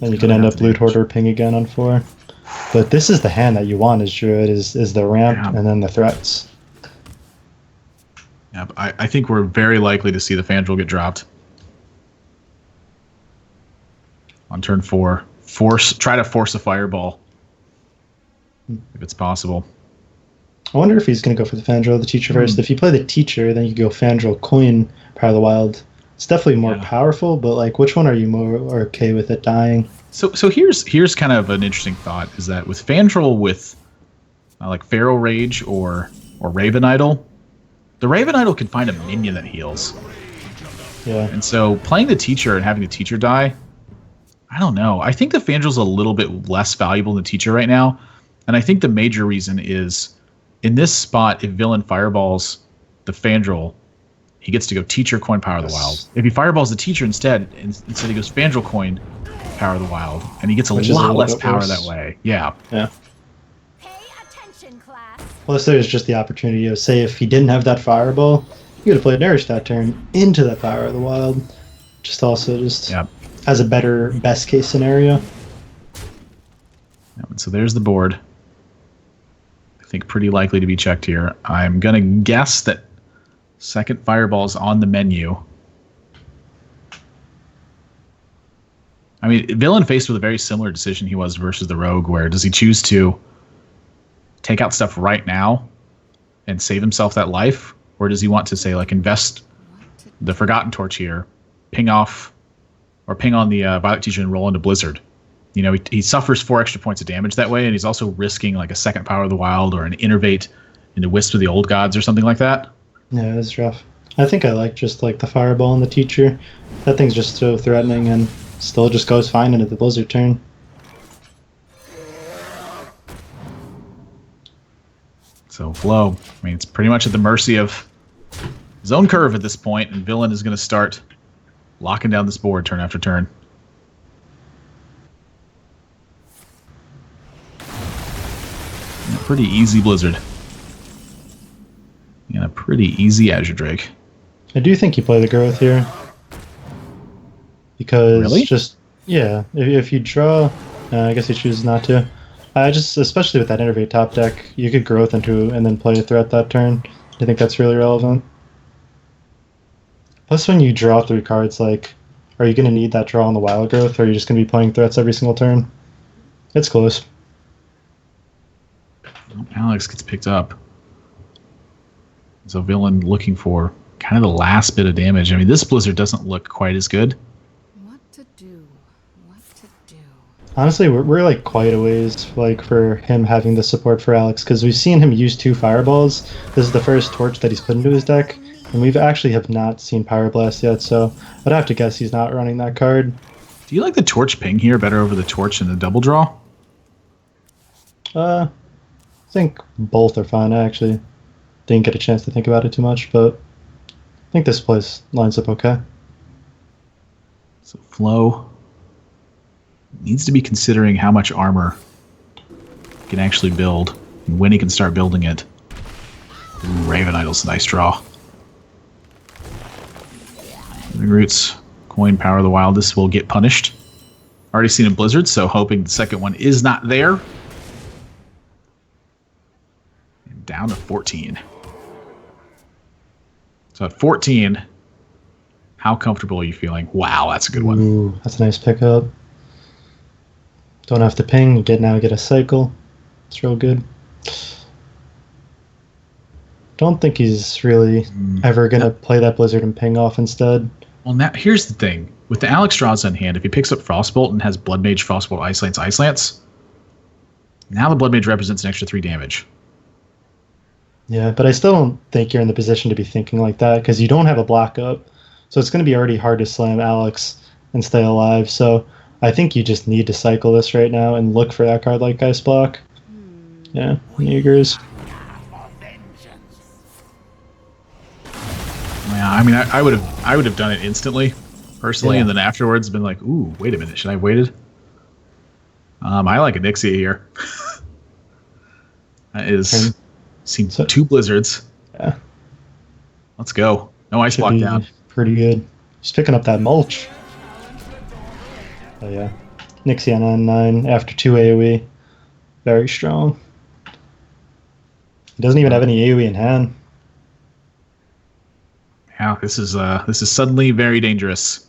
And you can end up loot hoarder ping again on 4. But this is the hand that you want as Druid is the ramp Yeah. and then the threats. Yeah, I think we're very likely to see the Fandral get dropped on turn 4. Try to force a fireball if it's possible. I wonder if he's going to go for the Fandral, the Teacher first. If you play the Teacher, then you go Fandral, Coin, Power of the Wild. It's definitely more powerful, but like, which one are you more okay with it dying? So here's kind of an interesting thought: is that with Fandral, with like Feral Rage or Raven Idol, the Raven Idol can find a minion that heals. Yeah. And so playing the Teacher and having the Teacher die, I don't know. I think the Fandral's a little bit less valuable than the Teacher right now, and I think the major reason is in this spot, if villain fireballs the Fandral, he gets to go Teacher, Coin, Power of the Wild. If he fireballs the Teacher instead he goes Fandral, Coin, Power of the Wild, and he gets a lot less power that way. Yeah. Yeah. Pay attention, class. Plus, there's just the opportunity of, say, if he didn't have that fireball, you could have played Nourish that turn into that Power of the Wild. Just as a better best case scenario. So there's the board. I think pretty likely to be checked here. I'm going to guess that second fireball's on the menu. I mean, villain faced with a very similar decision he was versus the rogue, where does he choose to take out stuff right now and save himself that life, or does he want to say, like, invest the Forgotten Torch here, ping on the Violet Teacher and roll into Blizzard? You know, he suffers 4 extra points of damage that way, and he's also risking like a second Power of the Wild or an Innervate into Wisp of the Old Gods or something like that. Yeah, it's rough. I think I like just like the fireball and the Teacher. That thing's just so threatening and still just goes fine into the Blizzard turn. So Flow, I mean, it's pretty much at the mercy of his own curve at this point, and Villain is going to start locking down this board turn after turn. And a pretty easy Blizzard. And a pretty easy Azure Drake. I do think you play the growth here. Because if you draw, I guess you choose not to. Especially with that Innervate top deck, you could growth into and then play a threat that turn. I think that's really relevant. Plus, when you draw 3 cards, like, are you going to need that draw on the wild growth, or are you just going to be playing threats every single turn? It's close. Alex gets picked up. So Villain looking for kind of the last bit of damage. I mean, this Blizzard doesn't look quite as good. What to do? What to do? Honestly, we're like quite a ways like for him having the support for Alex, because we've seen him use 2 fireballs. This is the first torch that he's put into his deck, and we've actually have not seen Power Blast yet, so I'd have to guess he's not running that card. Do you like the Torch ping here better over the Torch and the double draw? I think both are fine. I actually didn't get a chance to think about it too much, but I think this place lines up okay. So Flow needs to be considering how much armor he can actually build and when he can start building it. Ooh, Raven Idol's a nice draw. Roots, Coin, Power of the Wild. This will get punished. Already seen a Blizzard, so hoping the second one is not there. And down to 14. So at 14, how comfortable are you feeling? Wow, that's a good one. Ooh, that's a nice pickup. Don't have to ping. You get a cycle. It's real good. Don't think he's really ever going to play that Blizzard and ping off instead. Well, now here's the thing. With the Alex draws on hand, if he picks up Frostbolt and has Blood Mage, Frostbolt, Ice Lance, now the Blood Mage represents an extra 3 damage. Yeah, but I still don't think you're in the position to be thinking like that, because you don't have a block up. So it's going to be already hard to slam Alex and stay alive. So I think you just need to cycle this right now and look for that card like Ice Block. Yeah, Meagers. Yeah, I mean, I would have done it instantly, personally, Yeah. and then afterwards been like, ooh, wait a minute, should I have waited? I like Anixia here. That is seen So- 2 blizzards. Yeah, Let's go. No ice should block be down. pretty good. Just picking up that mulch. Oh yeah, Nixie on 9 after 2 AoE. Very strong. He doesn't even have any AoE in hand. Yeah, this is suddenly very dangerous.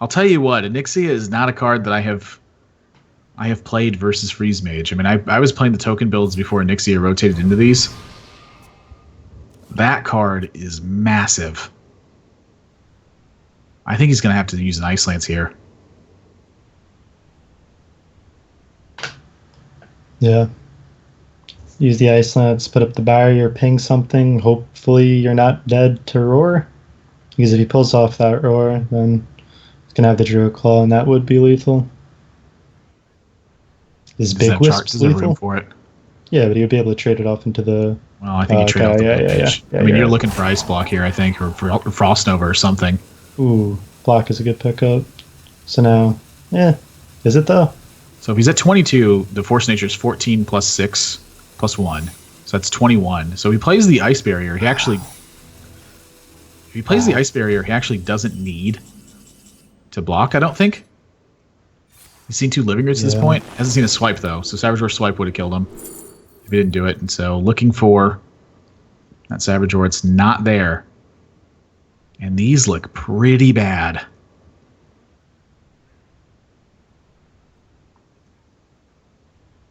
I'll tell you what, Anixia is not a card that I have played versus Freeze Mage. I mean, I was playing the token builds before Anixia rotated into these. That card is massive. I think he's going to have to use an Ice Lance here. Yeah. Use the Ice Lance, put up the barrier, ping something. Hopefully you're not dead to Roar. Because if he pulls off that Roar, then he's going to have the Druid Claw, and that would be lethal. Is Does Big that Wisp does have room lethal? for it? Yeah, but he would be able to trade it off into the... Well, I think you trade Okay, off the yeah, blue yeah, page. yeah, I mean, yeah. you're looking for Ice Block here, I think, or Frost Nova or something. Ooh, block is a good pickup. So now... Yeah. Is it though? So if he's at 22, the Force Nature is 14 plus 6 plus 1. So that's 21. So he plays the Ice Barrier. He actually... If he plays the Ice Barrier, he actually doesn't need to block, I don't think. He's seen 2 Living Roots at this Yeah. point. Hasn't seen a swipe, though. So Savage Roar swipe would have killed him if he didn't do it. And so looking for that Savage Roar, it's not there. And these look pretty bad.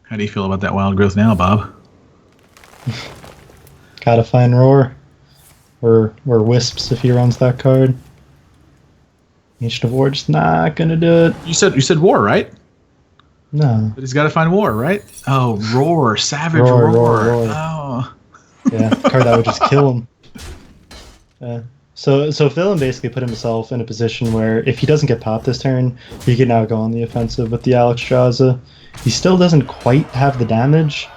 How do you feel about that Wild Growth now, Bob? Gotta find Roar. Or Wisps if he runs that card. Ancient of War just not gonna do it. You said War, right? No. But he's got to find War, right? Oh, Roar, Savage Roar, Roar. roar, roar. Oh, Yeah, card that would just kill him. Yeah. So Villain basically put himself in a position where if he doesn't get popped this turn, he can now go on the offensive with the Alex Jaza. He still doesn't quite have the damage,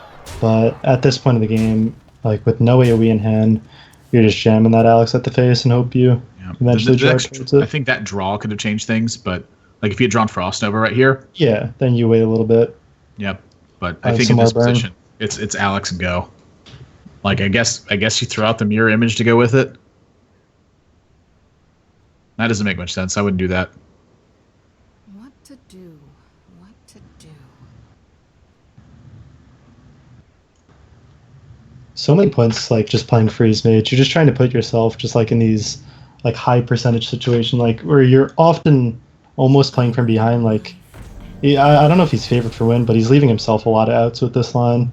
but at this point of the game, like with no AoE in hand, you're just jamming that Alex at the face and hope you yeah. eventually The draw next- towards it. I think that draw could have changed things, but like if he had drawn Frost Nova right here, Yeah, then you wait a little bit. yep. But I Find think some in this more burn. position, it's Alex and go. Like I guess you throw out the mirror image to go with it. That doesn't make much sense. I wouldn't do that. What to do? What to do? So many points, like just playing Freeze Mage. You're just trying to put yourself just like in these like high percentage situation, like where you're often almost playing from behind. Like I don't know if he's favored for win, but he's leaving himself a lot of outs with this line.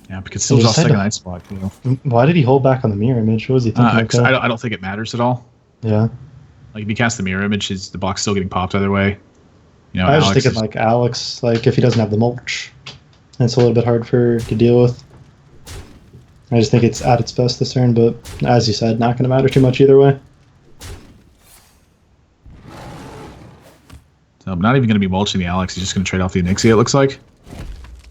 Yeah, because still You draw just had second to- Ice Block. You know? Why did he hold back on the mirror image? What was he thinking? 'Cause I don't think it matters at all. Yeah, Like if you cast the mirror image, the block's still getting popped either way. You know, I was just Alex thinking is- like Alex, like if he doesn't have the mulch, it's a little bit hard to deal with. I just think it's at its best this turn, but as you said, not going to matter too much either way. So I'm not even going to be mulching the Alex. He's just going to trade off the Anixia, it looks like.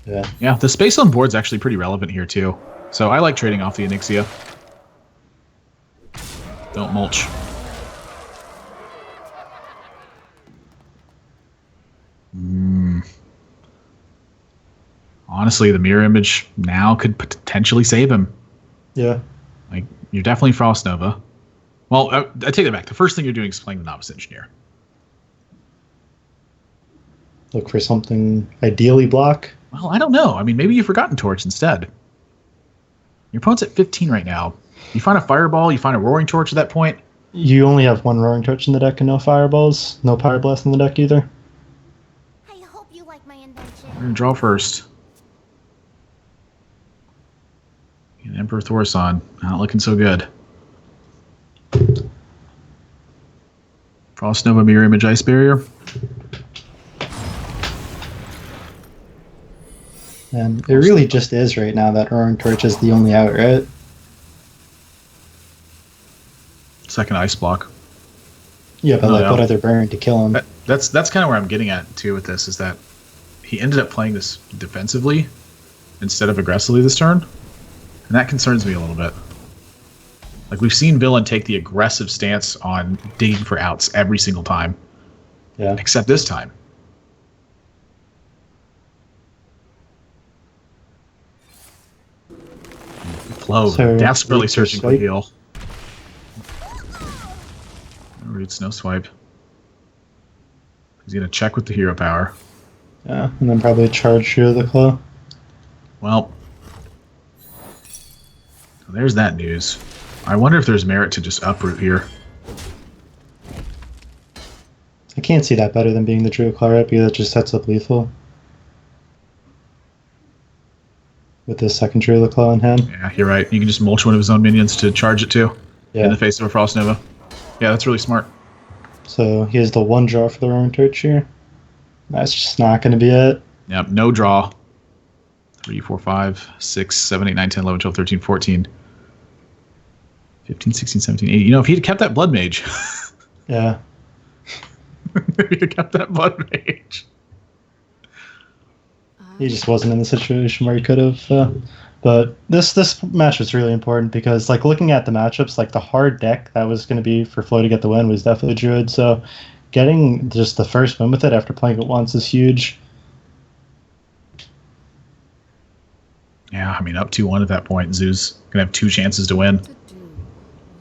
Yeah. Yeah, the space on board's actually pretty relevant here, too. So I like trading off the Anixia. Don't mulch. Honestly, the mirror image now could potentially save him. Yeah. Like, you're definitely Frost Nova. Well, I take that back. The first thing you're doing is playing the Novice Engineer. Look for something ideally block. Well, I don't know. I mean, maybe you've forgotten Torch instead. Your opponent's at 15 right now. You find a Fireball, you find a Roaring Torch at that point. You only have one Roaring Torch in the deck and no Fireballs. No Power Blast in the deck either. I hope you like my invention. We're going to draw first. And Emperor Thorson, not looking so good. Frost Nova, Mirror Image, Ice Barrier. And it really just is right now that Roaring Torch is the only out, right? Second Ice Block. Yeah, but Oh, like, yeah. what are they burning to kill him? That's kind of where I'm getting at too with this, is that he ended up playing this defensively instead of aggressively this turn, and that concerns me a little bit. Like, we've seen Villain take the aggressive stance on digging for outs every single time, Yeah. except this time. Flo So, desperately read searching for swipe? heal. Reads no swipe. He's gonna check with the hero power. Yeah, and then probably charge through the claw. Well, there's that news. I wonder if there's merit to just uproot here. I can't see that better than being the Druid Claw Rep, because that just sets up lethal. With the second Druid Claw in hand. Yeah, you're right. You can just mulch one of his own minions to charge it to Yeah. in the face of a Frost Nova. Yeah, that's really smart. So he has the one draw for the Roaring Torch here. That's just not going to be it. Yep, no draw. 3, 4, 5, 6, 7, 8, 9, 10, 11, 12, 13, 14, 15, 16, 17, 18. You know, if he'd kept that Blood Mage, Yeah. if he'd kept that Blood Mage. He just wasn't in the situation where he could have. But this match was really important because, like, looking at the matchups, like the hard deck that was going to be for Flo to get the win was definitely Druid. So getting just the first win with it after playing it once is huge. Yeah, I mean, up 2-1 at that point, Zoo's going to have 2 chances to win. To do.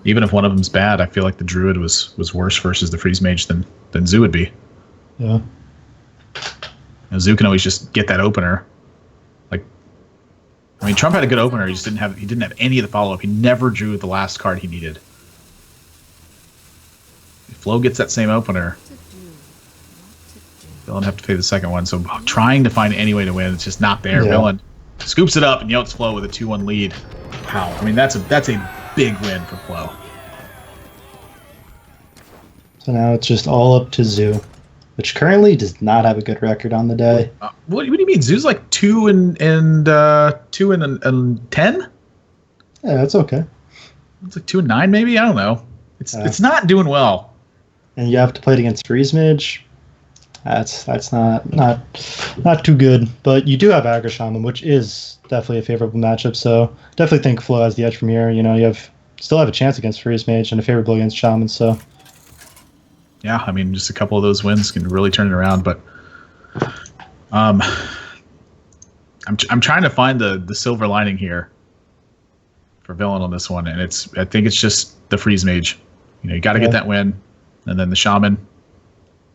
Even if one of them's bad, I feel like the Druid was worse versus the Freeze Mage than Zoo would be. Yeah. You know, Zoo can always just get that opener. Like, I mean, Trump had a good opener. He just didn't have any of the follow up. He never drew the last card he needed. If Flo gets that same opener, To do. What to do. Villain have to pay the second one. So trying to find any way to win, it's just not there. Yeah. Villain scoops it up and Yotes Flo with a 2-1 lead. Wow. I mean, that's a big win for Flo. So now it's just all up to Zoo, which currently does not have a good record on the day. What do you mean? Zoo's like 2 and 10? Yeah, that's okay. It's like 2 and 9, maybe. I don't know. It's not doing well. And you have to play it against Freeze Mage. That's not too good. But you do have Aggro Shaman, which is definitely a favorable matchup. So definitely think Flo has the edge from here. You know, you still have a chance against Freeze Mage and a favorable against Shaman. So Yeah, I mean, just a couple of those wins can really turn it around. But I'm trying to find the silver lining here for Villain on this one, and I think it's just the Freeze Mage. You know, you got to get that win, and then the Shaman.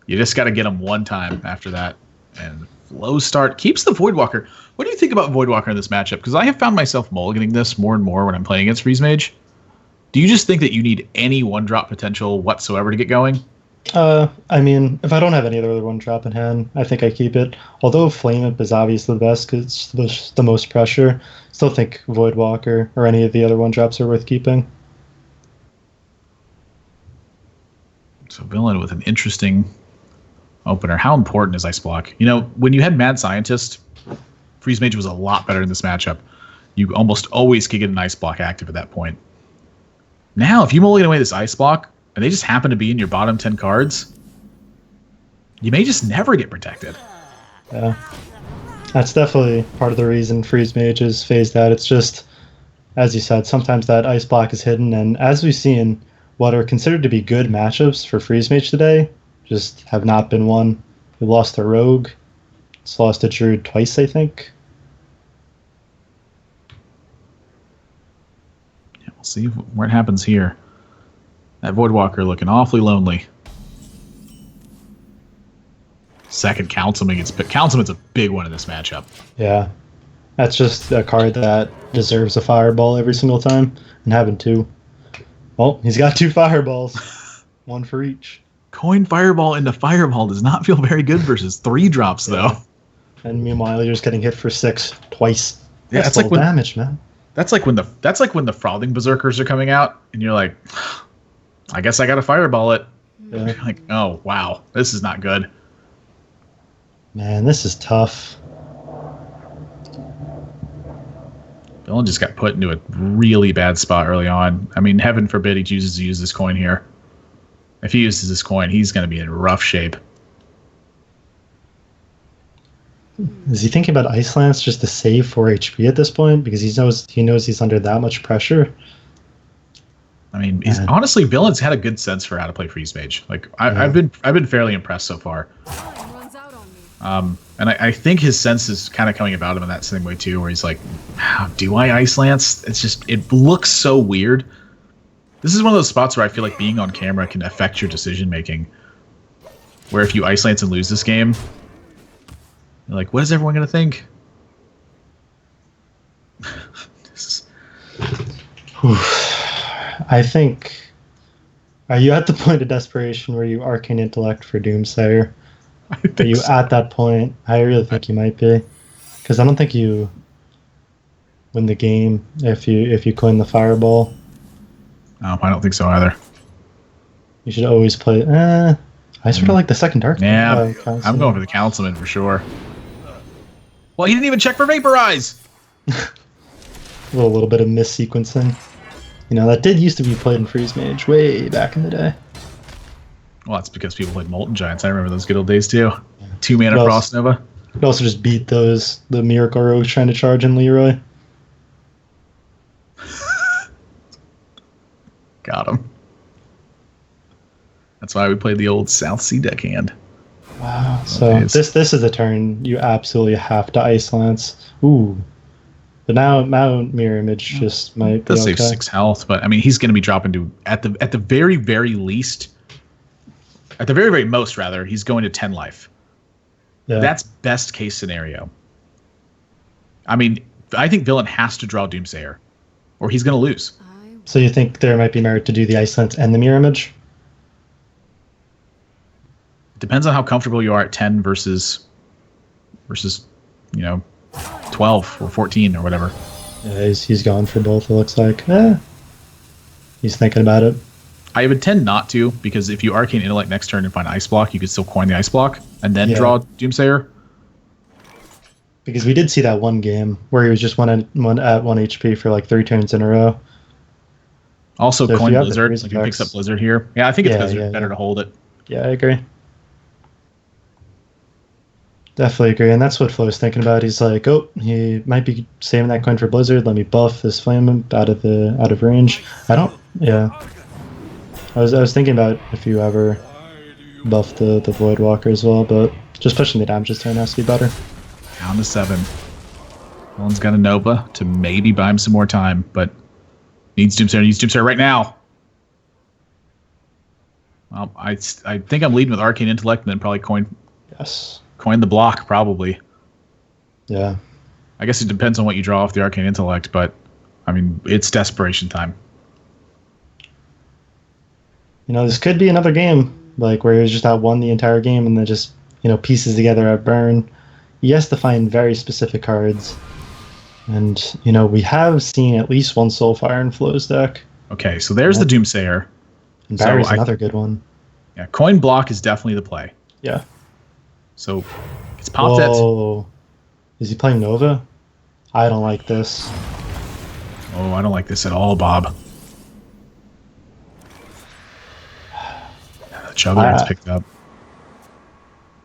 You just got to get him one time after that. And Flow start keeps the Voidwalker. What do you think about Voidwalker in this matchup? Because I have found myself mulliganing this more and more when I'm playing against Freeze Mage. Do you just think that you need any one-drop potential whatsoever to get going? I mean, if I don't have any other one drop in hand, I think I keep it. Although Flame Imp is obviously the best because it's the most pressure, still think Voidwalker or any of the other one drops are worth keeping. So Villain with an interesting opener. How important is Ice Block? You know, when you had Mad Scientist, Freeze Mage was a lot better in this matchup. You almost always could get an Ice Block active at that point. Now, if you mulligan away this Ice Block, and they just happen to be in your bottom 10 cards, you may just never get protected. Yeah. That's definitely part of the reason Freeze Mage is phased out. It's just, as you said, sometimes that Ice Block is hidden, and as we've seen, what are considered to be good matchups for Freeze Mage today just have not been won. We lost to Rogue. It's lost to Druid twice, I think. Yeah, we'll see what happens here. That Voidwalker looking awfully lonely. Second Councilman gets picked. Councilman's a big one in this matchup. Yeah. That's just a card that deserves a fireball every single time, and having two. Well, he's got 2 fireballs. One for each. Coin Fireball into Fireball does not feel very good versus 3 drops, though. And meanwhile, you're just getting hit for 6 twice. Yeah, That's it's like full when damage, man. that's like when the Frothing Berserkers are coming out, and you're like, I guess I got to Fireball it. Yeah. You're like, oh wow, this is not good. Man, this is tough. Villain just got put into a really bad spot early on. I mean, heaven forbid he chooses to use this coin here. If he uses this coin, he's going to be in rough shape. Is he thinking about Ice Lance just to save 4 HP at this point? Because he knows he's under that much pressure. I mean, honestly, Villain's had a good sense for how to play Freeze Mage. Like I've been fairly impressed so far. Time runs out on me. And I think his sense is kind of coming about him in that same way too, where he's like, "Do I Ice Lance?" It's just it looks so weird. This is one of those spots where I feel like being on camera can affect your decision making. Where if you Ice Lance and lose this game, you're like, "What is everyone gonna think?" I think. Are you at the point of desperation where you Arcane Intellect for Doomsayer? Are you at that point? I really think you might be, because I don't think you win the game if you coin the Fireball. No, I don't think so either. You should always play. I sort of like the second Dark. Yeah, I'm going for the Councilman for sure. Well, he didn't even check for Vaporize. A little bit of missequencing. You know, that did used to be played in Freeze Mage way back in the day. Well, that's because people played Molten Giants. I remember those good old days too. 2 mana Well, Frost Nova. Could also just beat the Miracle Rogues trying to charge in Leroy. Got him. That's why we played the old South Sea deckhand. Wow. So this is a turn you absolutely have to Ice Lance. Ooh. But now Mirror Image just might be does okay. save 6 health, but I mean he's going to be dropping to at the very least, at the very most rather, he's going to 10 life. Yeah. That's best case scenario. I mean, I think Villain has to draw Doomsayer, or he's going to lose. So you think there might be merit to do the Ice Lance and the Mirror Image? Depends on how comfortable you are at 10 versus 12 or 14 or whatever. Yeah, he's gone for both, it looks like. He's thinking about it. I would tend not to, because if you Arcane Intellect next turn and find Ice Block, you could still coin the Ice Block and then draw Doomsayer. Because we did see that one game where he was just one at 1 HP for like 3 turns in a row. Also, So coin Blizzard. If he picks up Blizzard here. Yeah, I think it's better to hold it. Yeah, I agree. Definitely agree, and that's what Flo's thinking about. He's like, oh, he might be saving that coin for Blizzard. Let me buff this Flame out of range. I was thinking about if you ever buff the Voidwalker as well, but just pushing the damage this turn has to be better. Down to 7. Villain's got a Nova to maybe buy him some more time, but needs Doomsayer right now. Well, I think I'm leading with Arcane Intellect and then probably coin the block, probably. Yeah. I guess it depends on what you draw off the Arcane Intellect, but I mean, it's desperation time. You know, this could be another game, like where he's just won the entire game and then just, pieces together at burn. He has to find very specific cards. And, we have seen at least one Soulfire in Flo's deck. Okay, so there's the Doomsayer. And Barry's another good one. Yeah, coin block is definitely the play. Yeah. So it's popped Whoa. Is he playing Nova? I don't like this. Oh, I don't like this at all, Bob. The Juggler gets picked up.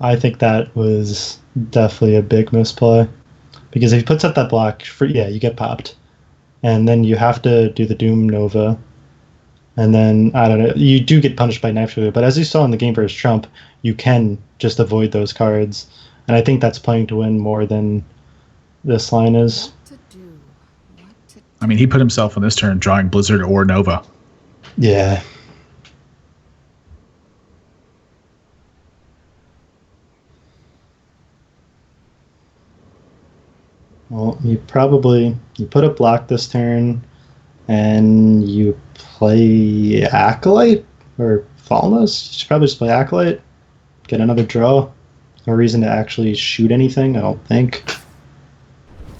I think that was definitely a big misplay. Because if he puts up that block, you get popped. And then you have to do the Doom Nova. And then, I don't know, you do get punished by Knife Shooter, but as you saw in the game versus Trump, you can just avoid those cards. And I think that's playing to win more than this line is. I mean, he put himself on this turn drawing Blizzard or Nova. Yeah. Well, you put up block this turn, and you play Acolyte or Falnas. You should probably just play Acolyte. Get another draw. No reason to actually shoot anything, I don't think.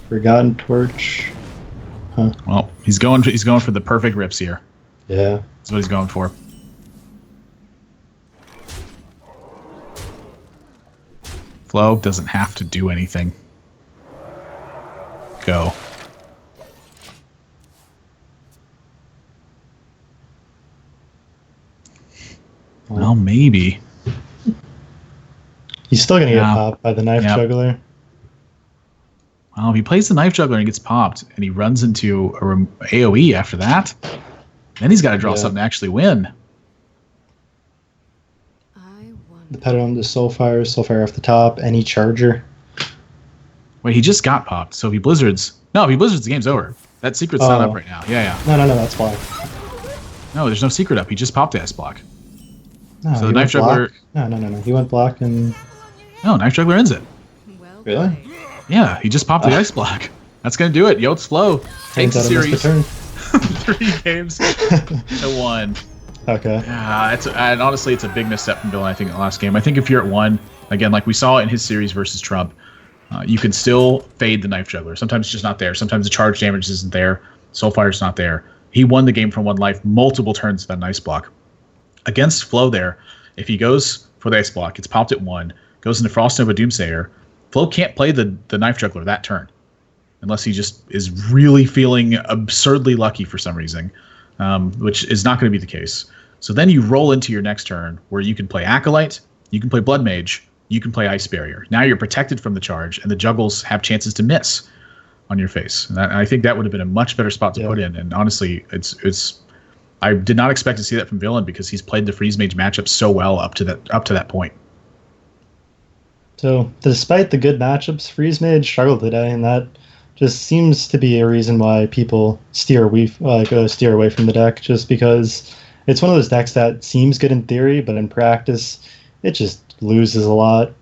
Forgotten Torch. Huh. Well, he's going for the perfect rips here. Yeah. That's what he's going for. Flo doesn't have to do anything. Go. maybe. He's still going to get Yeah. popped by the knife Yep. juggler. Well, if he plays the knife juggler and gets popped, and he runs into a AoE after that, then he's got to draw Yeah. something to actually win. I The wonder. pet on the Soulfire off the top, any charger. Wait, he just got popped. So if he blizzards, the game's over. That secret's not Oh. up right now. Yeah. No, that's block. No, there's no secret up. He just popped the S block. No, So the he knife went block. juggler. No. He went block and No, knife juggler ends it. Well Really? played. Yeah, he just popped the ice block. That's gonna do it. Yotes Flow takes turns the out I missed series the turn. 3 games to 1. Okay. And honestly, it's a big misstep from Villain. I think in the last game. I think if you're at 1, again, like we saw in his series versus Trump, you can still fade the knife juggler. Sometimes it's just not there. Sometimes the charge damage isn't there. Soulfire's not there. He won the game from 1 life multiple turns with that ice block. Against Flo there, if he goes for the ice block, it's popped at 1, goes into Frost Nova Doomsayer, Flo can't play the knife juggler that turn. Unless he just is really feeling absurdly lucky for some reason, which is not going to be the case. So then you roll into your next turn where you can play Acolyte, you can play Blood Mage, you can play Ice Barrier. Now you're protected from the charge, and the juggles have chances to miss on your face. And I think that would have been a much better spot to put in. And honestly, it's I did not expect to see that from Villain because he's played the Freeze Mage matchup so well up to that point. So, despite the good matchups, Freeze Mage struggled today, and that just seems to be a reason why people steer away from the deck. Just because it's one of those decks that seems good in theory, but in practice, it just loses a lot.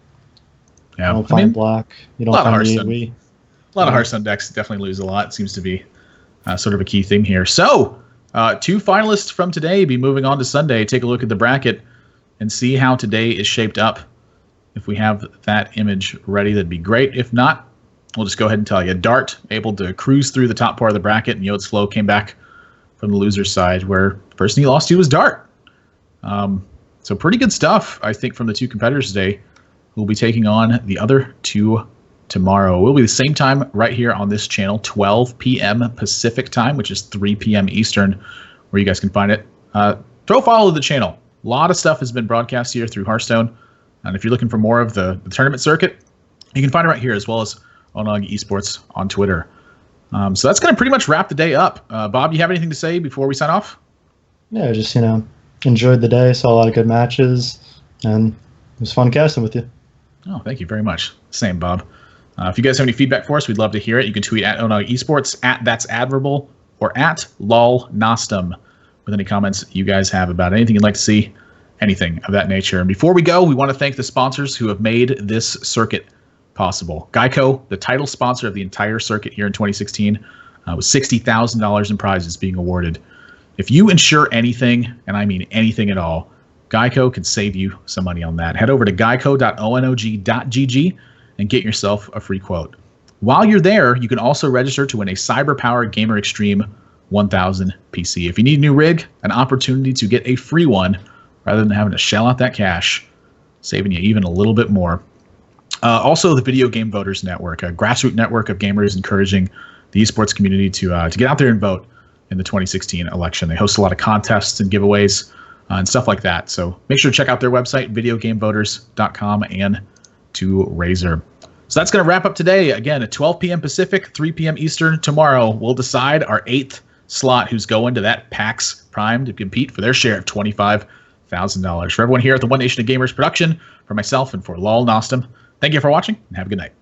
Yeah, You don't find block. You don't a lot of find the Hearthstone. AoE. A lot of Hearthstone decks definitely lose a lot. It seems to be sort of a key thing here. So, 2 finalists from today be moving on to Sunday. Take a look at the bracket and see how today is shaped up. If we have that image ready, that'd be great. If not, we'll just go ahead and tell you. Dart able to cruise through the top part of the bracket, and Yotes Flow came back from the loser's side, where the person he lost to was Dart. So pretty good stuff, I think, from the 2 competitors today. We'll be taking on the other 2 tomorrow. We'll be the same time right here on this channel, 12 p.m. Pacific time, which is 3 p.m. Eastern, where you guys can find it. Throw a follow to the channel. A lot of stuff has been broadcast here through Hearthstone. And if you're looking for more of the tournament circuit, you can find it right here, as well as Onag Esports on Twitter. So that's going to pretty much wrap the day up. Bob, you have anything to say before we sign off? Yeah, just, enjoyed the day, saw a lot of good matches, and it was fun casting with you. Oh, thank you very much. Same, Bob. If you guys have any feedback for us, we'd love to hear it. You can tweet at Onag Esports, at That's Admirable, or at LolNostum with any comments you guys have about anything you'd like to see, anything of that nature. And before we go, we want to thank the sponsors who have made this circuit possible. GEICO, the title sponsor of the entire circuit here in 2016, with $60,000 in prizes being awarded. If you insure anything, and I mean anything at all, GEICO can save you some money on that. Head over to geico.onog.gg and get yourself a free quote. While you're there, you can also register to win a CyberPower Gamer Extreme 1000 PC. If you need a new rig, an opportunity to get a free one rather than having to shell out that cash, saving you even a little bit more. Also, the Video Game Voters Network, a grassroots network of gamers encouraging the esports community to get out there and vote in the 2016 election. They host a lot of contests and giveaways and stuff like that. So make sure to check out their website, videogamevoters.com, and to Razer. So that's going to wrap up today. Again, at 12 p.m. Pacific, 3 p.m. Eastern. Tomorrow, we'll decide our 8th slot who's going to that PAX Prime to compete for their share of $25,000. For everyone here at the One Nation of Gamers production, for myself and for Lol Nostum, thank you for watching, and have a good night.